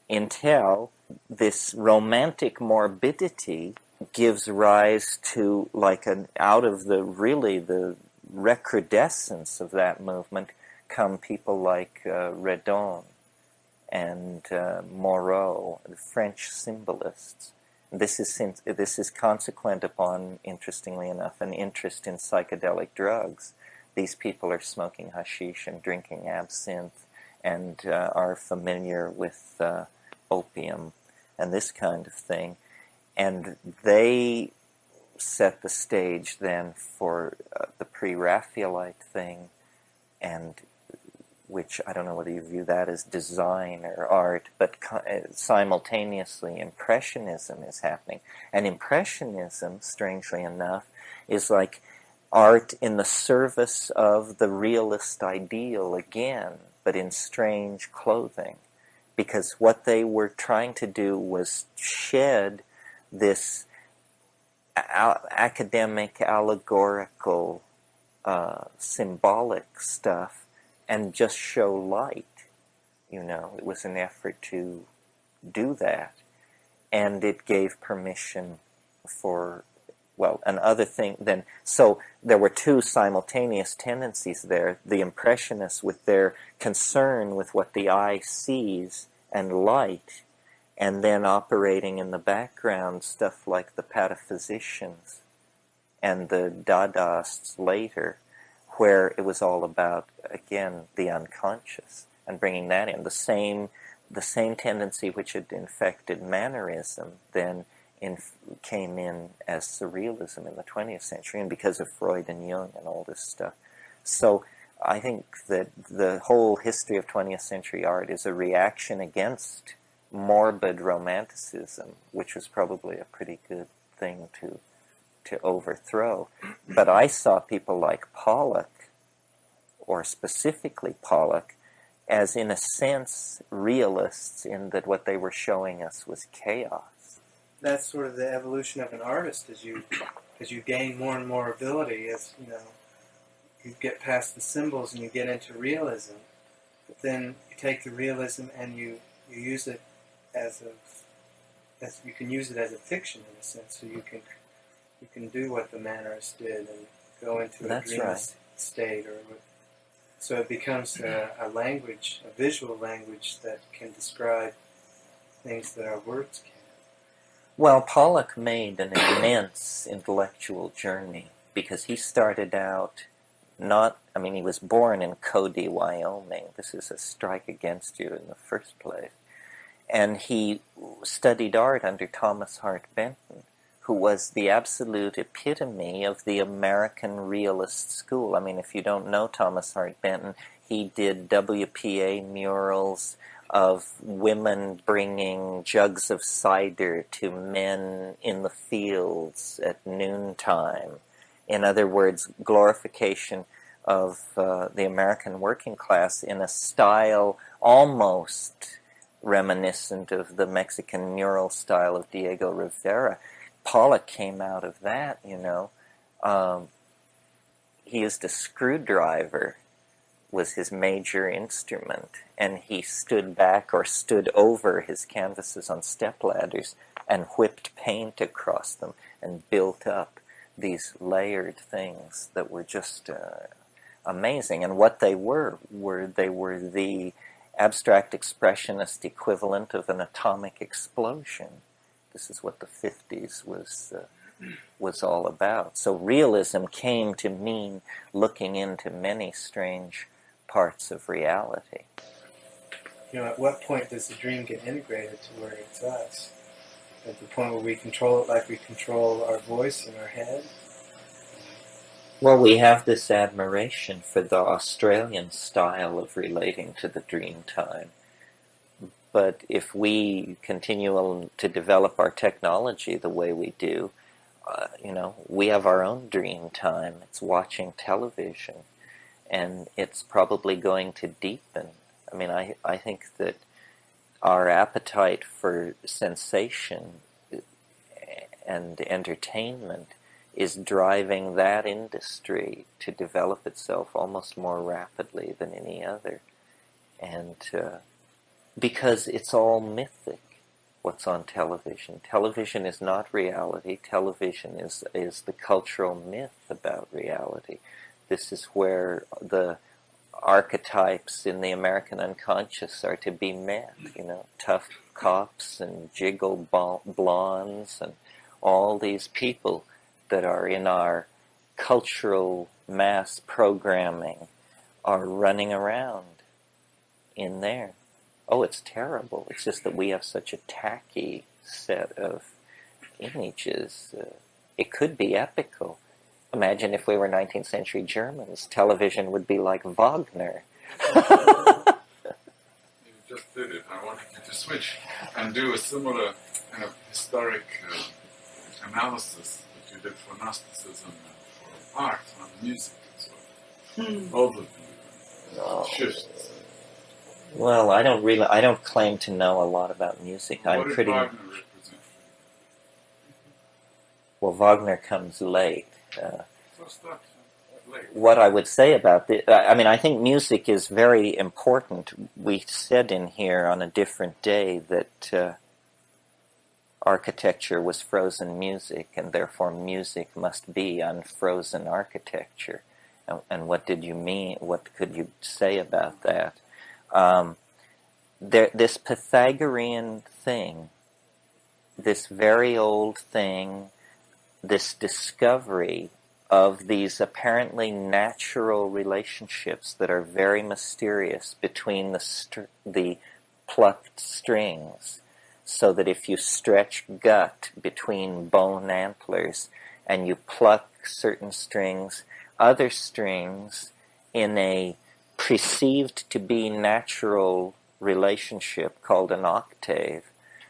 until this romantic morbidity gives rise to, out of the recrudescence of that movement come people like Redon and Moreau, the French symbolists. This is consequent upon, interestingly enough, an interest in psychedelic drugs. These people are smoking hashish and drinking absinthe and are familiar with opium and this kind of thing. And they set the stage then for the pre-Raphaelite thing, and which I don't know whether you view that as design or art, but simultaneously Impressionism is happening. And Impressionism, strangely enough, is like art in the service of the realist ideal again, but in strange clothing. Because what they were trying to do was shed this academic, allegorical, symbolic stuff and just show light. It was an effort to do that. And it gave permission for, another thing then. So there were two simultaneous tendencies there. The Impressionists with their concern with what the eye sees and light, and then operating in the background stuff like the pataphysicians and the Dadaists later, where it was all about, again, the unconscious and bringing that in. The same tendency which had infected Mannerism then came in as surrealism in the 20th century, and because of Freud and Jung and all this stuff. So I think that the whole history of 20th century art is a reaction against morbid romanticism, which was probably a pretty good thing to overthrow. But I saw people like Pollock, or specifically Pollock, as in a sense realists, in that what they were showing us was chaos. That's sort of the evolution of an artist as you gain more and more ability, as you get past the symbols and you get into realism. But then you take the realism and you use it as you can use it as a fiction in a sense. So you can do what the Mannerists did and go into a dream state, so it becomes a language, a visual language that can describe things that our words can't. Well, Pollock made an immense intellectual journey because he started out he was born in Cody, Wyoming. This is a strike against you in the first place. And he studied art under Thomas Hart Benton, who was the absolute epitome of the American realist school. I mean, if you don't know Thomas Hart Benton, he did WPA murals of women bringing jugs of cider to men in the fields at noontime. In other words, glorification of the American working class in a style almost reminiscent of the Mexican mural style of Diego Rivera. Pollock came out of that, he used a screwdriver was his major instrument, and he stood back or stood over his canvases on stepladders and whipped paint across them and built up these layered things that were just amazing. And what they were the abstract expressionist equivalent of an atomic explosion. This is what the 50s was all about. So realism came to mean looking into many strange parts of reality. At what point does the dream get integrated to where it's us? At the point where we control it like we control our voice in our head? Well, we have this admiration for the Australian style of relating to the dream time. But if we continue to develop our technology the way we do, we have our own dream time. It's watching television, and it's probably going to deepen. I mean, I think that our appetite for sensation and entertainment is driving that industry to develop itself almost more rapidly than any other. And because it's all mythic, what's on television. Television is not reality. Television is the cultural myth about reality. This is where the archetypes in the American unconscious are to be met, tough cops and jiggle blondes and all these people that are in our cultural mass programming are running around in there. Oh, it's terrible. It's just that we have such a tacky set of images. It could be epical. Imagine if we were 19th century Germans. Television would be like Wagner. You just did it. I wanted you to switch and do a similar kind of historic analysis that you did for Gnosticism and for art and music as well. Overview, shifts. Well, I don't claim to know a lot about music. What did Wagner represent? Well, Wagner comes late. What I would say about this, I think music is very important. We said in here on a different day that architecture was frozen music, and therefore music must be unfrozen architecture. And what did you mean? What could you say about that? This Pythagorean thing, this very old thing, this discovery of these apparently natural relationships that are very mysterious between the plucked strings, so that if you stretch gut between bone antlers and you pluck certain strings, other strings in a perceived to be natural relationship called an octave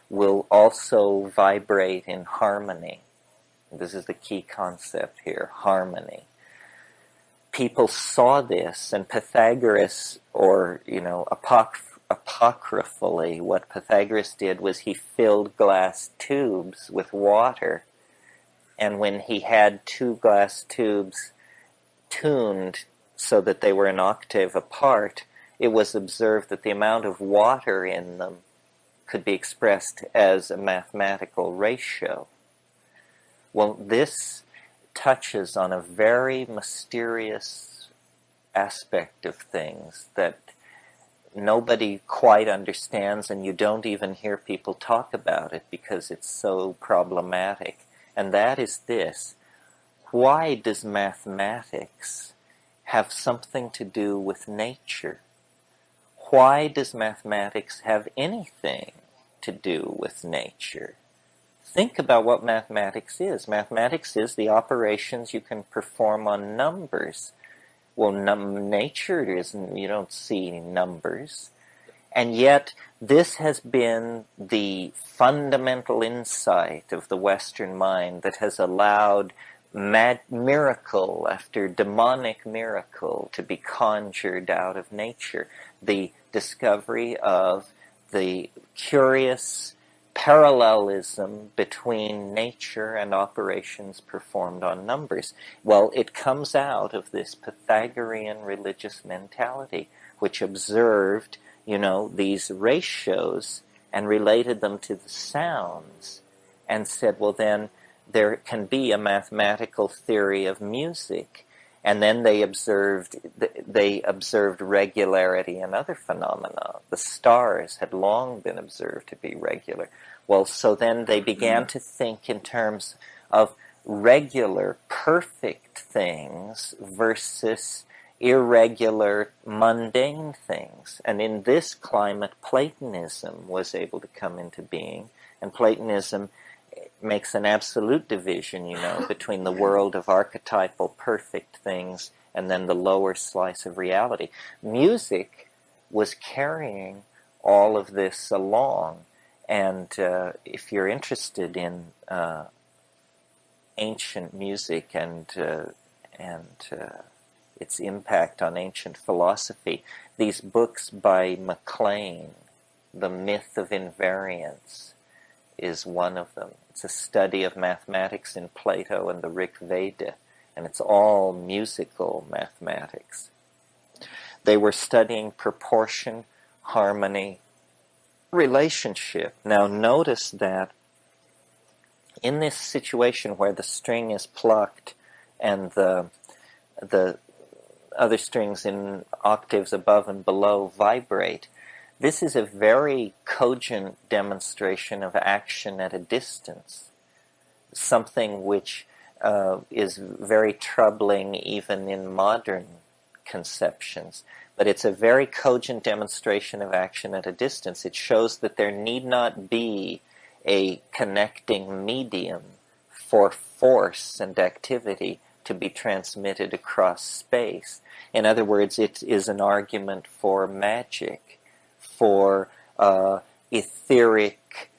will also vibrate in harmony. This is the key concept here, harmony. People saw this, and Pythagoras, or, apocryphally, what Pythagoras did was he filled glass tubes with water, and when he had two glass tubes tuned so that they were an octave apart, it was observed that the amount of water in them could be expressed as a mathematical ratio. Well, this touches on a very mysterious aspect of things that nobody quite understands, and you don't even hear people talk about it because it's so problematic. And that is this: why does mathematics have something to do with nature? Why does mathematics have anything to do with nature? Think about what mathematics is. Mathematics is the operations you can perform on numbers. Well, nature isn't, you don't see numbers. And yet, this has been the fundamental insight of the Western mind that has allowed miracle after demonic miracle to be conjured out of nature. The discovery of the curious parallelism between nature and operations performed on numbers. Well, it comes out of this Pythagorean religious mentality, which observed, these ratios and related them to the sounds and said, well, then there can be a mathematical theory of music. And then they observed regularity in other phenomena. The stars had long been observed to be regular. Well, so then they began to think in terms of regular, perfect things versus irregular, mundane things. And in this climate, Platonism was able to come into being. And Platonism makes an absolute division, between the world of archetypal perfect things and then the lower slice of reality. Music was carrying all of this along, and if you're interested in ancient music and its impact on ancient philosophy, these books by MacLean, The Myth of Invariance, is one of them. It's a study of mathematics in Plato and the Rig Veda, and it's all musical mathematics. They were studying proportion, harmony, relationship. Now notice that in this situation where the string is plucked and the other strings in octaves above and below vibrate, this is a very cogent demonstration of action at a distance, something which is very troubling even in modern conceptions. But it's a very cogent demonstration of action at a distance. It shows that there need not be a connecting medium for force and activity to be transmitted across space. In other words, it is an argument for magic, for etheric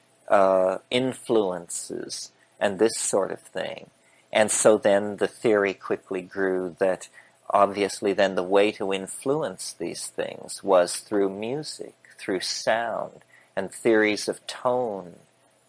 influences and this sort of thing. And so then the theory quickly grew that obviously then the way to influence these things was through music, through sound, and theories of tone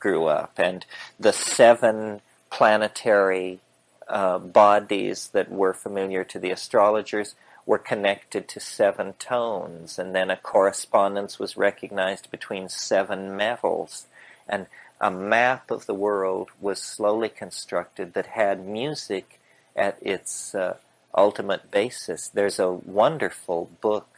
grew up. And the 7 planetary bodies that were familiar to the astrologers were connected to 7 tones, and then a correspondence was recognized between 7 metals, and a map of the world was slowly constructed that had music at its ultimate basis. There's a wonderful book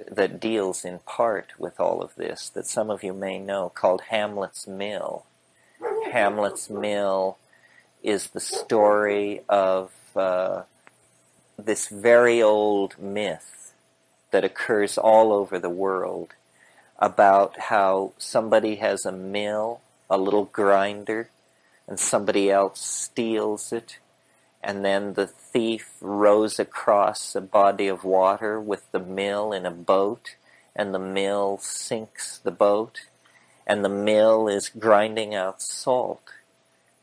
that deals in part with all of this that some of you may know, called Hamlet's Mill. Hamlet's Mill is the story of this very old myth that occurs all over the world about how somebody has a mill, a little grinder, and somebody else steals it, and then the thief rows across a body of water with the mill in a boat, and the mill sinks the boat, and the mill is grinding out salt.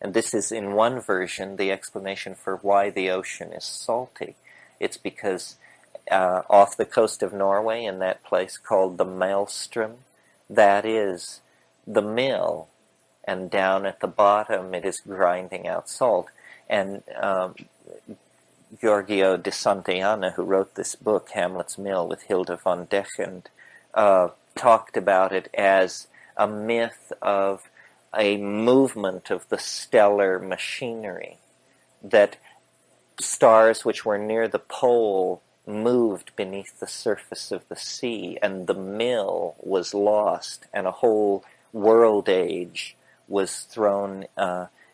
And this is, in one version, the explanation for why the ocean is salty. It's because off the coast of Norway, in that place called the Maelstrom, that is the mill, and down at the bottom it is grinding out salt. And Giorgio de Santayana, who wrote this book, Hamlet's Mill, with Hilda von Dechend, talked about it as a myth of a movement of the stellar machinery, that stars which were near the pole moved beneath the surface of the sea, and the mill was lost, and a whole world age was thrown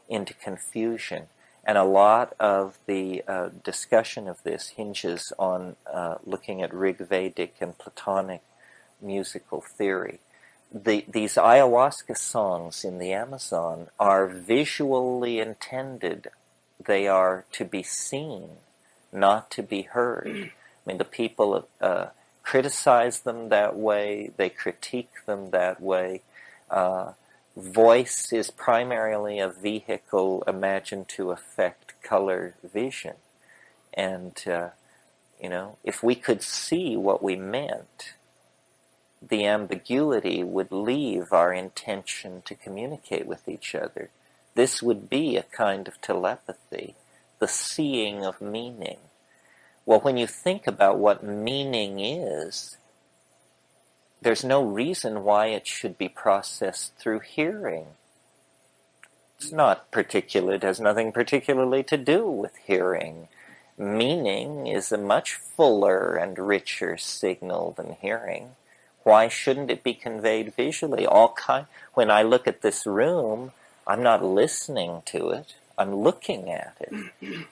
into confusion. And a lot of the discussion of this hinges on looking at Rigvedic and Platonic musical theory. These ayahuasca songs in the Amazon are visually intended. They are to be seen, not to be heard. I mean, the people criticize them that way, they critique them that way. Voice is primarily a vehicle imagined to affect color vision. And, if we could see what we meant, the ambiguity would leave our intention to communicate with each other. This would be a kind of telepathy, the seeing of meaning. Well, when you think about what meaning is, there's no reason why it should be processed through hearing. It's not particular, it has nothing particularly to do with hearing. Meaning is a much fuller and richer signal than hearing. Why shouldn't it be conveyed visually? When I look at this room, I'm not listening to it, I'm looking at it,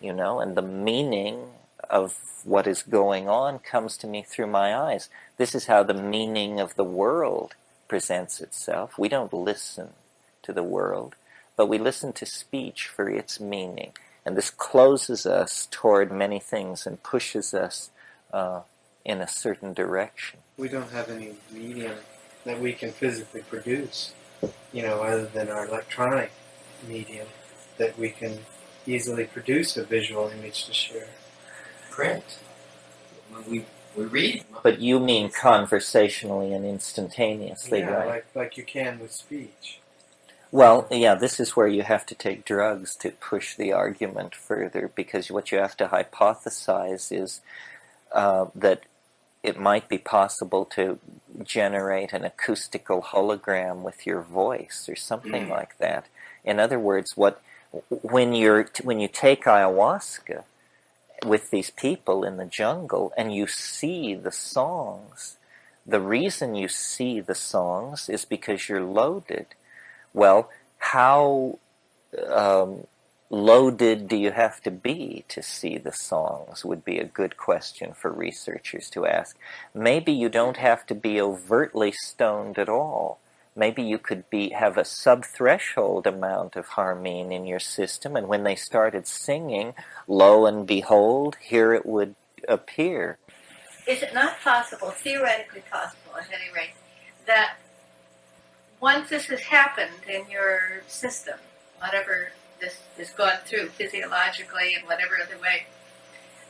and the meaning of what is going on comes to me through my eyes. This is how the meaning of the world presents itself. We don't listen to the world, but we listen to speech for its meaning. And this closes us toward many things and pushes us in a certain direction. We don't have any medium that we can physically produce, other than our electronic medium, that we can easily produce a visual image to share. Print. When we read. But you mean conversationally and instantaneously, right? like you can with speech. Well, yeah, this is where you have to take drugs to push the argument further, because what you have to hypothesize is that it might be possible to generate an acoustical hologram with your voice or something like that. In other words, when you take ayahuasca with these people in the jungle and you see the songs, the reason you see the songs is because you're loaded. Well, how loaded do you have to be to see the songs would be a good question for researchers to ask. Maybe you don't have to be overtly stoned at all. Maybe you could have a sub-threshold amount of harmine in your system, and when they started singing, lo and behold, here it would appear. Is it not possible, theoretically possible at any rate, that once this has happened in your system, whatever this has gone through physiologically and whatever other way,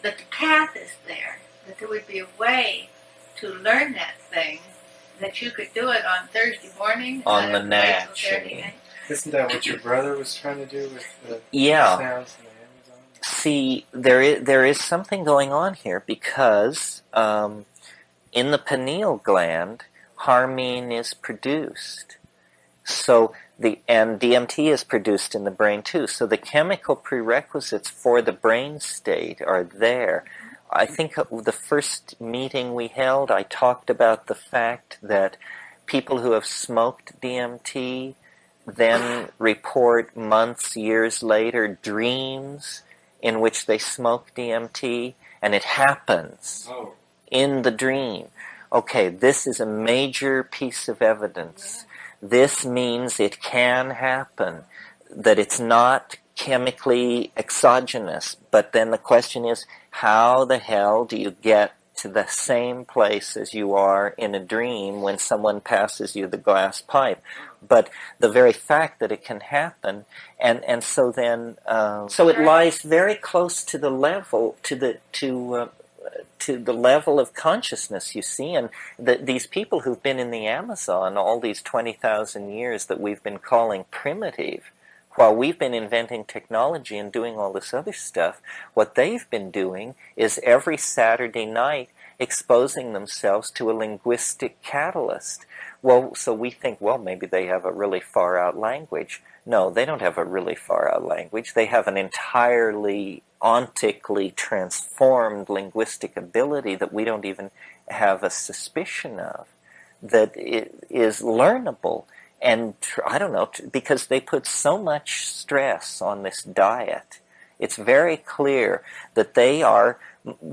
that the path is there, that there would be a way to learn that thing, that you could do it on Thursday morning? On the natch. Isn't that what your brother was trying to do with the sounds in the Amazon? See, there is something going on here, because in the pineal gland, harmine is produced. And DMT is produced in the brain too. So the chemical prerequisites for the brain state are there. I think the first meeting we held, I talked about the fact that people who have smoked DMT then report months, years later, dreams in which they smoke DMT, and it happens in the dream. Okay, this is a major piece of evidence. This means it can happen, that it's not chemically exogenous. But then the question is, how the hell do you get to the same place as you are in a dream when someone passes you the glass pipe? But the very fact that it can happen, and so then, so it lies very close to the level, to the level of consciousness, you see. And these people who've been in the Amazon all these 20,000 years that we've been calling primitive, while we've been inventing technology and doing all this other stuff, what they've been doing is every Saturday night exposing themselves to a linguistic catalyst. Well, so we think, well, maybe they have a really far-out language. No, they don't have a really far-out language. They have an entirely ontically transformed linguistic ability that we don't even have a suspicion of, that is learnable. And I don't know, because they put so much stress on this diet, it's very clear that they are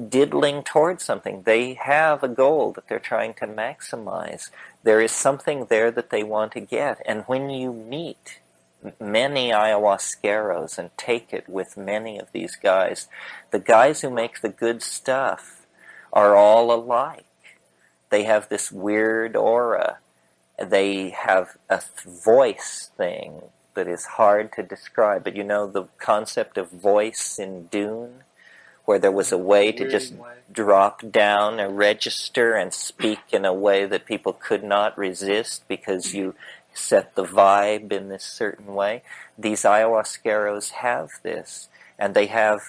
diddling towards something. They have a goal that they're trying to maximize. There is something there that they want to get. And when you meet many ayahuasqueros and take it with many of these guys, the guys who make the good stuff are all alike. They have this weird aura. They have a voice thing that is hard to describe. But you know the concept of voice in Dune, where there was a way to just drop down a register and speak in a way that people could not resist because you set the vibe in this certain way. These ayahuasqueros have this, and they have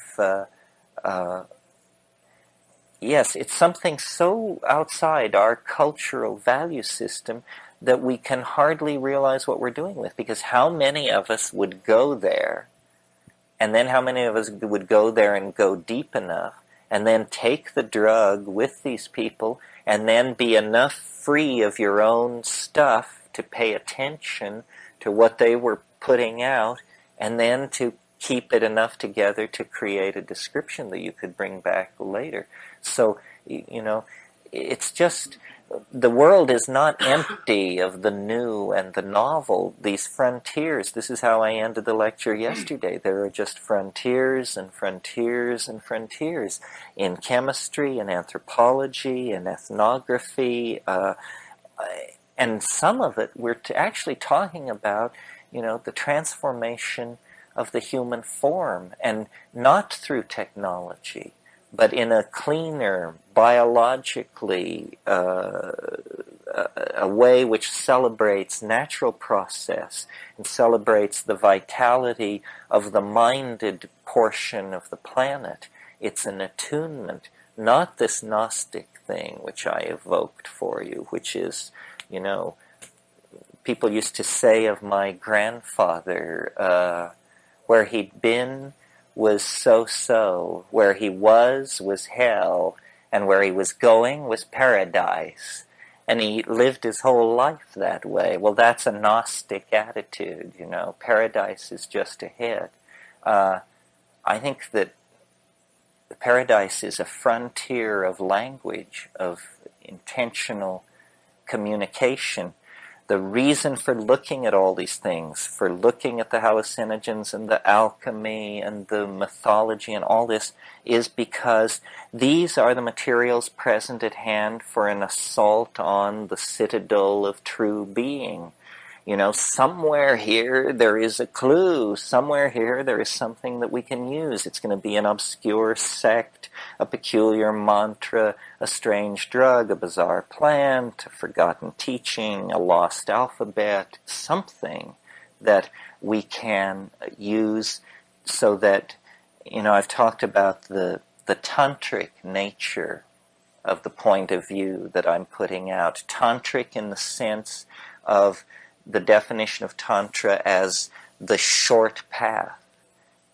yes, it's something so outside our cultural value system that we can hardly realize what we're doing with, because how many of us would go there, and then how many of us would go there and go deep enough, and then take the drug with these people, and then be enough free of your own stuff to pay attention to what they were putting out, and then to keep it enough together to create a description that you could bring back later. So, you know, it's just, the world is not empty of the new and the novel, these frontiers. This is how I ended the lecture yesterday. There are just frontiers and frontiers and frontiers in chemistry and anthropology and ethnography, and some of it we're actually talking about, you know, the transformation of the human form, and not through technology, but in a cleaner, biologically, a way which celebrates natural process and celebrates the vitality of the minded portion of the planet. It's an attunement, not this Gnostic thing which I evoked for you, which is, you know, people used to say of my grandfather, where he'd been was so-so, where he was hell, and where he was going was paradise. And he lived his whole life that way. Well, that's a Gnostic attitude, you know. Paradise is just ahead. I think that paradise is a frontier of language, of intentional communication. The reason for looking at all these things, for looking at the hallucinogens and the alchemy and the mythology and all this, is because these are the materials present at hand for an assault on the citadel of true being. You know, somewhere here there is a clue. Somewhere here there is something that we can use. It's going to be an obscure sect, a peculiar mantra, a strange drug, a bizarre plant, a forgotten teaching, a lost alphabet, something that we can use so that, you know, I've talked about the tantric nature of the point of view that I'm putting out. Tantric in the sense of the definition of Tantra as the short path,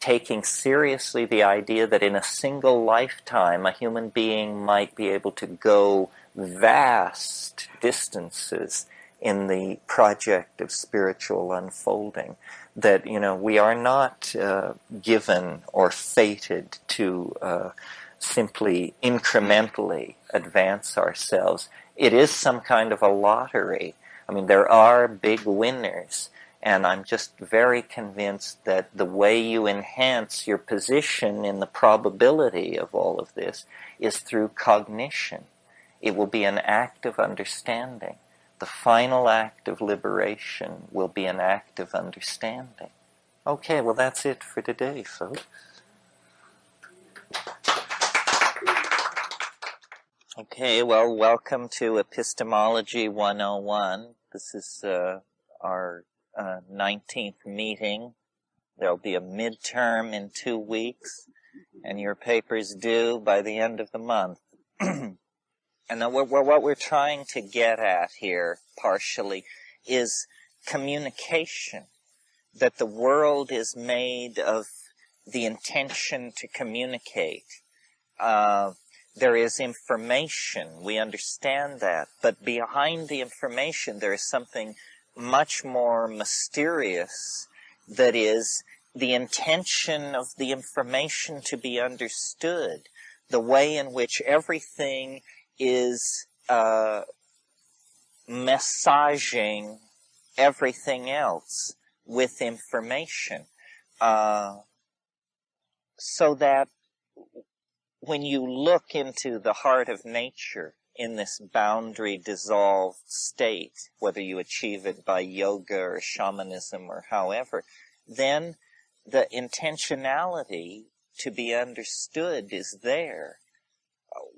taking seriously the idea that in a single lifetime a human being might be able to go vast distances in the project of spiritual unfolding. That, you know, we are not given or fated to simply incrementally advance ourselves. It is some kind of a lottery. I mean, there are big winners, and I'm just very convinced that the way you enhance your position in the probability of all of this is through cognition. It will be an act of understanding. The final act of liberation will be an act of understanding. Okay, well, that's it for today, folks. Okay, well, welcome to Epistemology 101. This is our 19th meeting There'll be a midterm in 2 weeks, and your paper's due by the end of the month. And then what we're trying to get at here, partially, is communication. That the world is made of the intention to communicate. There is information, we understand that, but behind the information there is something much more mysterious, that is the intention of the information to be understood, the way in which everything is massaging everything else with information, so that when you look into the heart of nature in this boundary dissolved state, whether you achieve it by yoga or shamanism or however, then the intentionality to be understood is there.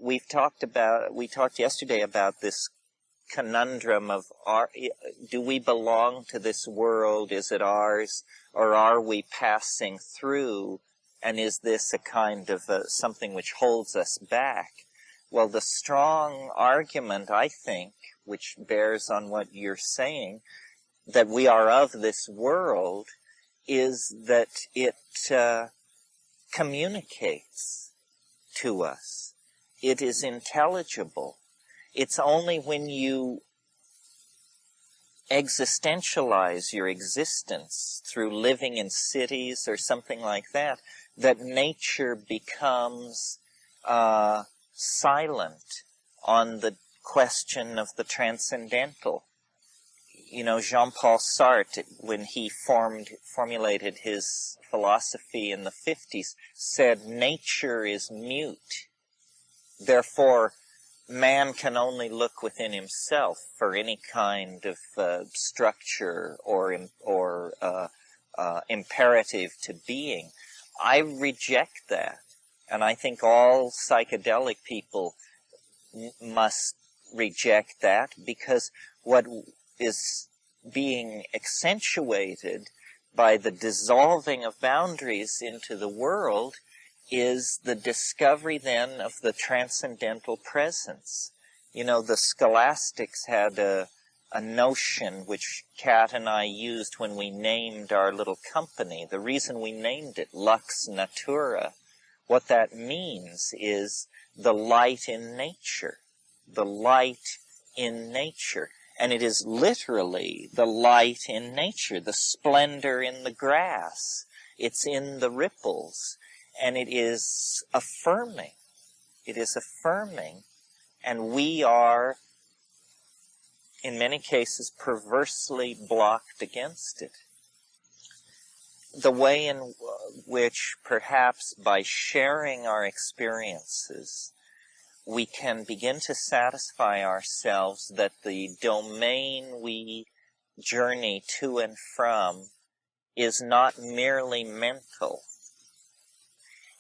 We talked yesterday about this conundrum of, do we belong to this world? Is it ours? Or are we passing through? And is this a kind of something which holds us back? Well, the strong argument, I think, which bears on what you're saying, that we are of this world, is that it communicates to us. It is intelligible. It's only when you existentialize your existence through living in cities or something like that, that nature becomes silent on the question of the transcendental. You know, Jean-Paul Sartre, when he formulated his philosophy in the 50s, said nature is mute. Therefore, man can only look within himself for any kind of structure or imperative to being. I reject that, and I think all psychedelic people must reject that, because what is being accentuated by the dissolving of boundaries into the world is the discovery then of the transcendental presence. You know, the scholastics had a notion which Kat and I used when we named our little company. The reason we named it Lux Natura, what that means is the light in nature. The light in nature. And it is literally the light in nature, the splendor in the grass. It's in the ripples. And it is affirming. It is affirming. And we are, in many cases, perversely blocked against it. The way in which, perhaps by sharing our experiences, we can begin to satisfy ourselves that the domain we journey to and from is not merely mental.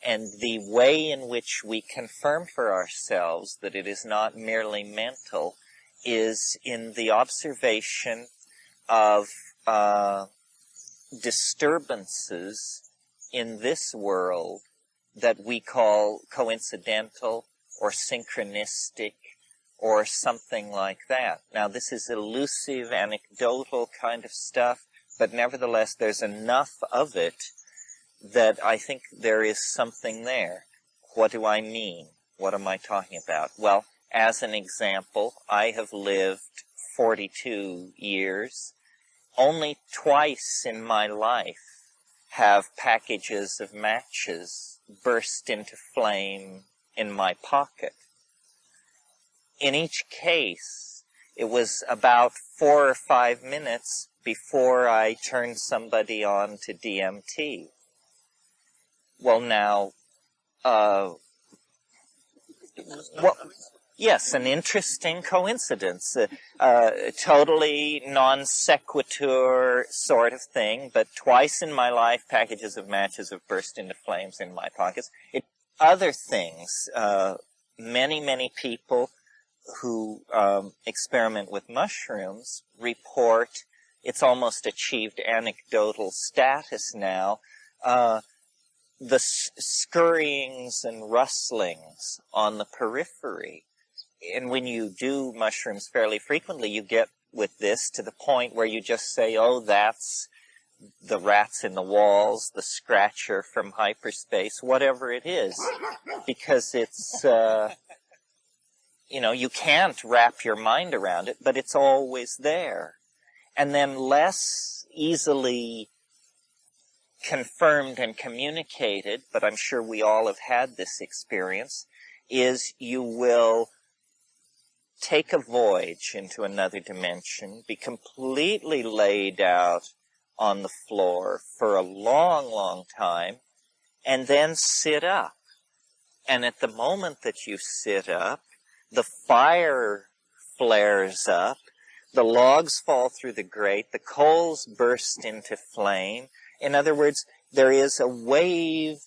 And the way in which we confirm for ourselves that it is not merely mental is in the observation of disturbances in this world that we call coincidental or synchronistic or something like that. Now, this is elusive, anecdotal kind of stuff, but nevertheless, there's enough of it that I think there is something there. What do I mean? What am I talking about? Well, as an example, I have lived 42 years. Only twice in my life have packages of matches burst into flame in my pocket. In each case, it was about 4 or 5 minutes before I turned somebody on to DMT. Well, now, yes, an interesting coincidence. Totally non sequitur sort of thing, but twice in my life, packages of matches have burst into flames in my pockets. Other things, many people who experiment with mushrooms report it's almost achieved anecdotal status now. The scurryings and rustlings on the periphery. And when you do mushrooms fairly frequently, you get with this to the point where you just say, oh, that's the rats in the walls, the scratcher from hyperspace, whatever it is. Because it's, you can't wrap your mind around it, but it's always there. And then less easily confirmed and communicated, but I'm sure we all have had this experience, is you will take a voyage into another dimension, be completely laid out on the floor for a long, long time, and then sit up. And at the moment that you sit up, the fire flares up, the logs fall through the grate, the coals burst into flame. In other words, there is a wave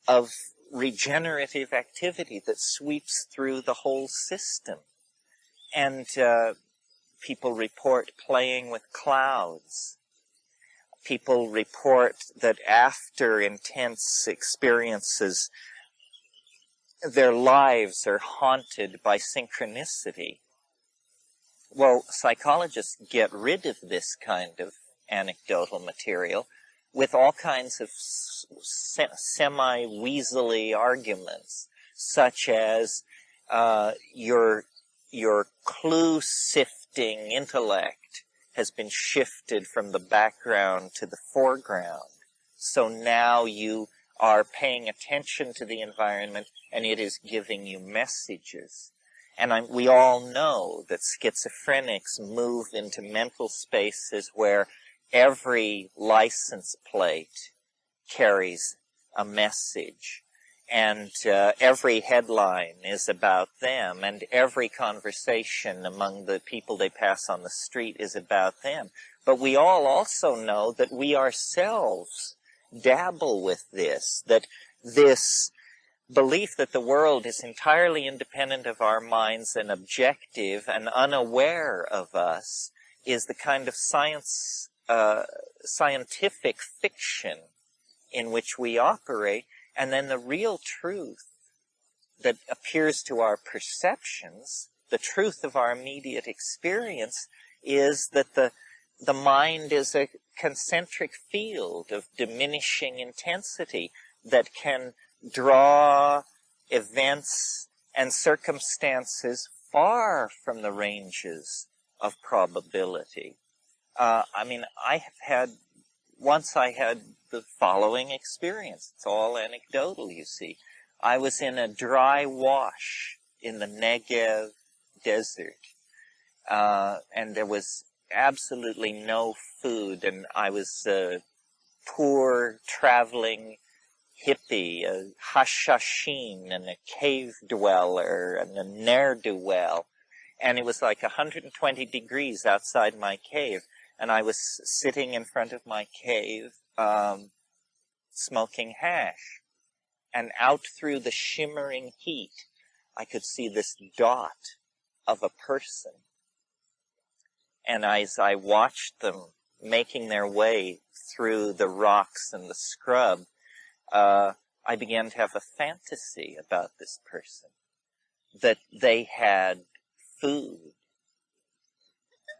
of regenerative activity that sweeps through the whole system. And people report playing with clouds. People report that after intense experiences, their lives are haunted by synchronicity. Well, psychologists get rid of this kind of anecdotal material with all kinds of semi-weaselly arguments, such as your clue-sifting intellect has been shifted from the background to the foreground. So now you are paying attention to the environment, and it is giving you messages. And we all know that schizophrenics move into mental spaces where every license plate carries a message, and every headline is about them, and every conversation among the people they pass on the street is about them. But we all also know that we ourselves dabble with this, that this belief that the world is entirely independent of our minds and objective and unaware of us is the kind of scientific fiction in which we operate. And then the real truth that appears to our perceptions, the truth of our immediate experience, is that the mind is a concentric field of diminishing intensity that can draw events and circumstances far from the ranges of probability. Once I had the following experience. It's all anecdotal, you see. I was in a dry wash in the Negev desert, and there was absolutely no food, and I was a poor traveling hippie, a hashashin, and a cave dweller, and a ne'er-do-well, and it was like 120 degrees outside my cave, and I was sitting in front of my cave, smoking hash, and out through the shimmering heat, I could see this dot of a person. And as I watched them making their way through the rocks and the scrub, I began to have a fantasy about this person, that they had food,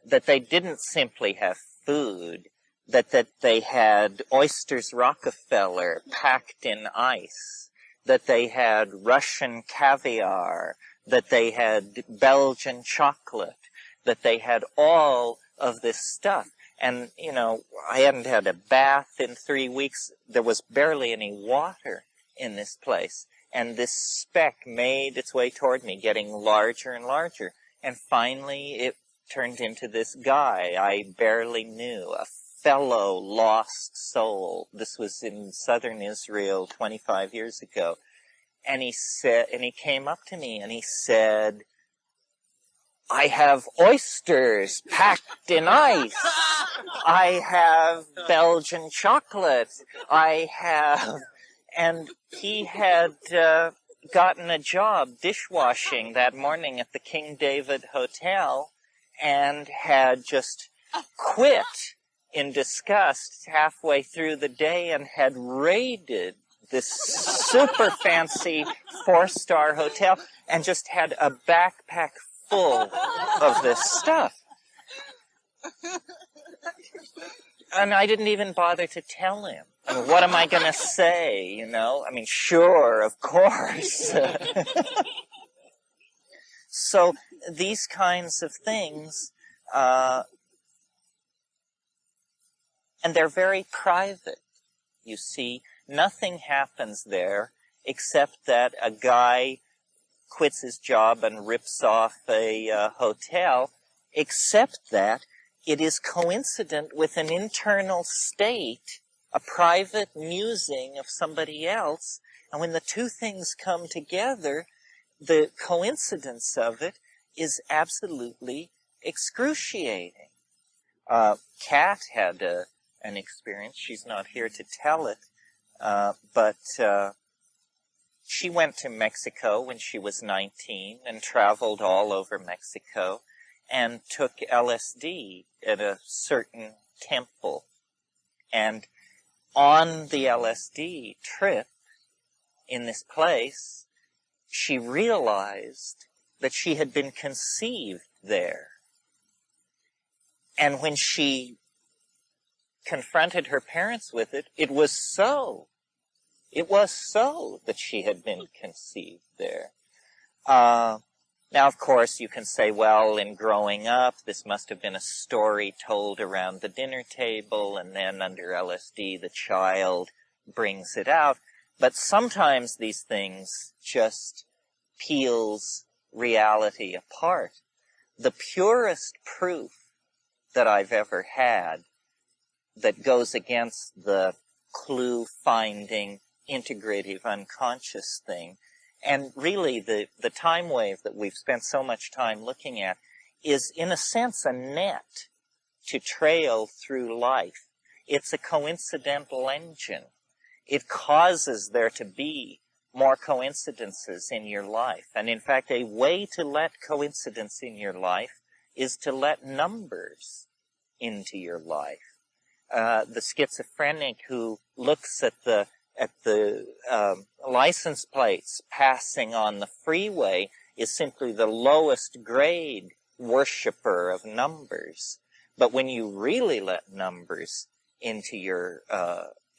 that they didn't simply have food, that they had oysters Rockefeller packed in ice, that they had Russian caviar, that they had Belgian chocolate, that they had all of this stuff. And, I hadn't had a bath in 3 weeks. There was barely any water in this place. And this speck made its way toward me, getting larger and larger. And finally, it turned into this guy I barely knew, a fellow lost soul. This was in southern Israel 25 years ago. And he came up to me and he said, I have oysters packed in ice. I have Belgian chocolate. And he had gotten a job dishwashing that morning at the King David Hotel and had just quit in disgust halfway through the day and had raided this super fancy 4-star hotel and just had a backpack full of this stuff. And I didn't even bother to tell him. I mean, what am I going to say, you know? I mean, sure, of course. So these kinds of things, and they're very private, you see. Nothing happens there except that a guy quits his job and rips off a hotel, except that it is coincident with an internal state, a private musing of somebody else, and when the two things come together, the coincidence of it is absolutely excruciating. Kat had an experience. She's not here to tell it, but she went to Mexico when she was 19 and traveled all over Mexico and took LSD at a certain temple. And on the LSD trip in this place, she realized that she had been conceived there. And when she confronted her parents with it, it was so. It was so that she had been conceived there. Now, of course, you can say, well, in growing up, this must have been a story told around the dinner table, and then under LSD, the child brings it out. But sometimes these things just peels reality apart. The purest proof that I've ever had that goes against the clue-finding, integrative, unconscious thing, and really the time wave that we've spent so much time looking at, is in a sense a net to trail through life. It's a coincidental engine. It causes there to be more coincidences in your life. And in fact, a way to let coincidence in your life is to let numbers into your life. The schizophrenic who looks at the license plates passing on the freeway is simply the lowest grade worshiper of numbers. But when you really let numbers into your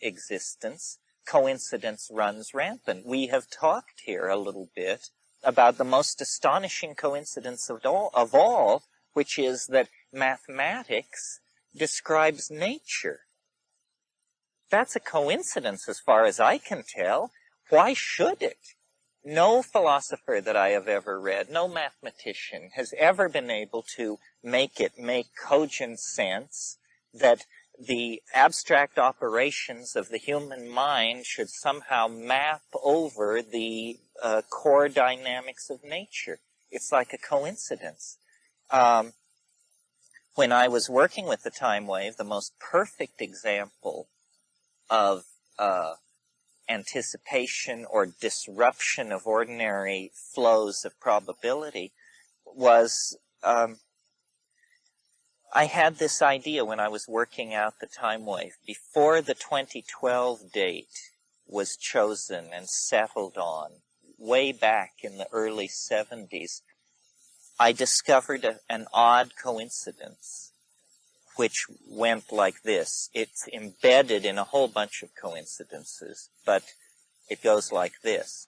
existence, coincidence runs rampant. We have talked here a little bit about the most astonishing coincidence of all, which is that mathematics describes nature. That's a coincidence as far as I can tell. Why should it? No philosopher that I have ever read, no mathematician, has ever been able to make it make cogent sense that the abstract operations of the human mind should somehow map over the core dynamics of nature. It's like a coincidence. When I was working with the time wave, the most perfect example of anticipation or disruption of ordinary flows of probability was I had this idea when I was working out the time wave. Before the 2012 date was chosen and settled on, way back in the early 70s, I discovered an odd coincidence, which went like this. It's embedded in a whole bunch of coincidences, but it goes like this.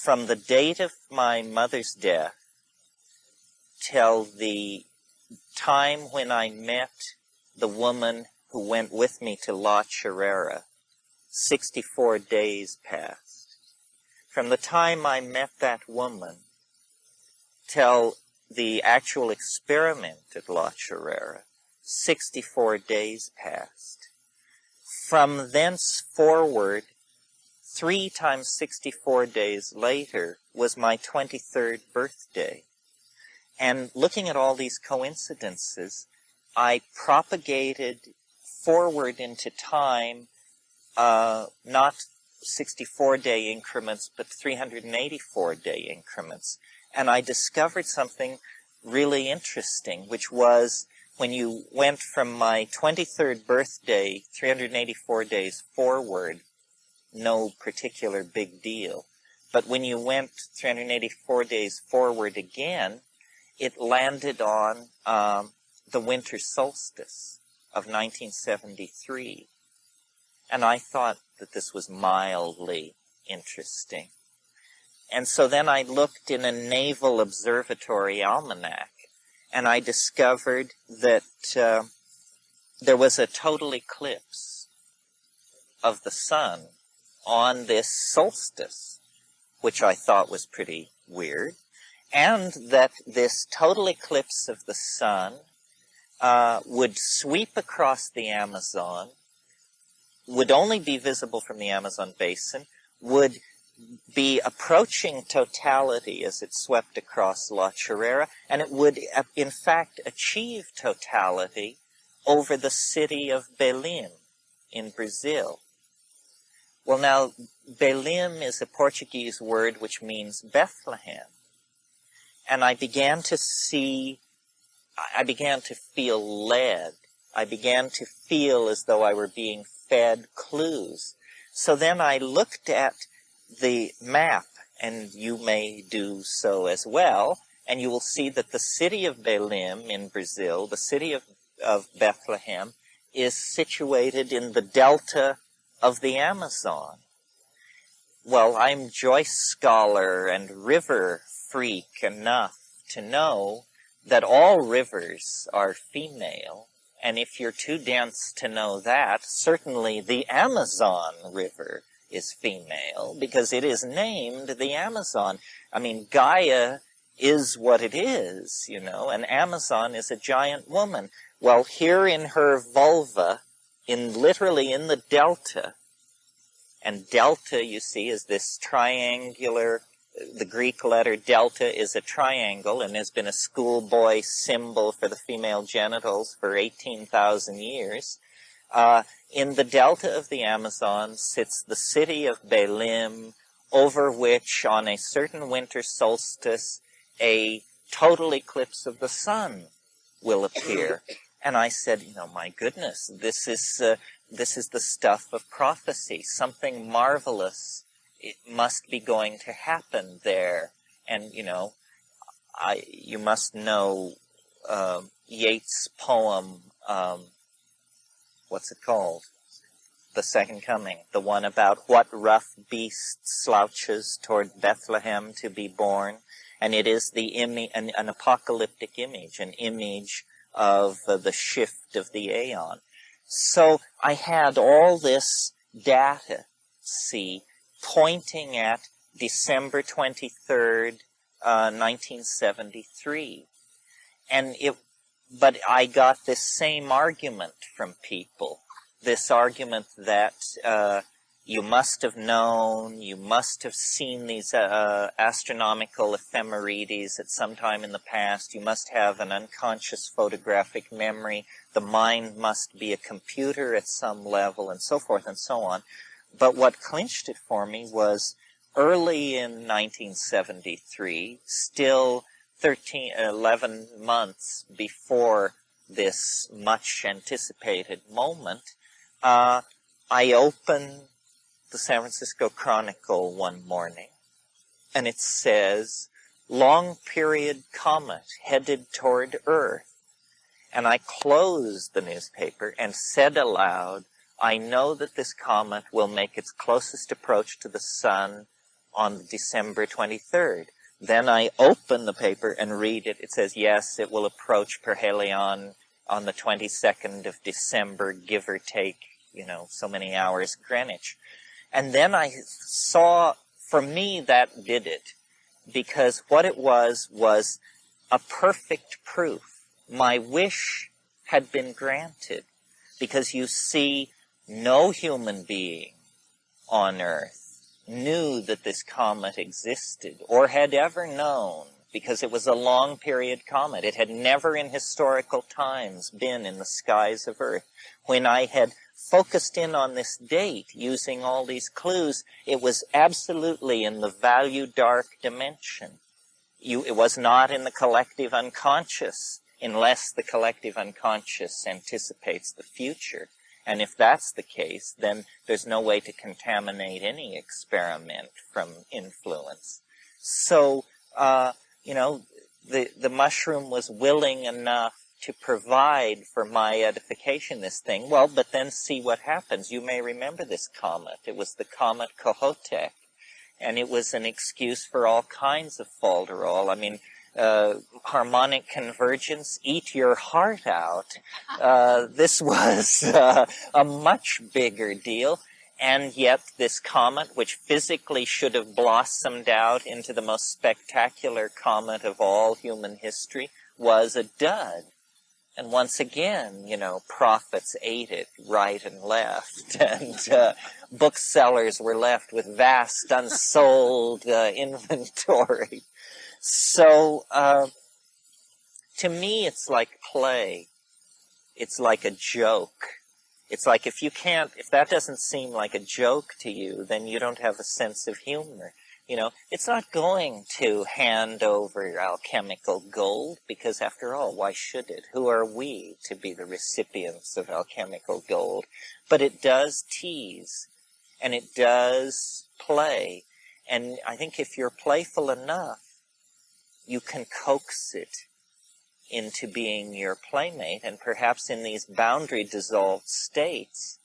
From the date of my mother's death till the time when I met the woman who went with me to La Chorrera, 64 days passed. From the time I met that woman till the actual experiment at La Chorrera, 64 days passed. From thence forward, 3 times 64 days later was my 23rd birthday. And looking at all these coincidences, I propagated forward into time, not 64-day increments, but 384-day increments. And I discovered something really interesting, which was when you went from my 23rd birthday, 384 days forward, no particular big deal. But when you went 384 days forward again, it landed on the winter solstice of 1973. And I thought that this was mildly interesting. And so then I looked in a naval observatory almanac, and I discovered that there was a total eclipse of the sun on this solstice, which I thought was pretty weird, and that this total eclipse of the sun would sweep across the Amazon, would only be visible from the Amazon basin, would be approaching totality as it swept across La Chorrera, and it would, in fact, achieve totality over the city of Belém in Brazil. Well, now, Belém is a Portuguese word which means Bethlehem. And I began to feel led. I began to feel as though I were being fed clues. So then I looked at the map, and you may do so as well, and you will see that the city of Belém in Brazil, the city of Bethlehem, is situated in the delta of the Amazon. Well, I'm Joyce scholar and river freak enough to know that all rivers are female, and if you're too dense to know that, certainly the Amazon River is female, because it is named the Amazon. I mean, Gaia is what it is, you know, and Amazon is a giant woman. Well, here in her vulva, literally in the delta, and delta, you see, is this triangular, the Greek letter delta is a triangle and has been a schoolboy symbol for the female genitals for 18,000 years. In the delta of the Amazon sits the city of Belém, over which, on a certain winter solstice, a total eclipse of the sun will appear. And I said, you know, my goodness, this is the stuff of prophecy. Something marvelous, it must be going to happen there. And, you know, you must know Yeats' poem, what's it called? The Second Coming, the one about what rough beast slouches toward Bethlehem to be born. And it is an apocalyptic image, an image of the shift of the aeon. So I had all this data, see, pointing at December 23rd, 1973. But I got this same argument from people, this argument that you must have known, you must have seen these astronomical ephemerides at some time in the past, you must have an unconscious photographic memory, the mind must be a computer at some level, and so forth and so on. But what clinched it for me was early in 1973, still 11 months before this much anticipated moment, I opened the San Francisco Chronicle one morning, and it says, long period comet headed toward Earth. And I closed the newspaper and said aloud, I know that this comet will make its closest approach to the sun on December 23rd. Then I open the paper and read it. It says, yes, it will approach perihelion on the 22nd of December, give or take, you know, so many hours Greenwich. And then I saw, for me, that did it. Because what it was a perfect proof. My wish had been granted. Because you see, no human being on Earth knew that this comet existed, or had ever known, because it was a long period comet. It had never in historical times been in the skies of Earth. When I had focused in on this date using all these clues, it was absolutely in the value dark dimension. It was not in the collective unconscious unless the collective unconscious anticipates the future. And if that's the case, then there's no way to contaminate any experiment from influence. So, the mushroom was willing enough to provide for my edification this thing. Well, but then see what happens. You may remember this comet. It was the comet Kohoutek, and it was an excuse for all kinds of folderol. I mean, harmonic convergence, eat your heart out. This was a much bigger deal. And yet this comet, which physically should have blossomed out into the most spectacular comet of all human history, was a dud. And once again, prophets ate it right and left. And booksellers were left with vast unsold inventory. So, to me, it's like play. It's like a joke. It's like if that doesn't seem like a joke to you, then you don't have a sense of humor. It's not going to hand over alchemical gold, because after all, why should it? Who are we to be the recipients of alchemical gold? But it does tease, and it does play. And I think if you're playful enough, you can coax it into being your playmate, and perhaps in these boundary dissolved states,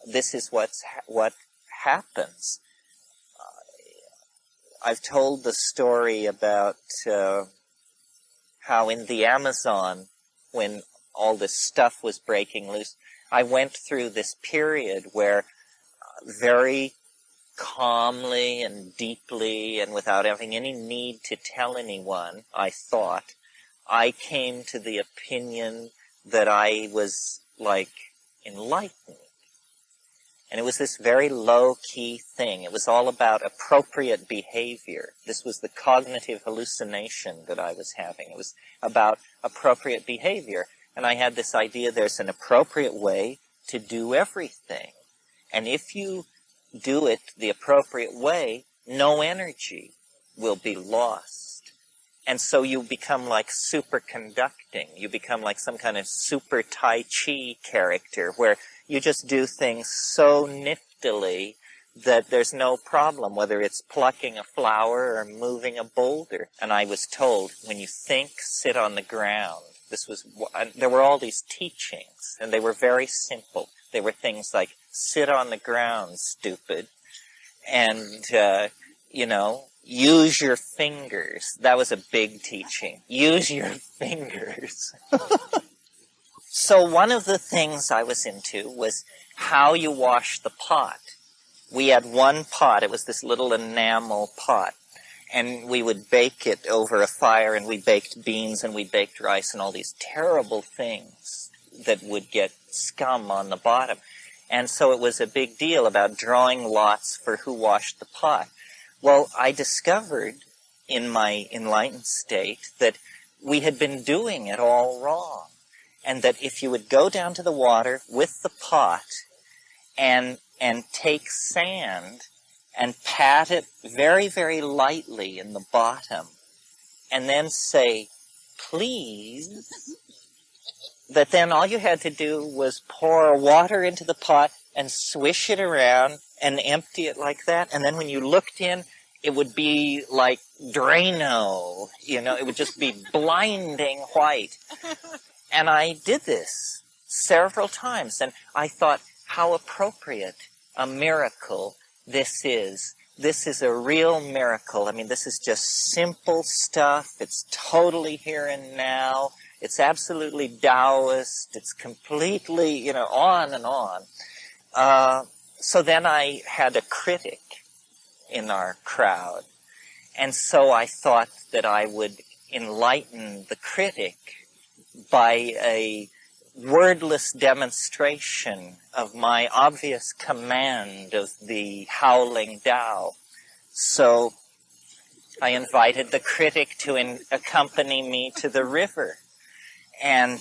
this is what happens. I've told the story about how in the Amazon, when all this stuff was breaking loose, I went through this period where very calmly and deeply and without having any need to tell anyone, I thought, I came to the opinion that I was like enlightened. And it was this very low-key thing. It was all about appropriate behavior. This was the cognitive hallucination that I was having. It was about appropriate behavior. And I had this idea there's an appropriate way to do everything. And if you do it the appropriate way, no energy will be lost. And so you become like superconducting. You become like some kind of super Tai Chi character where you just do things so niftily that there's no problem, whether it's plucking a flower or moving a boulder. And I was told, when you think, sit on the ground. There were all these teachings, and they were very simple. They were things like, sit on the ground, stupid. And, use your fingers. That was a big teaching. Use your fingers. So one of the things I was into was how you wash the pot. We had one pot. It was this little enamel pot. And we would bake it over a fire, and we baked beans, and we baked rice, and all these terrible things that would get scum on the bottom. And so it was a big deal about drawing lots for who washed the pot. Well, I discovered in my enlightened state that we had been doing it all wrong. And that if you would go down to the water with the pot and take sand and pat it very, very lightly in the bottom, and then say, please, that then all you had to do was pour water into the pot and swish it around and empty it like that. And then when you looked in, it would be like Drano, it would just be blinding white. And I did this several times, and I thought how appropriate a miracle this is. This is a real miracle. I mean, this is just simple stuff. It's totally here and now. It's absolutely Taoist. It's completely, on and on. So then I had a critic in our crowd. And so I thought that I would enlighten the critic by a wordless demonstration of my obvious command of the howling Tao. So I invited the critic to accompany me to the river. And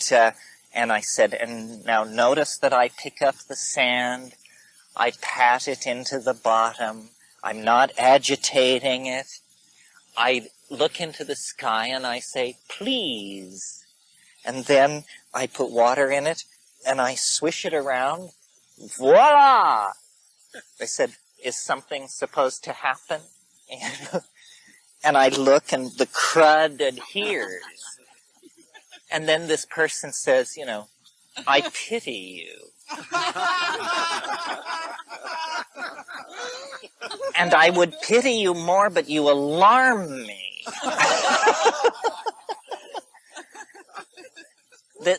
I said, and now notice that I pick up the sand, I pat it into the bottom, I'm not agitating it, I look into the sky and I say, please. and then I put water in it, and I swish it around. Voila! They said, is something supposed to happen? And I look, and the crud adheres. And then this person says, I pity you. And I would pity you more, but you alarm me.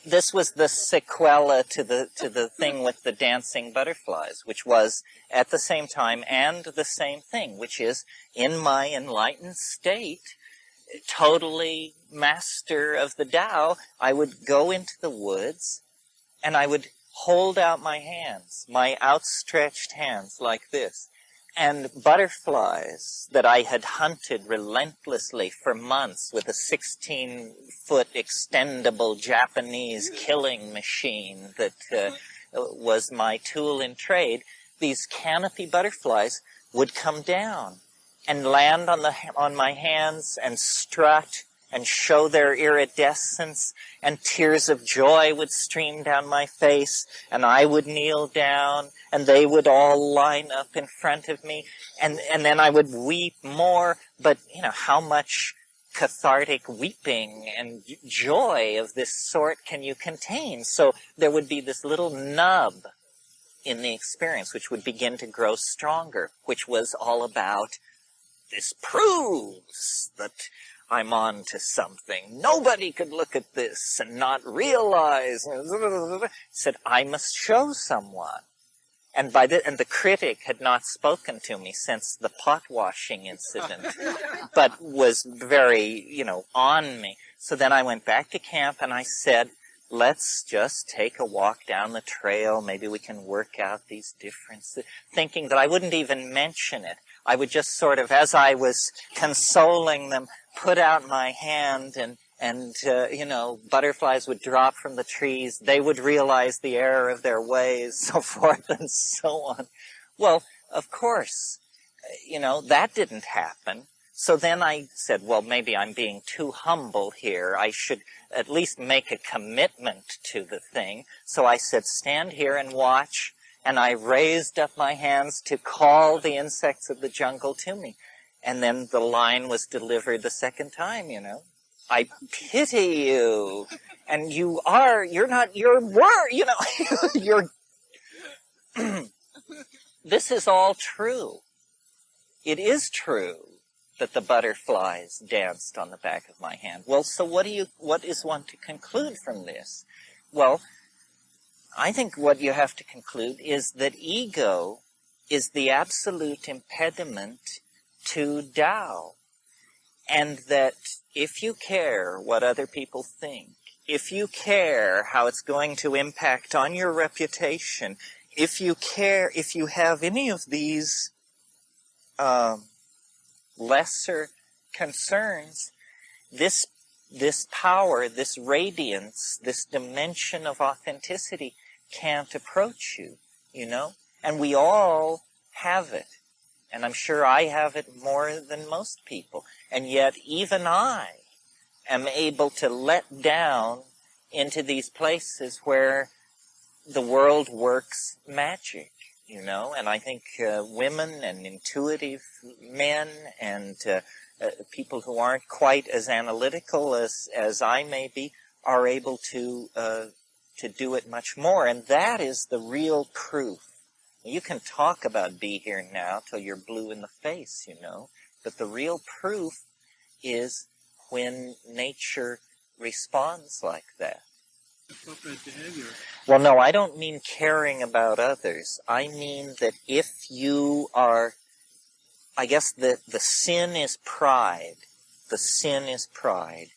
This was the sequela to the thing with the dancing butterflies, which was at the same time and the same thing, which is in my enlightened state, totally master of the Tao, I would go into the woods and I would hold out my hands, my outstretched hands like this. And butterflies that I had hunted relentlessly for months with a 16-foot extendable Japanese killing machine that was my tool in trade, these canopy butterflies would come down and land on my hands and strut and show their iridescence, and tears of joy would stream down my face, and I would kneel down, and they would all line up in front of me, and then I would weep more, but, how much cathartic weeping and joy of this sort can you contain? So there would be this little nub in the experience, which would begin to grow stronger, which was all about, this proves that I'm on to something. Nobody could look at this and not realize. Said, I must show someone. And the critic had not spoken to me since the pot washing incident, but was very, on me. So then I went back to camp and I said, let's just take a walk down the trail. Maybe we can work out these differences. Thinking that I wouldn't even mention it. I would just sort of, as I was consoling them, put out my hand and butterflies would drop from the trees. They would realize the error of their ways, so forth and so on. Well, of course, that didn't happen. So then I said, well, maybe I'm being too humble here. I should at least make a commitment to the thing. So I said, stand here and watch. And I raised up my hands to call the insects of the jungle to me. And then the line was delivered the second time, I pity you. And you're not your word, you're... This is all true. It is true that the butterflies danced on the back of my hand. Well, so what is one to conclude from this? Well, I think what you have to conclude is that ego is the absolute impediment to Tao. And that if you care what other people think, if you care how it's going to impact on your reputation, if you have any of these lesser concerns, this power, this radiance, this dimension of authenticity can't approach you, And we all have it. And I'm sure I have it more than most people. And yet even I am able to let down into these places where the world works magic, And I think women and intuitive men and people who aren't quite as analytical as I may be are able to do it much more. And that is the real proof. You can talk about be here now till you're blue in the face, But the real proof is when nature responds like that. Appropriate behavior. Well, no, I don't mean caring about others. I mean that if you are, I guess the sin is pride. The sin is pride.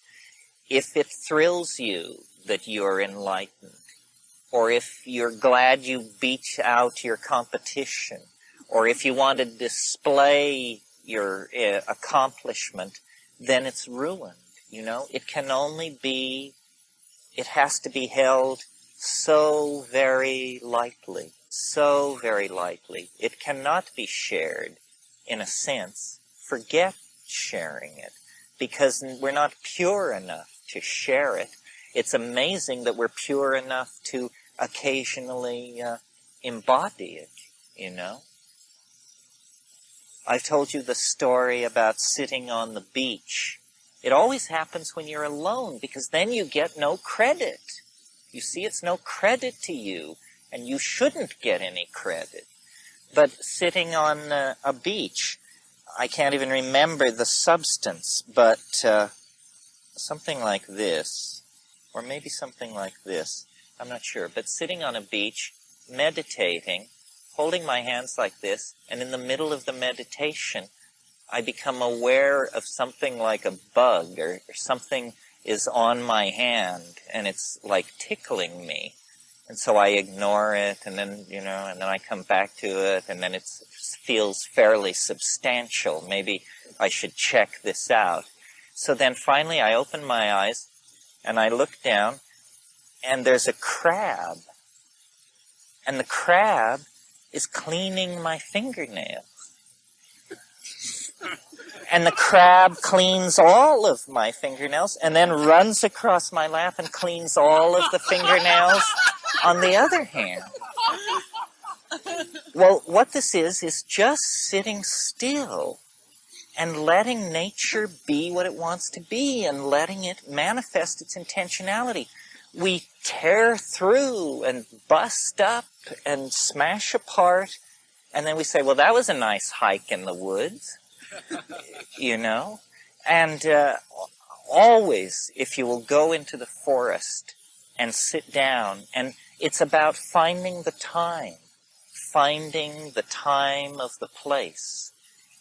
If it thrills you that you're enlightened, or if you're glad you beat out your competition, or if you want to display your accomplishment, then it's ruined, It can only be, it has to be held so very lightly, so very lightly. It cannot be shared, in a sense. Forget sharing it, because we're not pure enough to share it. it's amazing that we're pure enough to occasionally embody it, you know. I've told you the story about sitting on the beach. It always happens when you're alone, because then you get no credit. You see, it's no credit to you, and you shouldn't get any credit. But sitting on a beach, I can't even remember the substance, but something like this, or maybe something like this, I'm not sure, but sitting on a beach, meditating, holding my hands like this, and in the middle of the meditation, I become aware of something like a bug, or something is on my hand, and it's like tickling me. And so I ignore it, and then, you know, and then I come back to it, and then it feels fairly substantial. Maybe I should check this out. So then finally I open my eyes, and I look down, and there's a crab. And the crab is cleaning my fingernails. And the crab cleans all of my fingernails and then runs across my lap and cleans all of the fingernails on the other hand. Well, what this is just sitting still and letting nature be what it wants to be and letting it manifest its intentionality. We tear through and bust up and smash apart, and then we say, well, that was a nice hike in the woods, you know? And always, if you will go into the forest and sit down, and it's about finding the time of the place.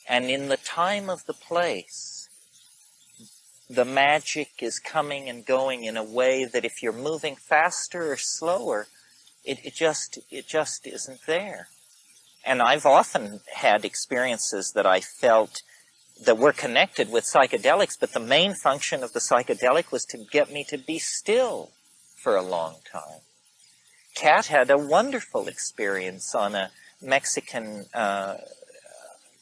And in the time of the place, the magic is coming and going in a way that if you're moving faster or slower, it just isn't there. And I've often had experiences that I felt that were connected with psychedelics, but the main function of the psychedelic was to get me to be still for a long time. Kat had a wonderful experience on a Mexican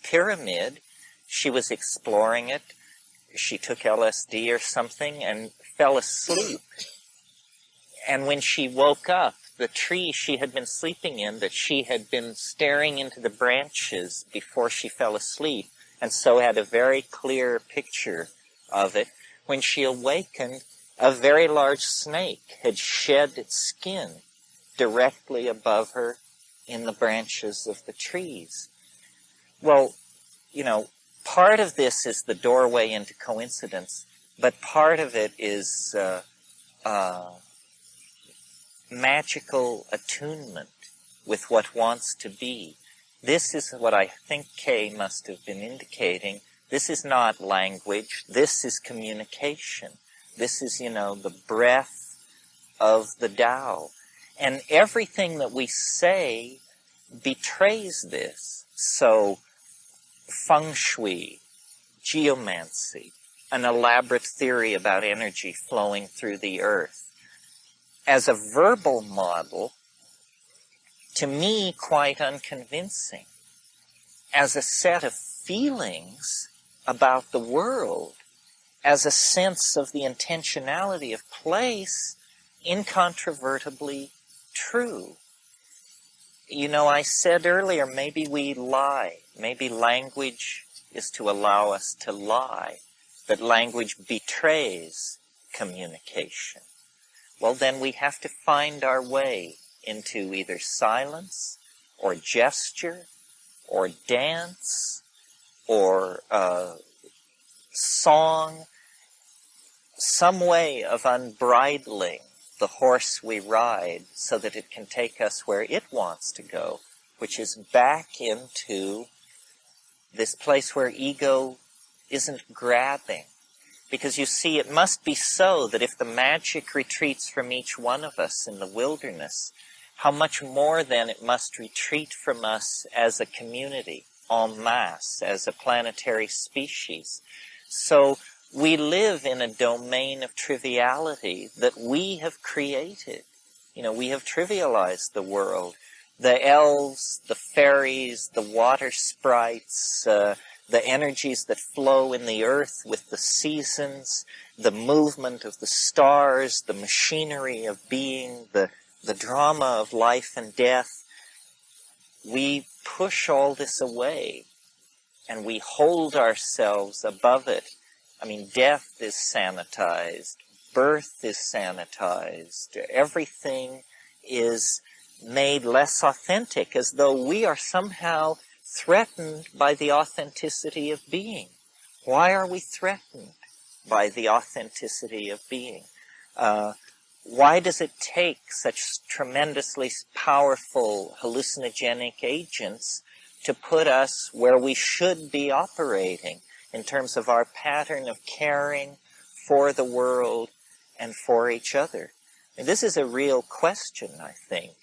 pyramid. She was exploring it. She took LSD or something and fell asleep. And when she woke up, the tree she had been sleeping in, that she had been staring into the branches before she fell asleep, and so had a very clear picture of it. When she awakened, a very large snake had shed its skin directly above her in the branches of the trees. Well, you know, part of this is the doorway into coincidence, but part of it is magical attunement with what wants to be. This is what I think Kay must have been indicating. This is not language. This is communication. This is, you know, the breath of the Tao. And everything that we say betrays this. So, feng shui, geomancy, an elaborate theory about energy flowing through the earth. As a verbal model, to me, quite unconvincing. As a set of feelings about the world, as a sense of the intentionality of place, incontrovertibly true. You know, I said earlier, maybe we lie. Maybe language is to allow us to lie. That language betrays communication. Well, then we have to find our way into either silence or gesture or dance or song, some way of unbridling the horse we ride so that it can take us where it wants to go, which is back into this place where ego isn't grabbing. Because you see, it must be so that if the magic retreats from each one of us in the wilderness, how much more then it must retreat from us as a community, en masse, as a planetary species. So we live in a domain of triviality that we have created. You know, we have trivialized the world. The elves, the fairies, the water sprites, the energies that flow in the earth with the seasons, the movement of the stars, the machinery of being, the drama of life and death, we push all this away and we hold ourselves above it. I mean, death is sanitized, birth is sanitized, everything is made less authentic, as though we are somehow threatened by the authenticity of being. Why are we threatened by the authenticity of being? Why does it take such tremendously powerful hallucinogenic agents to put us where we should be operating in terms of our pattern of caring for the world and for each other? And this is a real question, I think.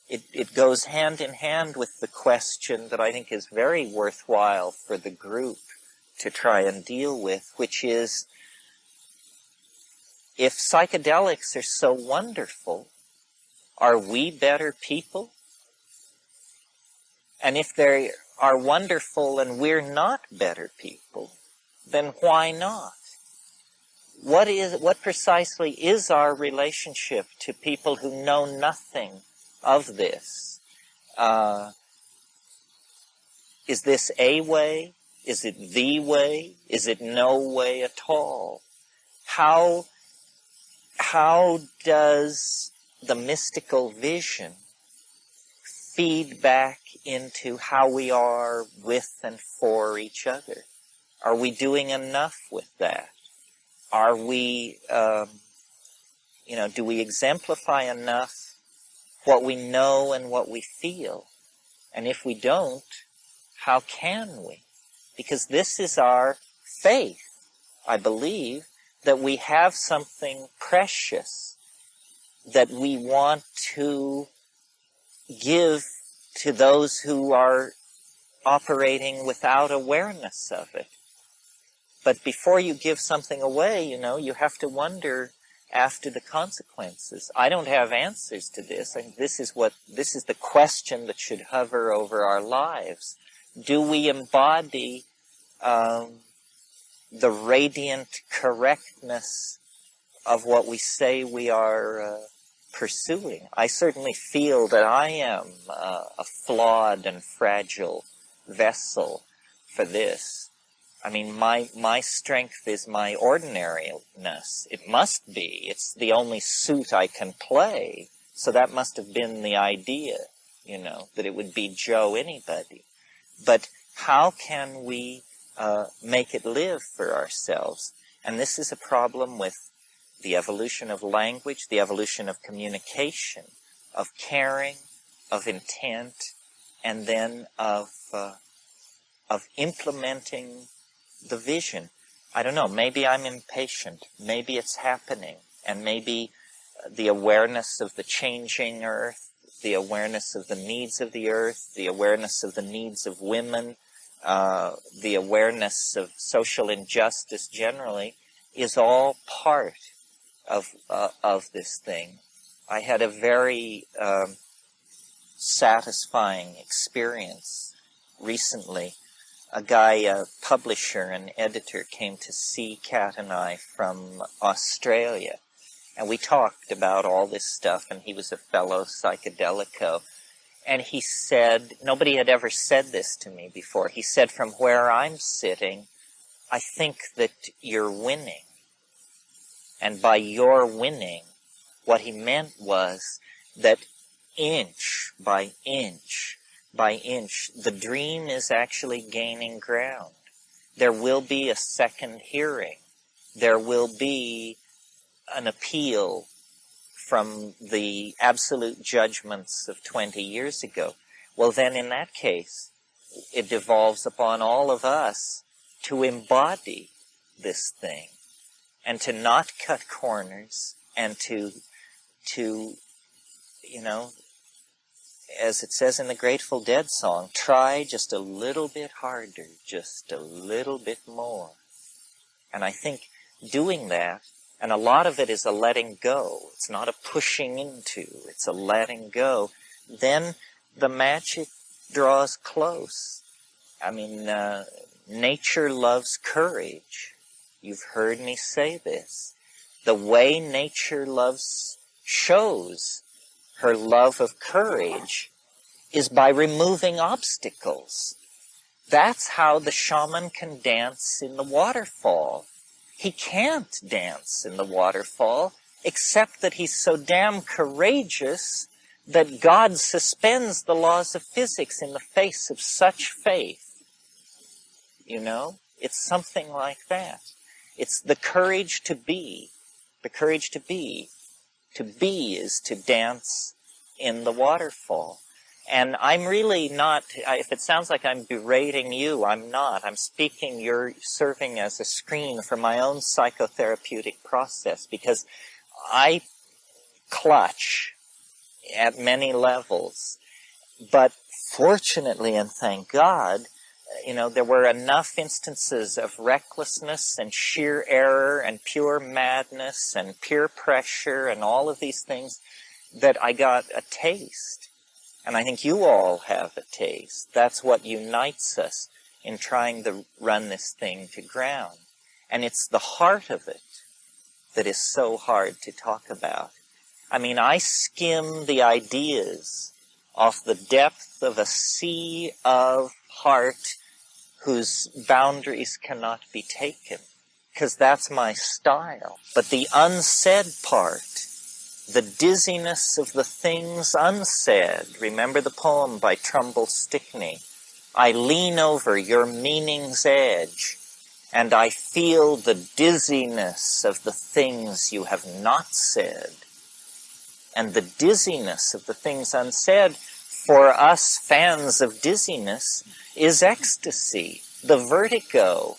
It goes hand in hand with the question that I think is very worthwhile for the group to try and deal with, which is, if psychedelics are so wonderful, are we better people? And if they are wonderful and we're not better people, then why not? What precisely is our relationship to people who know nothing of this? Is this a way? Is it the way? Is it no way at all? How does the mystical vision feed back into how we are with and for each other? Are we doing enough with that? Are we, do we exemplify enough what we know and what we feel? And if we don't, how can we? Because this is our faith, I believe, that we have something precious that we want to give to those who are operating without awareness of it. But before you give something away, you have to wonder after the consequences. I don't have answers to this. I mean, this is the question that should hover over our lives. Do we embody the radiant correctness of what we say we are pursuing? I certainly feel that I am a flawed and fragile vessel for this. I mean, my strength is my ordinariness. It must be. It's the only suit I can play. So that must have been the idea, that it would be Joe anybody. But how can we make it live for ourselves? And this is a problem with the evolution of language, the evolution of communication, of caring, of intent, and then of implementing the vision. I don't know, maybe I'm impatient, maybe it's happening, and maybe the awareness of the changing earth, the awareness of the needs of the earth, the awareness of the needs of women, the awareness of social injustice generally, is all part of this thing. I had a very satisfying experience recently. A guy, a publisher, an editor, came to see Kat and I from Australia. And we talked about all this stuff, and he was a fellow psychedelico. And he said, nobody had ever said this to me before. He said, from where I'm sitting, I think that you're winning. And by your winning, what he meant was that inch by inch, the dream is actually gaining ground. There will be a second hearing. There will be an appeal from the absolute judgments of 20 years ago. Well, then in that case, it devolves upon all of us to embody this thing and to not cut corners and to as it says in the Grateful Dead song, try just a little bit harder, just a little bit more. And I think doing that, and a lot of it is a letting go. It's not a pushing into, it's a letting go. Then the magic draws close. I mean, nature loves courage. You've heard me say this. The way nature shows her love of courage is by removing obstacles. That's how the shaman can dance in the waterfall. He can't dance in the waterfall except that he's so damn courageous that God suspends the laws of physics in the face of such faith. You know? It's something like that. It's the courage to be. The courage to be. To be is to dance in the waterfall. And I'm really not, if it sounds like I'm berating you, I'm not. I'm speaking, you're serving as a screen for my own psychotherapeutic process, because I clutch at many levels. But fortunately, and thank God, you know, there were enough instances of recklessness and sheer error and pure madness and peer pressure and all of these things that I got a taste. And I think you all have a taste. That's what unites us in trying to run this thing to ground. And it's the heart of it that is so hard to talk about. I mean, I skim the ideas off the depth of a sea of heart whose boundaries cannot be taken, because that's my style. But the unsaid part, the dizziness of the things unsaid. Remember the poem by Trumbull Stickney? I lean over your meaning's edge, and I feel the dizziness of the things you have not said. And the dizziness of the things unsaid, for us fans of dizziness, is ecstasy, the vertigo.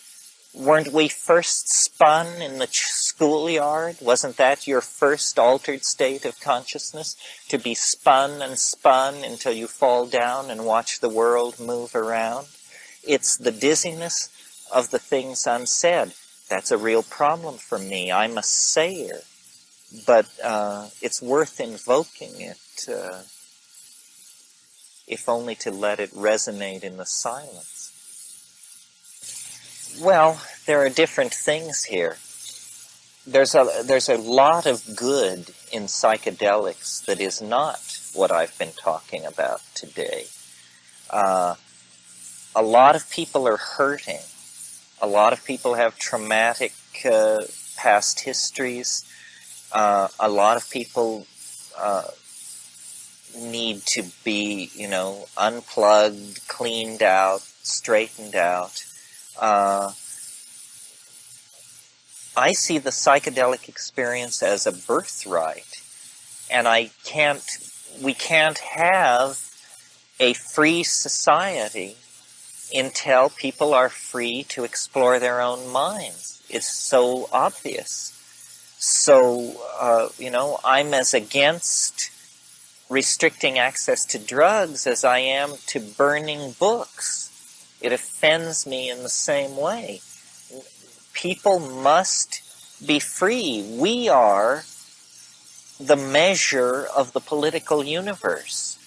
Weren't we first spun in the schoolyard? Wasn't that your first altered state of consciousness? To be spun and spun until you fall down and watch the world move around? It's the dizziness of the things unsaid. That's a real problem for me. I'm a sayer. But it's worth invoking it, if only to let it resonate in the silence. Well, there are different things here. There's a lot of good in psychedelics that is not what I've been talking about today. A lot of people are hurting. A lot of people have traumatic past histories. A lot of people need to be, you know, unplugged, cleaned out, straightened out. I see the psychedelic experience as a birthright, and we can't have a free society until people are free to explore their own minds. It's so obvious. So, you know, I'm as against restricting access to drugs as I am to burning books. It offends me in the same way. People must be free. We are the measure of the political universe,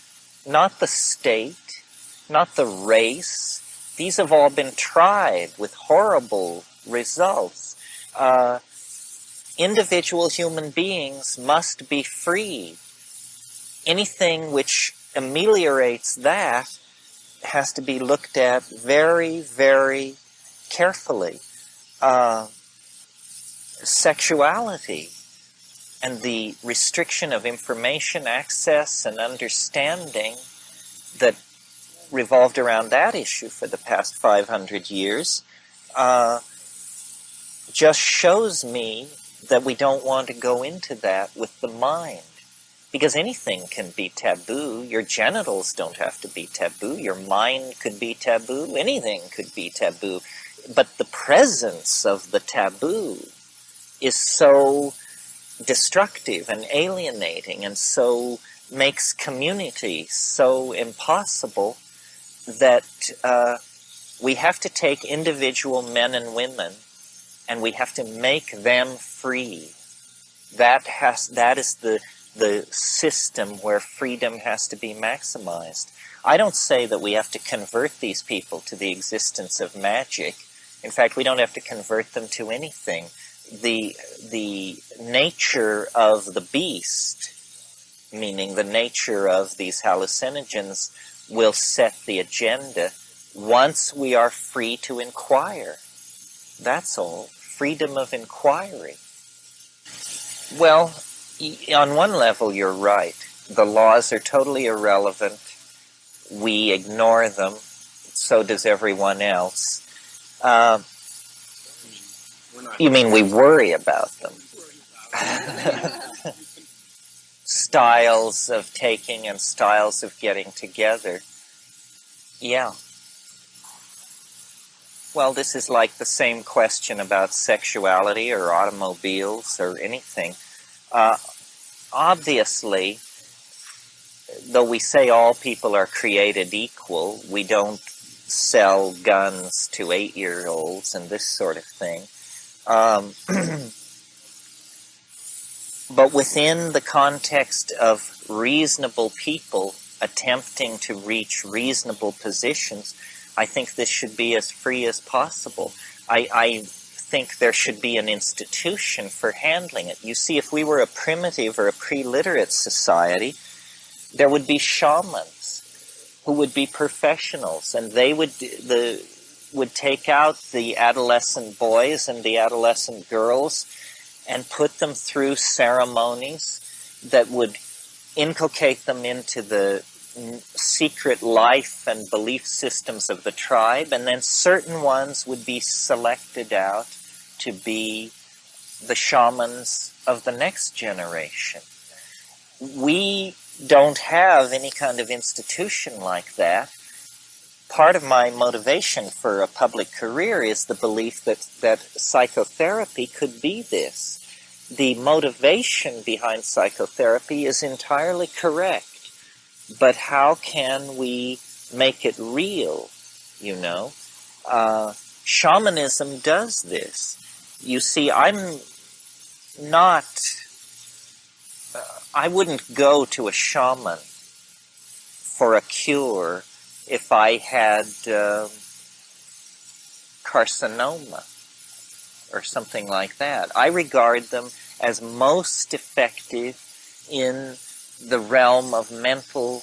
not the state, not the race. These have all been tried with horrible results. Individual human beings must be free. Anything which ameliorates that has to be looked at very, very carefully. Sexuality and the restriction of information access and understanding that revolved around that issue for the past 500 years just shows me that we don't want to go into that with the mind. Because anything can be taboo. Your genitals don't have to be taboo. Your mind could be taboo. Anything could be taboo. But the presence of the taboo is so destructive and alienating, and so makes community so impossible that we have to take individual men and women and we have to make them free. That is the system where freedom has to be maximized. I don't say that we have to convert these people to the existence of magic. In fact, we don't have to convert them to anything. The nature of the beast, meaning the nature of these hallucinogens, will set the agenda once we are free to inquire. That's all. Freedom of inquiry. Well, on one level, you're right. The laws are totally irrelevant. We ignore them. So does everyone else. You mean we worry about them? Styles of taking and styles of getting together. Yeah. Well, this is like the same question about sexuality or automobiles or anything. Obviously, though we say all people are created equal, we don't sell guns to 8-year-olds and this sort of thing. But within the context of reasonable people attempting to reach reasonable positions, I think this should be as free as possible. I think there should be an institution for handling it. You see, if we were a primitive or a pre-literate society, there would be shamans who would be professionals, and they would take out the adolescent boys and the adolescent girls and put them through ceremonies that would inculcate them into the secret life and belief systems of the tribe, and then certain ones would be selected out to be the shamans of the next generation. We don't have any kind of institution like that. Part of my motivation for a public career is the belief that psychotherapy could be this. The motivation behind psychotherapy is entirely correct. But how can we make it real, you know? Shamanism does this. You see, I wouldn't go to a shaman for a cure if I had carcinoma or something like that. I regard them as most effective in the realm of mental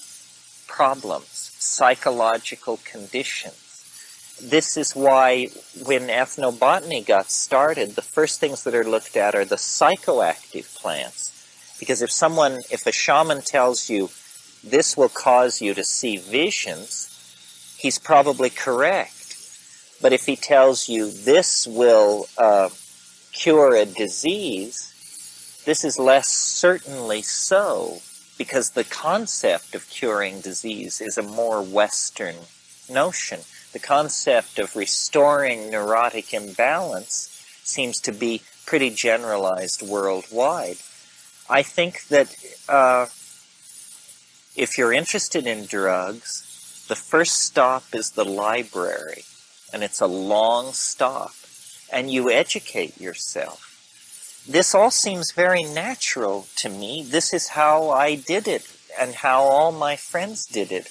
problems, psychological conditions. This is why when ethnobotany got started, the first things that are looked at are the psychoactive plants. Because if a shaman tells you this will cause you to see visions, he's probably correct. But if he tells you this will cure a disease, this is less certainly so, because the concept of curing disease is a more Western notion. The concept of restoring neurotic imbalance seems to be pretty generalized worldwide. I think that if you're interested in drugs, the first stop is the library, and it's a long stop, and you educate yourself. This all seems very natural to me. This is how I did it, and how all my friends did it.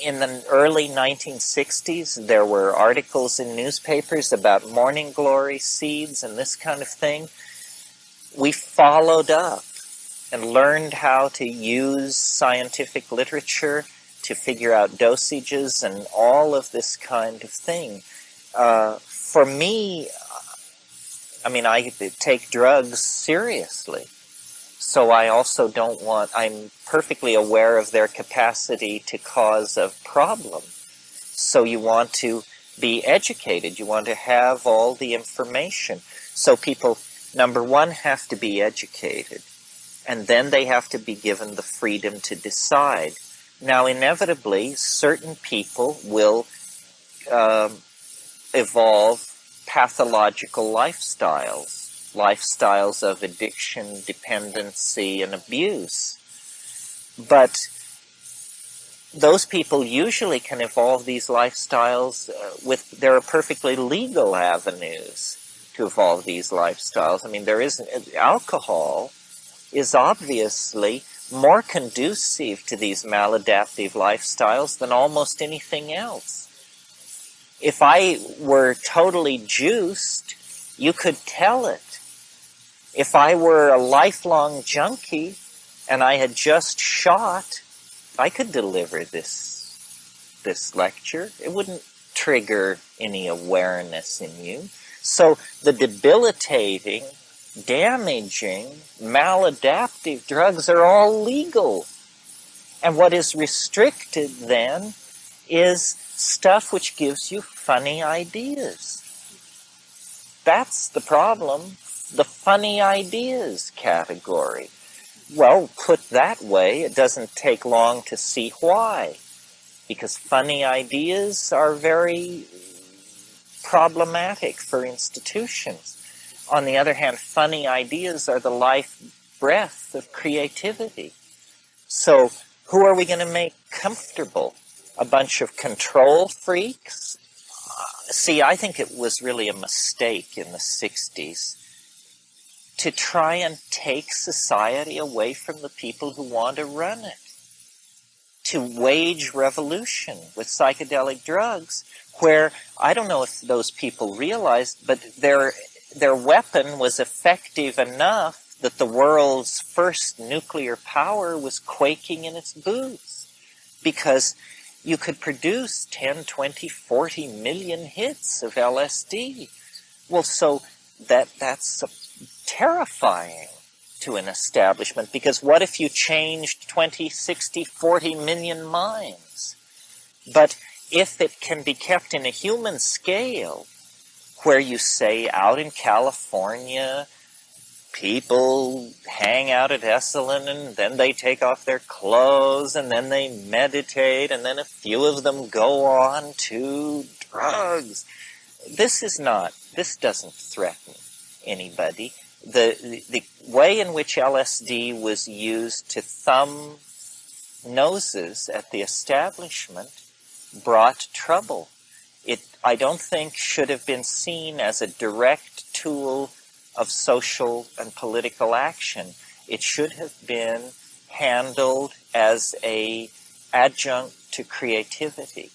In the early 1960s, there were articles in newspapers about morning glory seeds and this kind of thing. We followed up and learned how to use scientific literature to figure out dosages and all of this kind of thing. For me, I take drugs seriously. So I also I'm perfectly aware of their capacity to cause a problem. So you want to be educated. You want to have all the information. So people, number one, have to be educated. And then they have to be given the freedom to decide. Now, inevitably, certain people will evolve pathological lifestyles of addiction, dependency, and abuse. But those people usually can evolve these lifestyles there are perfectly legal avenues to evolve these lifestyles. Alcohol is obviously more conducive to these maladaptive lifestyles than almost anything else. If I were totally juiced, you could tell it. If I were a lifelong junkie and I had just shot, I could deliver this lecture. It wouldn't trigger any awareness in you. So the debilitating, damaging, maladaptive drugs are all legal. And what is restricted then is stuff which gives you funny ideas. That's the problem, the funny ideas category. Well, put that way, it doesn't take long to see why. Because funny ideas are very problematic for institutions. On the other hand, funny ideas are the life breath of creativity. So who are we going to make comfortable? A bunch of control freaks? See, I think it was really a mistake in the 60s to try and take society away from the people who want to run it, to wage revolution with psychedelic drugs, where I don't know if those people realized, but their weapon was effective enough that the world's first nuclear power was quaking in its boots, because you could produce 10, 20, 40 million hits of LSD. Well, so that's terrifying to an establishment, because what if you changed 20, 60, 40 million minds? But if it can be kept in a human scale, where you say out in California, people hang out at Esalen and then they take off their clothes and then they meditate and then a few of them go on to drugs. This doesn't threaten anybody. The way in which LSD was used to thumb noses at the establishment brought trouble. It, I don't think, should have been seen as a direct tool of social and political action. It should have been handled as an adjunct to creativity.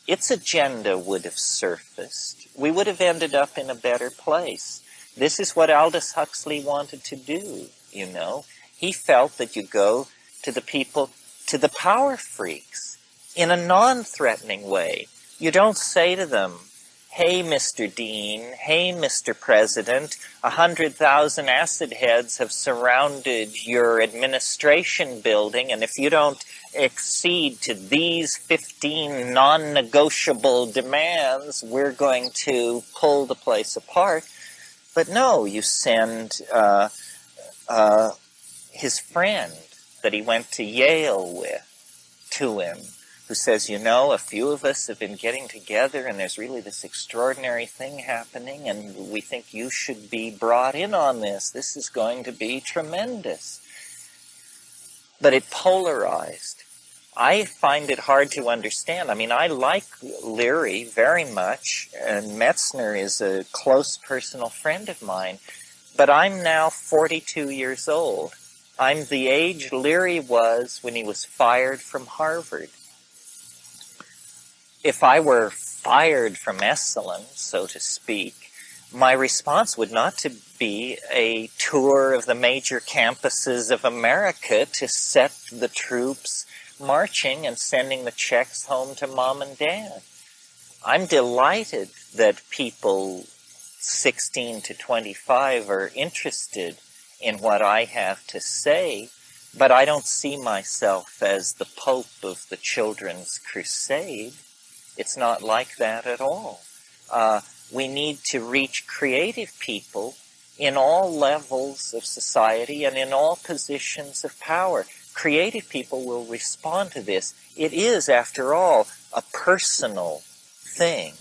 Its agenda would have surfaced. We would have ended up in a better place. This is what Aldous Huxley wanted to do, you know. He felt that you go to the people, to the power freaks, in a non-threatening way. You don't say to them, hey, Mr. Dean, hey, Mr. President, 100,000 acid heads have surrounded your administration building, and if you don't accede to these 15 non-negotiable demands, we're going to pull the place apart. But no, you send his friend that he went to Yale with to him, who says, you know, a few of us have been getting together and there's really this extraordinary thing happening and we think you should be brought in on this. This is going to be tremendous. But it polarized. I find it hard to understand. I mean, I like Leary very much, and Metzner is a close personal friend of mine, but I'm now 42 years old. I'm the age Leary was when he was fired from Harvard. If I were fired from Esalen, so to speak, my response would not to be a tour of the major campuses of America to set the troops marching and sending the checks home to mom and dad. I'm delighted that people 16 to 25 are interested in what I have to say, but I don't see myself as the Pope of the Children's Crusade. It's not like that at all. We need to reach creative people in all levels of society and in all positions of power. Creative people will respond to this. It is, after all, a personal thing.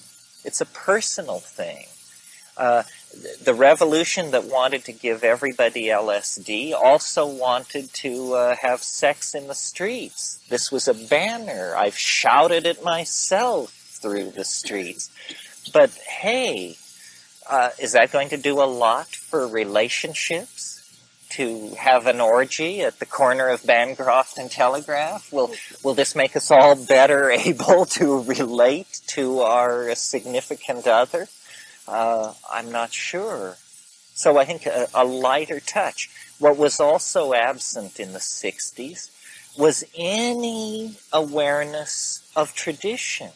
It's a personal thing. The revolution that wanted to give everybody LSD also wanted to have sex in the streets. This was a banner. I've shouted it myself through the streets. But hey, is that going to do a lot for relationships? to have an orgy at the corner of Bancroft and Telegraph? Will this make us all better able to relate to our significant other? I'm not sure. So I think a lighter touch. What was also absent in the 60s was any awareness of tradition.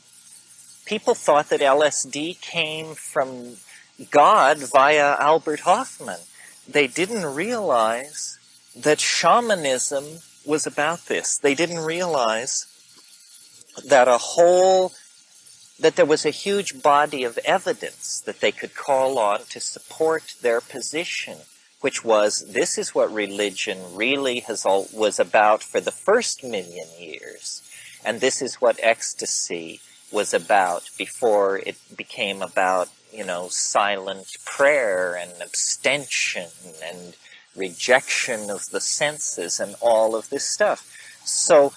People thought that LSD came from God via Albert Hoffman. They didn't realize that shamanism was about this. They didn't realize that that there was a huge body of evidence that they could call on to support their position, which was, this is what religion really was about for the first million years, and this is what ecstasy was about before it became about, silent prayer and abstention and rejection of the senses and all of this stuff. So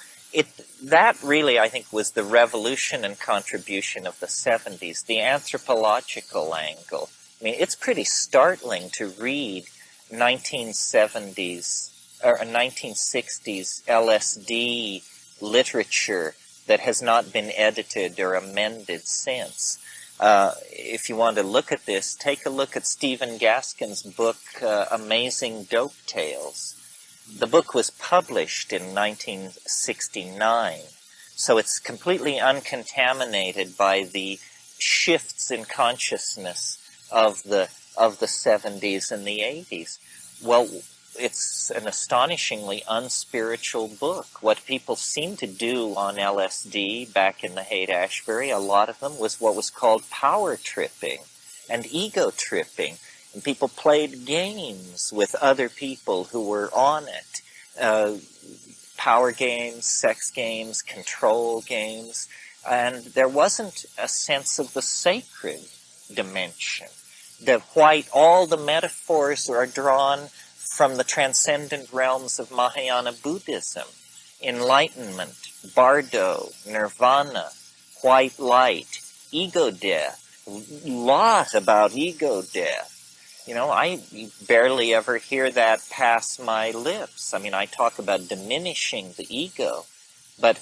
that really, I think, was the revolution and contribution of the 70s, the anthropological angle. I mean, it's pretty startling to read 1970s or 1960s LSD literature that has not been edited or amended since. If you want to look at this, take a look at Stephen Gaskin's book, Amazing Dope Tales. The book was published in 1969, so it's completely uncontaminated by the shifts in consciousness of the 70s and the 80s. Well, it's an astonishingly unspiritual book. What people seemed to do on LSD back in the Haight-Ashbury, a lot of them, was what was called power tripping and ego tripping. And people played games with other people who were on it. Power games, sex games, control games. And there wasn't a sense of the sacred dimension. All the metaphors are drawn from the transcendent realms of Mahayana Buddhism. Enlightenment, bardo, nirvana, white light, ego death. Lot about ego death. I barely ever hear that pass my lips. I mean, I talk about diminishing the ego, but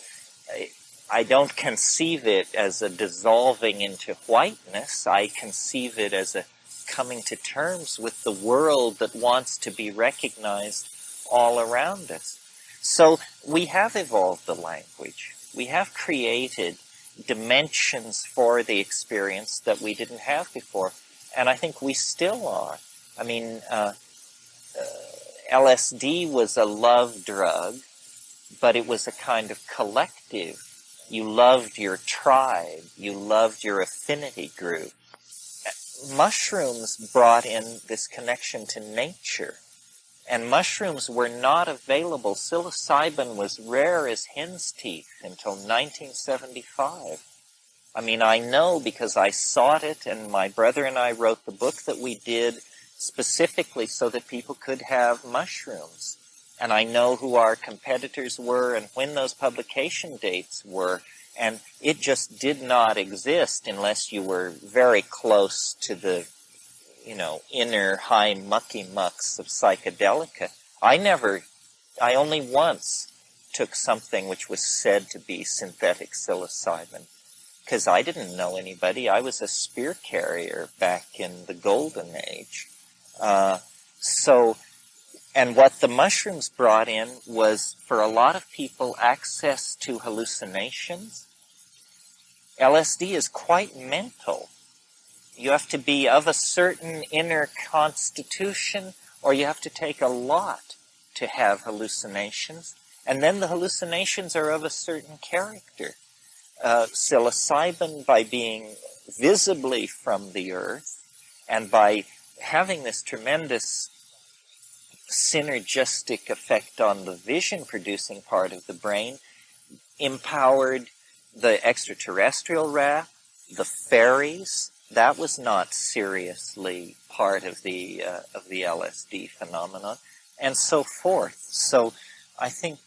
I don't conceive it as a dissolving into whiteness. I conceive it as a coming to terms with the world that wants to be recognized all around us. So we have evolved the language. We have created dimensions for the experience that we didn't have before. And I think we still are. I mean, LSD was a love drug, but it was a kind of collective. You loved your tribe. You loved your affinity group. Mushrooms brought in this connection to nature. And mushrooms were not available. Psilocybin was rare as hen's teeth until 1975. I mean, I know because I sought it, and my brother and I wrote the book that we did specifically so that people could have mushrooms. And I know who our competitors were and when those publication dates were. And it just did not exist unless you were very close to the, inner high mucky mucks of psychedelica. I only once took something which was said to be synthetic psilocybin, because I didn't know anybody. I was a spear carrier back in the golden age. And what the mushrooms brought in was, for a lot of people, access to hallucinations. LSD is quite mental. You have to be of a certain inner constitution, or you have to take a lot to have hallucinations. And then the hallucinations are of a certain character. Psilocybin, by being visibly from the earth, and by having this tremendous synergistic effect on the vision-producing part of the brain, empowered the extraterrestrial wrath, the fairies. That was not seriously part of the LSD phenomenon, and so forth. So I think,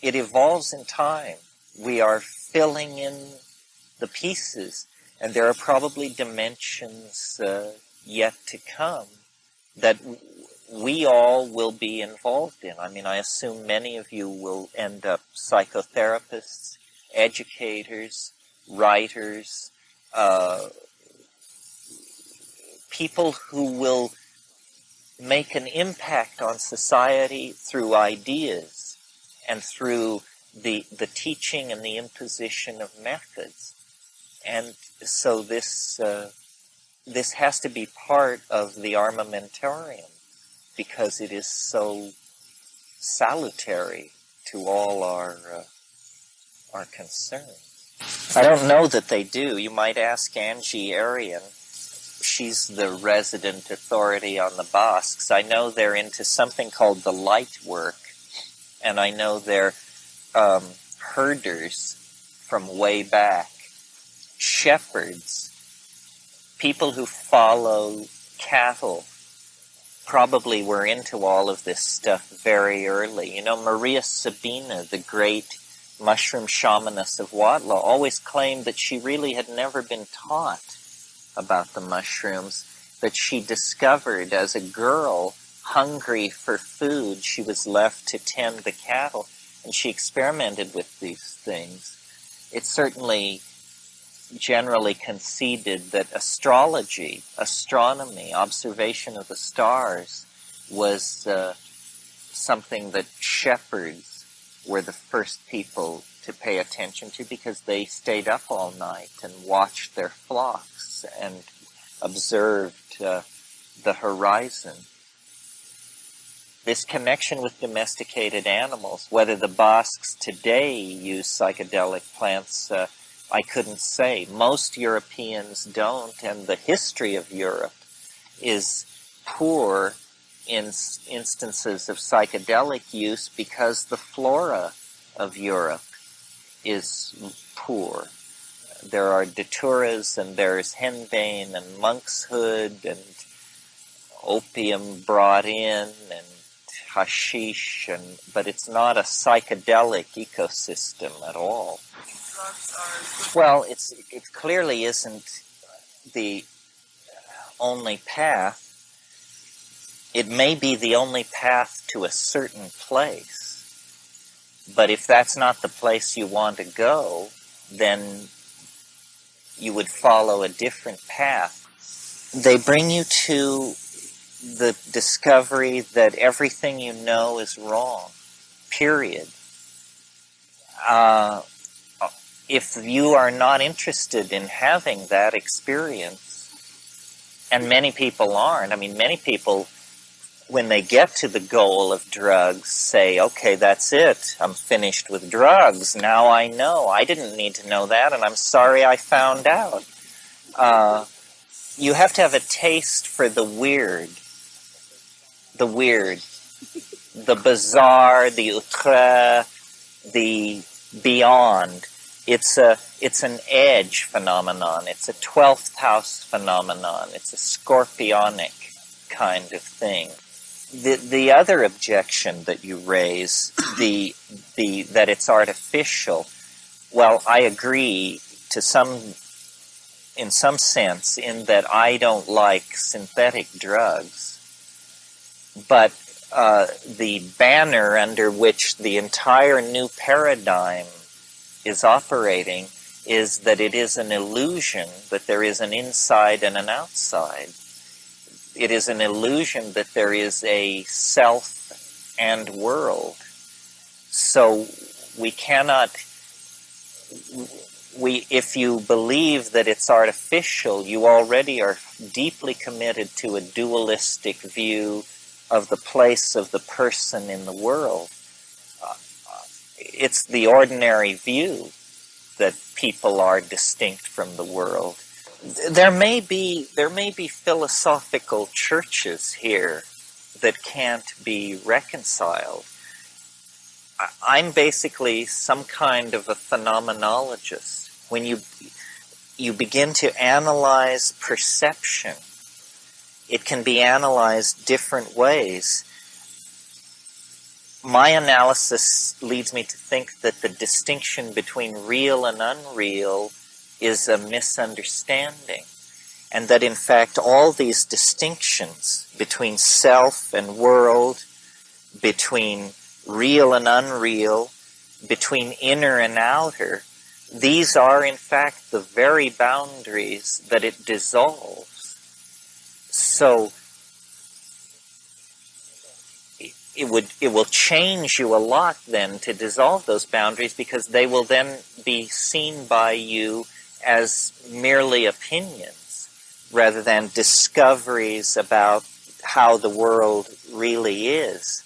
it evolves in time. We are filling in the pieces, and there are probably dimensions yet to come that we all will be involved in. I mean, I assume many of you will end up psychotherapists, educators, writers, people who will make an impact on society through ideas and through the teaching and the imposition of methods. And so this has to be part of the armamentarium, because it is so salutary to all our concerns. I don't know that they do. You might ask Angie Arian. She's the resident authority on the Basques. I know they're into something called the light work, and I know they're herders from way back, shepherds, people who follow cattle. Probably were into all of this stuff very early. You know, Maria Sabina, the great mushroom shamaness of Huatla, always claimed that she really had never been taught about the mushrooms, that she discovered as a girl, hungry for food. She was left to tend the cattle, and she experimented with these things. It's certainly generally conceded that astrology, astronomy, observation of the stars was something that shepherds were the first people to pay attention to, because they stayed up all night and watched their flocks and observed the horizon. This connection with domesticated animals, whether the Basques today use psychedelic plants, I couldn't say. Most Europeans don't, and the history of Europe is poor in instances of psychedelic use because the flora of Europe is poor. There are daturas, and there's henbane and monkshood and opium brought in and hashish, but it's not a psychedelic ecosystem at all. Well, it clearly isn't the only path. It may be the only path to a certain place, but if that's not the place you want to go, then you would follow a different path. They bring you to the discovery that everything you know is wrong, period. If you are not interested in having that experience, and many people aren't, I mean, many people, when they get to the goal of drugs, say, okay, that's it. I'm finished with drugs. Now I know. I didn't need to know that, and I'm sorry I found out. You have to have a taste for the weird, the bizarre, the outre, the beyond. It's an edge phenomenon. It's a 12th house phenomenon. It's a scorpionic kind of thing. The other objection that you raise, that it's artificial, well, I agree in some sense, in that I don't like synthetic drugs, but the banner under which the entire new paradigm is operating is that it is an illusion that there is an inside and an outside. It is an illusion that there is a self and world. So we cannot, if you believe that it's artificial, you already are deeply committed to a dualistic view of the place of the person in the world. It's the ordinary view that people are distinct from the world. There may be philosophical churches here that can't be reconciled. I'm basically some kind of a phenomenologist. When you begin to analyze perception, it can be analyzed different ways. My analysis leads me to think that the distinction between real and unreal is a misunderstanding. and that in fact all these distinctions between self and world, between real and unreal, between inner and outer, these are in fact the very boundaries that it dissolves. So it will change you a lot then to dissolve those boundaries, because they will then be seen by you as merely opinions rather than discoveries about how the world really is.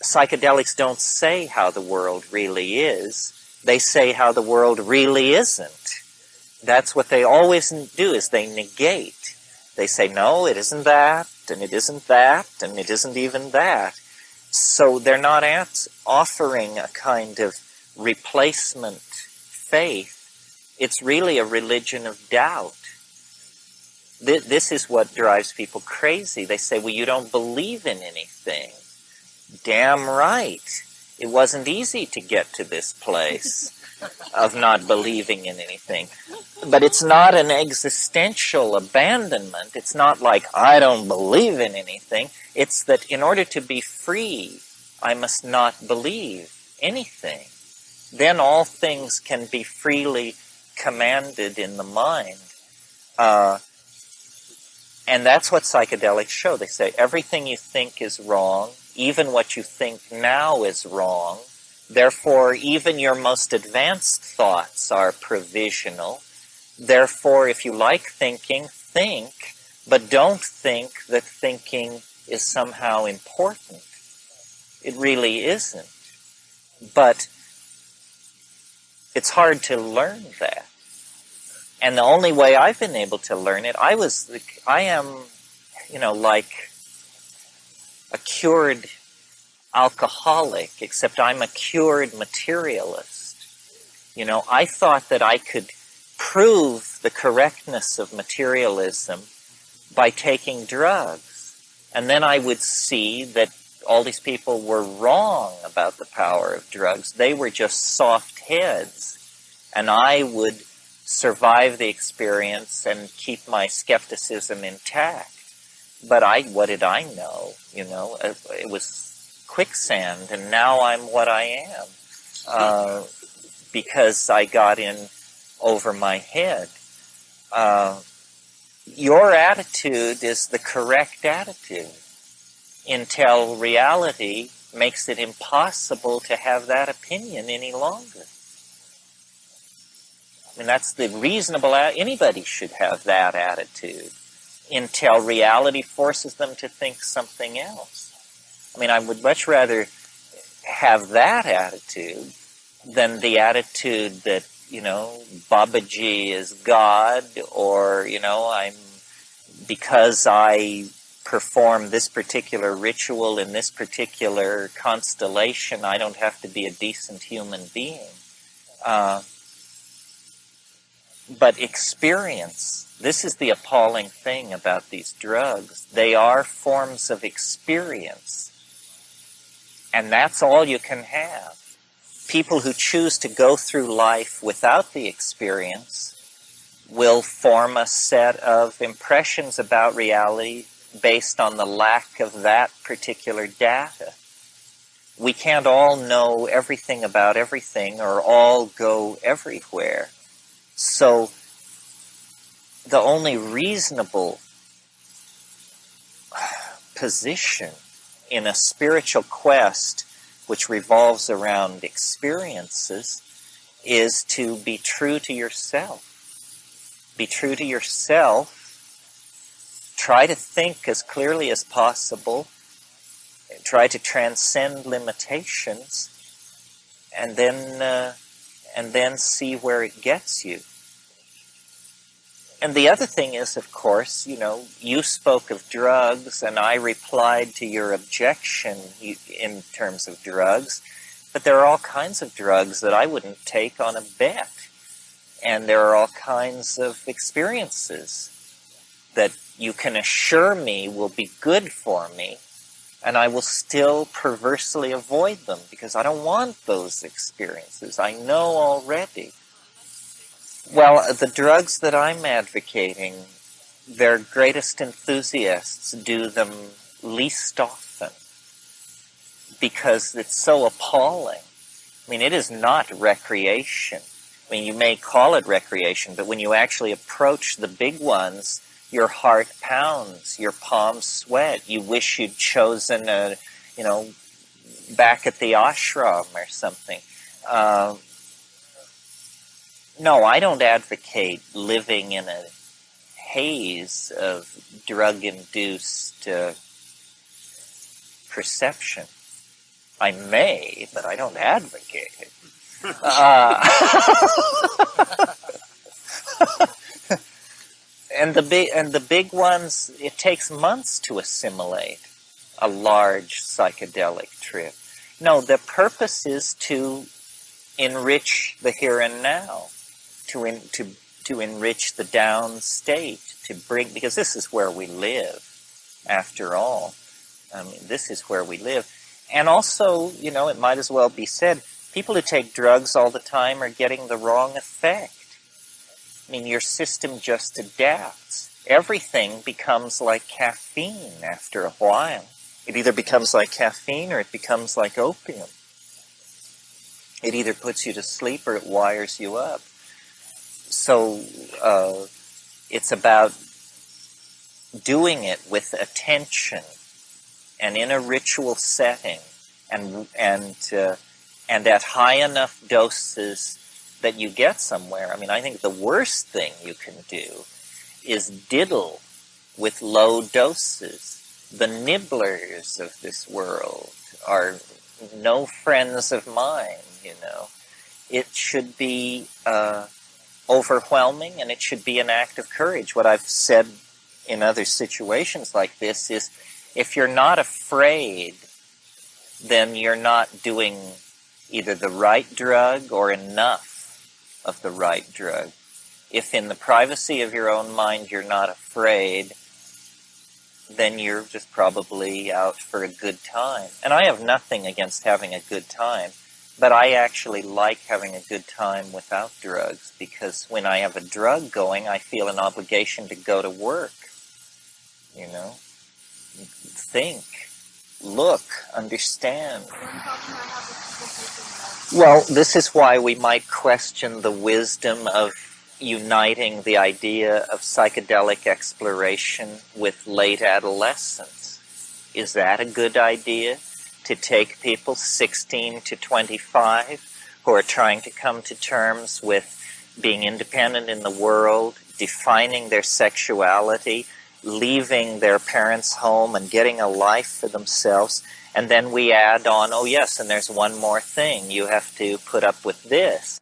Psychedelics don't say how the world really is. They say how the world really isn't. That's what they always do, is they negate. They say, no, it isn't that, and it isn't that, and it isn't even that. So they're not offering a kind of replacement faith. It's really a religion of doubt. This is what drives people crazy. They say, well, you don't believe in anything. Damn right. It wasn't easy to get to this place of not believing in anything. But it's not an existential abandonment. It's not like, I don't believe in anything. It's that in order to be free, I must not believe anything. Then all things can be freely commanded in the mind. And that's what psychedelics show. They say everything you think is wrong, even what you think now is wrong. Therefore, even your most advanced thoughts are provisional. Therefore, if you like thinking, think, but don't think that thinking is somehow important. It really isn't. But it's hard to learn that. And the only way I've been able to learn it, I am, like a cured alcoholic, except I'm a cured materialist. I thought that I could prove the correctness of materialism by taking drugs. And then I would see that all these people were wrong about the power of drugs. They were just soft heads. And I would survive the experience and keep my skepticism intact. But what did I know? It was quicksand, and now I'm what I am. Because I got in over my head. Your attitude is the correct attitude until reality makes it impossible to have that opinion any longer. I mean, that's the reasonable, anybody should have that attitude until reality forces them to think something else. I mean, I would much rather have that attitude than the attitude that, Babaji is God, or, because I perform this particular ritual in this particular constellation, I don't have to be a decent human being. But experience, this is the appalling thing about these drugs. They are forms of experience. And that's all you can have. People who choose to go through life without the experience will form a set of impressions about reality based on the lack of that particular data. We can't all know everything about everything or all go everywhere. So the only reasonable position in a spiritual quest which revolves around experiences is to be true to yourself. Be true to yourself. Try to think as clearly as possible. Try to transcend limitations, and then see where it gets you. And the other thing is, of course, you spoke of drugs, and I replied to your objection in terms of drugs, but there are all kinds of drugs that I wouldn't take on a bet. And there are all kinds of experiences that you can assure me will be good for me, and I will still perversely avoid them because I don't want those experiences. I know already. Well, the drugs that I'm advocating, their greatest enthusiasts do them least often because it's so appalling. I mean, it is not recreation. I mean, you may call it recreation, but when you actually approach the big ones, your heart pounds, your palms sweat. You wish you'd chosen a, back at the ashram or something. No, I don't advocate living in a haze of drug-induced perception. I may, but I don't advocate it. And the big ones, it takes months to assimilate a large psychedelic trip. No, the purpose is to enrich the here and now, to enrich the down state, because this is where we live, after all. I mean, this is where we live. And also, it might as well be said, people who take drugs all the time are getting the wrong effect. I mean, your system just adapts. Everything becomes like caffeine after a while. It either becomes like caffeine or it becomes like opium. It either puts you to sleep or it wires you up. So it's about doing it with attention and in a ritual setting and at high enough doses that you get somewhere. I mean, I think the worst thing you can do is diddle with low doses. The nibblers of this world are no friends of mine, It should be overwhelming, and it should be an act of courage. What I've said in other situations like this is, if you're not afraid, then you're not doing either the right drug or enough of the right drug. If in the privacy of your own mind you're not afraid, then you're just probably out for a good time. And I have nothing against having a good time, but I actually like having a good time without drugs, because when I have a drug going, I feel an obligation to go to work. Think, look, understand. Well, this is why we might question the wisdom of uniting the idea of psychedelic exploration with late adolescence. Is that a good idea? To take people 16 to 25 who are trying to come to terms with being independent in the world, defining their sexuality, leaving their parents' home and getting a life for themselves, and then we add on, oh yes, and there's one more thing, you have to put up with this.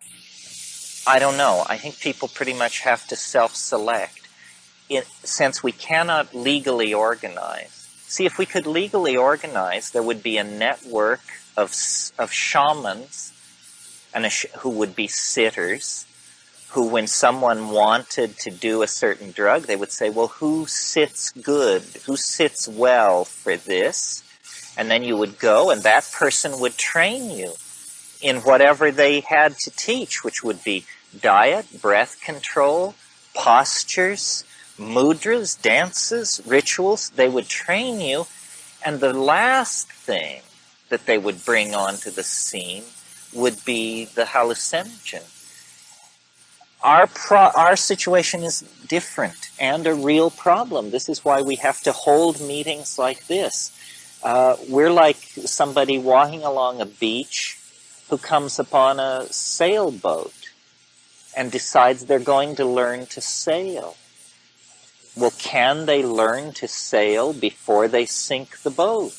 I don't know. I think people pretty much have to self-select. Since we cannot legally organize. See, if we could legally organize, there would be a network of shamans and who would be sitters, who, when someone wanted to do a certain drug, they would say, well, who sits good? Who sits well for this? And then you would go, and that person would train you in whatever they had to teach, which would be diet, breath control, postures, mudras, dances, rituals. They would train you, and the last thing that they would bring onto the scene would be the hallucinogen. Our situation is different and a real problem. This is why we have to hold meetings like this. We're like somebody walking along a beach who comes upon a sailboat and decides they're going to learn to sail. Well, can they learn to sail before they sink the boat?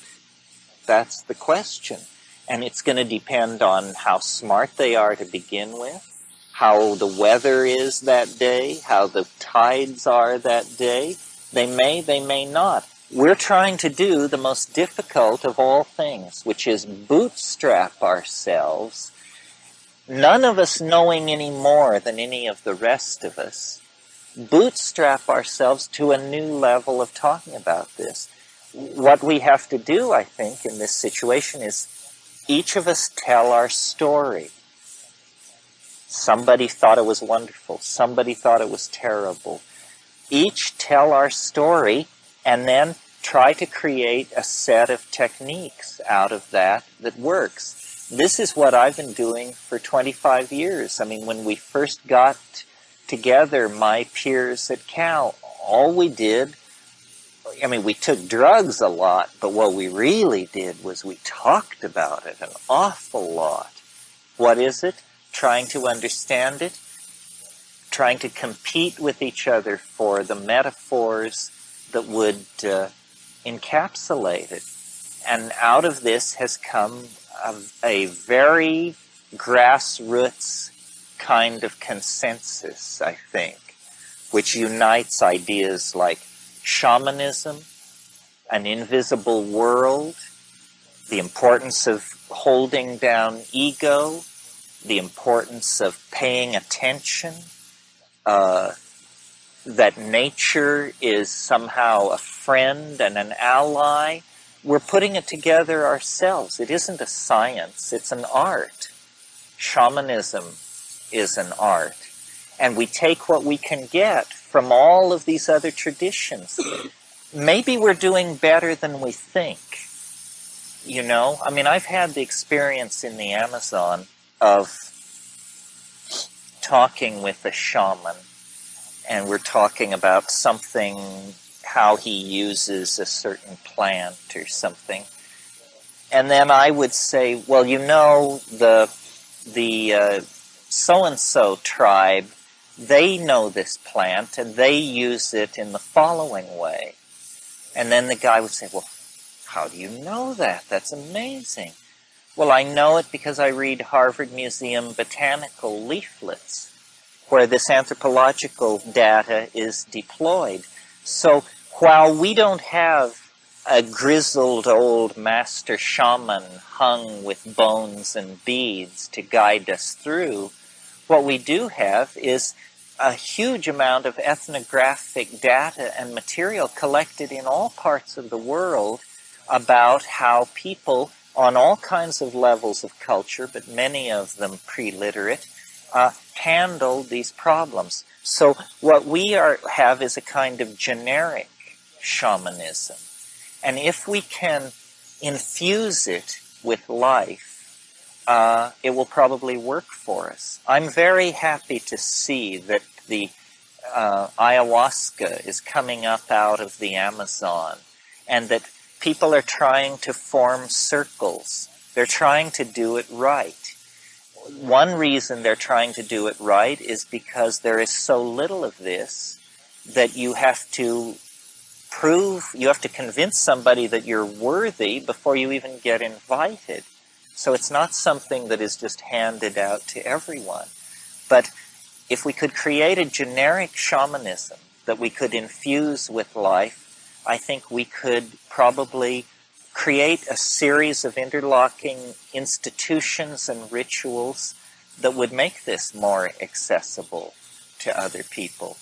That's the question. And it's going to depend on how smart they are to begin with, how the weather is that day, how the tides are that day. They may not. We're trying to do the most difficult of all things, which is bootstrap ourselves, none of us knowing any more than any of the rest of us, bootstrap ourselves to a new level of talking about this. What we have to do, I think, in this situation is each of us tell our story. Somebody thought it was wonderful. Somebody thought it was terrible. Each tell our story and then try to create a set of techniques out of that that works. This is what I've been doing for 25 years. I mean, when we first got together, my peers at Cal, all we did, I mean, we took drugs a lot, but what we really did was we talked about it an awful lot. What is it? Trying to understand it, trying to compete with each other for the metaphors that would encapsulate it. And out of this has come a very grassroots kind of consensus, I think, which unites ideas like shamanism, an invisible world, the importance of holding down ego, the importance of paying attention, that nature is somehow a friend and an ally. We're putting it together ourselves. It isn't a science, it's an art. Shamanism is an art. And we take what we can get from all of these other traditions. Maybe we're doing better than we think. You know, I mean, I've had the experience in the Amazon of talking with a shaman, and we're talking about something, how he uses a certain plant or something. And then I would say, well, you know, the so-and-so tribe, they know this plant and they use it in the following way. And then the guy would say, well, how do you know that? That's amazing. Well, I know it because I read Harvard Museum botanical leaflets where this anthropological data is deployed. So while we don't have a grizzled old master shaman hung with bones and beads to guide us through, what we do have is a huge amount of ethnographic data and material collected in all parts of the world about how people on all kinds of levels of culture, but many of them pre-literate, handle these problems. So what we have is a kind of generic shamanism. And if we can infuse it with life, it will probably work for us. I'm very happy to see that the ayahuasca is coming up out of the Amazon, and that people are trying to form circles. They're trying to do it right. One reason they're trying to do it right is because there is so little of this that you have to convince somebody that you're worthy before you even get invited. So it's not something that is just handed out to everyone. But if we could create a generic shamanism that we could infuse with life, I think we could probably create a series of interlocking institutions and rituals that would make this more accessible to other people.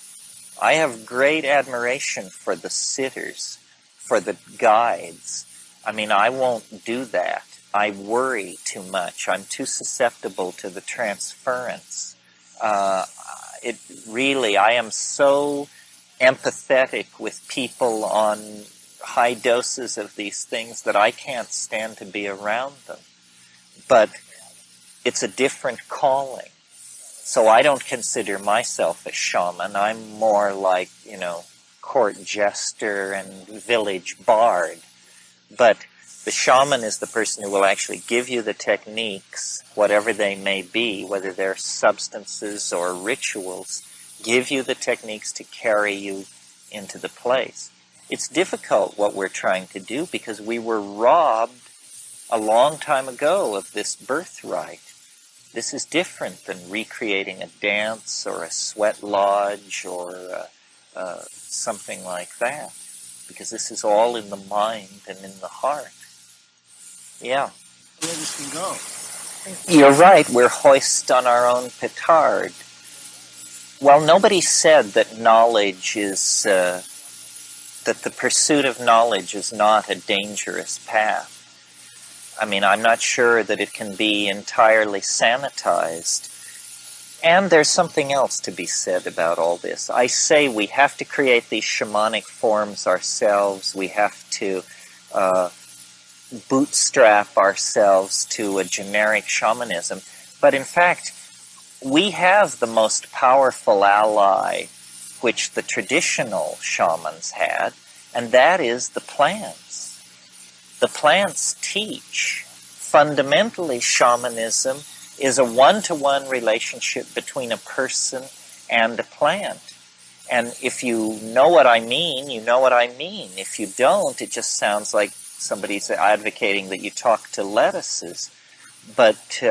I have great admiration for the sitters, for the guides. I mean, I won't do that. I worry too much. I'm too susceptible to the transference. I am so empathetic with people on high doses of these things that I can't stand to be around them. But it's a different calling. So I don't consider myself a shaman. I'm more like, court jester and village bard. But the shaman is the person who will actually give you the techniques, whatever they may be, whether they're substances or rituals, give you the techniques to carry you into the place. It's difficult what we're trying to do because we were robbed a long time ago of this birthright. This is different than recreating a dance or a sweat lodge or something like that, because this is all in the mind and in the heart. Yeah. Where this can go. You're right, we're hoist on our own petard. Well, nobody said that knowledge is, that the pursuit of knowledge is not a dangerous path. I mean, I'm not sure that it can be entirely sanitized. And there's something else to be said about all this. I say we have to create these shamanic forms ourselves. We have to bootstrap ourselves to a generic shamanism. But in fact, we have the most powerful ally which the traditional shamans had, and that is the plants. The plants teach. Fundamentally, shamanism is a one-to-one relationship between a person and a plant. And if you know what I mean, you know what I mean. If you don't, it just sounds like somebody's advocating that you talk to lettuces. But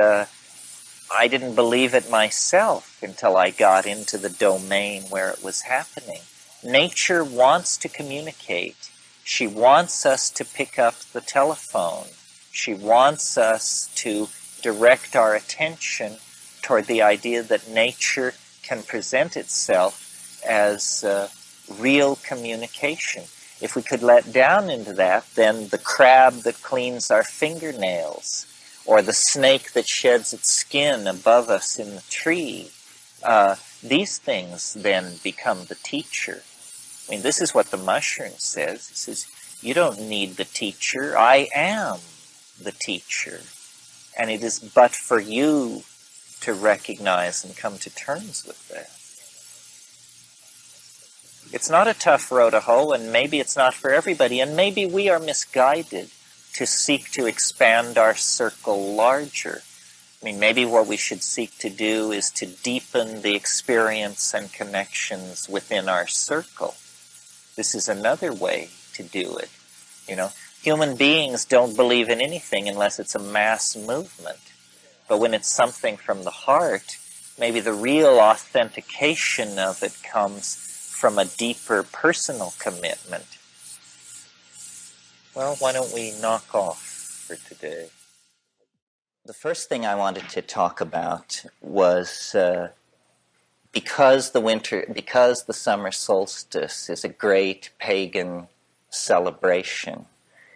I didn't believe it myself until I got into the domain where it was happening. Nature wants to communicate. She wants us to pick up the telephone. She wants us to direct our attention toward the idea that nature can present itself as real communication. If we could let down into that, then the crab that cleans our fingernails, or the snake that sheds its skin above us in the tree, these things then become the teacher. I mean, this is what the mushroom says. It says, you don't need the teacher. I am the teacher. And it is but for you to recognize and come to terms with that. It's not a tough row to hoe, and maybe it's not for everybody, and maybe we are misguided to seek to expand our circle larger. I mean, maybe what we should seek to do is to deepen the experience and connections within our circle. This is another way to do it. You know, human beings don't believe in anything unless it's a mass movement. But when it's something from the heart, maybe the real authentication of it comes from a deeper personal commitment. Well, why don't we knock off for today? The first thing I wanted to talk about was because the summer solstice is a great pagan celebration,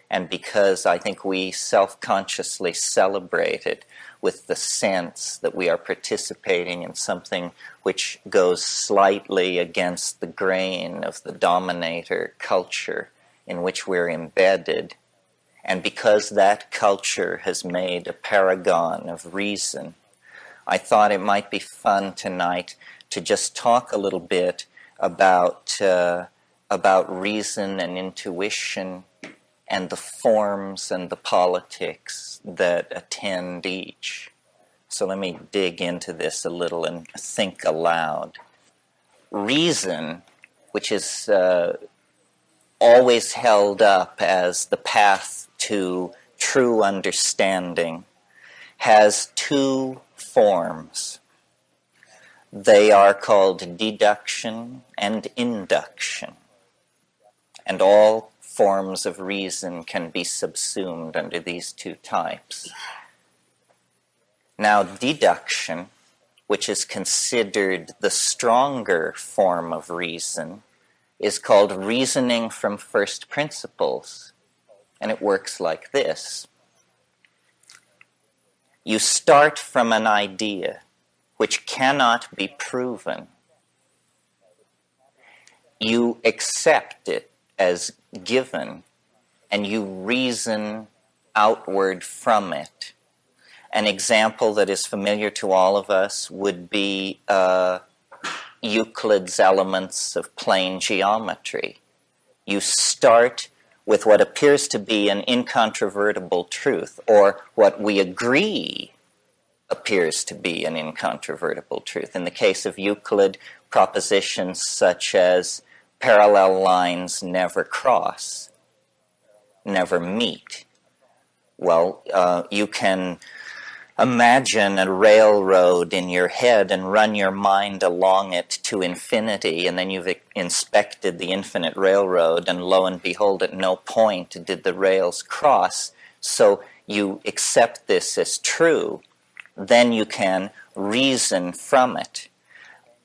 and because I think we self-consciously celebrate it with the sense that we are participating in something which goes slightly against the grain of the dominator culture in which we're embedded, and because that culture has made a paragon of reason, I thought it might be fun tonight to just talk a little bit about reason and intuition and the forms and the politics that attend each. So let me dig into this a little and think aloud. Reason, which is always held up as the path to true understanding, has two forms. They are called deduction and induction, and all forms of reason can be subsumed under these two types. Now, deduction, which is considered the stronger form of reason, is called reasoning from first principles, and it works like this. You start from an idea which cannot be proven. You accept it as given, and you reason outward from it. An example that is familiar to all of us would be Euclid's elements of plane geometry. You start with what appears to be an incontrovertible truth, or what we agree appears to be an incontrovertible truth. In the case of Euclid, propositions such as parallel lines never cross, never meet. Well, you can imagine a railroad in your head and run your mind along it to infinity, and then you've inspected the infinite railroad, and lo and behold, at no point did the rails cross. So you accept this as true. Then you can reason from it.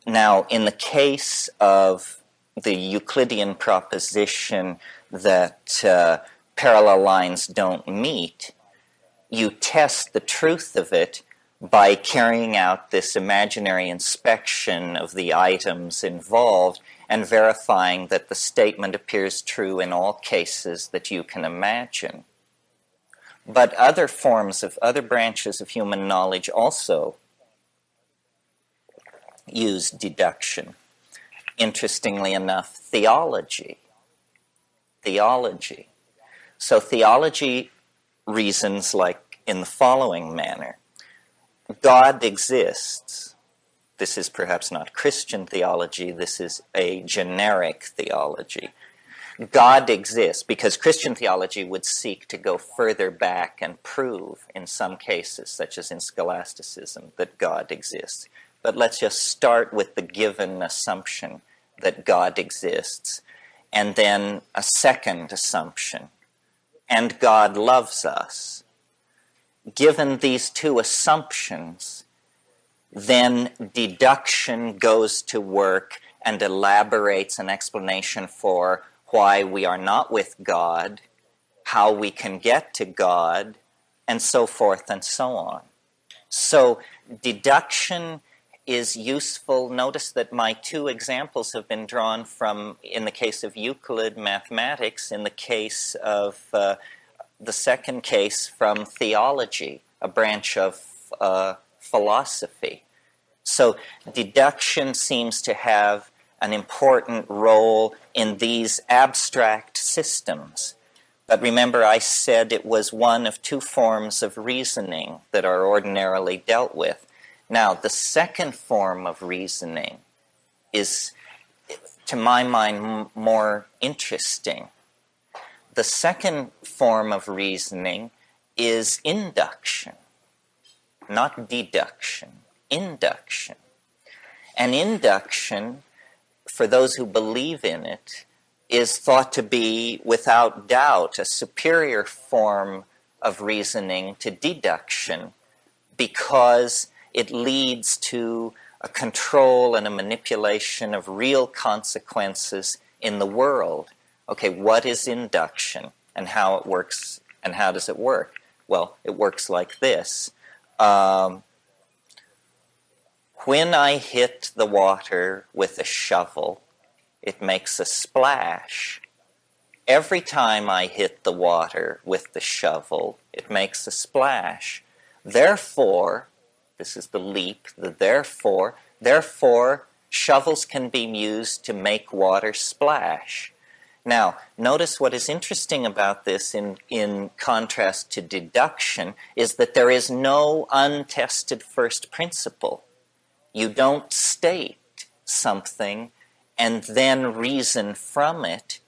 Now, in the case of the Euclidean proposition that parallel lines don't meet, you test the truth of it by carrying out this imaginary inspection of the items involved and verifying that the statement appears true in all cases that you can imagine. But other branches of human knowledge also use deduction. Interestingly enough, theology. So theology reasons like in the following manner. God exists. This is perhaps not Christian theology, this is a generic theology. God exists, because Christian theology would seek to go further back and prove, in some cases, such as in scholasticism, that God exists. But let's just start with the given assumption that God exists, and then a second assumption, and God loves us. Given these two assumptions, then deduction goes to work and elaborates an explanation for why we are not with God, how we can get to God, and so forth and so on. So deduction is useful. Notice that my two examples have been drawn from, in the case of Euclid mathematics, in the case of the second case from theology, a branch of philosophy. So deduction seems to have an important role in these abstract systems. But remember, I said it was one of two forms of reasoning that are ordinarily dealt with. Now, the second form of reasoning is, to my mind, more interesting. The second form of reasoning is induction, not deduction, induction. And induction, for those who believe in it, is thought to be, without doubt, a superior form of reasoning to deduction because it leads to a control and a manipulation of real consequences in the world. Okay, what is induction and how it works and how does it work? Well, it works like this. When I hit the water with a shovel, it makes a splash. Every time I hit the water with the shovel, it makes a splash. Therefore, this is the leap, the therefore, shovels can be used to make water splash. Now, notice what is interesting about this in contrast to deduction is that there is no untested first principle. You don't state something and then reason from it.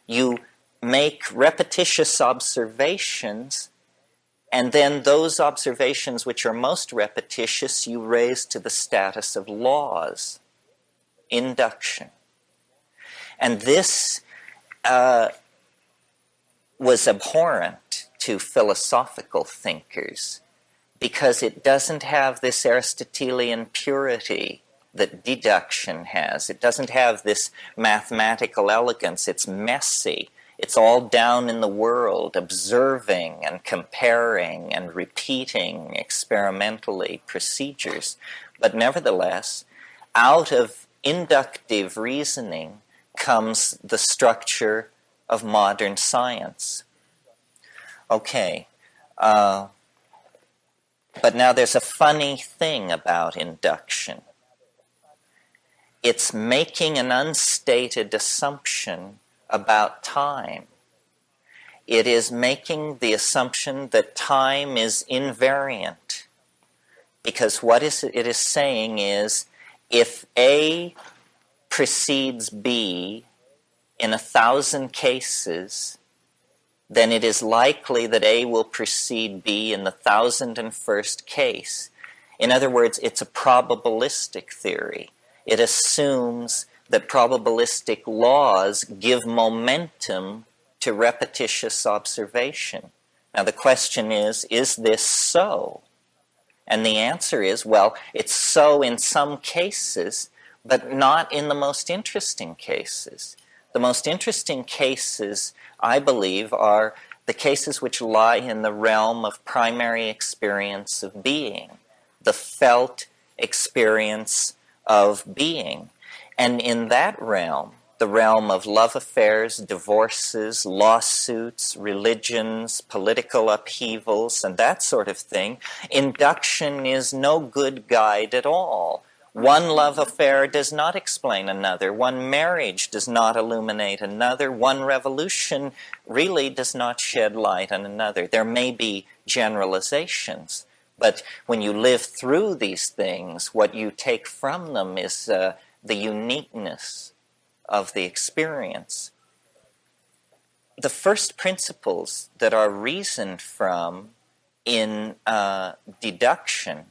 You make repetitious observations, and then those observations which are most repetitious you raise to the status of laws. Induction. And this was abhorrent to philosophical thinkers because it doesn't have this Aristotelian purity that deduction has. It doesn't have this mathematical elegance. It's messy. It's all down in the world, observing and comparing and repeating experimentally procedures. But nevertheless, out of inductive reasoning comes the structure of modern science. Okay. But now there's a funny thing about induction. It's making an unstated assumption about time. It is making the assumption that time is invariant. Because what it is saying is, if A precedes B in 1,000 cases, then it is likely that A will precede B in the 1,001st case. In other words, it's a probabilistic theory. It assumes that probabilistic laws give momentum to repetitious observation. Now the question is this so? And the answer is, well, it's so in some cases, but not in the most interesting cases. The most interesting cases, I believe, are the cases which lie in the realm of primary experience of being. the felt experience of being. And in that realm, the realm of love affairs, divorces, lawsuits, religions, political upheavals, and that sort of thing, induction is no good guide at all. One love affair does not explain another. One marriage does not illuminate another. One revolution really does not shed light on another. There may be generalizations, but when you live through these things, what you take from them is the uniqueness of the experience. The first principles that are reasoned from in deduction,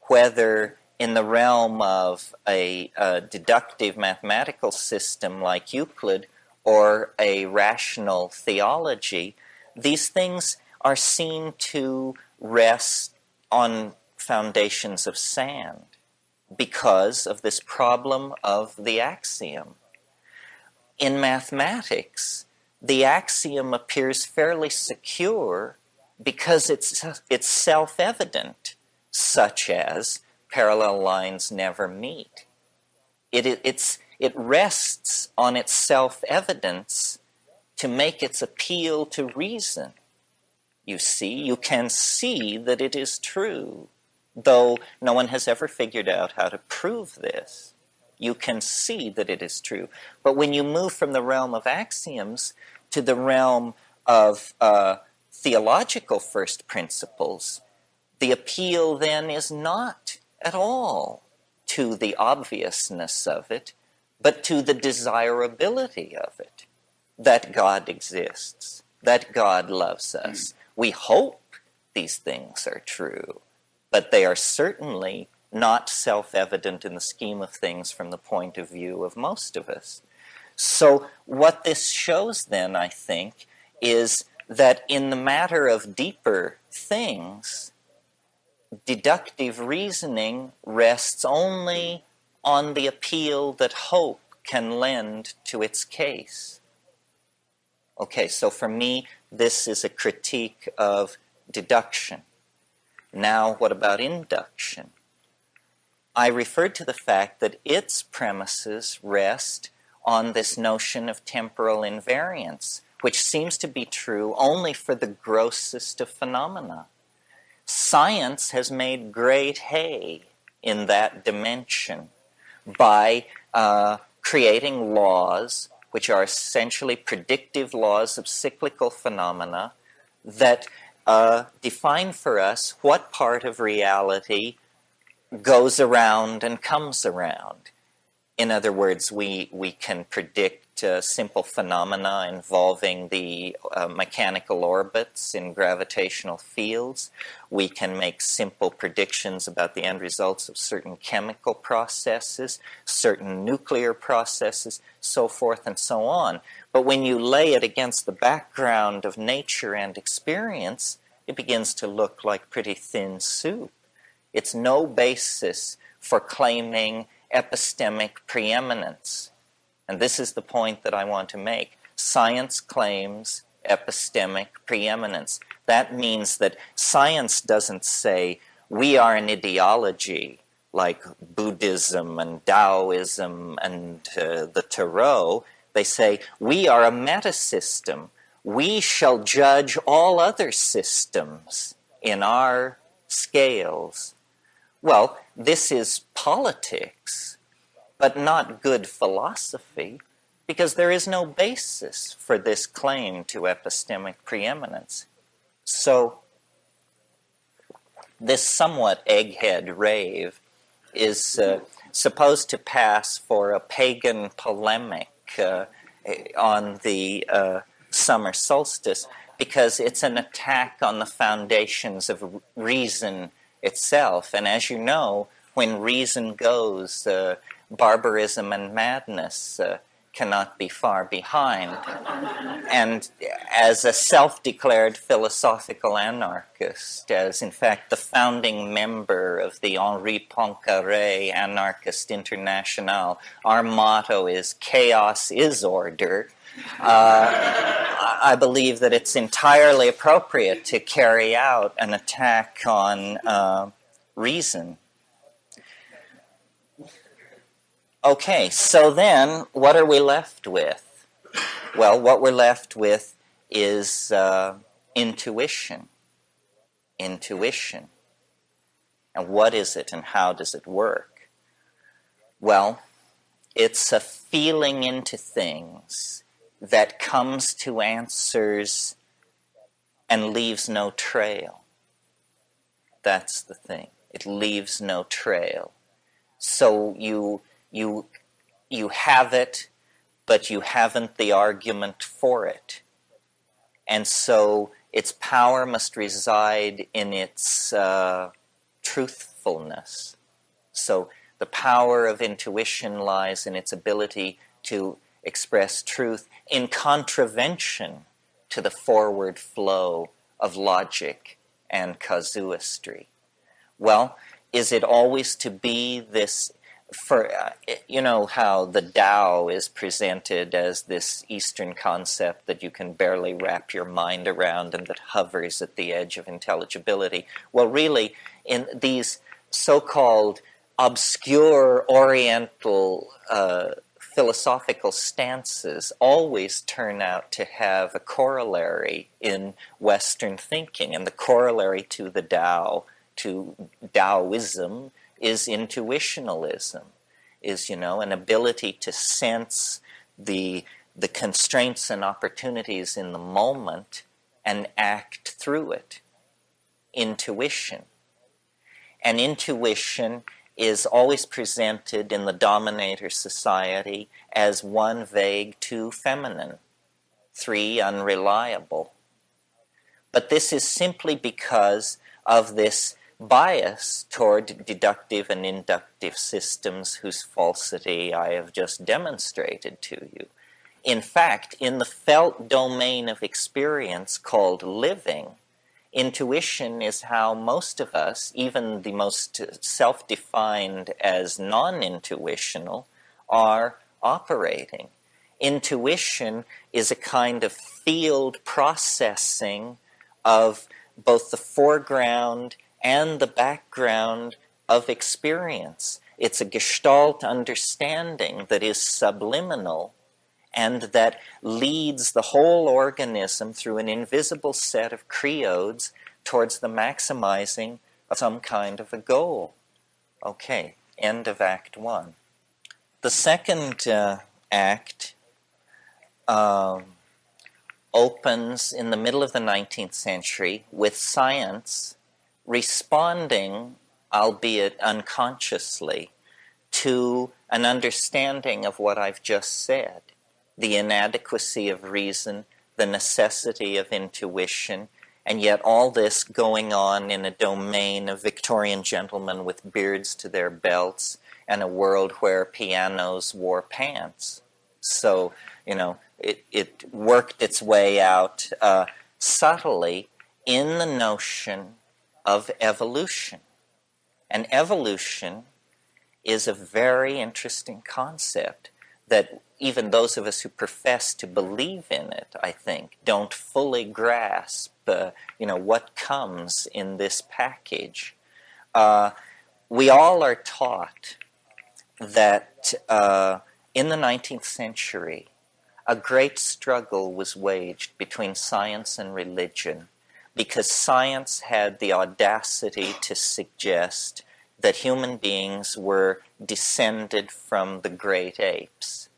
whether in the realm of a deductive mathematical system like Euclid or a rational theology, these things are seen to rest on foundations of sand because of this problem of the axiom. In mathematics, the axiom appears fairly secure because it's self-evident, such as parallel lines never meet. It rests on its self-evidence to make its appeal to reason. You see, you can see that it is true, though no one has ever figured out how to prove this. You can see that it is true. But when you move from the realm of axioms to the realm of theological first principles, the appeal then is not at all to the obviousness of it, but to the desirability of it, that God exists, that God loves us. We hope these things are true, but they are certainly not self-evident in the scheme of things from the point of view of most of us. So what this shows then, I think, is that in the matter of deeper things, deductive reasoning rests only on the appeal that hope can lend to its case. Okay, so for me, this is a critique of deduction. Now, what about induction? I referred to the fact that its premises rest on this notion of temporal invariance, which seems to be true only for the grossest of phenomena. Science has made great hay in that dimension by creating laws which are essentially predictive laws of cyclical phenomena that define for us what part of reality goes around and comes around. In other words, we can predict simple phenomena involving the mechanical orbits in gravitational fields. We can make simple predictions about the end results of certain chemical processes, certain nuclear processes, so forth and so on. But when you lay it against the background of nature and experience, it begins to look like pretty thin soup. It's no basis for claiming epistemic preeminence. And this is the point that I want to make. Science claims epistemic preeminence. That means that science doesn't say, we are an ideology like Buddhism and Taoism and the Tarot. They say, we are a metasystem. We shall judge all other systems in our scales. Well, this is politics, but not good philosophy, because there is no basis for this claim to epistemic preeminence. So, this somewhat egghead rave is supposed to pass for a pagan polemic on the summer solstice, because it's an attack on the foundations of reason itself. And as you know, when reason goes, barbarism and madness cannot be far behind. And as a self-declared philosophical anarchist, as in fact the founding member of the Henri Poincaré Anarchist International, our motto is chaos is order. I believe that it's entirely appropriate to carry out an attack on reason. Okay, so then what are we left with? Well, what we're left with is intuition. Intuition. And what is it and how does it work? Well, it's a feeling into things that comes to answers and leaves no trail. That's the thing. It leaves no trail. So you have it, but you haven't the argument for it. And so its power must reside in its truthfulness. So the power of intuition lies in its ability to express truth in contravention to the forward flow of logic and casuistry. Well, is it always to be this, you know how the Tao is presented as this Eastern concept that you can barely wrap your mind around and that hovers at the edge of intelligibility? Well, really, in these so-called obscure Oriental philosophical stances always turn out to have a corollary in Western thinking, and the corollary to the Tao, to Taoism, is intuitionalism, is, you know, an ability to sense the constraints and opportunities in the moment and act through it. Intuition. And intuition is always presented in the dominator society as 1, vague, 2, feminine, 3, unreliable. But this is simply because of this bias toward deductive and inductive systems whose falsity I have just demonstrated to you. In fact, in the felt domain of experience called living, intuition is how most of us, even the most self-defined as non-intuitional, are operating. Intuition is a kind of field processing of both the foreground and the background of experience. It's a gestalt understanding that is subliminal and that leads the whole organism through an invisible set of creodes towards the maximizing of some kind of a goal. Okay, end of Act 1. The second act opens in the middle of the 19th century with science responding, albeit unconsciously, to an understanding of what I've just said. The inadequacy of reason, the necessity of intuition, and yet all this going on in a domain of Victorian gentlemen with beards to their belts and a world where pianos wore pants. So, you know, it worked its way out subtly in the notion of evolution. And evolution is a very interesting concept that even those of us who profess to believe in it, I think, don't fully grasp, what comes in this package. We all are taught that in the 19th century, a great struggle was waged between science and religion because science had the audacity to suggest that human beings were descended from the great apes.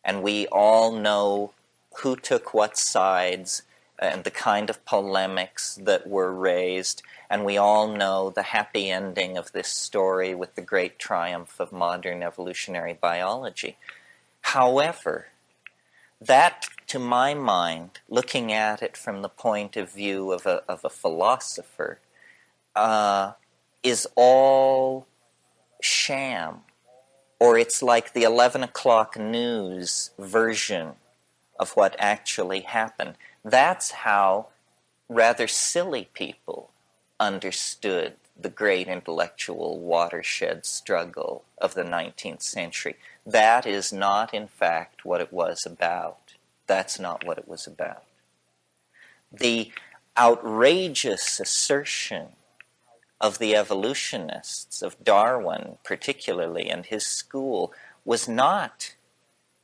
And we all know who took what sides and the kind of polemics that were raised. And we all know the happy ending of this story with the great triumph of modern evolutionary biology. However, that, to my mind, looking at it from the point of view of a philosopher, is all sham. Or it's like the 11 o'clock news version of what actually happened. That's how rather silly people understood the great intellectual watershed struggle of the 19th century. That is not, in fact, what it was about. That's not what it was about. The outrageous assertion of the evolutionists, of Darwin particularly, and his school, was not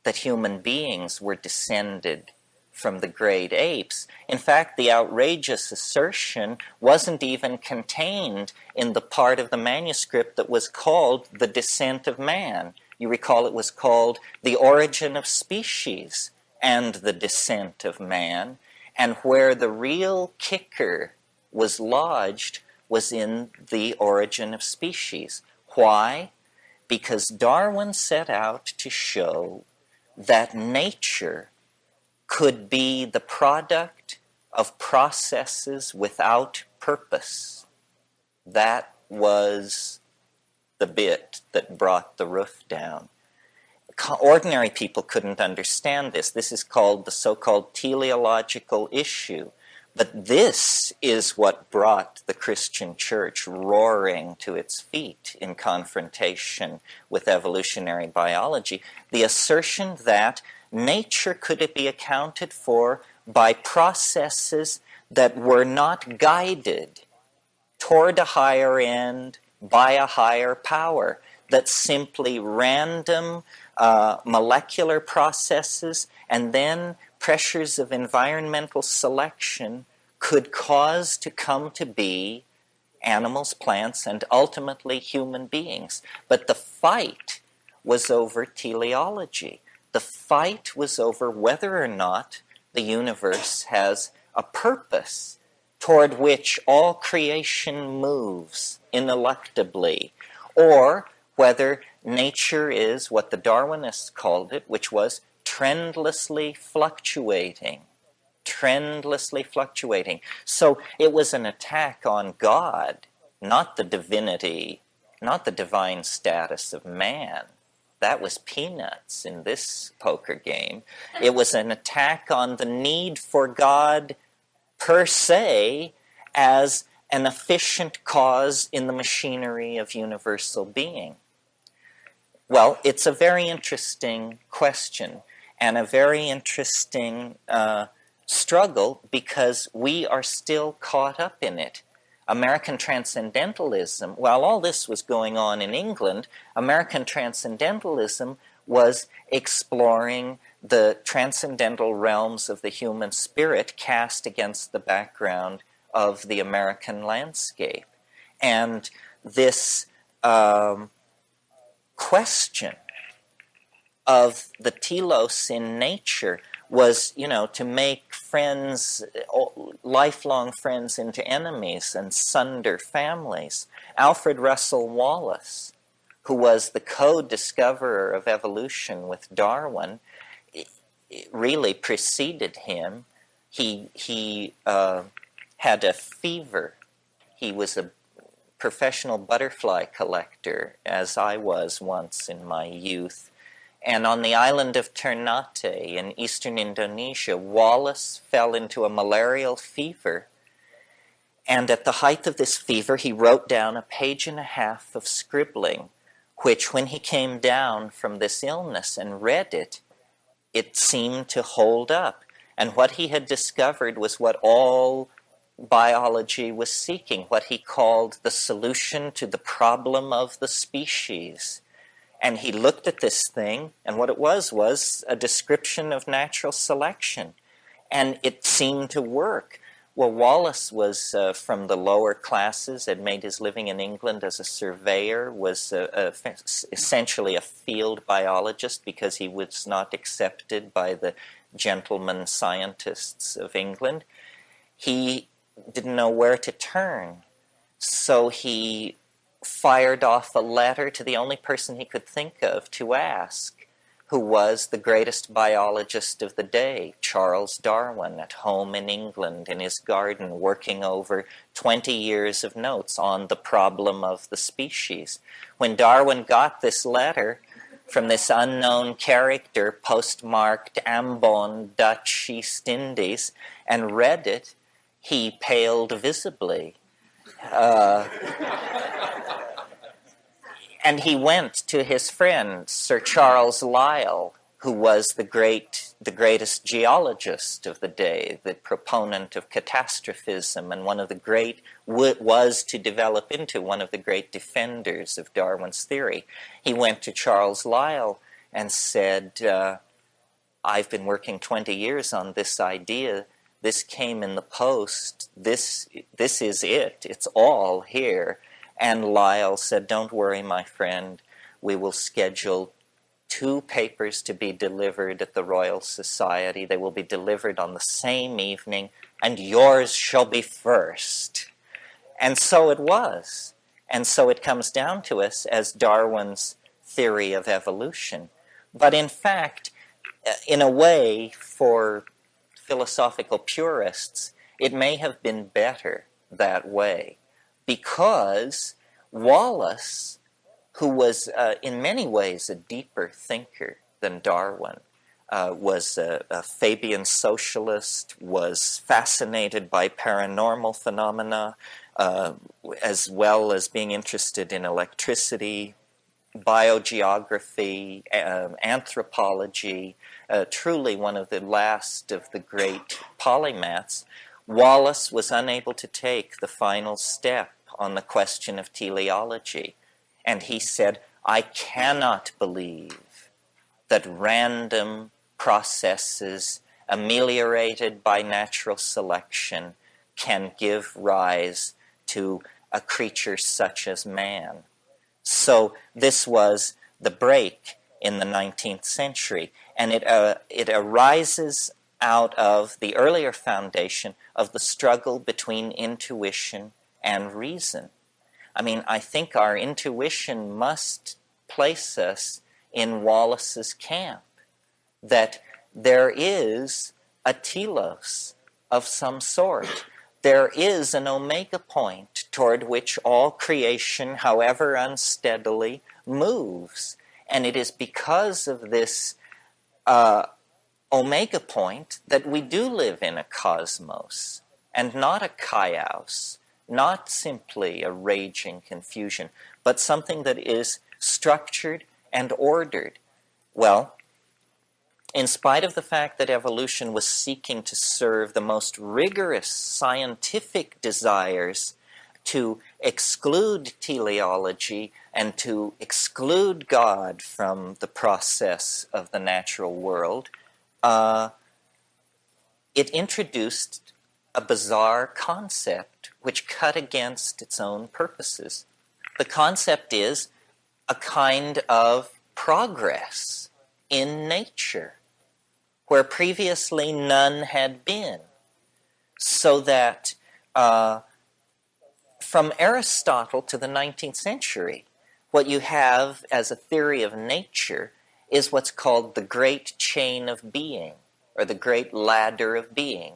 that human beings were descended from the great apes. In fact, the outrageous assertion wasn't even contained in the part of the manuscript that was called The Descent of Man. You recall it was called The Origin of Species and the Descent of Man, and where the real kicker was lodged was in The Origin of Species. Why? Because Darwin set out to show that nature could be the product of processes without purpose. That was the bit that brought the roof down. Ordinary people couldn't understand this. This is called the so-called teleological issue. But this is what brought the Christian church roaring to its feet in confrontation with evolutionary biology. The assertion that nature could be accounted for by processes that were not guided toward a higher end by a higher power, that simply random molecular processes and then pressures of environmental selection could cause to come to be animals, plants, and ultimately human beings. But the fight was over teleology. The fight was over whether or not the universe has a purpose toward which all creation moves ineluctably, or whether nature is what the Darwinists called it, which was trendlessly fluctuating. Trendlessly fluctuating. So it was an attack on God, not the divinity, not the divine status of man. That was peanuts in this poker game. It was an attack on the need for God per se as an efficient cause in the machinery of universal being. Well, it's a very interesting question and a very interesting struggle because we are still caught up in it. American transcendentalism, while all this was going on in England, American transcendentalism was exploring the transcendental realms of the human spirit cast against the background of the American landscape. And this question of the telos in nature was, to make friends, lifelong friends, into enemies and sunder families. Alfred Russel Wallace, who was the co-discoverer of evolution with Darwin, really preceded him. He had a fever. He was a professional butterfly collector, as I was once in my youth. And on the island of Ternate in eastern Indonesia, Wallace fell into a malarial fever. And at the height of this fever, he wrote down 1.5 pages of scribbling, which when he came down from this illness and read it, it seemed to hold up. And what he had discovered was what all biology was seeking, what he called the solution to the problem of the species. And he looked at this thing, and what it was a description of natural selection. And it seemed to work. Well, Wallace was from the lower classes, had made his living in England as a surveyor, was essentially a field biologist because he was not accepted by the gentleman scientists of England. He didn't know where to turn, so he fired off a letter to the only person he could think of to ask, who was the greatest biologist of the day, Charles Darwin, at home in England in his garden, working over 20 years of notes on the problem of the species. When Darwin got this letter from this unknown character, postmarked Ambon, Dutch East Indies, and read it, he paled visibly. And he went to his friend, Sir Charles Lyell, who was the greatest geologist of the day, the proponent of catastrophism, and was to develop into one of the great defenders of Darwin's theory. He went to Charles Lyell and said, I've been working 20 years on this idea. This came in the post. This is it. It's all here. And Lyell said, don't worry, my friend. We will schedule 2 papers to be delivered at the Royal Society. They will be delivered on the same evening, and yours shall be first. And so it was. And so it comes down to us as Darwin's theory of evolution. But in fact, in a way, for philosophical purists, it may have been better that way, because Wallace, who was in many ways a deeper thinker than Darwin, was a Fabian socialist, was fascinated by paranormal phenomena, as well as being interested in electricity, biogeography, anthropology, truly one of the last of the great polymaths. Wallace was unable to take the final step on the question of teleology. And he said, I cannot believe that random processes ameliorated by natural selection can give rise to a creature such as man. So this was the break in the 19th century, and it arises out of the earlier foundation of the struggle between intuition and reason. I mean, I think our intuition must place us in Wallace's camp, that there is a telos of some sort. There is an omega point toward which all creation, however unsteadily, moves. And it is because of this omega point that we do live in a cosmos and not a chaos, not simply a raging confusion, but something that is structured and ordered. Well, in spite of the fact that evolution was seeking to serve the most rigorous scientific desires to exclude teleology and to exclude God from the process of the natural world, it introduced a bizarre concept which cut against its own purposes. The concept is a kind of progress in nature where previously none had been. So that from Aristotle to the 19th century, what you have as a theory of nature is what's called the great chain of being, or the great ladder of being.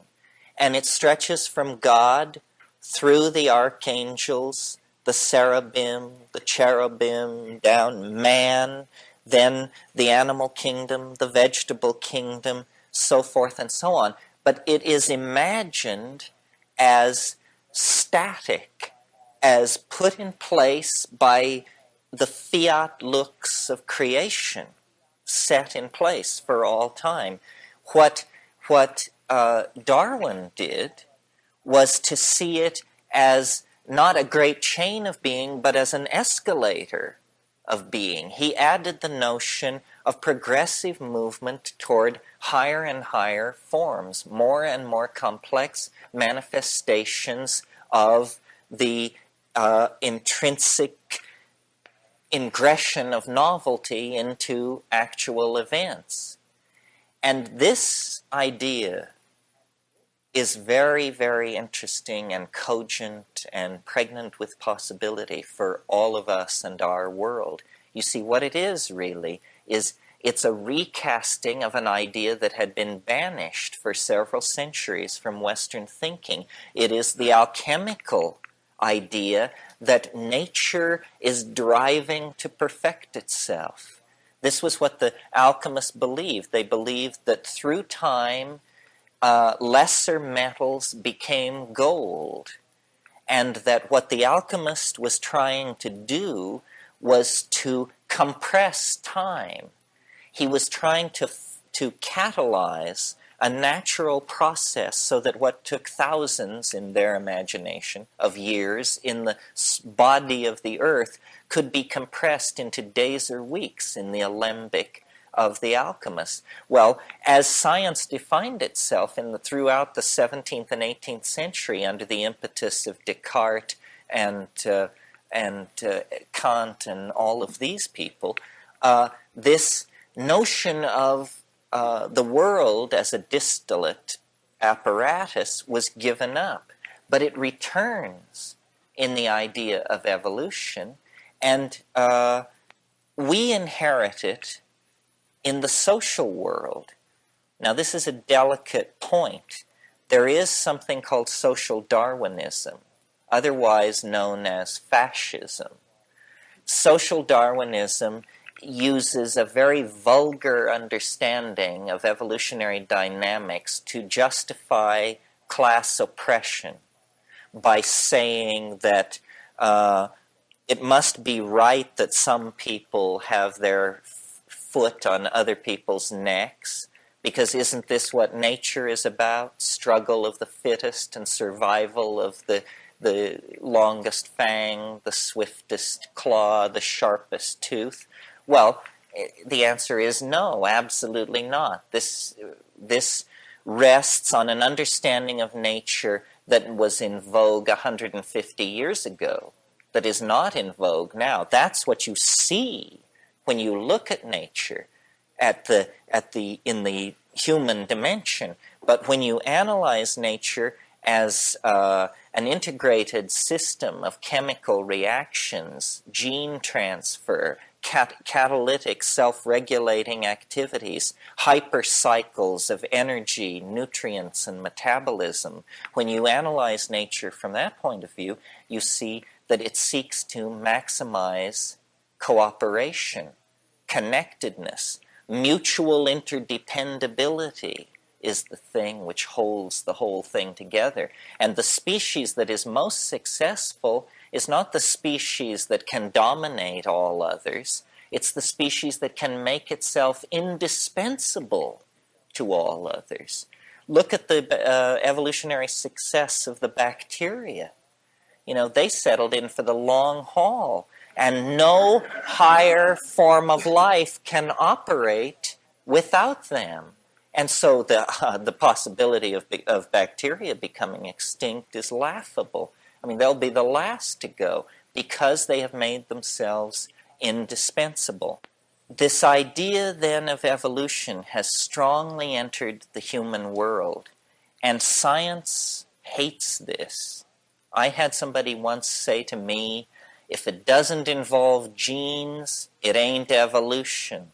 And it stretches from God through the archangels, the cherubim, down man, then the animal kingdom, the vegetable kingdom, so forth and so on. But it is imagined as static, as put in place by the fiat lux of creation, set in place for all time. What Darwin did was to see it as not a great chain of being, but as an escalator of being. He added the notion of progressive movement toward higher and higher forms, more and more complex manifestations of the intrinsic ingression of novelty into actual events. And this idea is very, very interesting and cogent and pregnant with possibility for all of us and our world. You see, what it is really is it's a recasting of an idea that had been banished for several centuries from Western thinking. It is the alchemical idea that nature is driving to perfect itself. This was what the alchemists believed. They believed that through time, lesser metals became gold, and that what the alchemist was trying to do was to compress time. He was trying to catalyze a natural process so that what took thousands, in their imagination, of years in the body of the earth could be compressed into days or weeks in the alembic of the alchemist. Well, as science defined itself throughout the 17th and 18th century under the impetus of Descartes and Kant and all of these people, this notion of the world as a distillate apparatus was given up. But it returns in the idea of evolution, and we inherit it in the social world. Now, this is a delicate point. There is something called social Darwinism, otherwise known as fascism. Social Darwinism uses a very vulgar understanding of evolutionary dynamics to justify class oppression by saying that it must be right that some people have their foot on other people's necks, because isn't this what nature is about? Struggle of the fittest and survival of the longest fang, the swiftest claw, the sharpest tooth. Well, the answer is no, absolutely not. This rests on an understanding of nature that was in vogue 150 years ago, that is not in vogue now. That's what you see when you look at nature in the human dimension. But when you analyze nature as an integrated system of chemical reactions, gene transfer, catalytic self-regulating activities, hypercycles of energy, nutrients, and metabolism, when you analyze nature from that point of view, you see that it seeks to maximize cooperation, connectedness, mutual interdependability is the thing which holds the whole thing together. And the species that is most successful is not the species that can dominate all others. It's the species that can make itself indispensable to all others. Look at the evolutionary success of the bacteria. You know, they settled in for the long haul, and no higher form of life can operate without them. And so the possibility of bacteria becoming extinct is laughable. I mean, they'll be the last to go because they have made themselves indispensable. This idea then of evolution has strongly entered the human world, and science hates this. I had somebody once say to me, if it doesn't involve genes, it ain't evolution.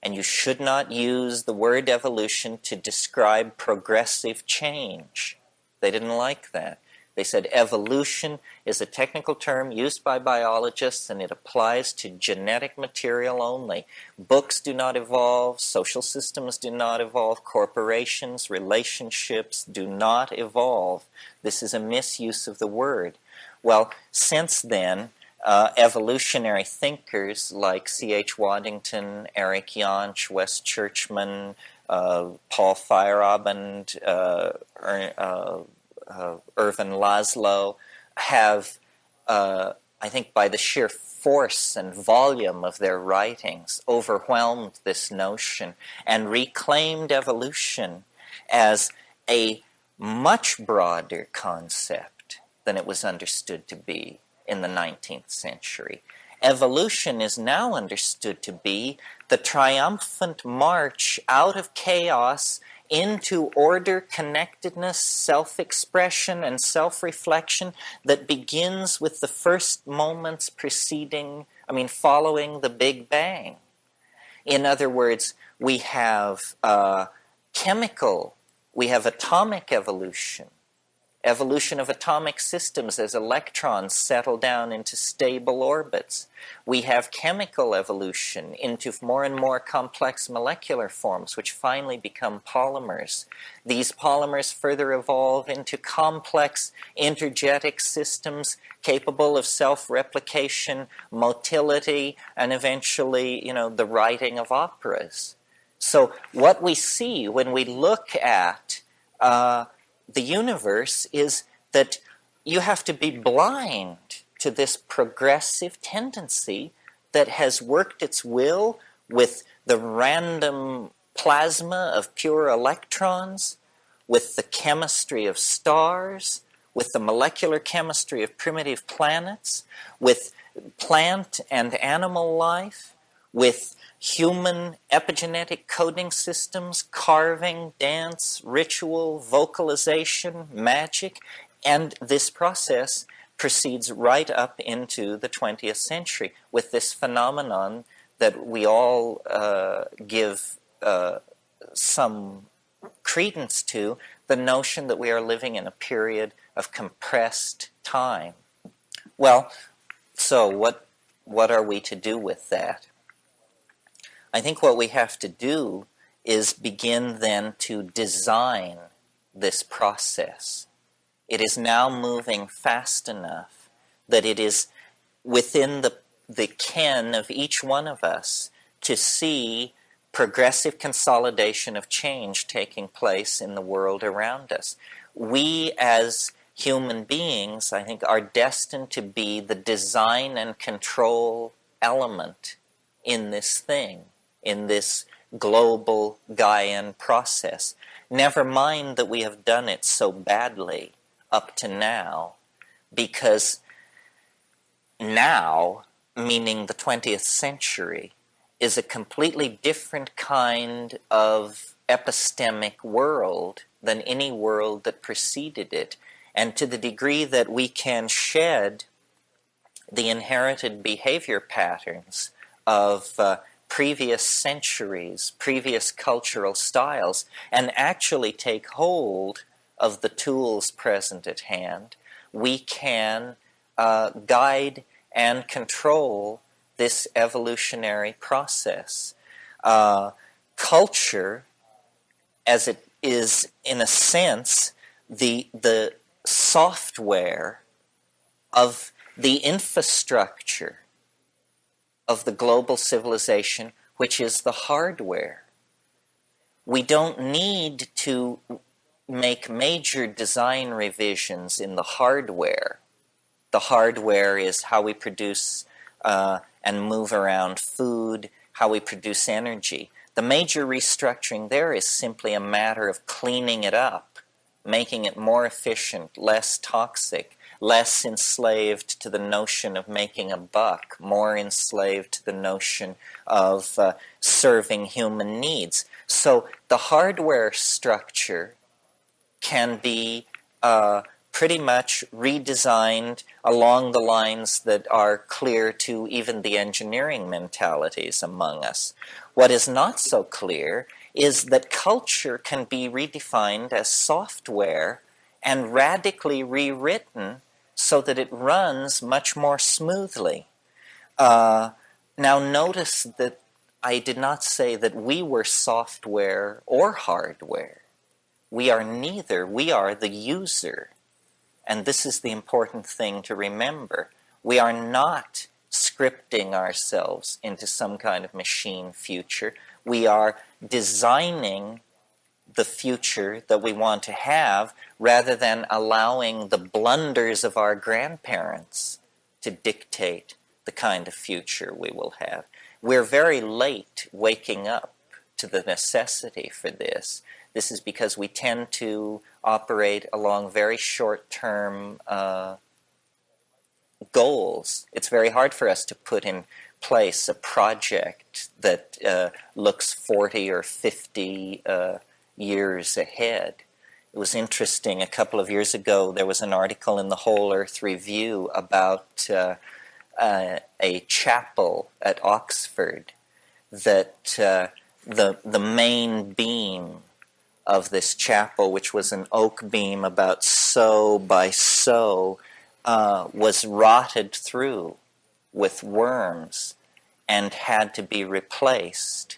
And you should not use the word evolution to describe progressive change. They didn't like that. They said evolution is a technical term used by biologists, and it applies to genetic material only. Books do not evolve, social systems do not evolve, corporations, relationships do not evolve. This is a misuse of the word. Well, since then, evolutionary thinkers like C.H. Waddington, Eric Jantsch, Wes Churchman, Paul Feyerabend, Irvin Laszlo have, I think by the sheer force and volume of their writings, overwhelmed this notion and reclaimed evolution as a much broader concept than it was understood to be in the 19th century. Evolution is now understood to be the triumphant march out of chaos into order, connectedness, self-expression, and self-reflection that begins with the first moments following the Big Bang. In other words, we have chemical, we have atomic evolution, evolution of atomic systems as electrons settle down into stable orbits. We have chemical evolution into more and more complex molecular forms, which finally become polymers. These polymers further evolve into complex energetic systems capable of self-replication, motility, and eventually, the writing of operas. So what we see when we look at the universe is that you have to be blind to this progressive tendency that has worked its will with the random plasma of pure electrons, with the chemistry of stars, with the molecular chemistry of primitive planets, with plant and animal life, with human epigenetic coding systems, carving, dance, ritual, vocalization, magic, and this process proceeds right up into the 20th century with this phenomenon that we all give some credence to, the notion that we are living in a period of compressed time. Well, so what are we to do with that? I think what we have to do is begin then to design this process. It is now moving fast enough that it is within the ken of each one of us to see progressive consolidation of change taking place in the world around us. We as human beings, I think, are destined to be the design and control element in this thing, in this global Gaian process. Never mind that we have done it so badly up to now, because now, meaning the 20th century, is a completely different kind of epistemic world than any world that preceded it. And to the degree that we can shed the inherited behavior patterns of previous centuries, previous cultural styles, and actually take hold of the tools present at hand, we can guide and control this evolutionary process. Culture, as it is in a sense, the software of the infrastructure of the global civilization, which is the hardware. We don't need to make major design revisions in the hardware. The hardware is how we produce and move around food, how we produce energy. The major restructuring there is simply a matter of cleaning it up, making it more efficient, less toxic, less enslaved to the notion of making a buck, more enslaved to the notion of serving human needs. So the hardware structure can be pretty much redesigned along the lines that are clear to even the engineering mentalities among us. What is not so clear is that culture can be redefined as software and radically rewritten so that it runs much more smoothly. Now notice that I did not say that we were software or hardware. We are neither. We are the user. And this is the important thing to remember. We are not scripting ourselves into some kind of machine future. We are designing the future that we want to have rather than allowing the blunders of our grandparents to dictate the kind of future we will have. We're very late waking up to the necessity for this. This is because we tend to operate along very short-term goals. It's very hard for us to put in place a project that looks 40 or 50 years ahead. It was interesting, a couple of years ago there was an article in the Whole Earth Review about a chapel at Oxford that the main beam of this chapel, which was an oak beam about so by so, was rotted through with worms and had to be replaced.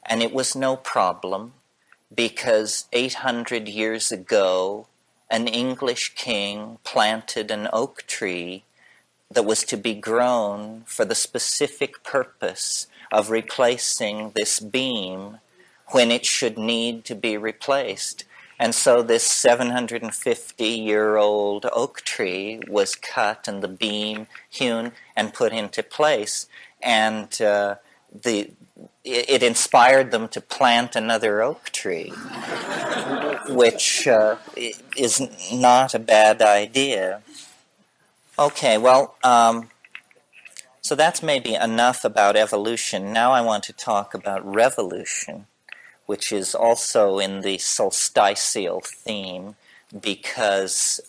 And it was no problem, because 800 years ago, an English king planted an oak tree that was to be grown for the specific purpose of replacing this beam when it should need to be replaced. And so this 750-year-old oak tree was cut and the beam hewn and put into place. And it inspired them to plant another oak tree, which is not a bad idea. Okay, well, so that's maybe enough about evolution. Now I want to talk about revolution, which is also in the solstitial theme, because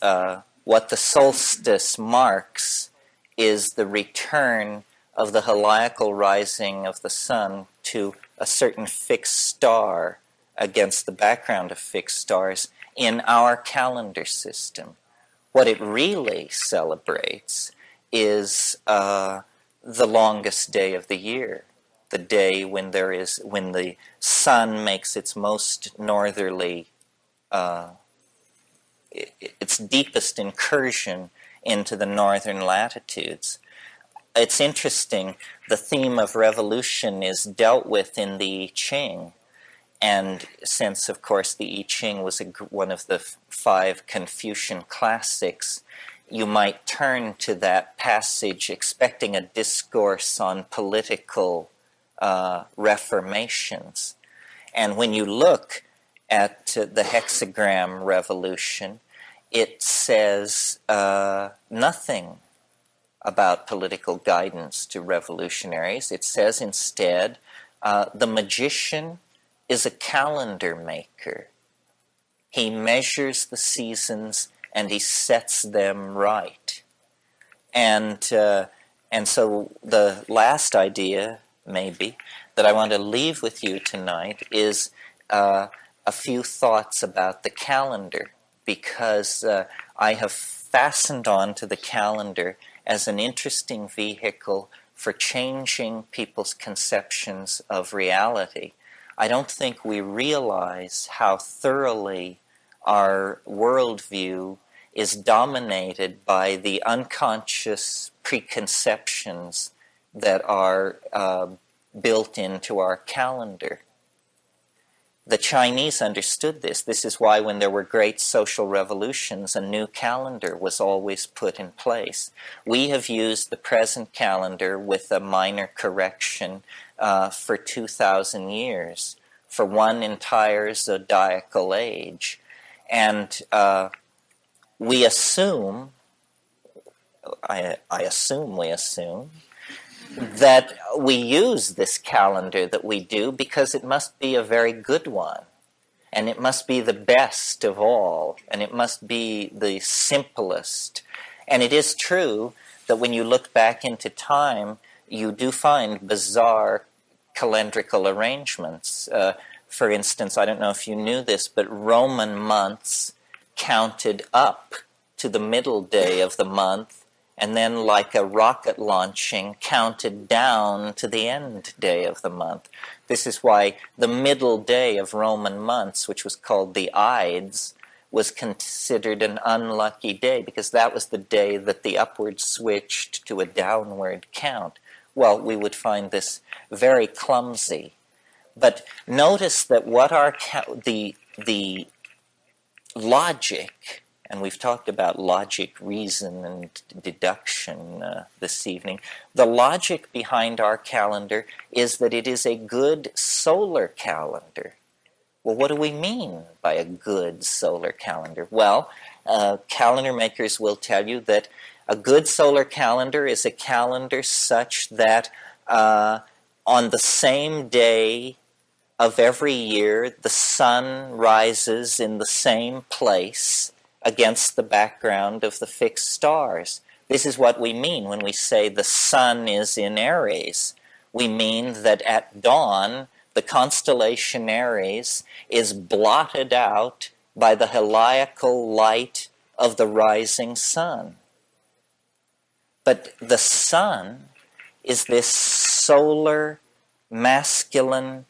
what the solstice marks is the return of the heliacal rising of the sun to a certain fixed star against the background of fixed stars in our calendar system. What it really celebrates is the longest day of the year, the day when the sun makes its most northerly, its deepest incursion into the northern latitudes. It's interesting, the theme of revolution is dealt with in the I Ching. And since, of course, the I Ching was one of the 5 Confucian classics, you might turn to that passage expecting a discourse on political reformations. And when you look at the hexagram revolution, it says nothing about political guidance to revolutionaries. It says instead, the magician is a calendar maker. He measures the seasons and he sets them right. And so the last idea, maybe, that I want to leave with you tonight is a few thoughts about the calendar, because I have fastened on to the calendar as an interesting vehicle for changing people's conceptions of reality. I don't think we realize how thoroughly our worldview is dominated by the unconscious preconceptions that are built into our calendar. The Chinese understood this. This is why when there were great social revolutions, a new calendar was always put in place. We have used the present calendar with a minor correction for 2,000 years, for one entire zodiacal age. And we assume, I assume we assume, that we use this calendar that we do because it must be a very good one, and it must be the best of all, and it must be the simplest. And it is true that when you look back into time, you do find bizarre calendrical arrangements. For instance, I don't know if you knew this, but Roman months counted up to the middle day of the month, and then, like a rocket launching, counted down to the end day of the month. This is why the middle day of Roman months, which was called the Ides, was considered an unlucky day, because that was the day that the upward switched to a downward count. Well, we would find this very clumsy. But notice that what the logic, and we've talked about logic, reason, and deduction this evening. The logic behind our calendar is that it is a good solar calendar. Well, what do we mean by a good solar calendar? Well, calendar makers will tell you that a good solar calendar is a calendar such that on the same day of every year, the sun rises in the same place against the background of the fixed stars. This is what we mean when we say the sun is in Aries. We mean that at dawn, the constellation Aries, is blotted out by the heliacal light of the rising sun. But the sun is this solar, masculine,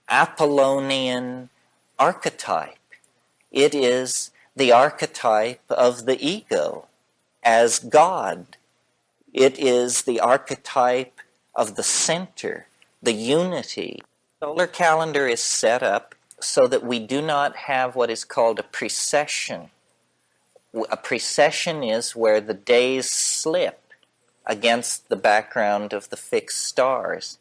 Apollonian archetype. It is the archetype of the ego as God. It is the archetype of the center, the unity. The solar calendar is set up so that we do not have what is called a precession. A precession is where the days slip against the background of the fixed stars.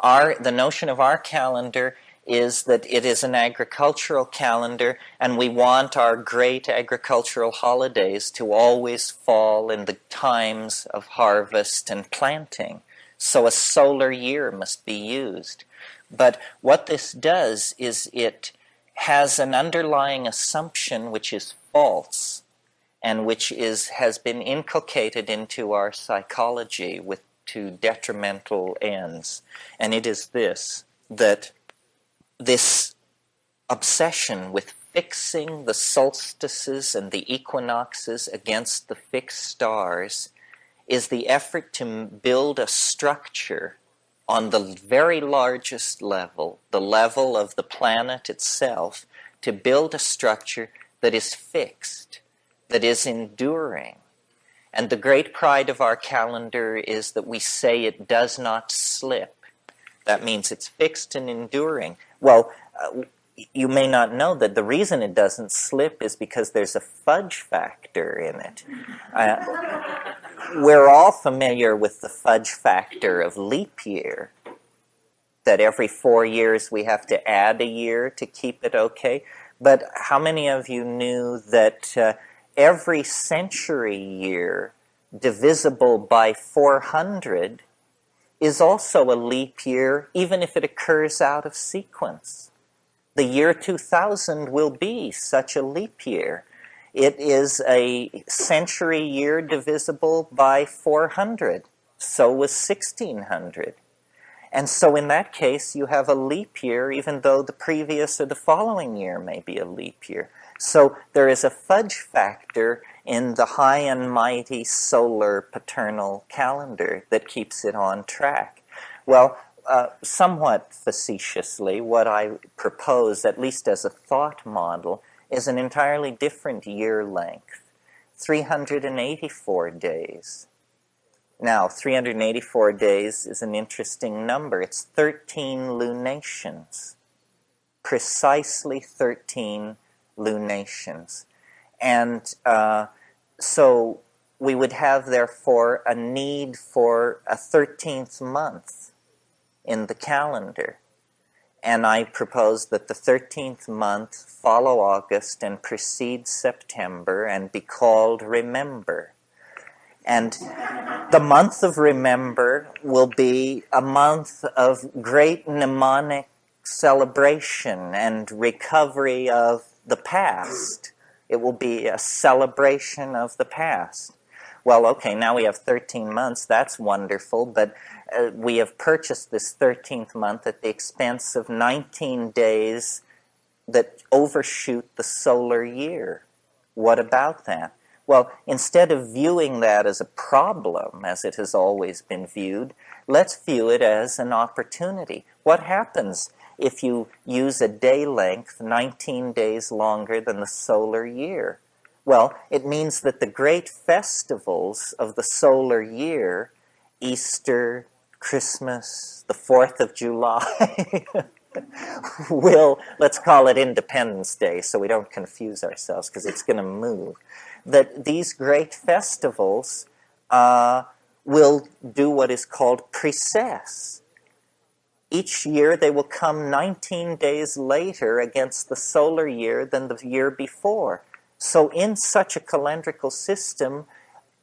The notion of our calendar is that it is an agricultural calendar, and we want our great agricultural holidays to always fall in the times of harvest and planting. So a solar year must be used. But what this does is it has an underlying assumption which is false, and which has been inculcated into our psychology to detrimental ends. And it is that this obsession with fixing the solstices and the equinoxes against the fixed stars is the effort to build a structure on the very largest level, the level of the planet itself, to build a structure that is fixed, that is enduring. And the great pride of our calendar is that we say it does not slip. That means it's fixed and enduring. Well, you may not know that the reason it doesn't slip is because there's a fudge factor in it. We're all familiar with the fudge factor of leap year, that every 4 years we have to add a year to keep it okay. But how many of you knew that every century year divisible by 400 is also a leap year, even if it occurs out of sequence? The year 2000 will be such a leap year. It is a century year divisible by 400. So was 1600. And so in that case, you have a leap year, even though the previous or the following year may be a leap year. So there is a fudge factor in the high and mighty solar paternal calendar that keeps it on track. Well, somewhat facetiously, what I propose, at least as a thought model, is an entirely different year length, 384 days. Now, 384 days is an interesting number. It's 13 lunations, precisely 13 lunations. And so we would have, therefore, a need for a 13th month in the calendar. And I propose that the 13th month follow August and precede September and be called Remember. And the month of Remember will be a month of great mnemonic celebration and recovery of the past. It will be a celebration of the past. Well, okay, now we have 13 months. That's wonderful, but we have purchased this 13th month at the expense of 19 days that overshoot the solar year. What about that? Well, instead of viewing that as a problem, as it has always been viewed, let's view it as an opportunity. What happens if you use a day length 19 days longer than the solar year? Well, it means that the great festivals of the solar year, Easter, Christmas, the 4th of July, will, let's call it Independence Day so we don't confuse ourselves because it's going to move, that these great festivals will do what is called precess. Each year they will come 19 days later against the solar year than the year before. So in such a calendrical system,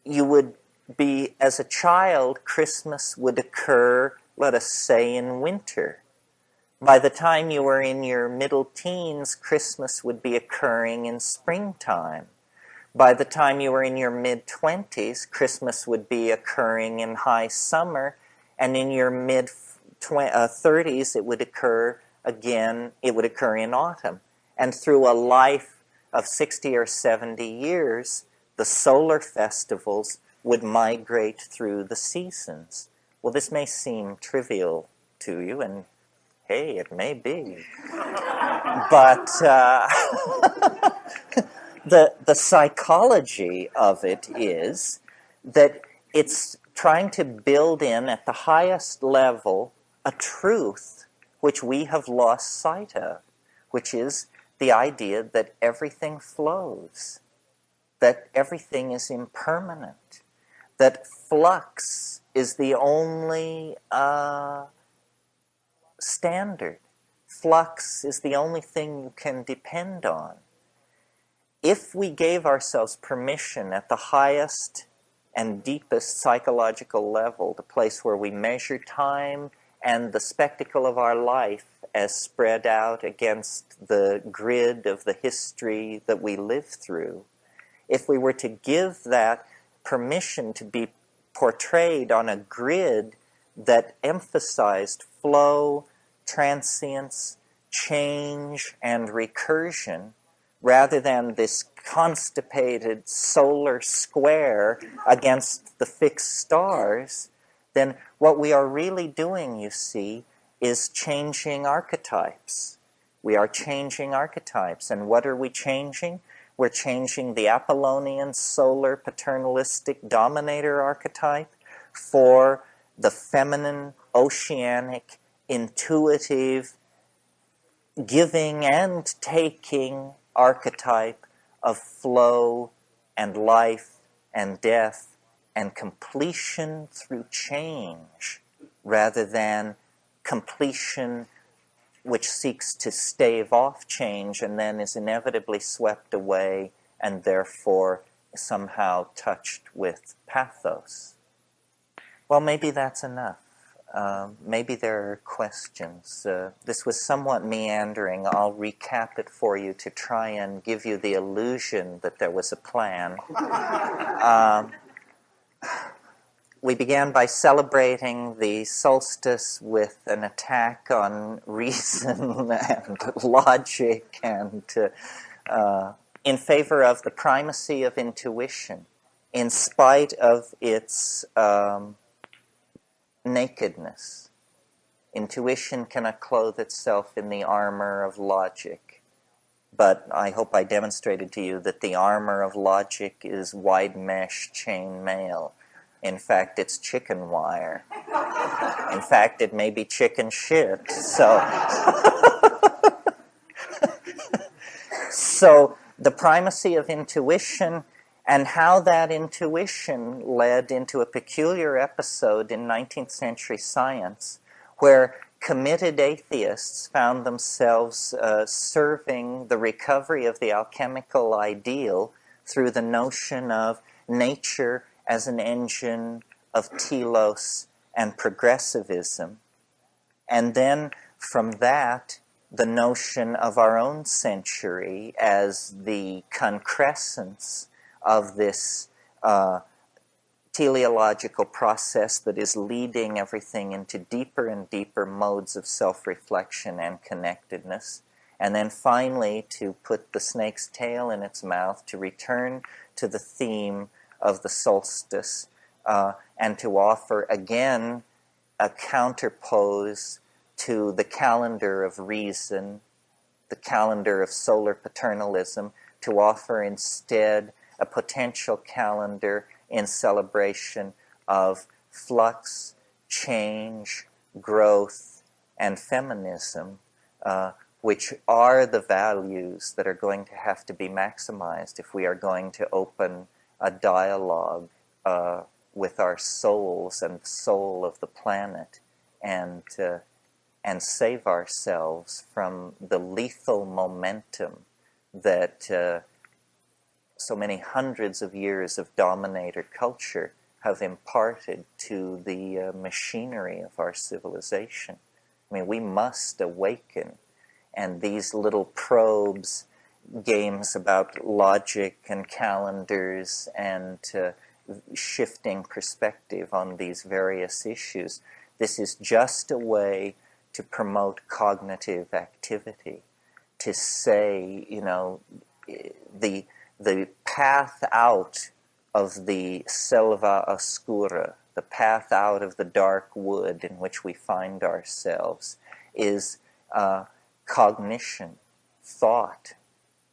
you would be, as a child, Christmas would occur, let us say, in winter. By the time you were in your middle teens, Christmas would be occurring in springtime. By the time you were in your mid-20s, Christmas would be occurring in high summer, and in your mid-30s, it would occur again, it would occur in autumn. And through a life of 60 or 70 years, the solar festivals would migrate through the seasons. Well, this may seem trivial to you, and hey, it may be. But the psychology of it is that it's trying to build in at the highest level a truth which we have lost sight of, which is the idea that everything flows, that everything is impermanent, that flux is the only standard. Flux is the only thing you can depend on. If we gave ourselves permission at the highest and deepest psychological level, the place where we measure time and the spectacle of our life as spread out against the grid of the history that we live through, if we were to give that permission to be portrayed on a grid that emphasized flow, transience, change, and recursion, rather than this constipated solar square against the fixed stars, then what we are really doing, you see, is changing archetypes. We are changing archetypes. And what are we changing? We're changing the Apollonian solar paternalistic dominator archetype for the feminine, oceanic, intuitive, giving and taking archetype of flow and life and death and completion through change, rather than completion which seeks to stave off change and then is inevitably swept away and therefore somehow touched with pathos. Well, maybe that's enough. Maybe there are questions. This was somewhat meandering. I'll recap it for you to try and give you the illusion that there was a plan. We began by celebrating the solstice with an attack on reason and logic and in favor of the primacy of intuition, in spite of its nakedness. Intuition cannot clothe itself in the armor of logic. But I hope I demonstrated to you that the armor of logic is wide mesh chain mail. In fact, it's chicken wire. In fact, it may be chicken shit. So the primacy of intuition and how that intuition led into a peculiar episode in 19th century science where committed atheists found themselves serving the recovery of the alchemical ideal through the notion of nature as an engine of telos and progressivism. And then from that, the notion of our own century as the concrescence of this teleological process that is leading everything into deeper and deeper modes of self-reflection and connectedness. And then finally, to put the snake's tail in its mouth, to return to the theme of the solstice and to offer again a counterpose to the calendar of reason, the calendar of solar paternalism, to offer instead a potential calendar in celebration of flux, change, growth, and feminism, which are the values that are going to have to be maximized if we are going to open a dialogue with our souls and the soul of the planet and save ourselves from the lethal momentum that so many hundreds of years of dominator culture have imparted to the machinery of our civilization. I mean, we must awaken, and these little probes, games about logic and calendars and shifting perspective on these various issues, this is just a way to promote cognitive activity, to say, you know, the path out of the selva oscura, the path out of the dark wood in which we find ourselves, is cognition, thought,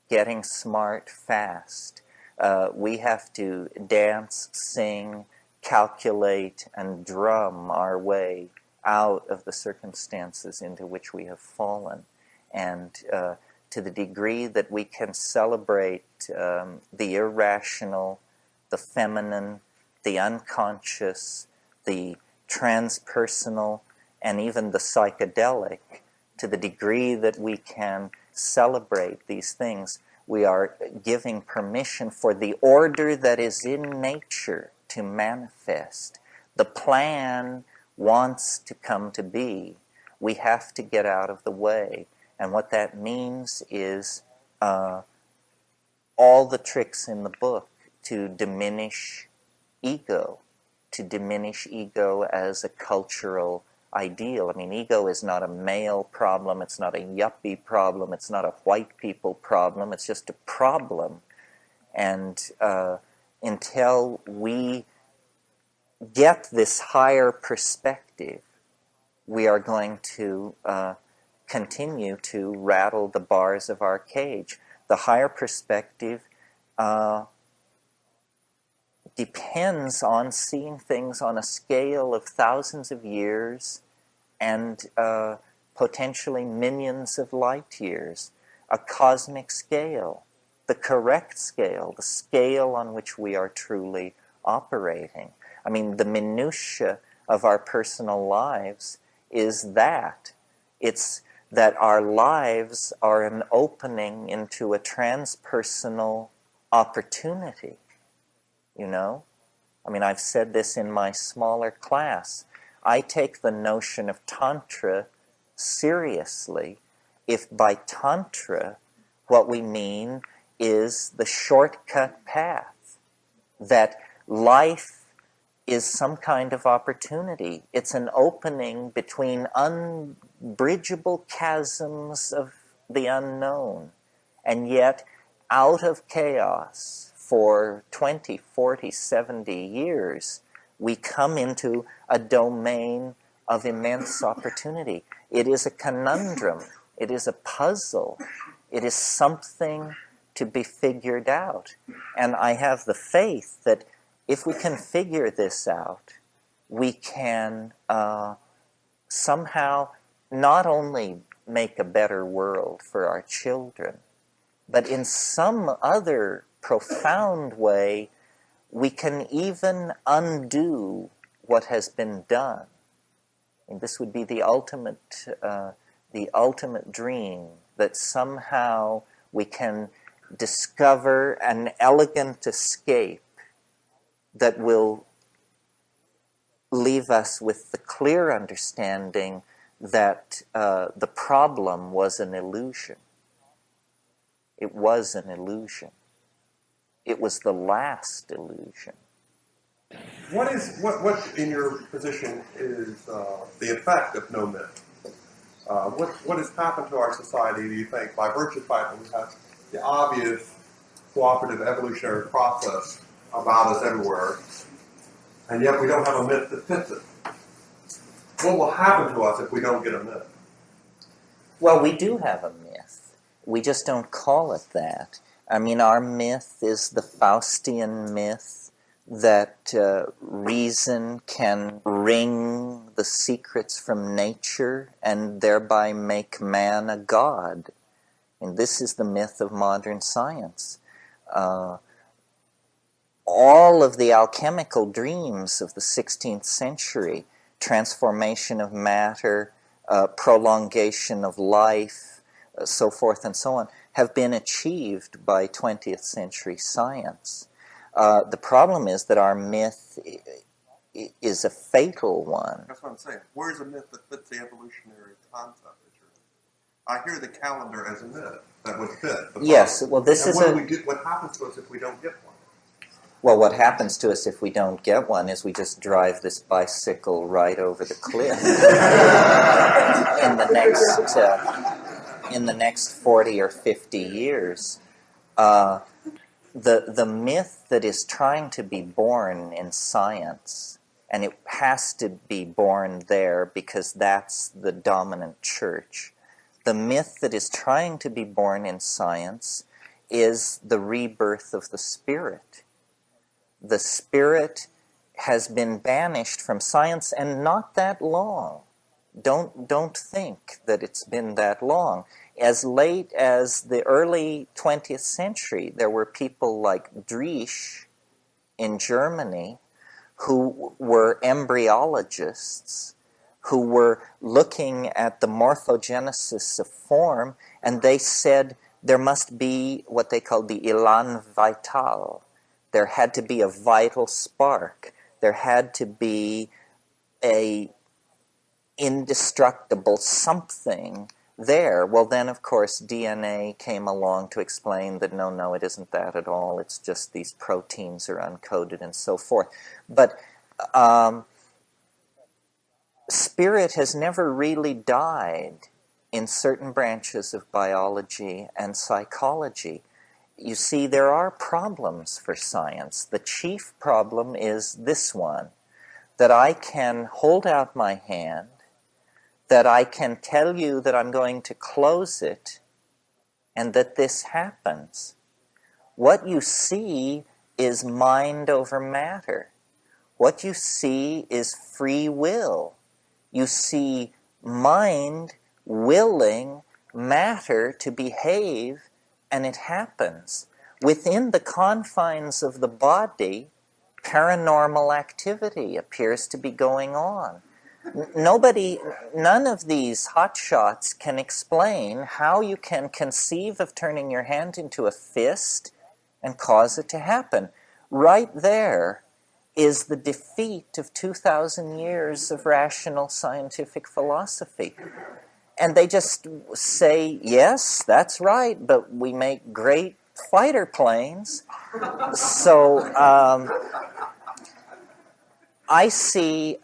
getting smart fast. We have to dance, sing, calculate, and drum our way out of the circumstances into which we have fallen. And to the degree that we can celebrate the irrational, the feminine, the unconscious, the transpersonal, and even the psychedelic, to the degree that we can celebrate these things, we are giving permission for the order that is in nature to manifest. The plan wants to come to be. We have to get out of the way. And what that means is all the tricks in the book to diminish ego as a cultural ideal. I mean, ego is not a male problem, it's not a yuppie problem, it's not a white people problem, it's just a problem. And until we get this higher perspective, we are going to continue to rattle the bars of our cage. The higher perspective depends on seeing things on a scale of thousands of years and potentially millions of light years, a cosmic scale, the correct scale, the scale on which we are truly operating. I mean, the minutiae of our personal lives is that. It's that our lives are an opening into a transpersonal opportunity, you know? I mean, I've said this in my smaller class. I take the notion of Tantra seriously if by Tantra what we mean is the shortcut path, that life is some kind of opportunity. It's an opening between unbridgeable chasms of the unknown, and yet out of chaos for 20, 40, 70 years, we come into a domain of immense opportunity. It is a conundrum. It is a puzzle. It is something to be figured out. And I have the faith that if we can figure this out, we can somehow not only make a better world for our children, but in some other profound way, we can even undo what has been done. And this would be the ultimate dream, that somehow we can discover an elegant escape that will leave us with the clear understanding that the problem was an illusion. It was an illusion. It was the last illusion. What in your position is the effect of no myth? What has happened to our society, do you think, by virtue of the fact that we have the obvious cooperative evolutionary process about us everywhere, and yet we don't have a myth that fits it? What will happen to us if we don't get a myth? Well, we do have a myth. We just don't call it that. I mean, our myth is the Faustian myth that reason can wring the secrets from nature and thereby make man a god. And this is the myth of modern science. All of the alchemical dreams of the 16th century, transformation of matter, prolongation of life, so forth and so on, have been achieved by 20th century science. The problem is that our myth is a fatal one. That's what I'm saying. Where's a myth that fits the evolutionary concept that you're in? I hear the calendar as a myth that would fit. Yes, well, this is what happens to us if we don't get one? Well, what happens to us if we don't get one is we just drive this bicycle right over the cliff in the next 40 or 50 years. The myth that is trying to be born in science, and it has to be born there because that's the dominant church. The myth that is trying to be born in science is the rebirth of the spirit. The spirit has been banished from science, and not that long. Don't think that it's been that long. As late as the early 20th century, there were people like Driesch in Germany who were embryologists, who were looking at the morphogenesis of form, and they said there must be what they called the élan vital. There had to be a vital spark. There had to be a indestructible something there. Well, then, of course, DNA came along to explain that no, it isn't that at all. It's just these proteins are uncoded and so forth. But spirit has never really died in certain branches of biology and psychology. You see, there are problems for science. The chief problem is this one, that I can hold out my hand, that I can tell you that I'm going to close it, and that this happens. What you see is mind over matter. What you see is free will. You see mind willing matter to behave, and it happens. Within the confines of the body, paranormal activity appears to be going on. None of these hotshots can explain how you can conceive of turning your hand into a fist and cause it to happen. Right there is the defeat of 2,000 years of rational scientific philosophy. And they just say, yes, that's right, but we make great fighter planes. So I see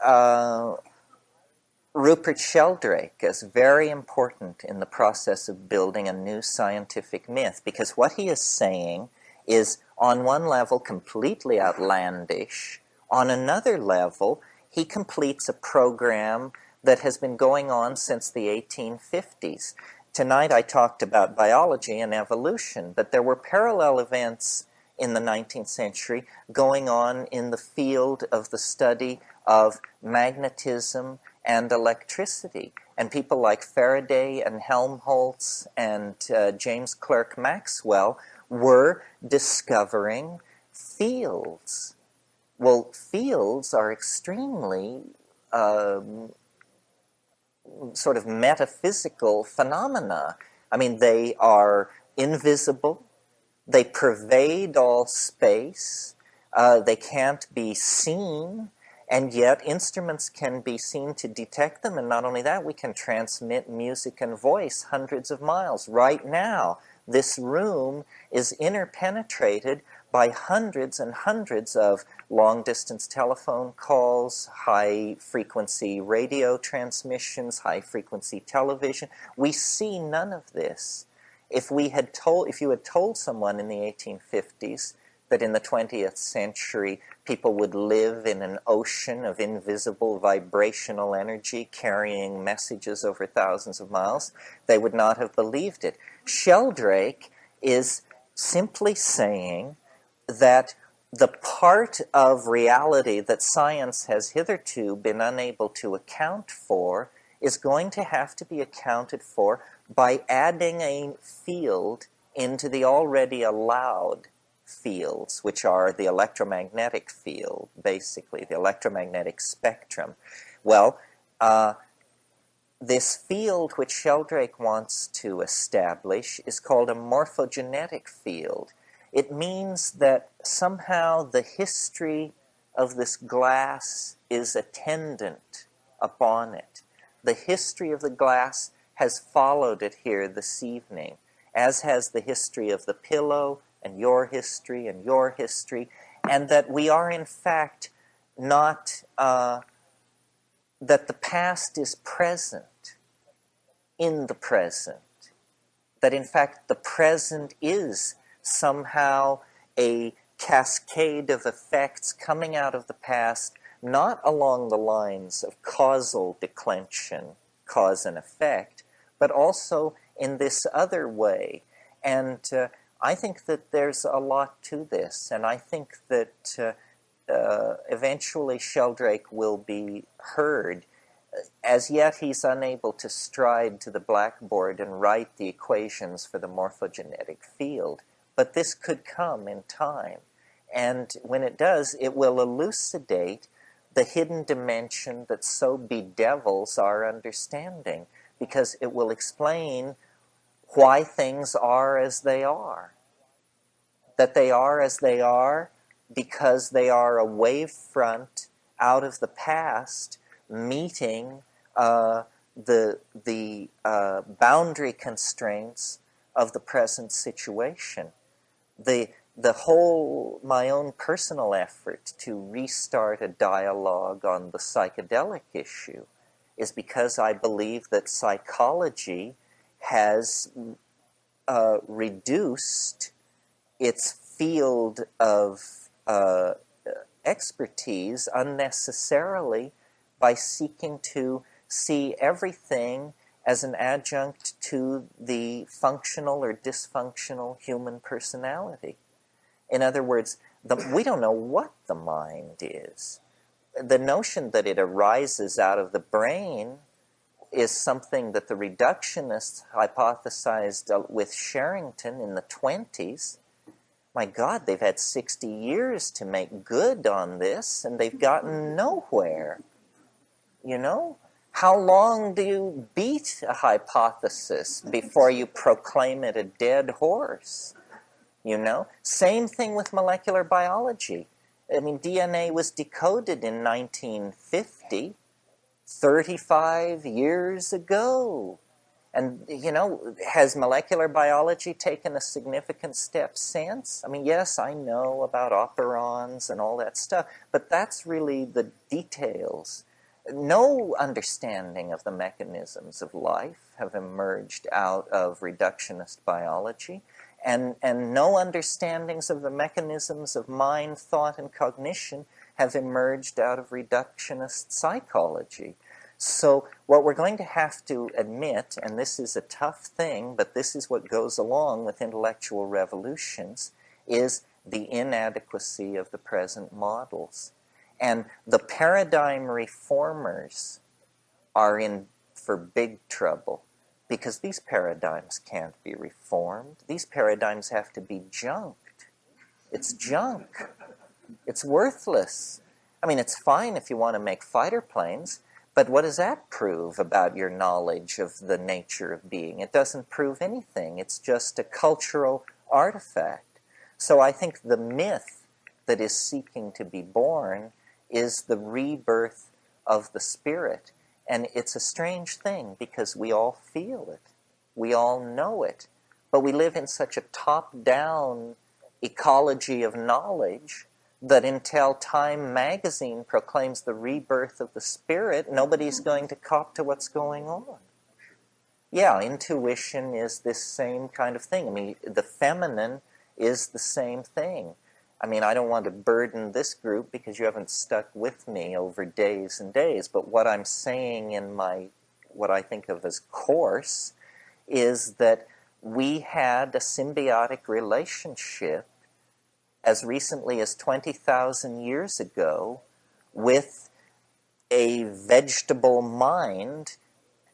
Rupert Sheldrake as very important in the process of building a new scientific myth, because what he is saying is, on one level, completely outlandish. On another level, he completes a program that has been going on since the 1850s. Tonight I talked about biology and evolution, but there were parallel events in the 19th century going on in the field of the study of magnetism and electricity. And people like Faraday and Helmholtz and James Clerk Maxwell were discovering fields. Well, fields are extremely sort of metaphysical phenomena. I mean, they are invisible. They pervade all space. They can't be seen. And yet instruments can be seen to detect them, and not only that, we can transmit music and voice hundreds of miles. Right now, this room is interpenetrated by hundreds and hundreds of long-distance telephone calls, high-frequency radio transmissions, high-frequency television. We see none of this. If you had told someone in the 1850s that in the 20th century people would live in an ocean of invisible vibrational energy carrying messages over thousands of miles, they would not have believed it. Sheldrake is simply saying that the part of reality that science has hitherto been unable to account for is going to have to be accounted for by adding a field into the already allowed fields, which are the electromagnetic field, basically, the electromagnetic spectrum. Well, this field which Sheldrake wants to establish is called a morphogenetic field. It means that somehow the history of this glass is attendant upon it. The history of the glass has followed it here this evening, as has the history of the pillow, and your history, and that we are in fact not, that the past is present in the present, that in fact the present is somehow a cascade of effects coming out of the past, not along the lines of causal declension, cause and effect, but also in this other way. And I think that there's a lot to this, and I think that eventually Sheldrake will be heard. As yet, he's unable to stride to the blackboard and write the equations for the morphogenetic field, but this could come in time. And when it does, it will elucidate the hidden dimension that so bedevils our understanding, because it will explain why things are as they are. That they are as they are because they are a wave front out of the past meeting the boundary constraints of the present situation. The whole, my own personal effort to restart a dialogue on the psychedelic issue is because I believe that psychology has reduced its field of expertise unnecessarily by seeking to see everything as an adjunct to the functional or dysfunctional human personality. In other words, we don't know what the mind is. The notion that it arises out of the brain is something that the reductionists hypothesized with Sherrington in the 20s. My God, they've had 60 years to make good on this, and they've gotten nowhere. You know? How long do you beat a hypothesis before you proclaim it a dead horse? You know? Same thing with molecular biology. I mean, DNA was decoded in 1950, 35 years ago. And, you know, has molecular biology taken a significant step since? I mean, yes, I know about operons and all that stuff, but that's really the details. No understanding of the mechanisms of life have emerged out of reductionist biology, and no understandings of the mechanisms of mind, thought, and cognition have emerged out of reductionist psychology. So what we're going to have to admit, and this is a tough thing, but this is what goes along with intellectual revolutions, is the inadequacy of the present models. And the paradigm reformers are in for big trouble, because these paradigms can't be reformed. These paradigms have to be junked. It's junk. It's worthless. I mean, it's fine if you want to make fighter planes, but what does that prove about your knowledge of the nature of being? It doesn't prove anything. It's just a cultural artifact. So I think the myth that is seeking to be born is the rebirth of the spirit. And it's a strange thing because we all feel it. We all know it. But we live in such a top-down ecology of knowledge that until Time magazine proclaims the rebirth of the spirit, nobody's going to cop to what's going on. Yeah, intuition is this same kind of thing. I mean, the feminine is the same thing. I mean, I don't want to burden this group because you haven't stuck with me over days and days, but what I'm saying in my, what I think of as course, is that we had a symbiotic relationship as recently as 20,000 years ago with a vegetable mind,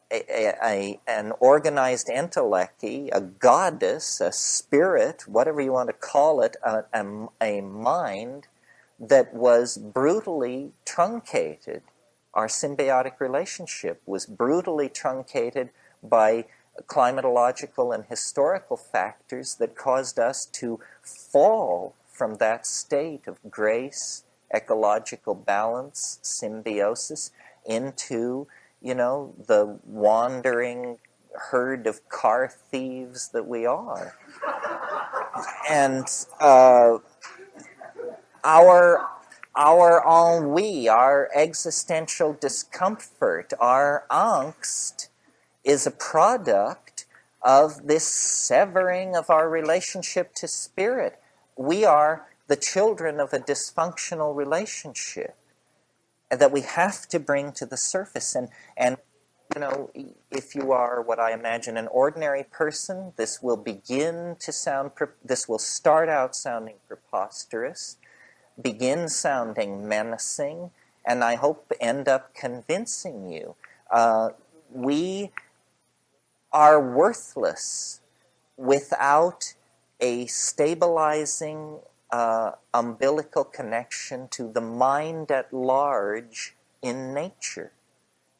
an organized entelechy, a goddess, a spirit, whatever you want to call it, a mind that was brutally truncated. Our symbiotic relationship was brutally truncated by climatological and historical factors that caused us to fall from that state of grace, ecological balance, symbiosis, into, you know, the wandering herd of car thieves that we are. And our ennui, our existential discomfort, our angst is a product of this severing of our relationship to spirit. We are the children of a dysfunctional relationship that we have to bring to the surface. And you know, if you are what I imagine an ordinary person, this will start out sounding preposterous, begin sounding menacing, and I hope end up convincing you. We are worthless without a stabilizing umbilical connection to the mind at large in nature.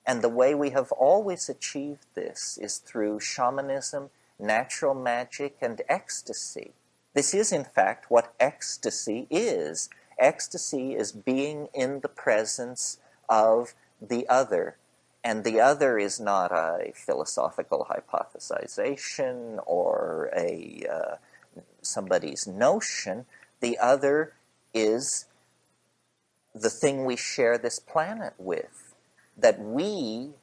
And the way we have always achieved this is through shamanism, natural magic, and ecstasy. This is, in fact, what ecstasy is. Ecstasy is being in the presence of the other. And the other is not a philosophical hypothesization or somebody's notion. The other is the thing we share this planet with, that we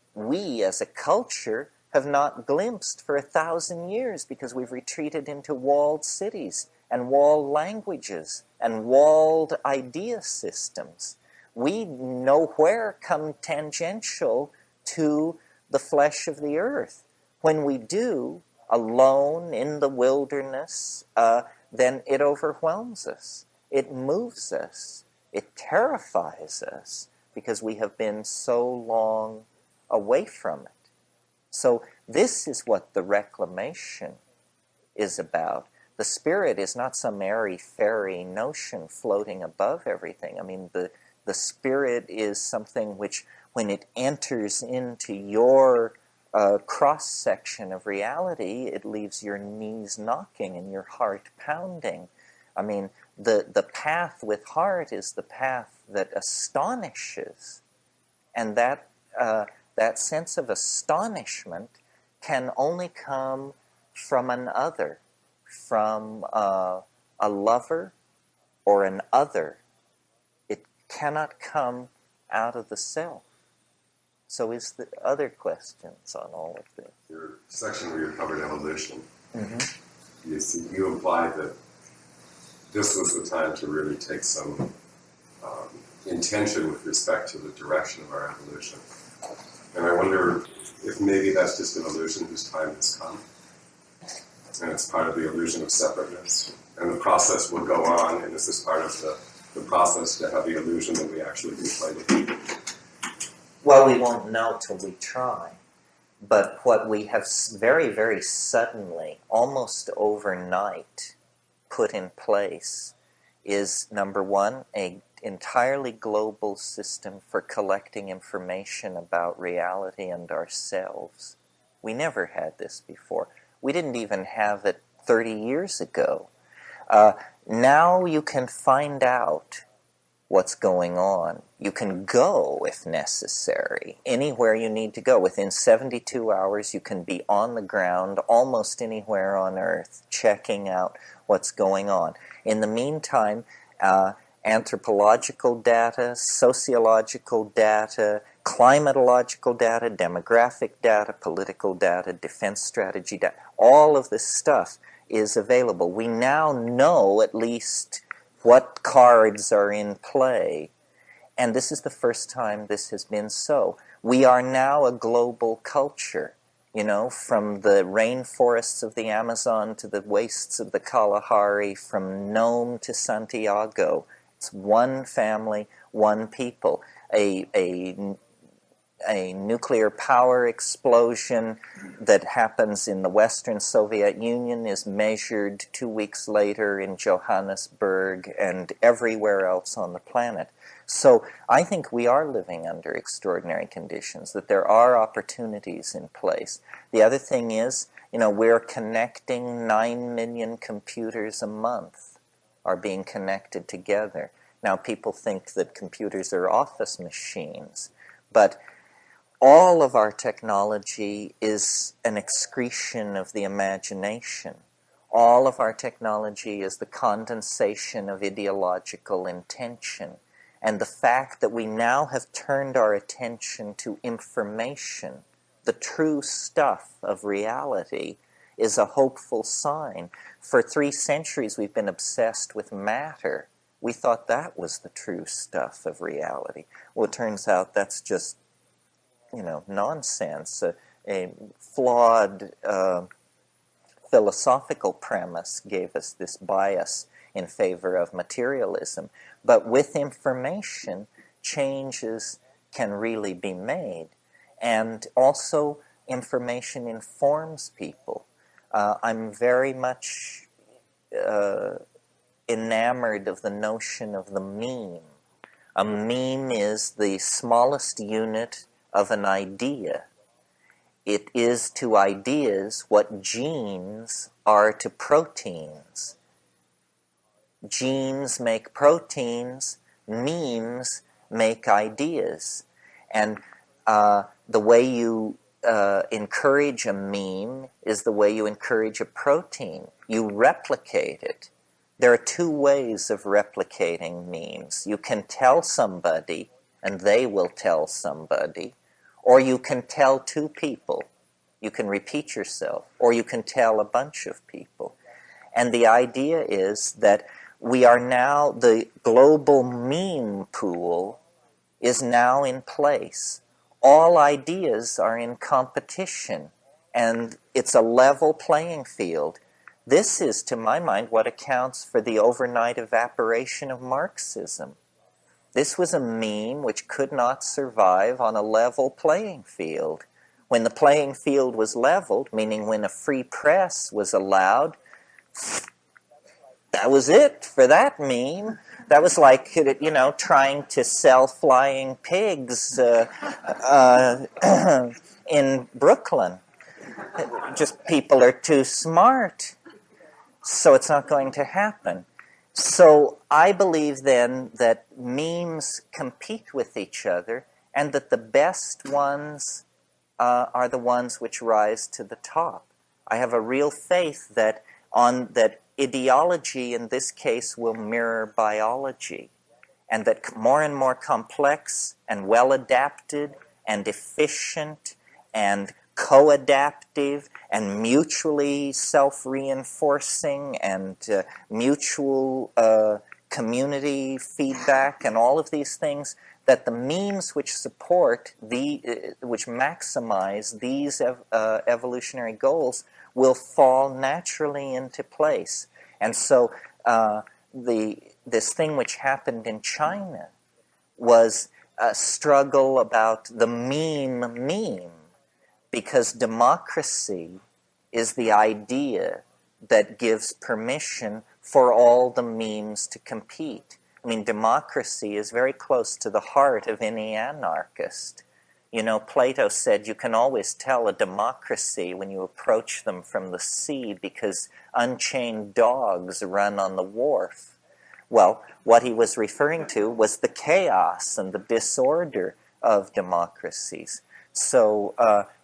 as a culture have not glimpsed for 1,000 years because we've retreated into walled cities and walled languages and walled idea systems. We nowhere come tangential to the flesh of the earth. When we do, alone in the wilderness, then it overwhelms us. It moves us. It terrifies us because we have been so long away from it. So this is what the reclamation is about. The spirit is not some airy-fairy notion floating above everything. I mean, the spirit is something which, when it enters into your cross-section of reality, it leaves your knees knocking and your heart pounding. I mean, the path with heart is the path that astonishes. And that sense of astonishment can only come from an other, from a lover or an other. It cannot come out of the self. So is the other questions on all of this? Your section where you covered evolution, Mm-hmm. you implied that this was the time to really take some intention with respect to the direction of our evolution. And I wonder if maybe that's just an illusion whose time has come. And it's part of the illusion of separateness. And the process will go on, and this is part of the process to have the illusion that we actually do play the game. Well, we won't know till we try. But what we have very, very suddenly, almost overnight, put in place is, number one, an entirely global system for collecting information about reality and ourselves. We never had this before. We didn't even have it 30 years ago. Now you can find out what's going on. You can go, if necessary, anywhere you need to go. Within 72 hours, you can be on the ground almost anywhere on Earth, checking out what's going on. In the meantime, anthropological data, sociological data, climatological data, demographic data, political data, defense strategy data, all of this stuff is available. We now know at least what cards are in play. And this is the first time this has been so. We are now a global culture, you know, from the rainforests of the Amazon to the wastes of the Kalahari, from Nome to Santiago. It's one family, one people. A nuclear power explosion that happens in the Western Soviet Union is measured 2 weeks later in Johannesburg and everywhere else on the planet. So I think we are living under extraordinary conditions, that there are opportunities in place. The other thing is, you know, we're connecting 9 million computers a month are being connected together. Now people think that computers are office machines, but all of our technology is an excretion of the imagination. All of our technology is the condensation of ideological intention. And the fact that we now have turned our attention to information, the true stuff of reality, is a hopeful sign. For 3 centuries we've been obsessed with matter. We thought that was the true stuff of reality. Well, it turns out that's just, nonsense. A flawed philosophical premise gave us this bias in favor of materialism. But with information, changes can really be made. And also, information informs people. I'm very much enamored of the notion of the meme. A meme is the smallest unit of an idea. It is to ideas what genes are to proteins. Genes make proteins, memes make ideas. And the way you encourage a meme is the way you encourage a protein. You replicate it. There are 2 ways of replicating memes. You can tell somebody, and they will tell somebody, or you can tell 2 people. You can repeat yourself, or you can tell a bunch of people. And the idea is that we are now, the global meme pool is now in place. All ideas are in competition, and it's a level playing field. This is, to my mind, what accounts for the overnight evaporation of Marxism. This was a meme which could not survive on a level playing field. When the playing field was leveled, meaning when a free press was allowed, that was it for that meme. That was like, trying to sell flying pigs in Brooklyn. Just people are too smart, so it's not going to happen. So I believe then that memes compete with each other, and that the best ones are the ones which rise to the top. I have a real faith that ideology in this case will mirror biology, and that more and more complex and well-adapted and efficient and co-adaptive and mutually self-reinforcing and mutual community feedback and all of these things, that the memes which support, which maximize these evolutionary goals will fall naturally into place. And so this thing which happened in China was a struggle about the meme, because democracy is the idea that gives permission for all the memes to compete. I mean, democracy is very close to the heart of any anarchist. Plato said you can always tell a democracy when you approach them from the sea because unchained dogs run on the wharf. Well, what he was referring to was the chaos and the disorder of democracies. So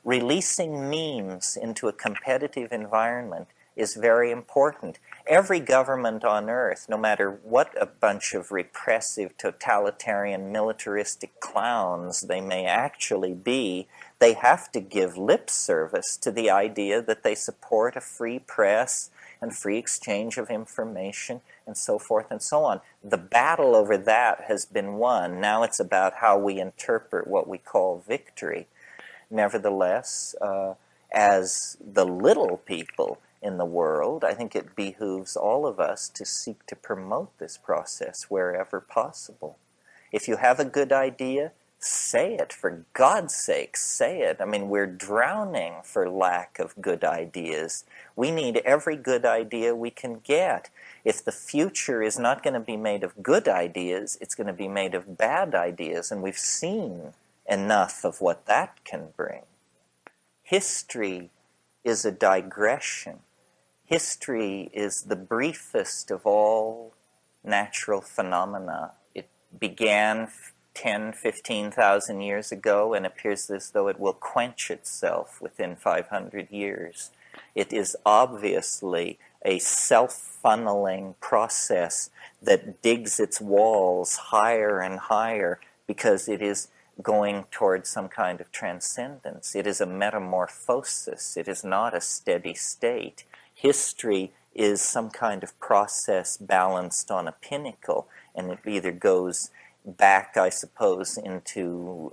releasing memes into a competitive environment is very important. Every government on earth, no matter what a bunch of repressive, totalitarian, militaristic clowns they may actually be, they have to give lip service to the idea that they support a free press and free exchange of information and so forth and so on. The battle over that has been won. Now it's about how we interpret what we call victory. Nevertheless, as the little people in the world, I think it behooves all of us to seek to promote this process wherever possible. If you have a good idea, say it. For God's sake, say it. I mean, we're drowning for lack of good ideas. We need every good idea we can get. If the future is not going to be made of good ideas, it's going to be made of bad ideas, and we've seen enough of what that can bring. History is a digression. History is the briefest of all natural phenomena. It began 10, 15,000 years ago and appears as though it will quench itself within 500 years. It is obviously a self-funneling process that digs its walls higher and higher because it is going towards some kind of transcendence. It is a metamorphosis. It is not a steady state. History is some kind of process balanced on a pinnacle, and it either goes back, I suppose, into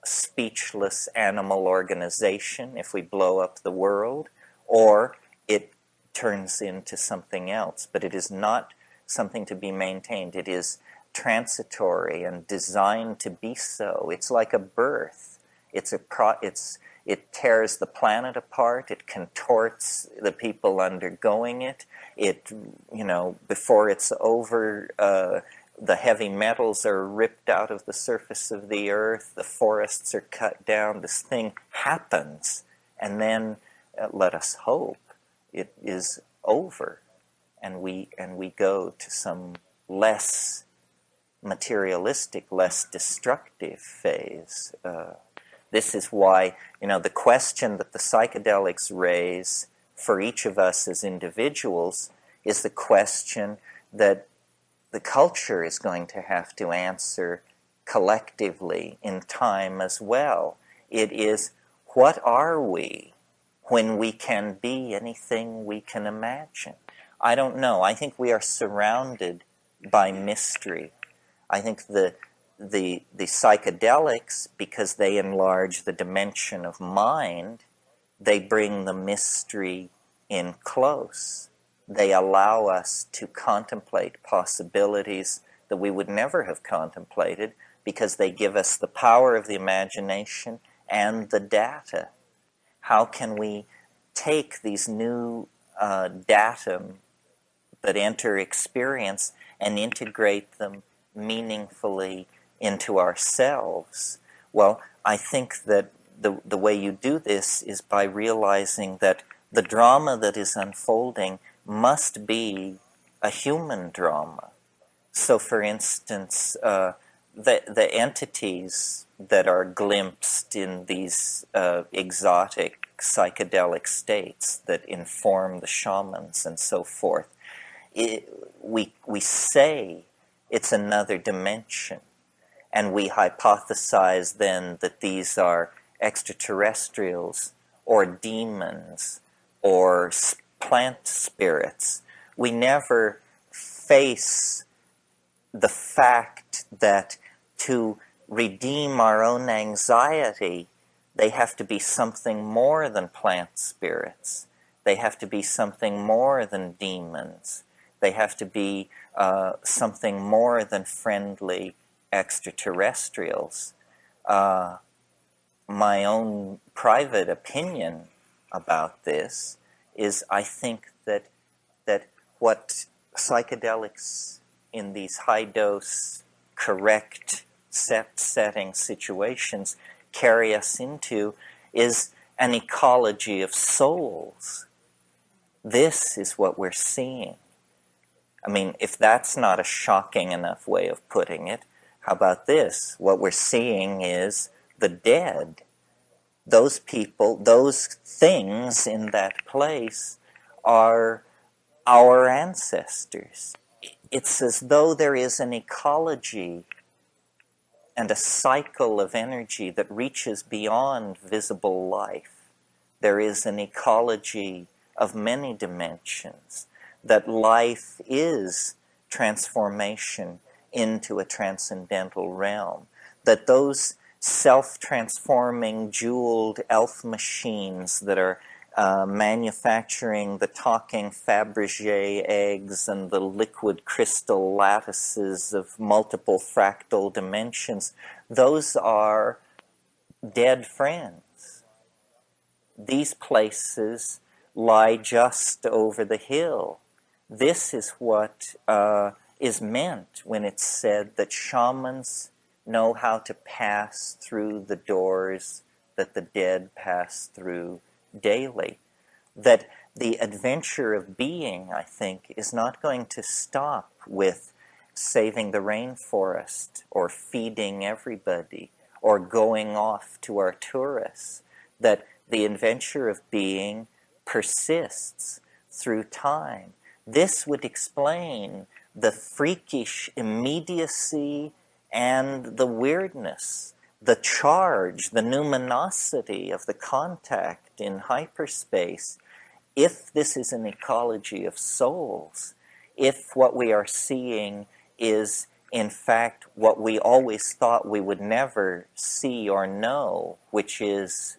speechless animal organization if we blow up the world, or it turns into something else. But it is not something to be maintained. It is transitory and designed to be so. It's like a birth. It tears the planet apart. It contorts the people undergoing it. Before it's over, the heavy metals are ripped out of the surface of the earth. The forests are cut down. This thing happens, and then let us hope it is over, and we go to some less materialistic, less destructive phase. This is why, the question that the psychedelics raise for each of us as individuals is the question that the culture is going to have to answer collectively in time as well. It is, what are we when we can be anything we can imagine? I don't know. I think we are surrounded by mystery. I think the psychedelics, because they enlarge the dimension of mind, they bring the mystery in close. They allow us to contemplate possibilities that we would never have contemplated because they give us the power of the imagination and the data. How can we take these new datum that enter experience and integrate them meaningfully into ourselves? Well, I think that the way you do this is by realizing that the drama that is unfolding must be a human drama. So, for instance, the entities that are glimpsed in these exotic psychedelic states that inform the shamans and so forth, we say it's another dimension, and we hypothesize then that these are extraterrestrials or demons or plant spirits. We never face the fact that to redeem our own anxiety, they have to be something more than plant spirits. They have to be something more than demons. They have to be something more than friendly extraterrestrials. My own private opinion about this is, I think that what psychedelics in these high-dose, correct, setting situations carry us into is an ecology of souls. This is what we're seeing. I mean, if that's not a shocking enough way of putting it, how about this? What we're seeing is the dead. Those people, those things in that place are our ancestors. It's as though there is an ecology and a cycle of energy that reaches beyond visible life. There is an ecology of many dimensions, that life is transformation into a transcendental realm, that those self-transforming jeweled elf machines that are manufacturing the talking Fabergé eggs and the liquid crystal lattices of multiple fractal dimensions, those are dead friends. These places lie just over the hill. This is what is meant when it's said that shamans know how to pass through the doors that the dead pass through daily. That the adventure of being, I think, is not going to stop with saving the rainforest or feeding everybody or going off to our tourists. That the adventure of being persists through time. This would explain the freakish immediacy and the weirdness, the charge, the numinosity of the contact in hyperspace. If this is an ecology of souls, if what we are seeing is in fact what we always thought we would never see or know, which is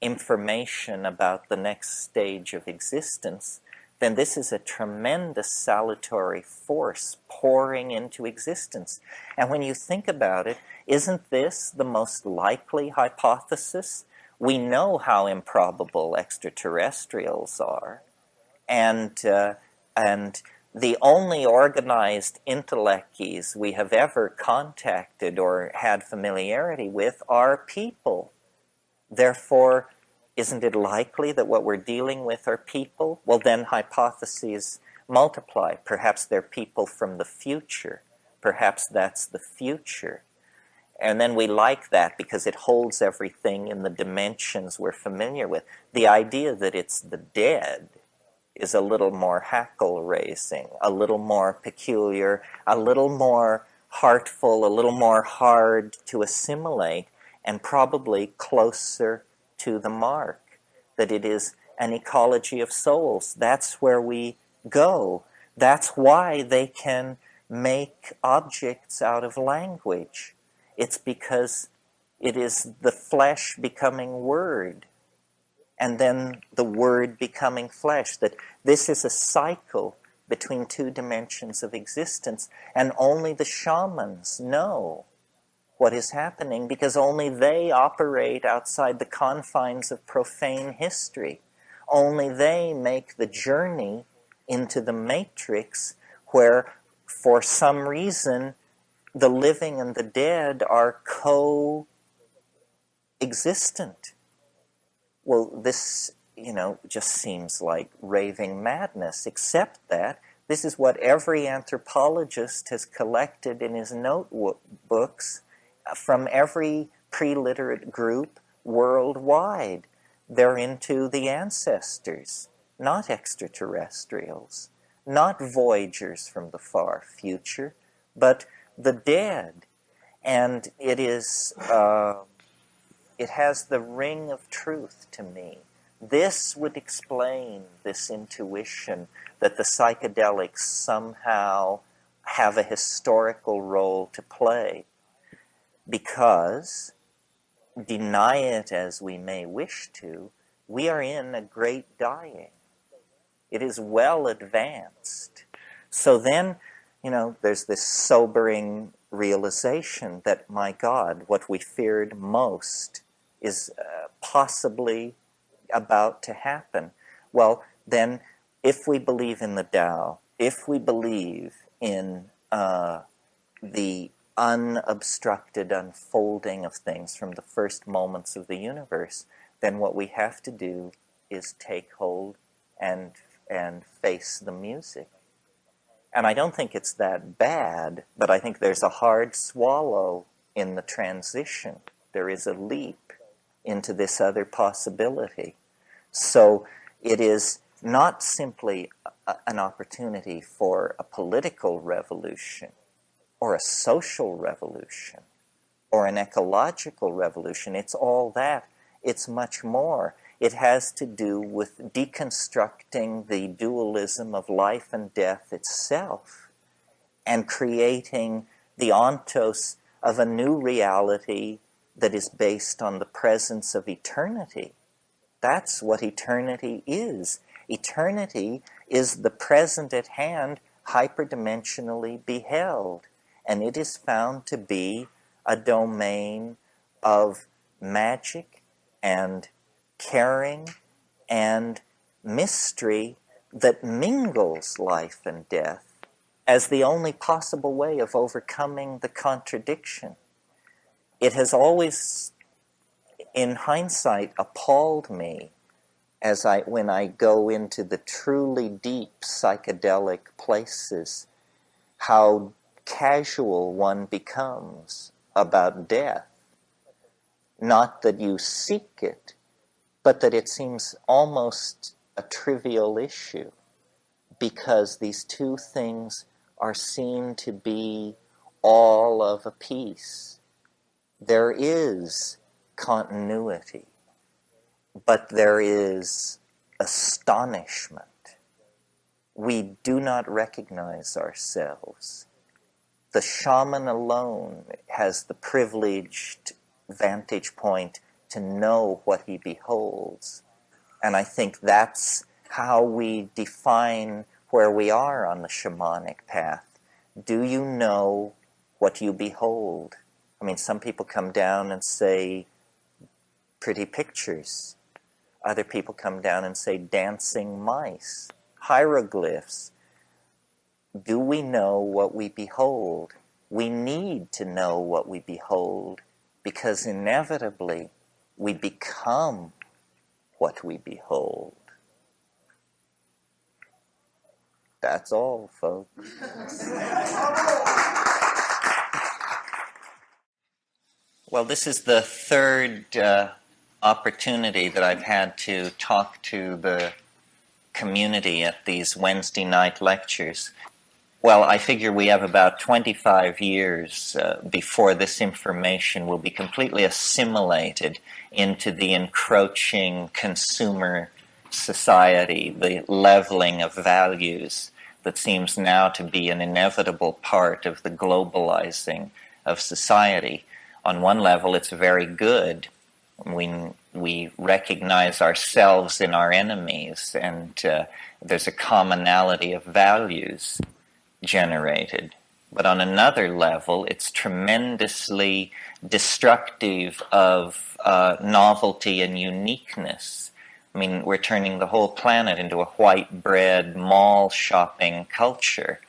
information about the next stage of existence, then this is a tremendous salutary force pouring into existence. And when you think about it, isn't this the most likely hypothesis? We know how improbable extraterrestrials are, and the only organized intellecties we have ever contacted or had familiarity with are people. Therefore, isn't it likely that what we're dealing with are people? Well, then hypotheses multiply. Perhaps they're people from the future. Perhaps that's the future. And then we like that because it holds everything in the dimensions we're familiar with. The idea that it's the dead is a little more hackle-raising, a little more peculiar, a little more heartful, a little more hard to assimilate, and probably closer to the mark, that it is an ecology of souls. That's where we go. That's why they can make objects out of language. It's because it is the flesh becoming word, and then the word becoming flesh, that this is a cycle between two dimensions of existence, and only the shamans know what is happening because only they operate outside the confines of profane history. Only they make the journey into the matrix where, for some reason, the living and the dead are co-existent. Well, this, just seems like raving madness, except that this is what every anthropologist has collected in his notebooks from every pre-literate group worldwide. They're into the ancestors, not extraterrestrials, not voyagers from the far future, but the dead. And it is, it has the ring of truth to me. This would explain this intuition that the psychedelics somehow have a historical role to play, because, deny it as we may wish to, we are in a great dying. It is well advanced. So then, there's this sobering realization that, my God, what we feared most is possibly about to happen. Well, then, if we believe in the Tao, if we believe in the unobstructed unfolding of things from the first moments of the universe, then what we have to do is take hold and face the music. And I don't think it's that bad, but I think there's a hard swallow in the transition. There is a leap into this other possibility. So it is not simply an opportunity for a political revolution, or a social revolution, or an ecological revolution. It's all that. It's much more. It has to do with deconstructing the dualism of life and death itself and creating the ontos of a new reality that is based on the presence of eternity. That's what eternity is. Eternity is the present at hand hyperdimensionally beheld, and it is found to be a domain of magic and caring and mystery that mingles life and death as the only possible way of overcoming the contradiction. It has always, in hindsight, appalled me when I go into the truly deep psychedelic places, how casual one becomes about death. Not that you seek it, but that it seems almost a trivial issue, because these two things are seen to be all of a piece. There is continuity, but there is astonishment. We do not recognize ourselves. The shaman alone has the privileged vantage point to know what he beholds. And I think that's how we define where we are on the shamanic path. Do you know what you behold? I mean, some people come down and say pretty pictures. Other people come down and say dancing mice, hieroglyphs. Do we know what we behold? We need to know what we behold, because inevitably we become what we behold. That's all, folks. Well, this is the third opportunity that I've had to talk to the community at these Wednesday night lectures. Well, I figure we have about 25 years before this information will be completely assimilated into the encroaching consumer society, the leveling of values that seems now to be an inevitable part of the globalizing of society. On one level, it's very good. We recognize ourselves in our enemies, and there's a commonality of values generated. But on another level, it's tremendously destructive of novelty and uniqueness. I mean, we're turning the whole planet into a white bread mall shopping culture,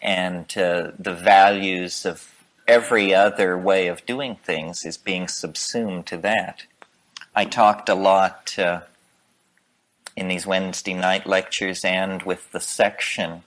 and the values of every other way of doing things is being subsumed to that. I talked a lot in these Wednesday night lectures and with the section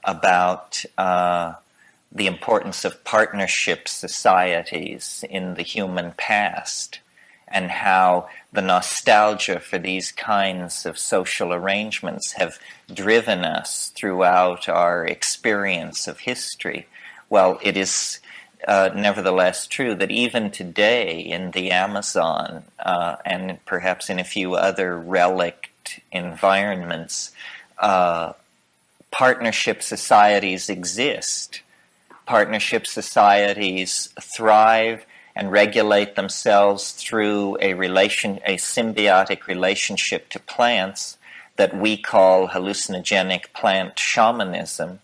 about the importance of partnership societies in the human past, and how the nostalgia for these kinds of social arrangements have driven us throughout our experience of history. Well, it is nevertheless true that even today in the Amazon and perhaps in a few other relict environments, partnership societies exist. Partnership societies thrive and regulate themselves through a symbiotic relationship to plants that we call hallucinogenic plant shamanism,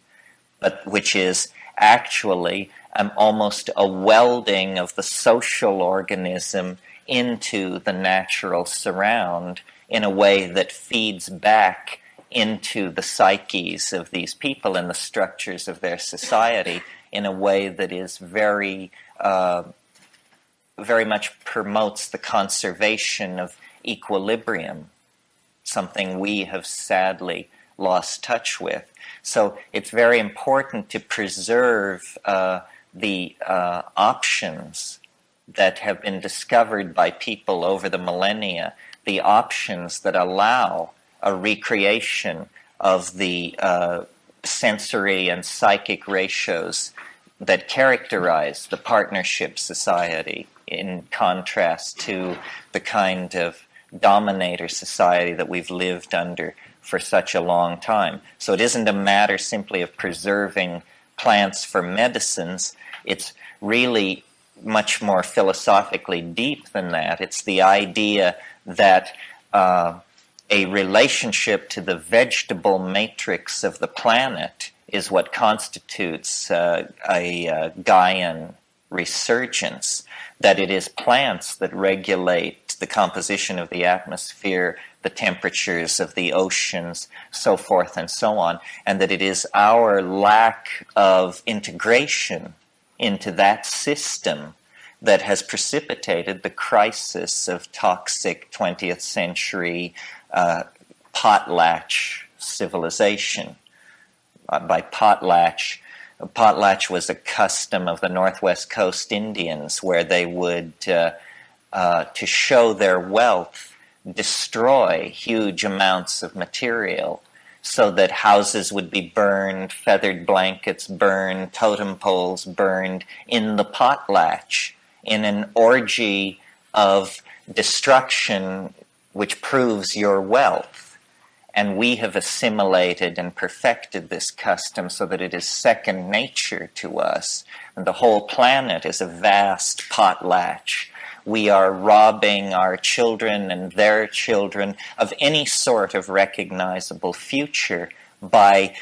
but which is actually almost a welding of the social organism into the natural surround in a way that feeds back into the psyches of these people and the structures of their society in a way that is very much promotes the conservation of equilibrium, something we have sadly lost touch with. So it's very important to preserve the options that have been discovered by people over the millennia, the options that allow a recreation of the sensory and psychic ratios that characterize the partnership society, in contrast to the kind of dominator society that we've lived under for such a long time. So it isn't a matter simply of preserving plants for medicines. It's really much more philosophically deep than that. It's the idea that a relationship to the vegetable matrix of the planet is what constitutes a Gaian resurgence, that it is plants that regulate the composition of the atmosphere, the temperatures of the oceans, so forth and so on, and that it is our lack of integration into that system that has precipitated the crisis of toxic 20th century potlatch civilization. By potlatch was a custom of the Northwest Coast Indians where they would, to show their wealth, destroy huge amounts of material so that houses would be burned, feathered blankets burned, totem poles burned in the potlatch, in an orgy of destruction which proves your wealth. And we have assimilated and perfected this custom so that it is second nature to us. And the whole planet is a vast potlatch. We are robbing our children and their children of any sort of recognizable future by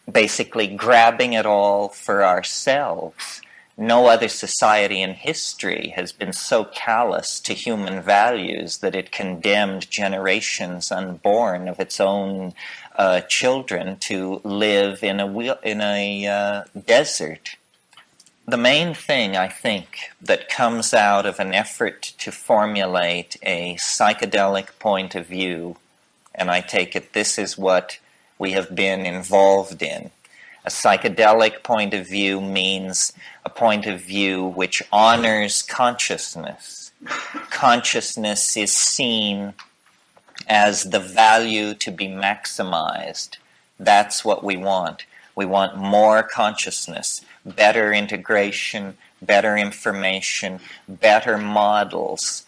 basically grabbing it all for ourselves. No other society in history has been so callous to human values that it condemned generations unborn of its own children to live in a desert. The main thing, I think, that comes out of an effort to formulate a psychedelic point of view, and I take it this is what we have been involved in. A psychedelic point of view means a point of view which honors consciousness. Consciousness is seen as the value to be maximized. That's what we want. We want more consciousness, better integration, better information, better models.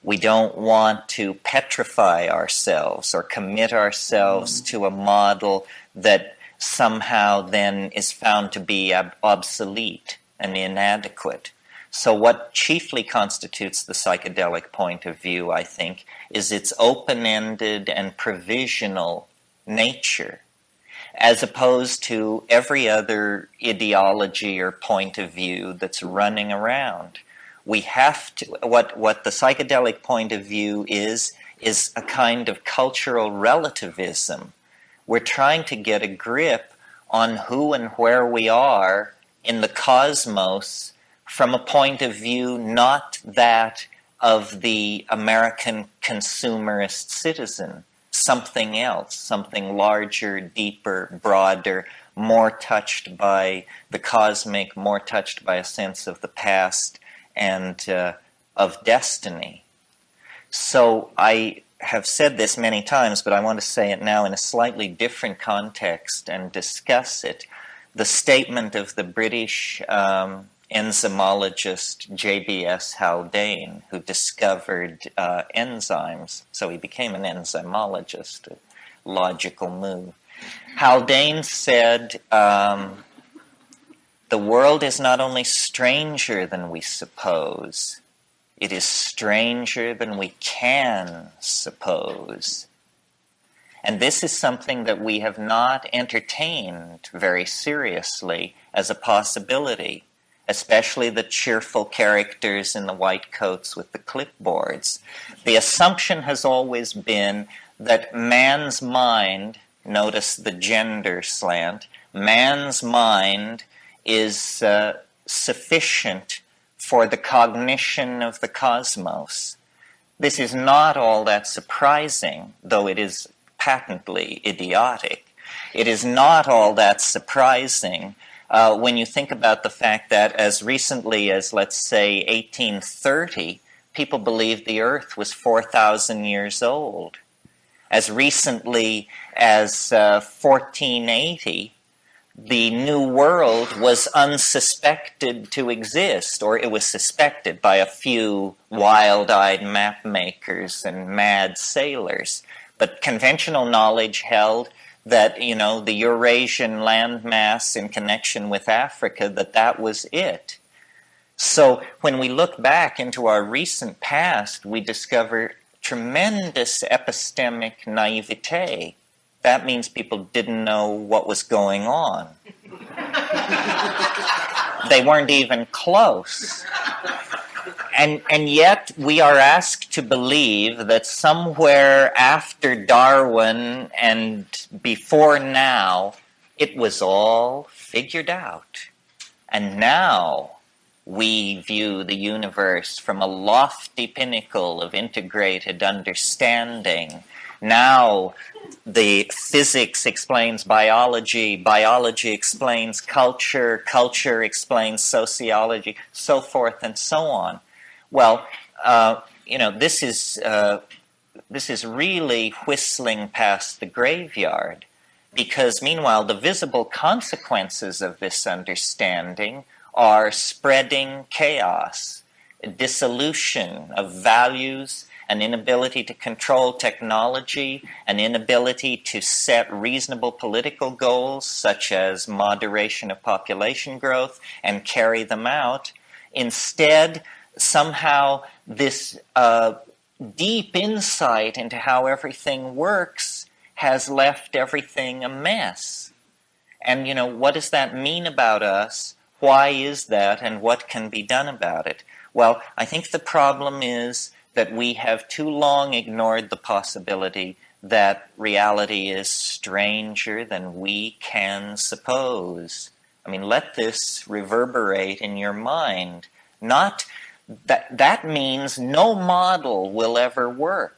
We don't want to petrify ourselves or commit ourselves to a model that somehow then is found to be obsolete and inadequate. So what chiefly constitutes the psychedelic point of view, I think, is its open-ended and provisional nature, as opposed to every other ideology or point of view that's running around. We have to, what the psychedelic point of view is a kind of cultural relativism. We're trying to get a grip on who and where we are in the cosmos from a point of view not that of the American consumerist citizen, something else, something larger, deeper, broader, more touched by the cosmic, more touched by a sense of the past and of destiny. So I have said this many times, but I want to say it now in a slightly different context and discuss it. The statement of the British enzymologist J.B.S. Haldane, who discovered enzymes, so he became an enzymologist, a logical move. Haldane said, the world is not only stranger than we suppose, it is stranger than we can suppose. And this is something that we have not entertained very seriously as a possibility, especially the cheerful characters in the white coats with the clipboards. The assumption has always been that man's mind, notice the gender slant, man's mind is sufficient for the cognition of the cosmos. This is not all that surprising, though it is patently idiotic. It is not all that surprising when you think about the fact that as recently as, let's say, 1830, people believed the Earth was 4,000 years old. As recently as 1480, the New World was unsuspected to exist, or it was suspected by a few wild-eyed map makers and mad sailors. But conventional knowledge held that, you know, the Eurasian landmass in connection with Africa, that was it. So when we look back into our recent past, we discover tremendous epistemic naivete. That means people didn't know what was going on. They weren't even close. And yet we are asked to believe that somewhere after Darwin and before now, it was all figured out. And now we view the universe from a lofty pinnacle of integrated understanding. Now the physics explains biology, biology explains culture, culture explains sociology, so forth and so on. Well, this is really whistling past the graveyard, because meanwhile the visible consequences of this understanding are spreading chaos, dissolution of values, an inability to control technology, an inability to set reasonable political goals such as moderation of population growth and carry them out. Instead, somehow this deep insight into how everything works has left everything a mess. And, what does that mean about us? Why is that, and what can be done about it? Well, I think the problem is that we have too long ignored the possibility that reality is stranger than we can suppose. I mean, let this reverberate in your mind. Not that means no model will ever work.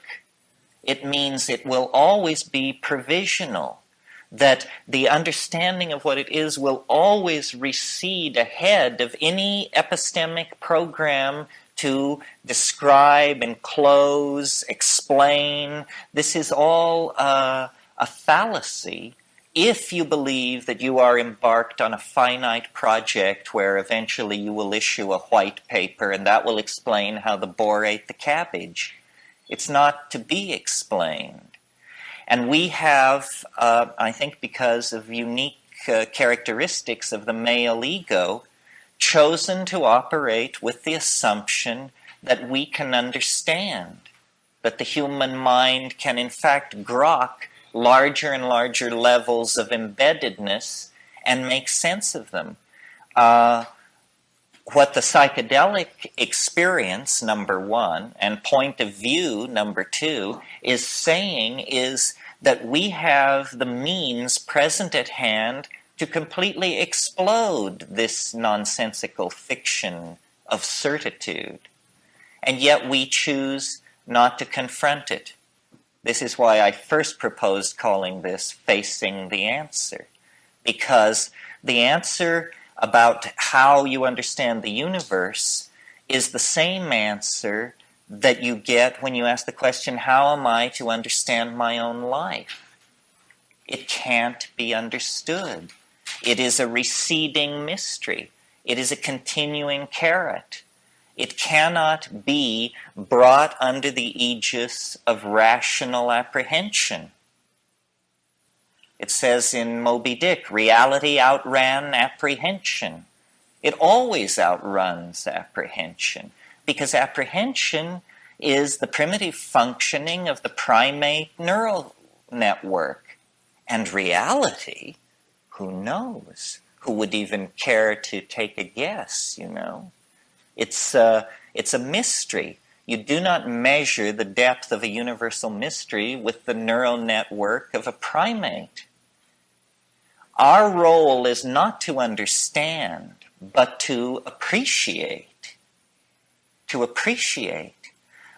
It means it will always be provisional, that the understanding of what it is will always recede ahead of any epistemic program to describe, enclose, explain. This is all a fallacy if you believe that you are embarked on a finite project where eventually you will issue a white paper and that will explain how the boar ate the cabbage. It's not to be explained. And we have, I think because of unique characteristics of the male ego, chosen to operate with the assumption that we can understand, that the human mind can in fact grok larger and larger levels of embeddedness and make sense of them. What the psychedelic experience, number one, and point of view, number two, is saying is that we have the means present at hand to completely explode this nonsensical fiction of certitude. And yet we choose not to confront it. This is why I first proposed calling this Facing the Answer. Because the answer about how you understand the universe is the same answer that you get when you ask the question, how am I to understand my own life? It can't be understood. It is a receding mystery. It is a continuing carrot. It cannot be brought under the aegis of rational apprehension. It says in Moby Dick, reality outran apprehension. It always outruns apprehension, because apprehension is the primitive functioning of the primate neural network. And reality, who knows? Who would even care to take a guess, It's a mystery. You do not measure the depth of a universal mystery with the neural network of a primate. Our role is not to understand, but to appreciate. To appreciate.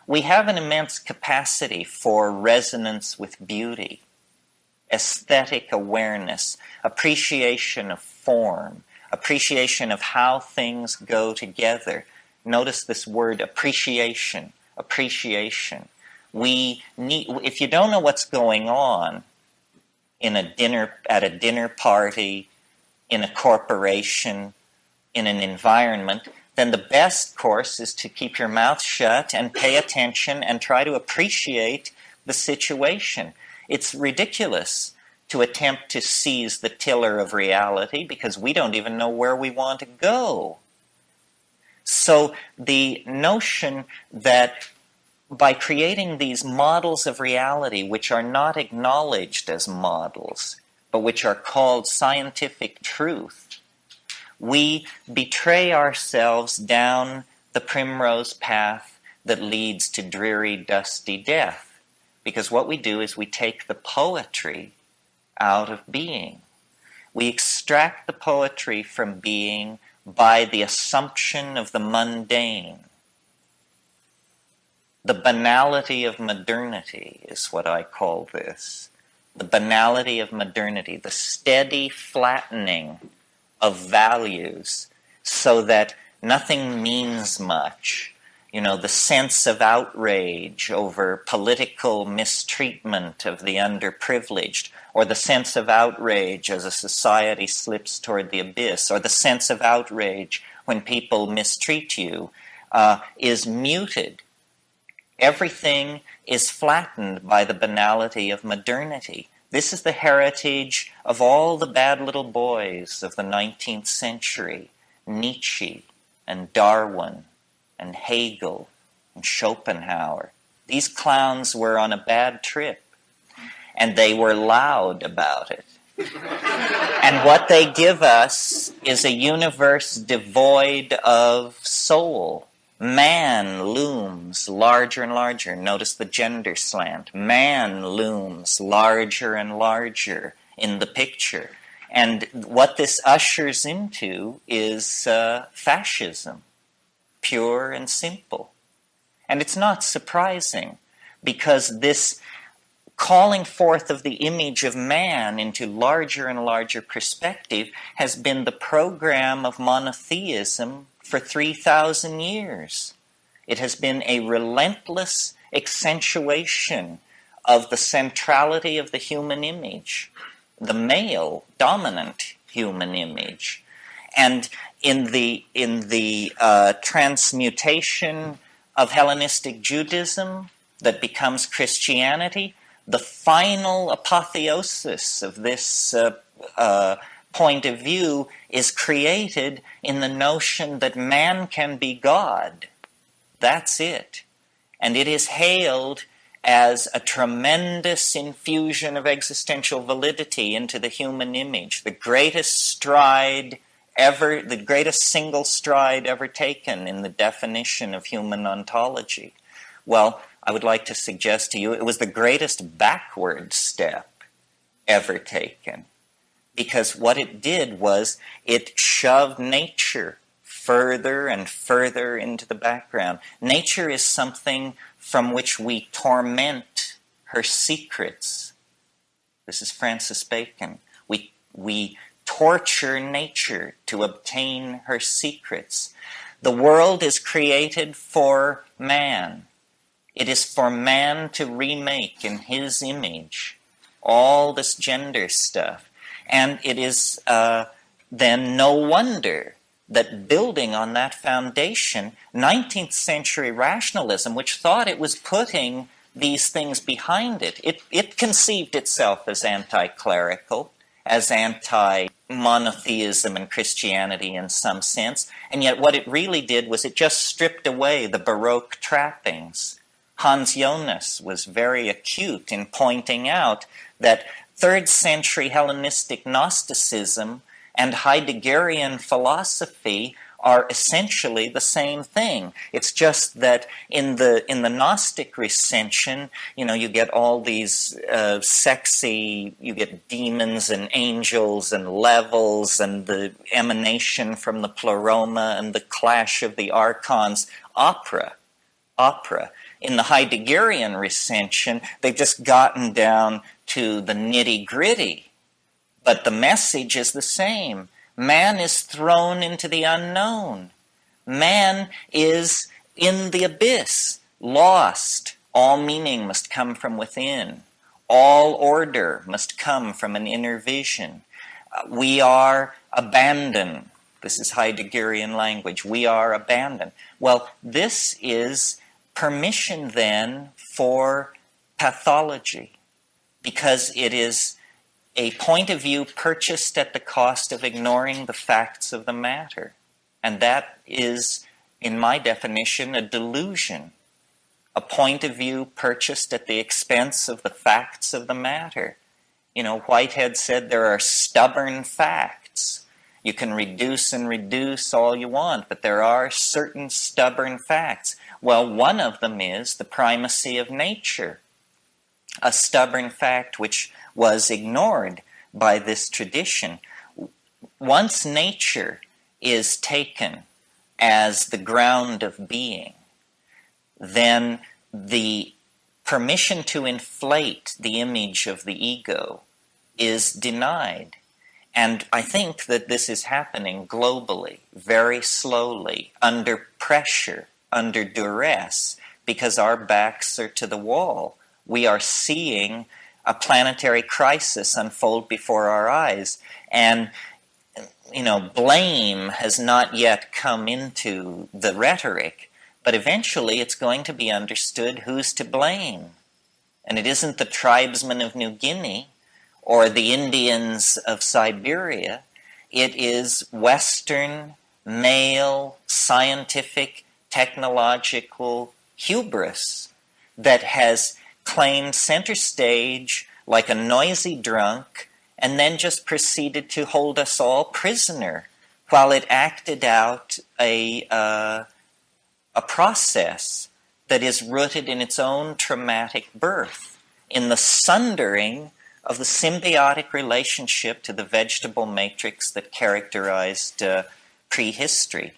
We have an immense capacity for resonance with beauty, aesthetic awareness, appreciation of form, appreciation of how things go together. Notice this word appreciation, appreciation. If you don't know what's going on at a dinner party, in a corporation, in an environment, then the best course is to keep your mouth shut and pay attention and try to appreciate the situation. It's ridiculous to attempt to seize the tiller of reality because we don't even know where we want to go. So the notion that by creating these models of reality, which are not acknowledged as models, but which are called scientific truth, we betray ourselves down the primrose path that leads to dreary, dusty death. Because what we do is we take the poetry out of being. We extract the poetry from being by the assumption of the mundane. The banality of modernity is what I call this. The banality of modernity, the steady flattening of values so that nothing means much. You know, the sense of outrage over political mistreatment of the underprivileged, or the sense of outrage as a society slips toward the abyss, or the sense of outrage when people mistreat you, is muted. Everything is flattened by the banality of modernity. This is the heritage of all the bad little boys of the 19th century, Nietzsche and Darwin and Hegel and Schopenhauer. These clowns were on a bad trip, and they were loud about it. And what they give us is a universe devoid of soul. Man looms larger and larger. Notice the gender slant. Man looms larger and larger in the picture. And what this ushers into is fascism, pure and simple. And it's not surprising, because this calling forth of the image of man into larger and larger perspective has been the program of monotheism for 3,000 years. It has been a relentless accentuation of the centrality of the human image, the male dominant human image. And in the transmutation of Hellenistic Judaism that becomes Christianity, the final apotheosis of this point of view is created in the notion that man can be God. That's it. And it is hailed as a tremendous infusion of existential validity into the human image, the greatest stride ever, the greatest single stride ever taken in the definition of human ontology. Well, I would like to suggest to you it was the greatest backward step ever taken, because what it did was it shoved nature further and further into the background. Nature is something from which we torment her secrets. This is Francis Bacon. We torture nature to obtain her secrets. The world is created for man. It is for man to remake in his image all this gender stuff. And it is then no wonder that building on that foundation, 19th century rationalism, which thought it was putting these things behind it, it conceived itself as anti-clerical, as anti-monotheism and Christianity in some sense, and yet what it really did was it just stripped away the Baroque trappings. Hans Jonas was very acute in pointing out that 3rd century Hellenistic Gnosticism and Heideggerian philosophy are essentially the same thing. It's just that in the Gnostic recension, you know, you get all these sexy, you get demons and angels and levels and the emanation from the pleroma and the clash of the archons. Opera. In the Heideggerian recension, they've just gotten down to the nitty-gritty. But the message is the same. Man is thrown into the unknown. Man is in the abyss, lost. All meaning must come from within. All order must come from an inner vision. We are abandoned. This is Heideggerian language. We are abandoned. Well, this is permission then for pathology, because it is a point of view purchased at the cost of ignoring the facts of the matter. And that is, in my definition, a delusion. A point of view purchased at the expense of the facts of the matter. You know, Whitehead said there are stubborn facts. You can reduce and reduce all you want, but there are certain stubborn facts. Well, one of them is the primacy of nature. A stubborn fact which was ignored by this tradition. Once nature is taken as the ground of being, then the permission to inflate the image of the ego is denied. And I think that this is happening globally, very slowly, under pressure under duress because our backs are to the wall. We are seeing a planetary crisis unfold before our eyes. And, blame has not yet come into the rhetoric, but eventually it's going to be understood who's to blame. And it isn't the tribesmen of New Guinea or the Indians of Siberia. It is Western, male, scientific, technological hubris that has claimed center stage like a noisy drunk and then just proceeded to hold us all prisoner while it acted out a process that is rooted in its own traumatic birth, in the sundering of the symbiotic relationship to the vegetable matrix that characterized prehistory.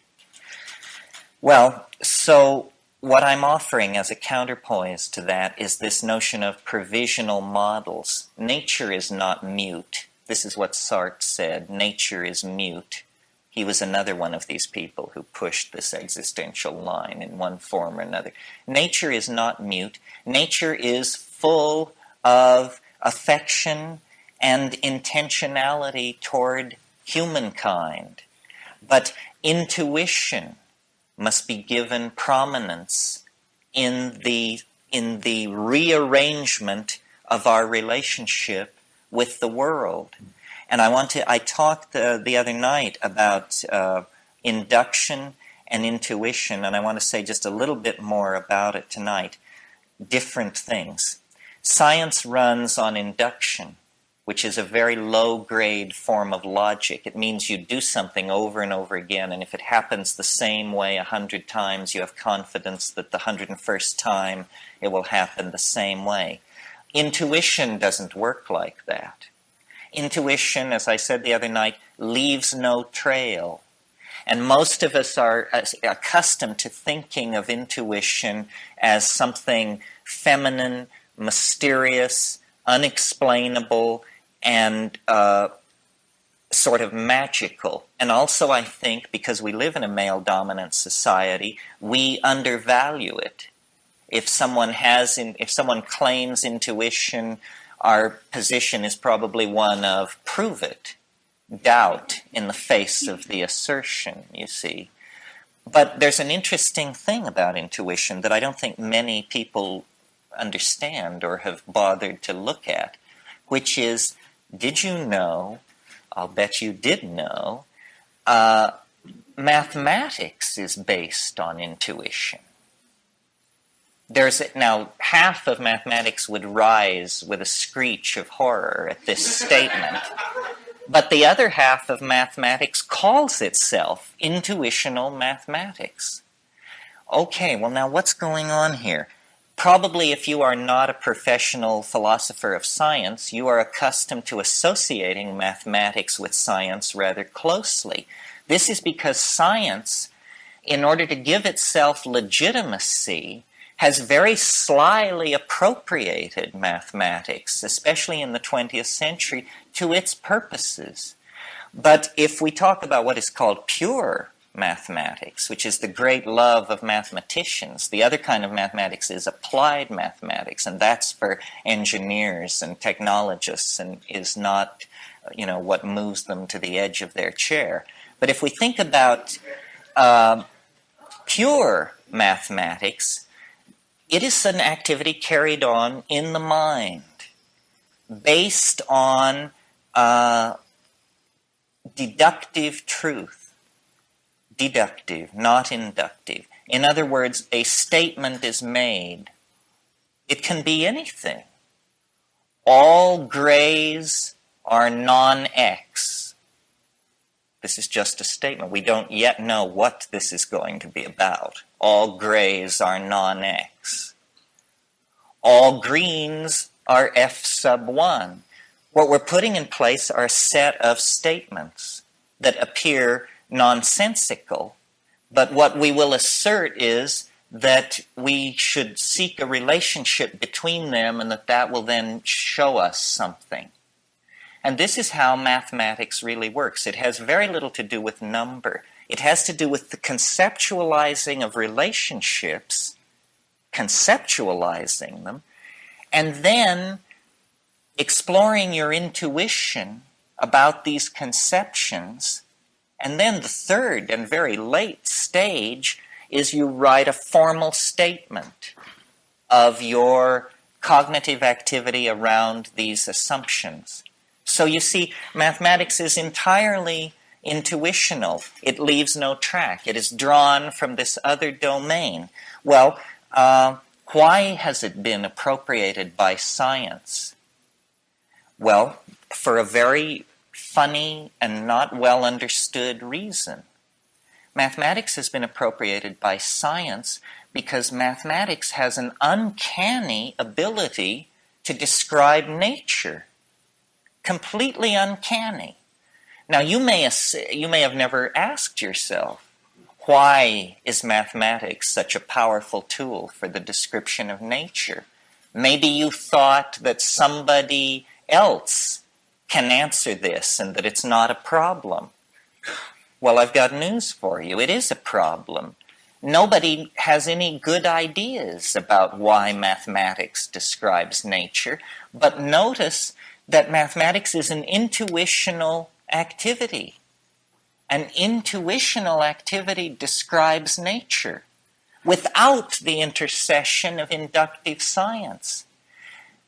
Well, so what I'm offering as a counterpoise to that is this notion of provisional models. Nature is not mute. This is what Sartre said. Nature is mute. He was another one of these people who pushed this existential line in one form or another. Nature is not mute. Nature is full of affection and intentionality toward humankind. But intuition must be given prominence in the rearrangement of our relationship with the world. And I talked the other night about induction and intuition, and I want to say just a little bit more about it tonight. Different things. Science runs on induction, which is a very low-grade form of logic. It means you do something over and over again, and if it happens the same way 100 times, you have confidence that the 101st time it will happen the same way. Intuition doesn't work like that. Intuition, as I said the other night, leaves no trail. And most of us are accustomed to thinking of intuition as something feminine, mysterious, unexplainable, and sort of magical. And also, I think, because we live in a male-dominant society, we undervalue it. If someone claims intuition, our position is probably one of prove it, doubt in the face of the assertion, you see. But there's an interesting thing about intuition that I don't think many people understand or have bothered to look at, which is, did you know, I'll bet you did know, mathematics is based on intuition. Now, half of mathematics would rise with a screech of horror at this statement, but the other half of mathematics calls itself intuitional mathematics. Okay, well now what's going on here? Probably if you are not a professional philosopher of science, you are accustomed to associating mathematics with science rather closely. This is because science, in order to give itself legitimacy, has very slyly appropriated mathematics, especially in the 20th century, to its purposes. But if we talk about what is called pure mathematics, which is the great love of mathematicians, the other kind of mathematics is applied mathematics, and that's for engineers and technologists and is not, what moves them to the edge of their chair. But if we think about pure mathematics, it is an activity carried on in the mind, based on deductive truth. Deductive, not inductive. In other words, a statement is made. It can be anything. All grays are non-X. This is just a statement. We don't yet know what this is going to be about. All grays are non-X. All greens are F sub 1. What we're putting in place are a set of statements that appear nonsensical, but what we will assert is that we should seek a relationship between them and that will then show us something. And this is how mathematics really works. It has very little to do with number. It has to do with the conceptualizing of relationships, conceptualizing them, and then exploring your intuition about these conceptions. And then the third and very late stage is you write a formal statement of your cognitive activity around these assumptions. So you see, mathematics is entirely intuitional. It leaves no track. It is drawn from this other domain. Well, why has it been appropriated by science? Well, for a very funny and not well understood reason. Mathematics has been appropriated by science because mathematics has an uncanny ability to describe nature. Completely uncanny. Now, you may have never asked yourself, why is mathematics such a powerful tool for the description of nature? Maybe you thought that somebody else can answer this and that it's not a problem. Well, I've got news for you. It is a problem. Nobody has any good ideas about why mathematics describes nature, but notice that mathematics is an intuitional activity. An intuitional activity describes nature without the intercession of inductive science.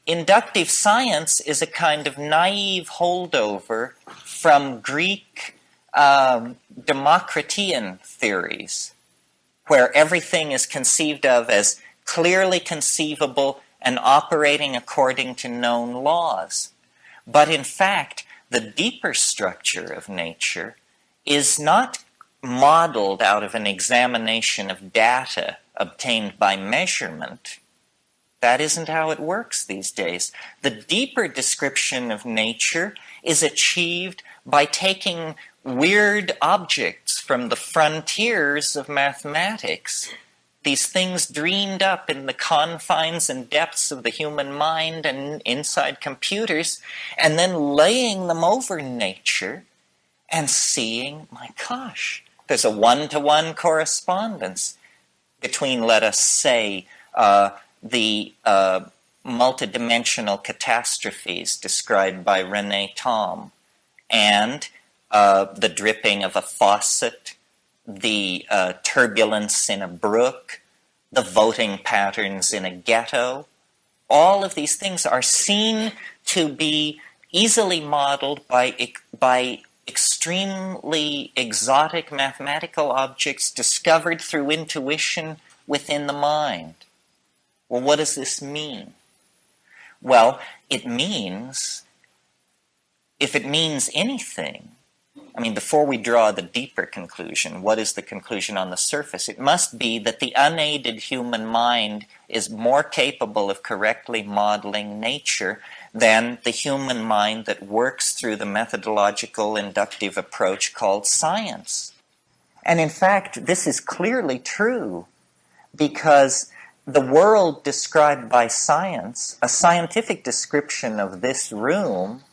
Inductive science is a kind of naive holdover from Greek Democritean theories, where everything is conceived of as clearly conceivable and operating according to known laws. But in fact, the deeper structure of nature is not modeled out of an examination of data obtained by measurement. That isn't how it works these days. The deeper description of nature is achieved by taking weird objects from the frontiers of mathematics, these things dreamed up in the confines and depths of the human mind and inside computers, and then laying them over nature and seeing, my gosh, there's a one-to-one correspondence between, let us say, the multidimensional catastrophes described by René Thom and the dripping of a faucet, the turbulence in a brook, the voting patterns in a ghetto. All of these things are seen to be easily modeled by extremely exotic mathematical objects discovered through intuition within the mind. Well, what does this mean? Well, it means, if it means anything, I mean, before we draw the deeper conclusion, what is the conclusion on the surface? It must be that the unaided human mind is more capable of correctly modeling nature than the human mind that works through the methodological inductive approach called science. And in fact, this is clearly true because the world described by science, a scientific description of this room,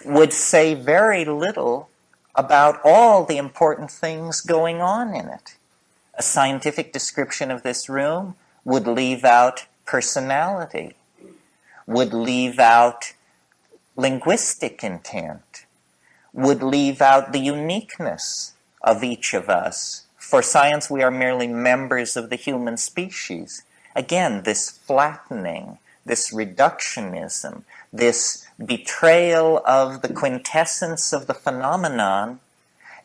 would say very little about all the important things going on in it. A scientific description of this room would leave out personality, would leave out linguistic intent, would leave out the uniqueness of each of us. For science, we are merely members of the human species. Again, this flattening, this reductionism, this betrayal of the quintessence of the phenomenon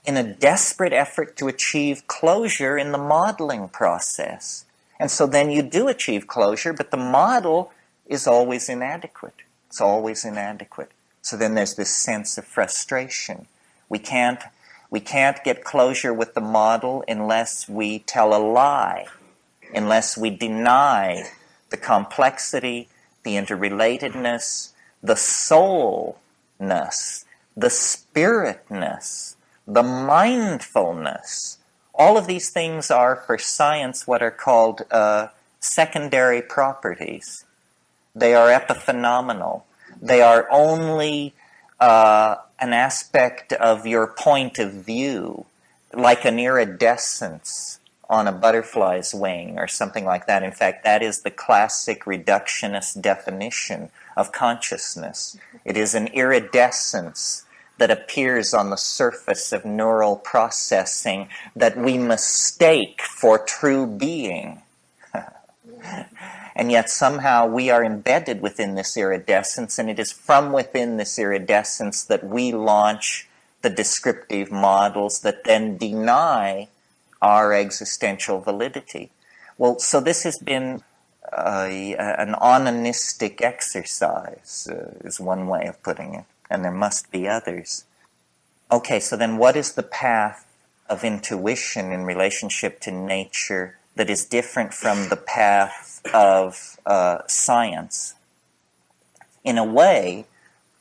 in a desperate effort to achieve closure in the modeling process. And so then you do achieve closure, but the model is always inadequate. It's always inadequate. So then there's this sense of frustration. We can't get closure with the model unless we tell a lie, unless we deny the complexity, the interrelatedness, the soulness, the spiritness, the mindfulness. All of these things are, for science, what are called secondary properties. They are epiphenomenal. They are only an aspect of your point of view. like an iridescence on a butterfly's wing or something like that. In fact, that is the classic reductionist definition of consciousness. It is an iridescence that appears on the surface of neural processing that we mistake for true being. And yet somehow we are embedded within this iridescence, and it is from within this iridescence that we launch the descriptive models that then deny our existential validity. Well, so this has been an onanistic exercise, is one way of putting it, and there must be others. Okay, so then what is the path of intuition in relationship to nature that is different from the path of science? In a way,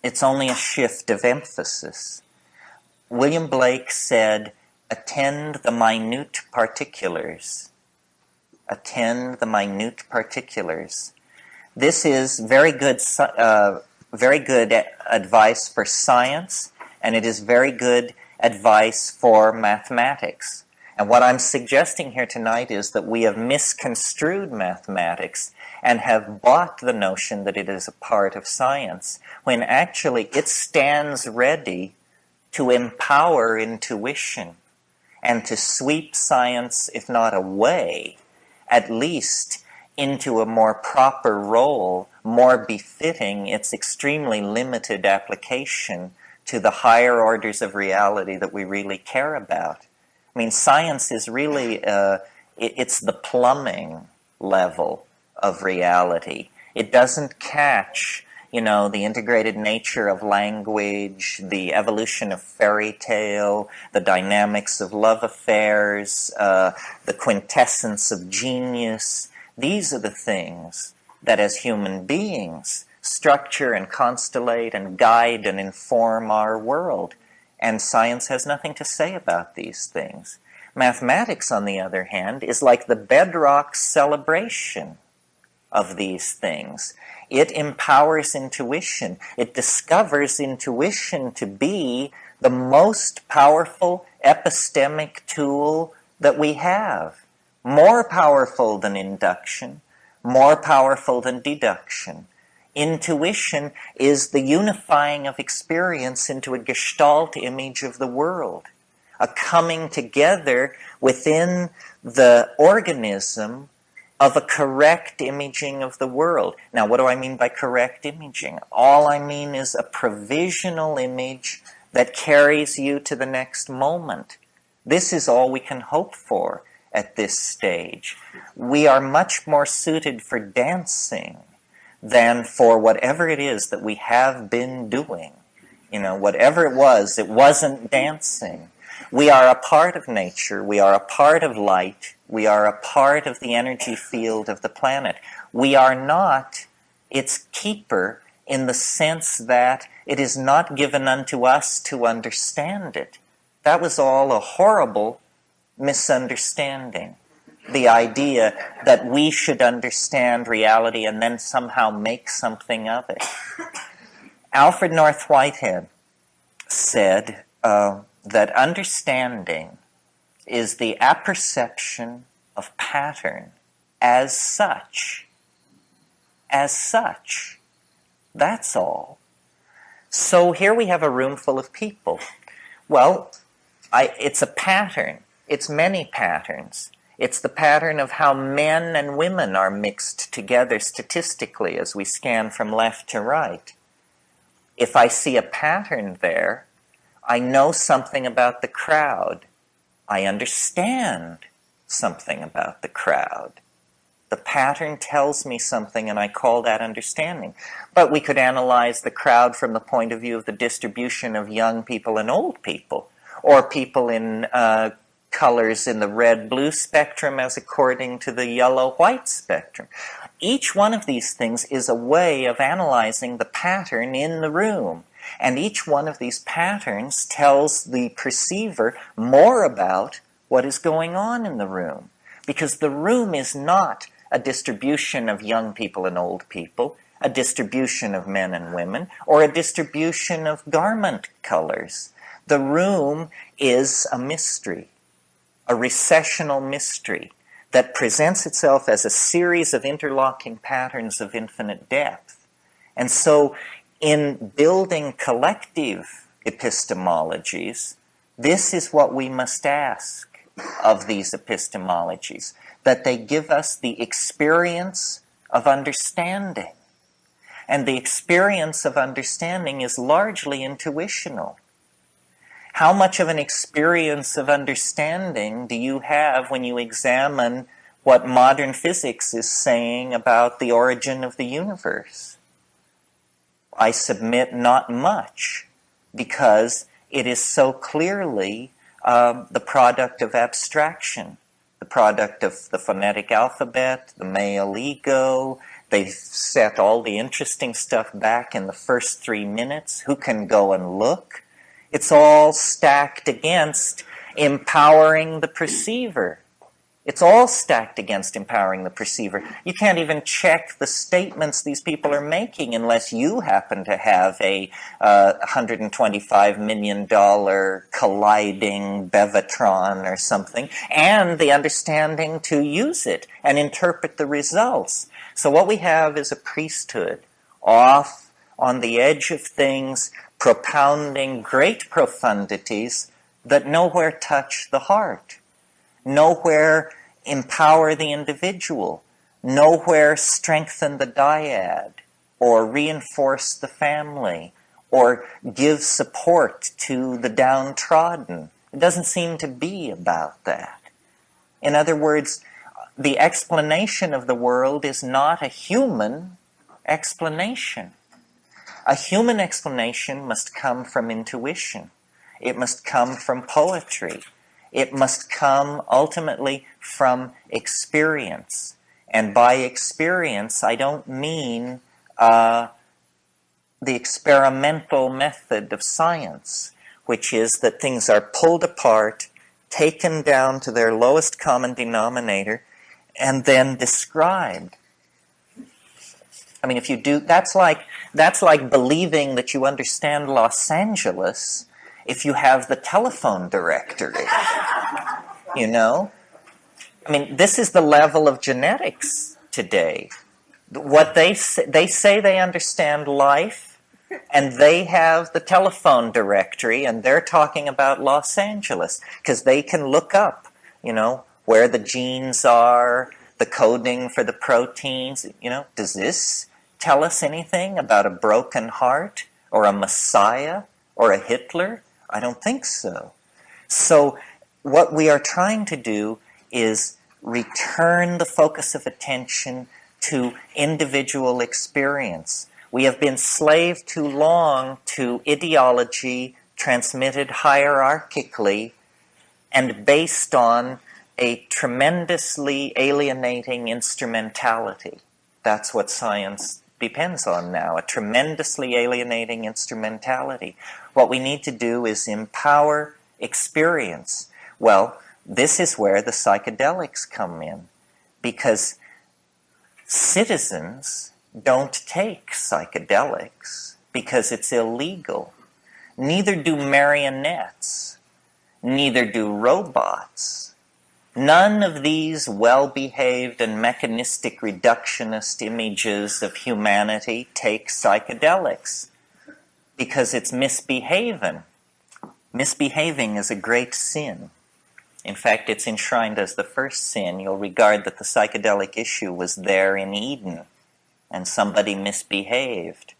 it's only a shift of emphasis. William Blake said, attend the minute particulars. Attend the minute particulars. This is very good advice for science, and it is very good advice for mathematics. And what I'm suggesting here tonight is that we have misconstrued mathematics and have bought the notion that it is a part of science, when actually it stands ready to empower intuition and to sweep science, if not away, at least into a more proper role, more befitting its extremely limited application to the higher orders of reality that we really care about. I mean, science is really, it's the plumbing level of reality. It doesn't catch, the integrated nature of language, the evolution of fairy tale, the dynamics of love affairs, the quintessence of genius. These are the things that as human beings structure and constellate and guide and inform our world. And science has nothing to say about these things. Mathematics, on the other hand, is like the bedrock celebration of these things. It empowers intuition. It discovers intuition to be the most powerful epistemic tool that we have. More powerful than induction, more powerful than deduction. Intuition is the unifying of experience into a gestalt image of the world, a coming together within the organism of a correct imaging of the world. Now, what do I mean by correct imaging? All I mean is a provisional image that carries you to the next moment. This is all we can hope for at this stage. We are much more suited for dancing than for whatever it is that we have been doing. Whatever it wasn't dancing. We are a part of nature. We are a part of light. We are a part of the energy field of the planet. We are not its keeper in the sense that it is not given unto us to understand it. That was all a horrible misunderstanding. The idea that we should understand reality and then somehow make something of it. Alfred North Whitehead said that understanding is the apperception of pattern as such. As such. That's all. So here we have a room full of people. Well, it's a pattern. It's many patterns. It's the pattern of how men and women are mixed together statistically as we scan from left to right. If I see a pattern there, I know something about the crowd. I understand something about the crowd. The pattern tells me something, and I call that understanding. But we could analyze the crowd from the point of view of the distribution of young people and old people, or people in colors in the red-blue spectrum as according to the yellow-white spectrum. Each one of these things is a way of analyzing the pattern in the room. And each one of these patterns tells the perceiver more about what is going on in the room. Because the room is not a distribution of young people and old people, a distribution of men and women, or a distribution of garment colors. The room is a mystery. a recessional mystery that presents itself as a series of interlocking patterns of infinite depth. And so in building collective epistemologies, this is what we must ask of these epistemologies, that they give us the experience of understanding. And the experience of understanding is largely intuitional. How much of an experience of understanding do you have when you examine what modern physics is saying about the origin of the universe? I submit not much, because it is so clearly the product of abstraction, the product of the phonetic alphabet, the male ego. They set all the interesting stuff back in the first 3 minutes. Who can go and look? It's all stacked against empowering the perceiver. It's all stacked against empowering the perceiver. You can't even check the statements these people are making unless you happen to have a $125 million colliding Bevatron or something, and the understanding to use it and interpret the results. So what we have is a priesthood off on the edge of things, propounding great profundities that nowhere touch the heart, nowhere empower the individual, nowhere strengthen the dyad, or reinforce the family, or give support to the downtrodden. It doesn't seem to be about that. In other words, the explanation of the world is not a human explanation. A human explanation must come from intuition. It must come from poetry. It must come ultimately from experience. And by experience, I don't mean the experimental method of science, which is that things are pulled apart, taken down to their lowest common denominator, and then described. I mean, if you do, that's like believing that you understand Los Angeles if you have the telephone directory. You know? I mean, this is the level of genetics today. What they say they understand life, and they have the telephone directory, and they're talking about Los Angeles, because they can look up, you know, where the genes are, the coding for the proteins. You know, does this tell us anything about a broken heart, or a Messiah, or a Hitler? I don't think so. So what we are trying to do is return the focus of attention to individual experience. We have been slave too long to ideology transmitted hierarchically and based on a tremendously alienating instrumentality. That's what science depends on now, a tremendously alienating instrumentality. What we need to do is empower experience. Well, this is where the psychedelics come in, because citizens don't take psychedelics because it's illegal. Neither do marionettes. Neither do robots. None of these well-behaved and mechanistic reductionist images of humanity take psychedelics because it's misbehaving. Misbehaving is a great sin. In fact, it's enshrined as the first sin. You'll regard that the psychedelic issue was there in Eden, and somebody misbehaved,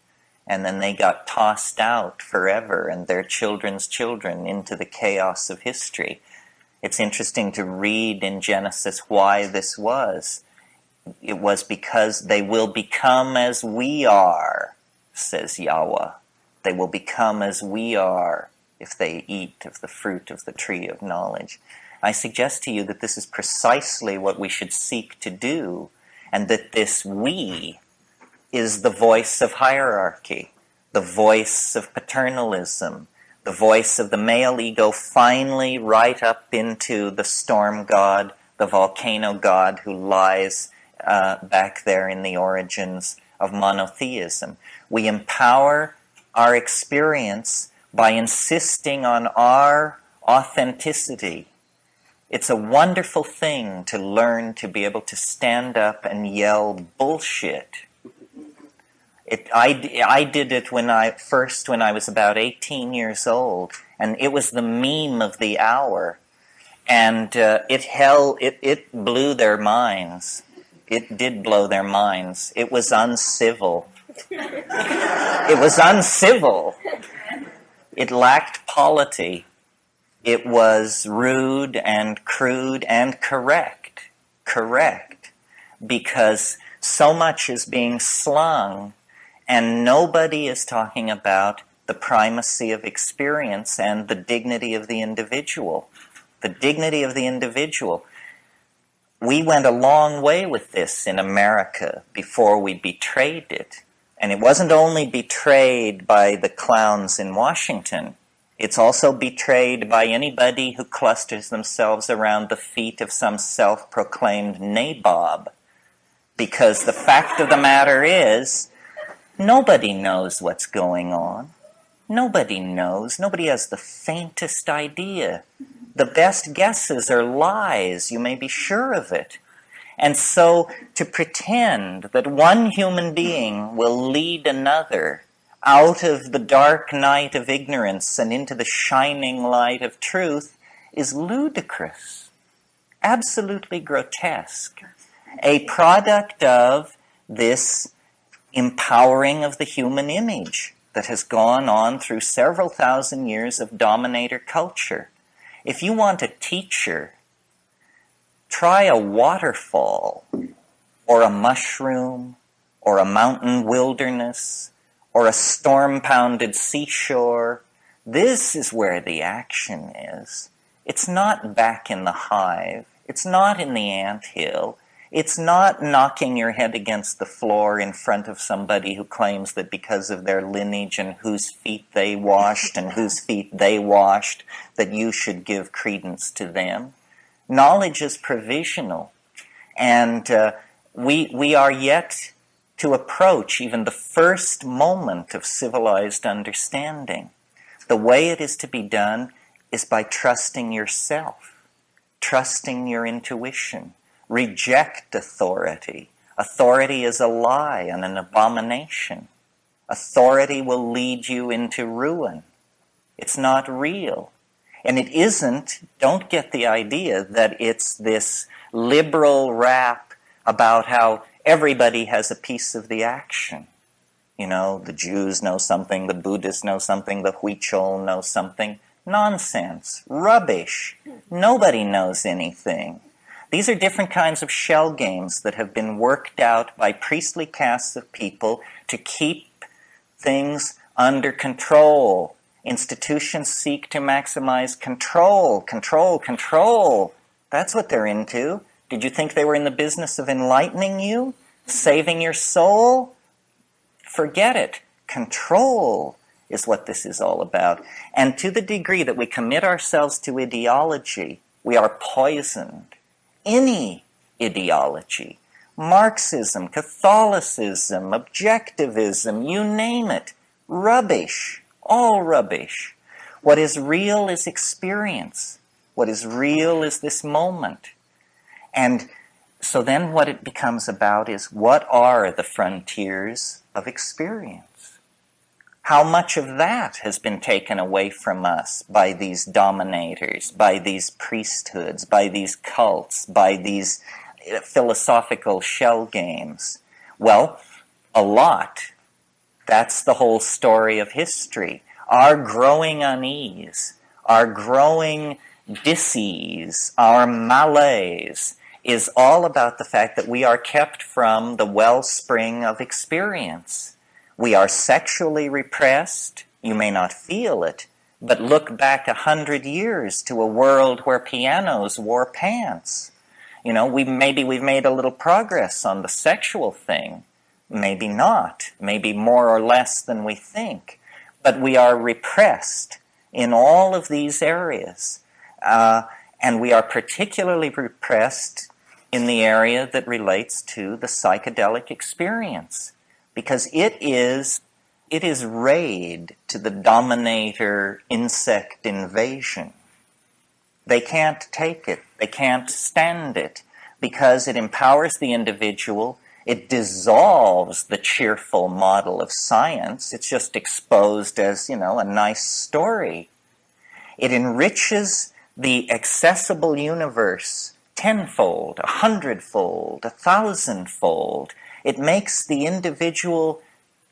and then they got tossed out forever, and their children's children into the chaos of history. It's interesting to read in Genesis why this was. It was because they will become as we are, says Yahweh. They will become as we are if they eat of the fruit of the tree of knowledge. I suggest to you that this is precisely what we should seek to do, and that this we is the voice of hierarchy, the voice of paternalism, the voice of the male ego finally right up into the storm god, the volcano god who lies back there in the origins of monotheism. We empower our experience by insisting on our authenticity It's a wonderful thing to learn to be able to stand up and yell bullshit. I did it when I was about 18 years old, and it was the meme of the hour, and it blew their minds. It did blow their minds. It was uncivil. It was uncivil. It lacked polity. It was rude and crude and correct, because so much is being slung, and nobody is talking about the primacy of experience and the dignity of the individual. The dignity of the individual. We went a long way with this in America before we betrayed it. And it wasn't only betrayed by the clowns in Washington. It's also betrayed by anybody who clusters themselves around the feet of some self-proclaimed nabob. Because the fact of the matter is, nobody knows what's going on. Nobody knows. Nobody has the faintest idea. The best guesses are lies. You may be sure of it. And so to pretend that one human being will lead another out of the dark night of ignorance and into the shining light of truth is ludicrous, absolutely grotesque, a product of this empowering of the human image that has gone on through several thousand years of dominator culture. If you want a teacher, try a waterfall, or a mushroom, or a mountain wilderness, or a storm-pounded seashore. This is where the action is. It's not back in the hive. It's not in the anthill. It's not knocking your head against the floor in front of somebody who claims that because of their lineage and whose feet they washed and whose feet they washed, that you should give credence to them. Knowledge is provisional, and we are yet to approach even the first moment of civilized understanding. The way it is to be done is by trusting yourself, trusting your intuition. Reject authority. Authority is a lie and an abomination. Authority will lead you into ruin. It's not real. And it isn't, don't get the idea that it's this liberal rap about how everybody has a piece of the action. You know, the Jews know something, the Buddhists know something, the Huichol know something. Nonsense. Rubbish. Nobody knows anything. These are different kinds of shell games that have been worked out by priestly castes of people to keep things under control. Institutions seek to maximize control, control, control. That's what they're into. Did you think they were in the business of enlightening you? Saving your soul? Forget it. Control is what this is all about. And to the degree that we commit ourselves to ideology, we are poisoned. Any ideology, Marxism, Catholicism, objectivism, you name it, rubbish, all rubbish. What is real is experience. What is real is this moment. And so then what it becomes about is, what are the frontiers of experience? How much of that has been taken away from us by these dominators, by these priesthoods, by these cults, by these philosophical shell games? Well, a lot. That's the whole story of history. Our growing unease, our growing dis-ease, our malaise is all about the fact that we are kept from the wellspring of experience. We are sexually repressed. You may not feel it, but look back 100 years to a world where pianos wore pants. You know, maybe we've made a little progress on the sexual thing. Maybe not. Maybe more or less than we think. But we are repressed in all of these areas. And we are particularly repressed in the area that relates to the psychedelic experience. Because it is raid to the dominator insect invasion. They can't take it. They can't stand it because it empowers the individual. It dissolves the cheerful model of science. It's just exposed as, a nice story. It enriches the accessible universe tenfold, 100-fold, 1,000-fold. It makes the individual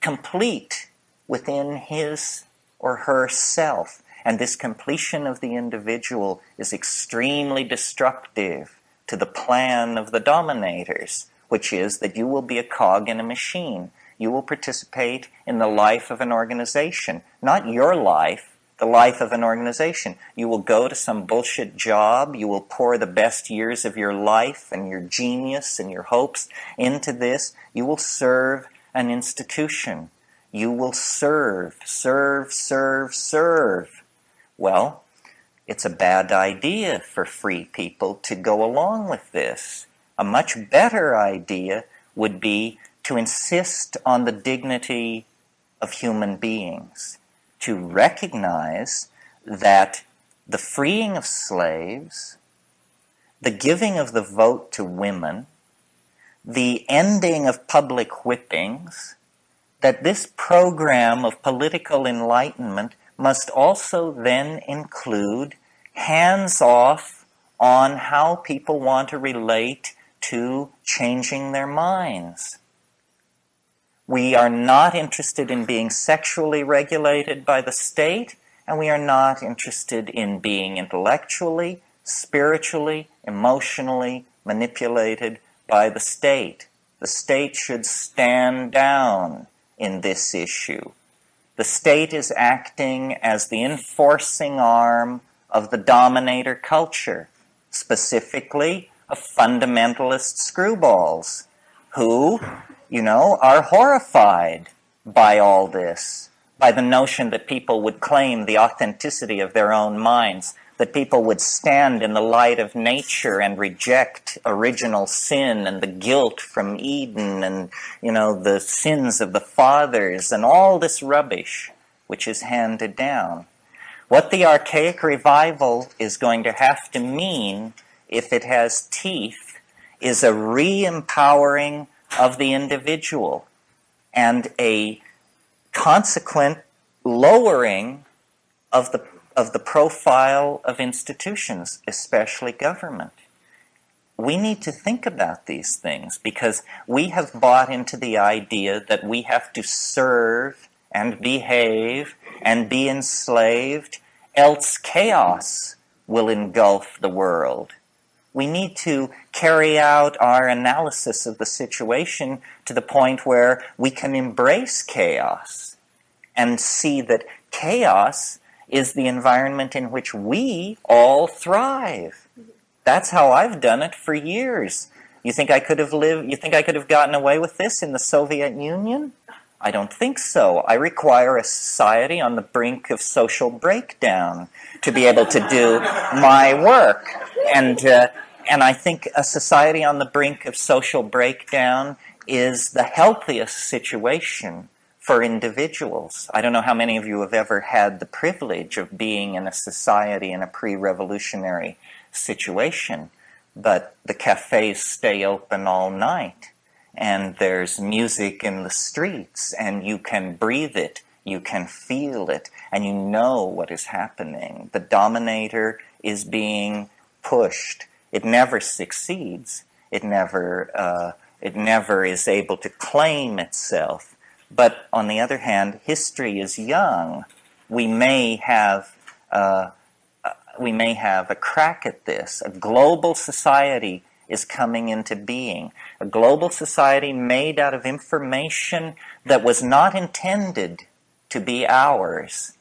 complete within his or her self. And this completion of the individual is extremely destructive to the plan of the dominators, which is that you will be a cog in a machine. You will participate in the life of an organization, not your life, the life of an organization. You will go to some bullshit job. You will pour the best years of your life and your genius and your hopes into this. You will serve an institution. You will serve. Well, it's a bad idea for free people to go along with this. A much better idea would be to insist on the dignity of human beings, to recognize that the freeing of slaves, the giving of the vote to women, the ending of public whippings, that this program of political enlightenment must also then include hands-off on how people want to relate to changing their minds. We are not interested in being sexually regulated by the state, and we are not interested in being intellectually, spiritually, emotionally manipulated by the state. The state should stand down in this issue. The state is acting as the enforcing arm of the dominator culture, specifically of fundamentalist screwballs, who, are horrified by all this, by the notion that people would claim the authenticity of their own minds, that people would stand in the light of nature and reject original sin and the guilt from Eden and, the sins of the fathers and all this rubbish which is handed down. What the archaic revival is going to have to mean, if it has teeth, is a re-empowering of the individual and a consequent lowering of the profile of institutions, especially government. We need to think about these things because we have bought into the idea that we have to serve and behave and be enslaved, else chaos will engulf the world. We need to carry out our analysis of the situation to the point where we can embrace chaos and see that chaos is the environment in which we all thrive. That's how I've done it for years. You think I could have gotten away with this in the Soviet Union? I don't think so. I require a society on the brink of social breakdown to be able to do my work. And I think a society on the brink of social breakdown is the healthiest situation for individuals. I don't know how many of you have ever had the privilege of being in a society in a pre-revolutionary situation, but the cafes stay open all night, and there's music in the streets, and you can breathe it, you can feel it, and you know what is happening. The dominator is being pushed. It never succeeds. It never is able to claim itself. But on the other hand, history is young. We may have a crack at this. A global society is coming into being. A global society made out of information that was not intended to be ours,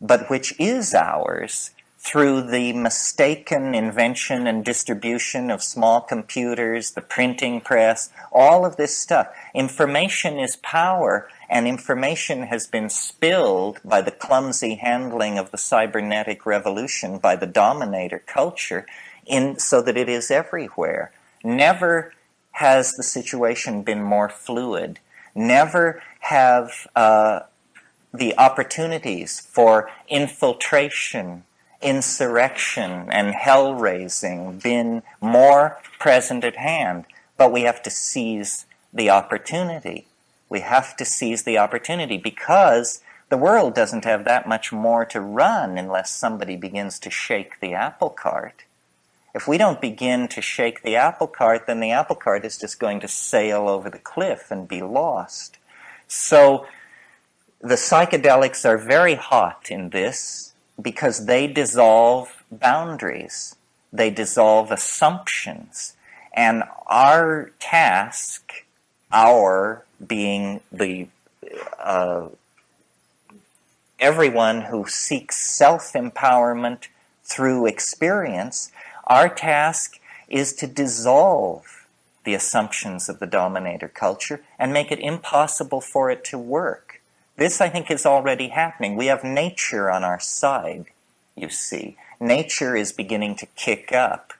but which is ours through the mistaken invention and distribution of small computers, the printing press, all of this stuff. Information is power, and information has been spilled by the clumsy handling of the cybernetic revolution by the dominator culture so that it is everywhere. Never has the situation been more fluid. Never have the opportunities for infiltration, insurrection and hell-raising been more present at hand. But we have to seize the opportunity. We have to seize the opportunity because the world doesn't have that much more to run unless somebody begins to shake the apple cart. If we don't begin to shake the apple cart, then the apple cart is just going to sail over the cliff and be lost. So the psychedelics are very hot in this because they dissolve boundaries. They dissolve assumptions. And our task, our being the everyone who seeks self-empowerment through experience, our task is to dissolve the assumptions of the dominator culture and make it impossible for it to work. This, I think, is already happening. We have nature on our side, you see. Nature is beginning to kick up.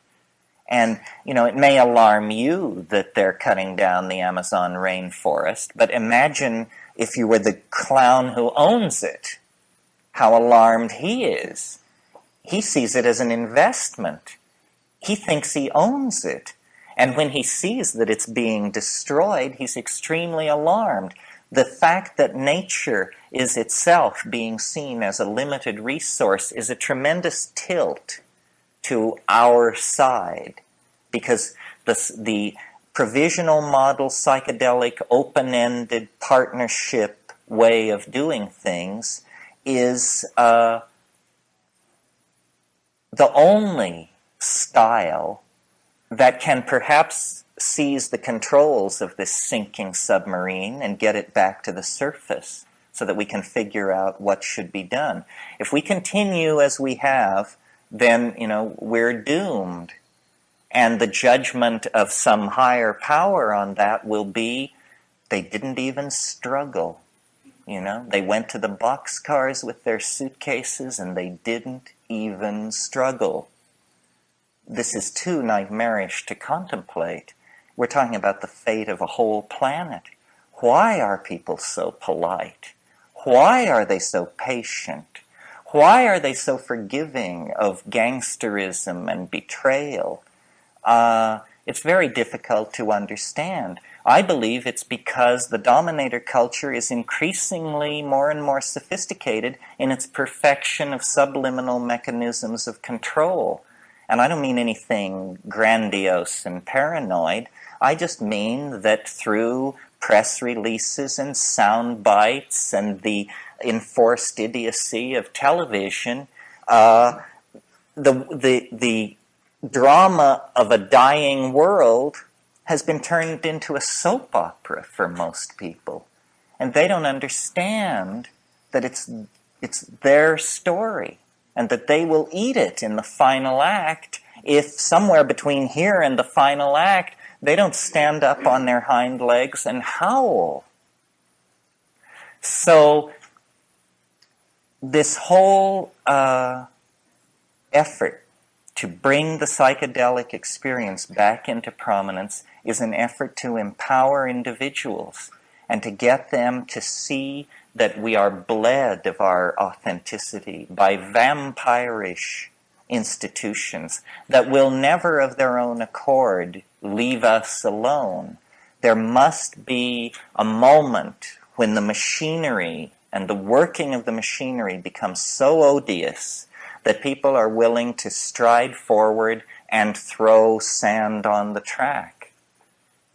And, it may alarm you that they're cutting down the Amazon rainforest, but imagine if you were the clown who owns it, how alarmed he is. He sees it as an investment. He thinks he owns it. And when he sees that it's being destroyed, he's extremely alarmed. The fact that nature is itself being seen as a limited resource is a tremendous tilt to our side, because the provisional model, psychedelic, open-ended partnership way of doing things is the only style that can perhaps seize the controls of this sinking submarine and get it back to the surface so that we can figure out what should be done. If we continue as we have, then, we're doomed. And the judgment of some higher power on that will be, they didn't even struggle. They went to the boxcars with their suitcases and they didn't even struggle. This is too nightmarish to contemplate. We're talking about the fate of a whole planet. Why are people so polite? Why are they so patient? Why are they so forgiving of gangsterism and betrayal? It's very difficult to understand. I believe it's because the dominator culture is increasingly more and more sophisticated in its perfection of subliminal mechanisms of control. And I don't mean anything grandiose and paranoid. I just mean that through press releases and sound bites and the enforced idiocy of television, the drama of a dying world has been turned into a soap opera for most people. And they don't understand that it's their story and that they will eat it in the final act if somewhere between here and the final act they don't stand up on their hind legs and howl. So this whole effort to bring the psychedelic experience back into prominence is an effort to empower individuals and to get them to see that we are bled of our authenticity by vampirish institutions that will never of their own accord leave us alone. There must be a moment when the machinery and the working of the machinery becomes so odious that people are willing to stride forward and throw sand on the track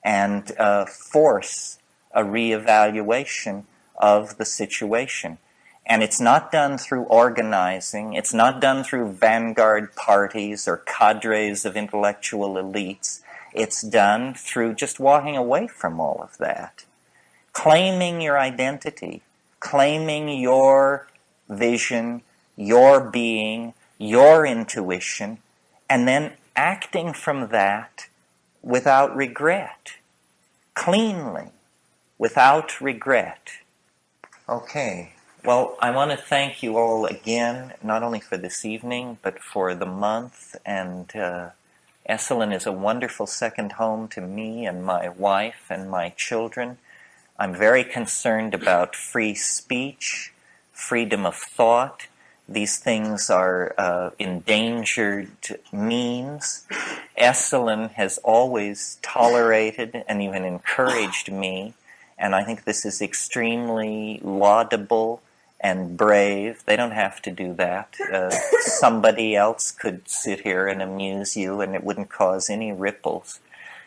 and force a reevaluation of the situation. And it's not done through organizing. It's not done through vanguard parties or cadres of intellectual elites. It's done through just walking away from all of that. Claiming your identity, claiming your vision, your being, your intuition, and then acting from that without regret, cleanly, without regret. Okay, well, I want to thank you all again, not only for this evening, but for the month, and Esalen is a wonderful second home to me and my wife and my children. I'm very concerned about free speech, freedom of thought, These things are endangered means. Esalen has always tolerated and even encouraged me, and I think this is extremely laudable and brave. They don't have to do that. Somebody else could sit here and amuse you, and it wouldn't cause any ripples.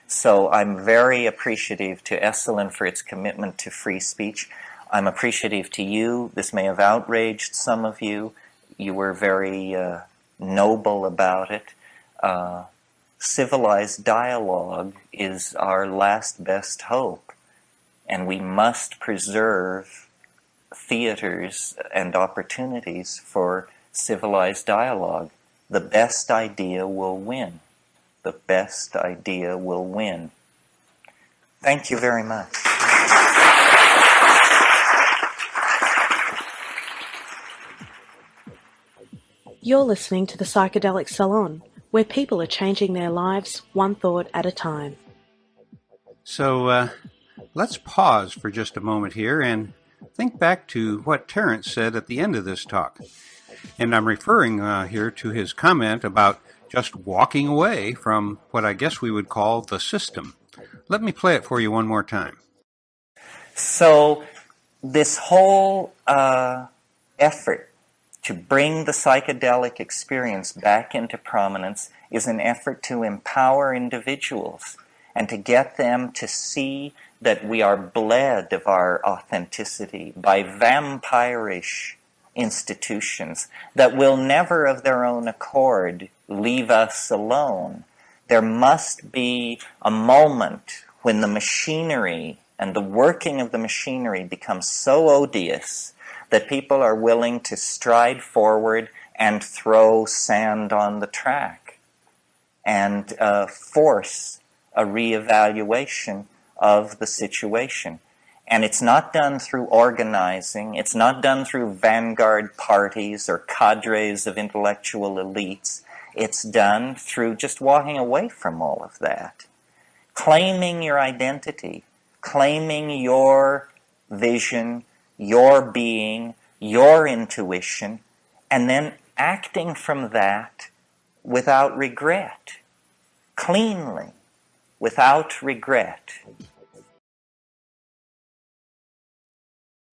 So I'm very appreciative to Esalen for its commitment to free speech. I'm appreciative to you. This may have outraged some of you. You were very noble about it. Civilized dialogue is our last best hope, and we must preserve theaters and opportunities for civilized dialogue. The best idea will win. The best idea will win. Thank you very much. You're listening to the Psychedelic Salon, where people are changing their lives one thought at a time. So let's pause for just a moment here and think back to what Terence said at the end of this talk. And I'm referring here to his comment about just walking away from what I guess we would call the system. Let me play it for you one more time. So this whole effort to bring the psychedelic experience back into prominence is an effort to empower individuals and to get them to see that we are bled of our authenticity by vampirish institutions that will never of their own accord leave us alone. There must be a moment when the machinery and the working of the machinery becomes so odious that people are willing to stride forward and throw sand on the track and force a reevaluation of the situation. And it's not done through organizing. It's not done through vanguard parties or cadres of intellectual elites. It's done through just walking away from all of that. Claiming your identity, claiming your vision, your being, your intuition, and then acting from that without regret, cleanly, without regret.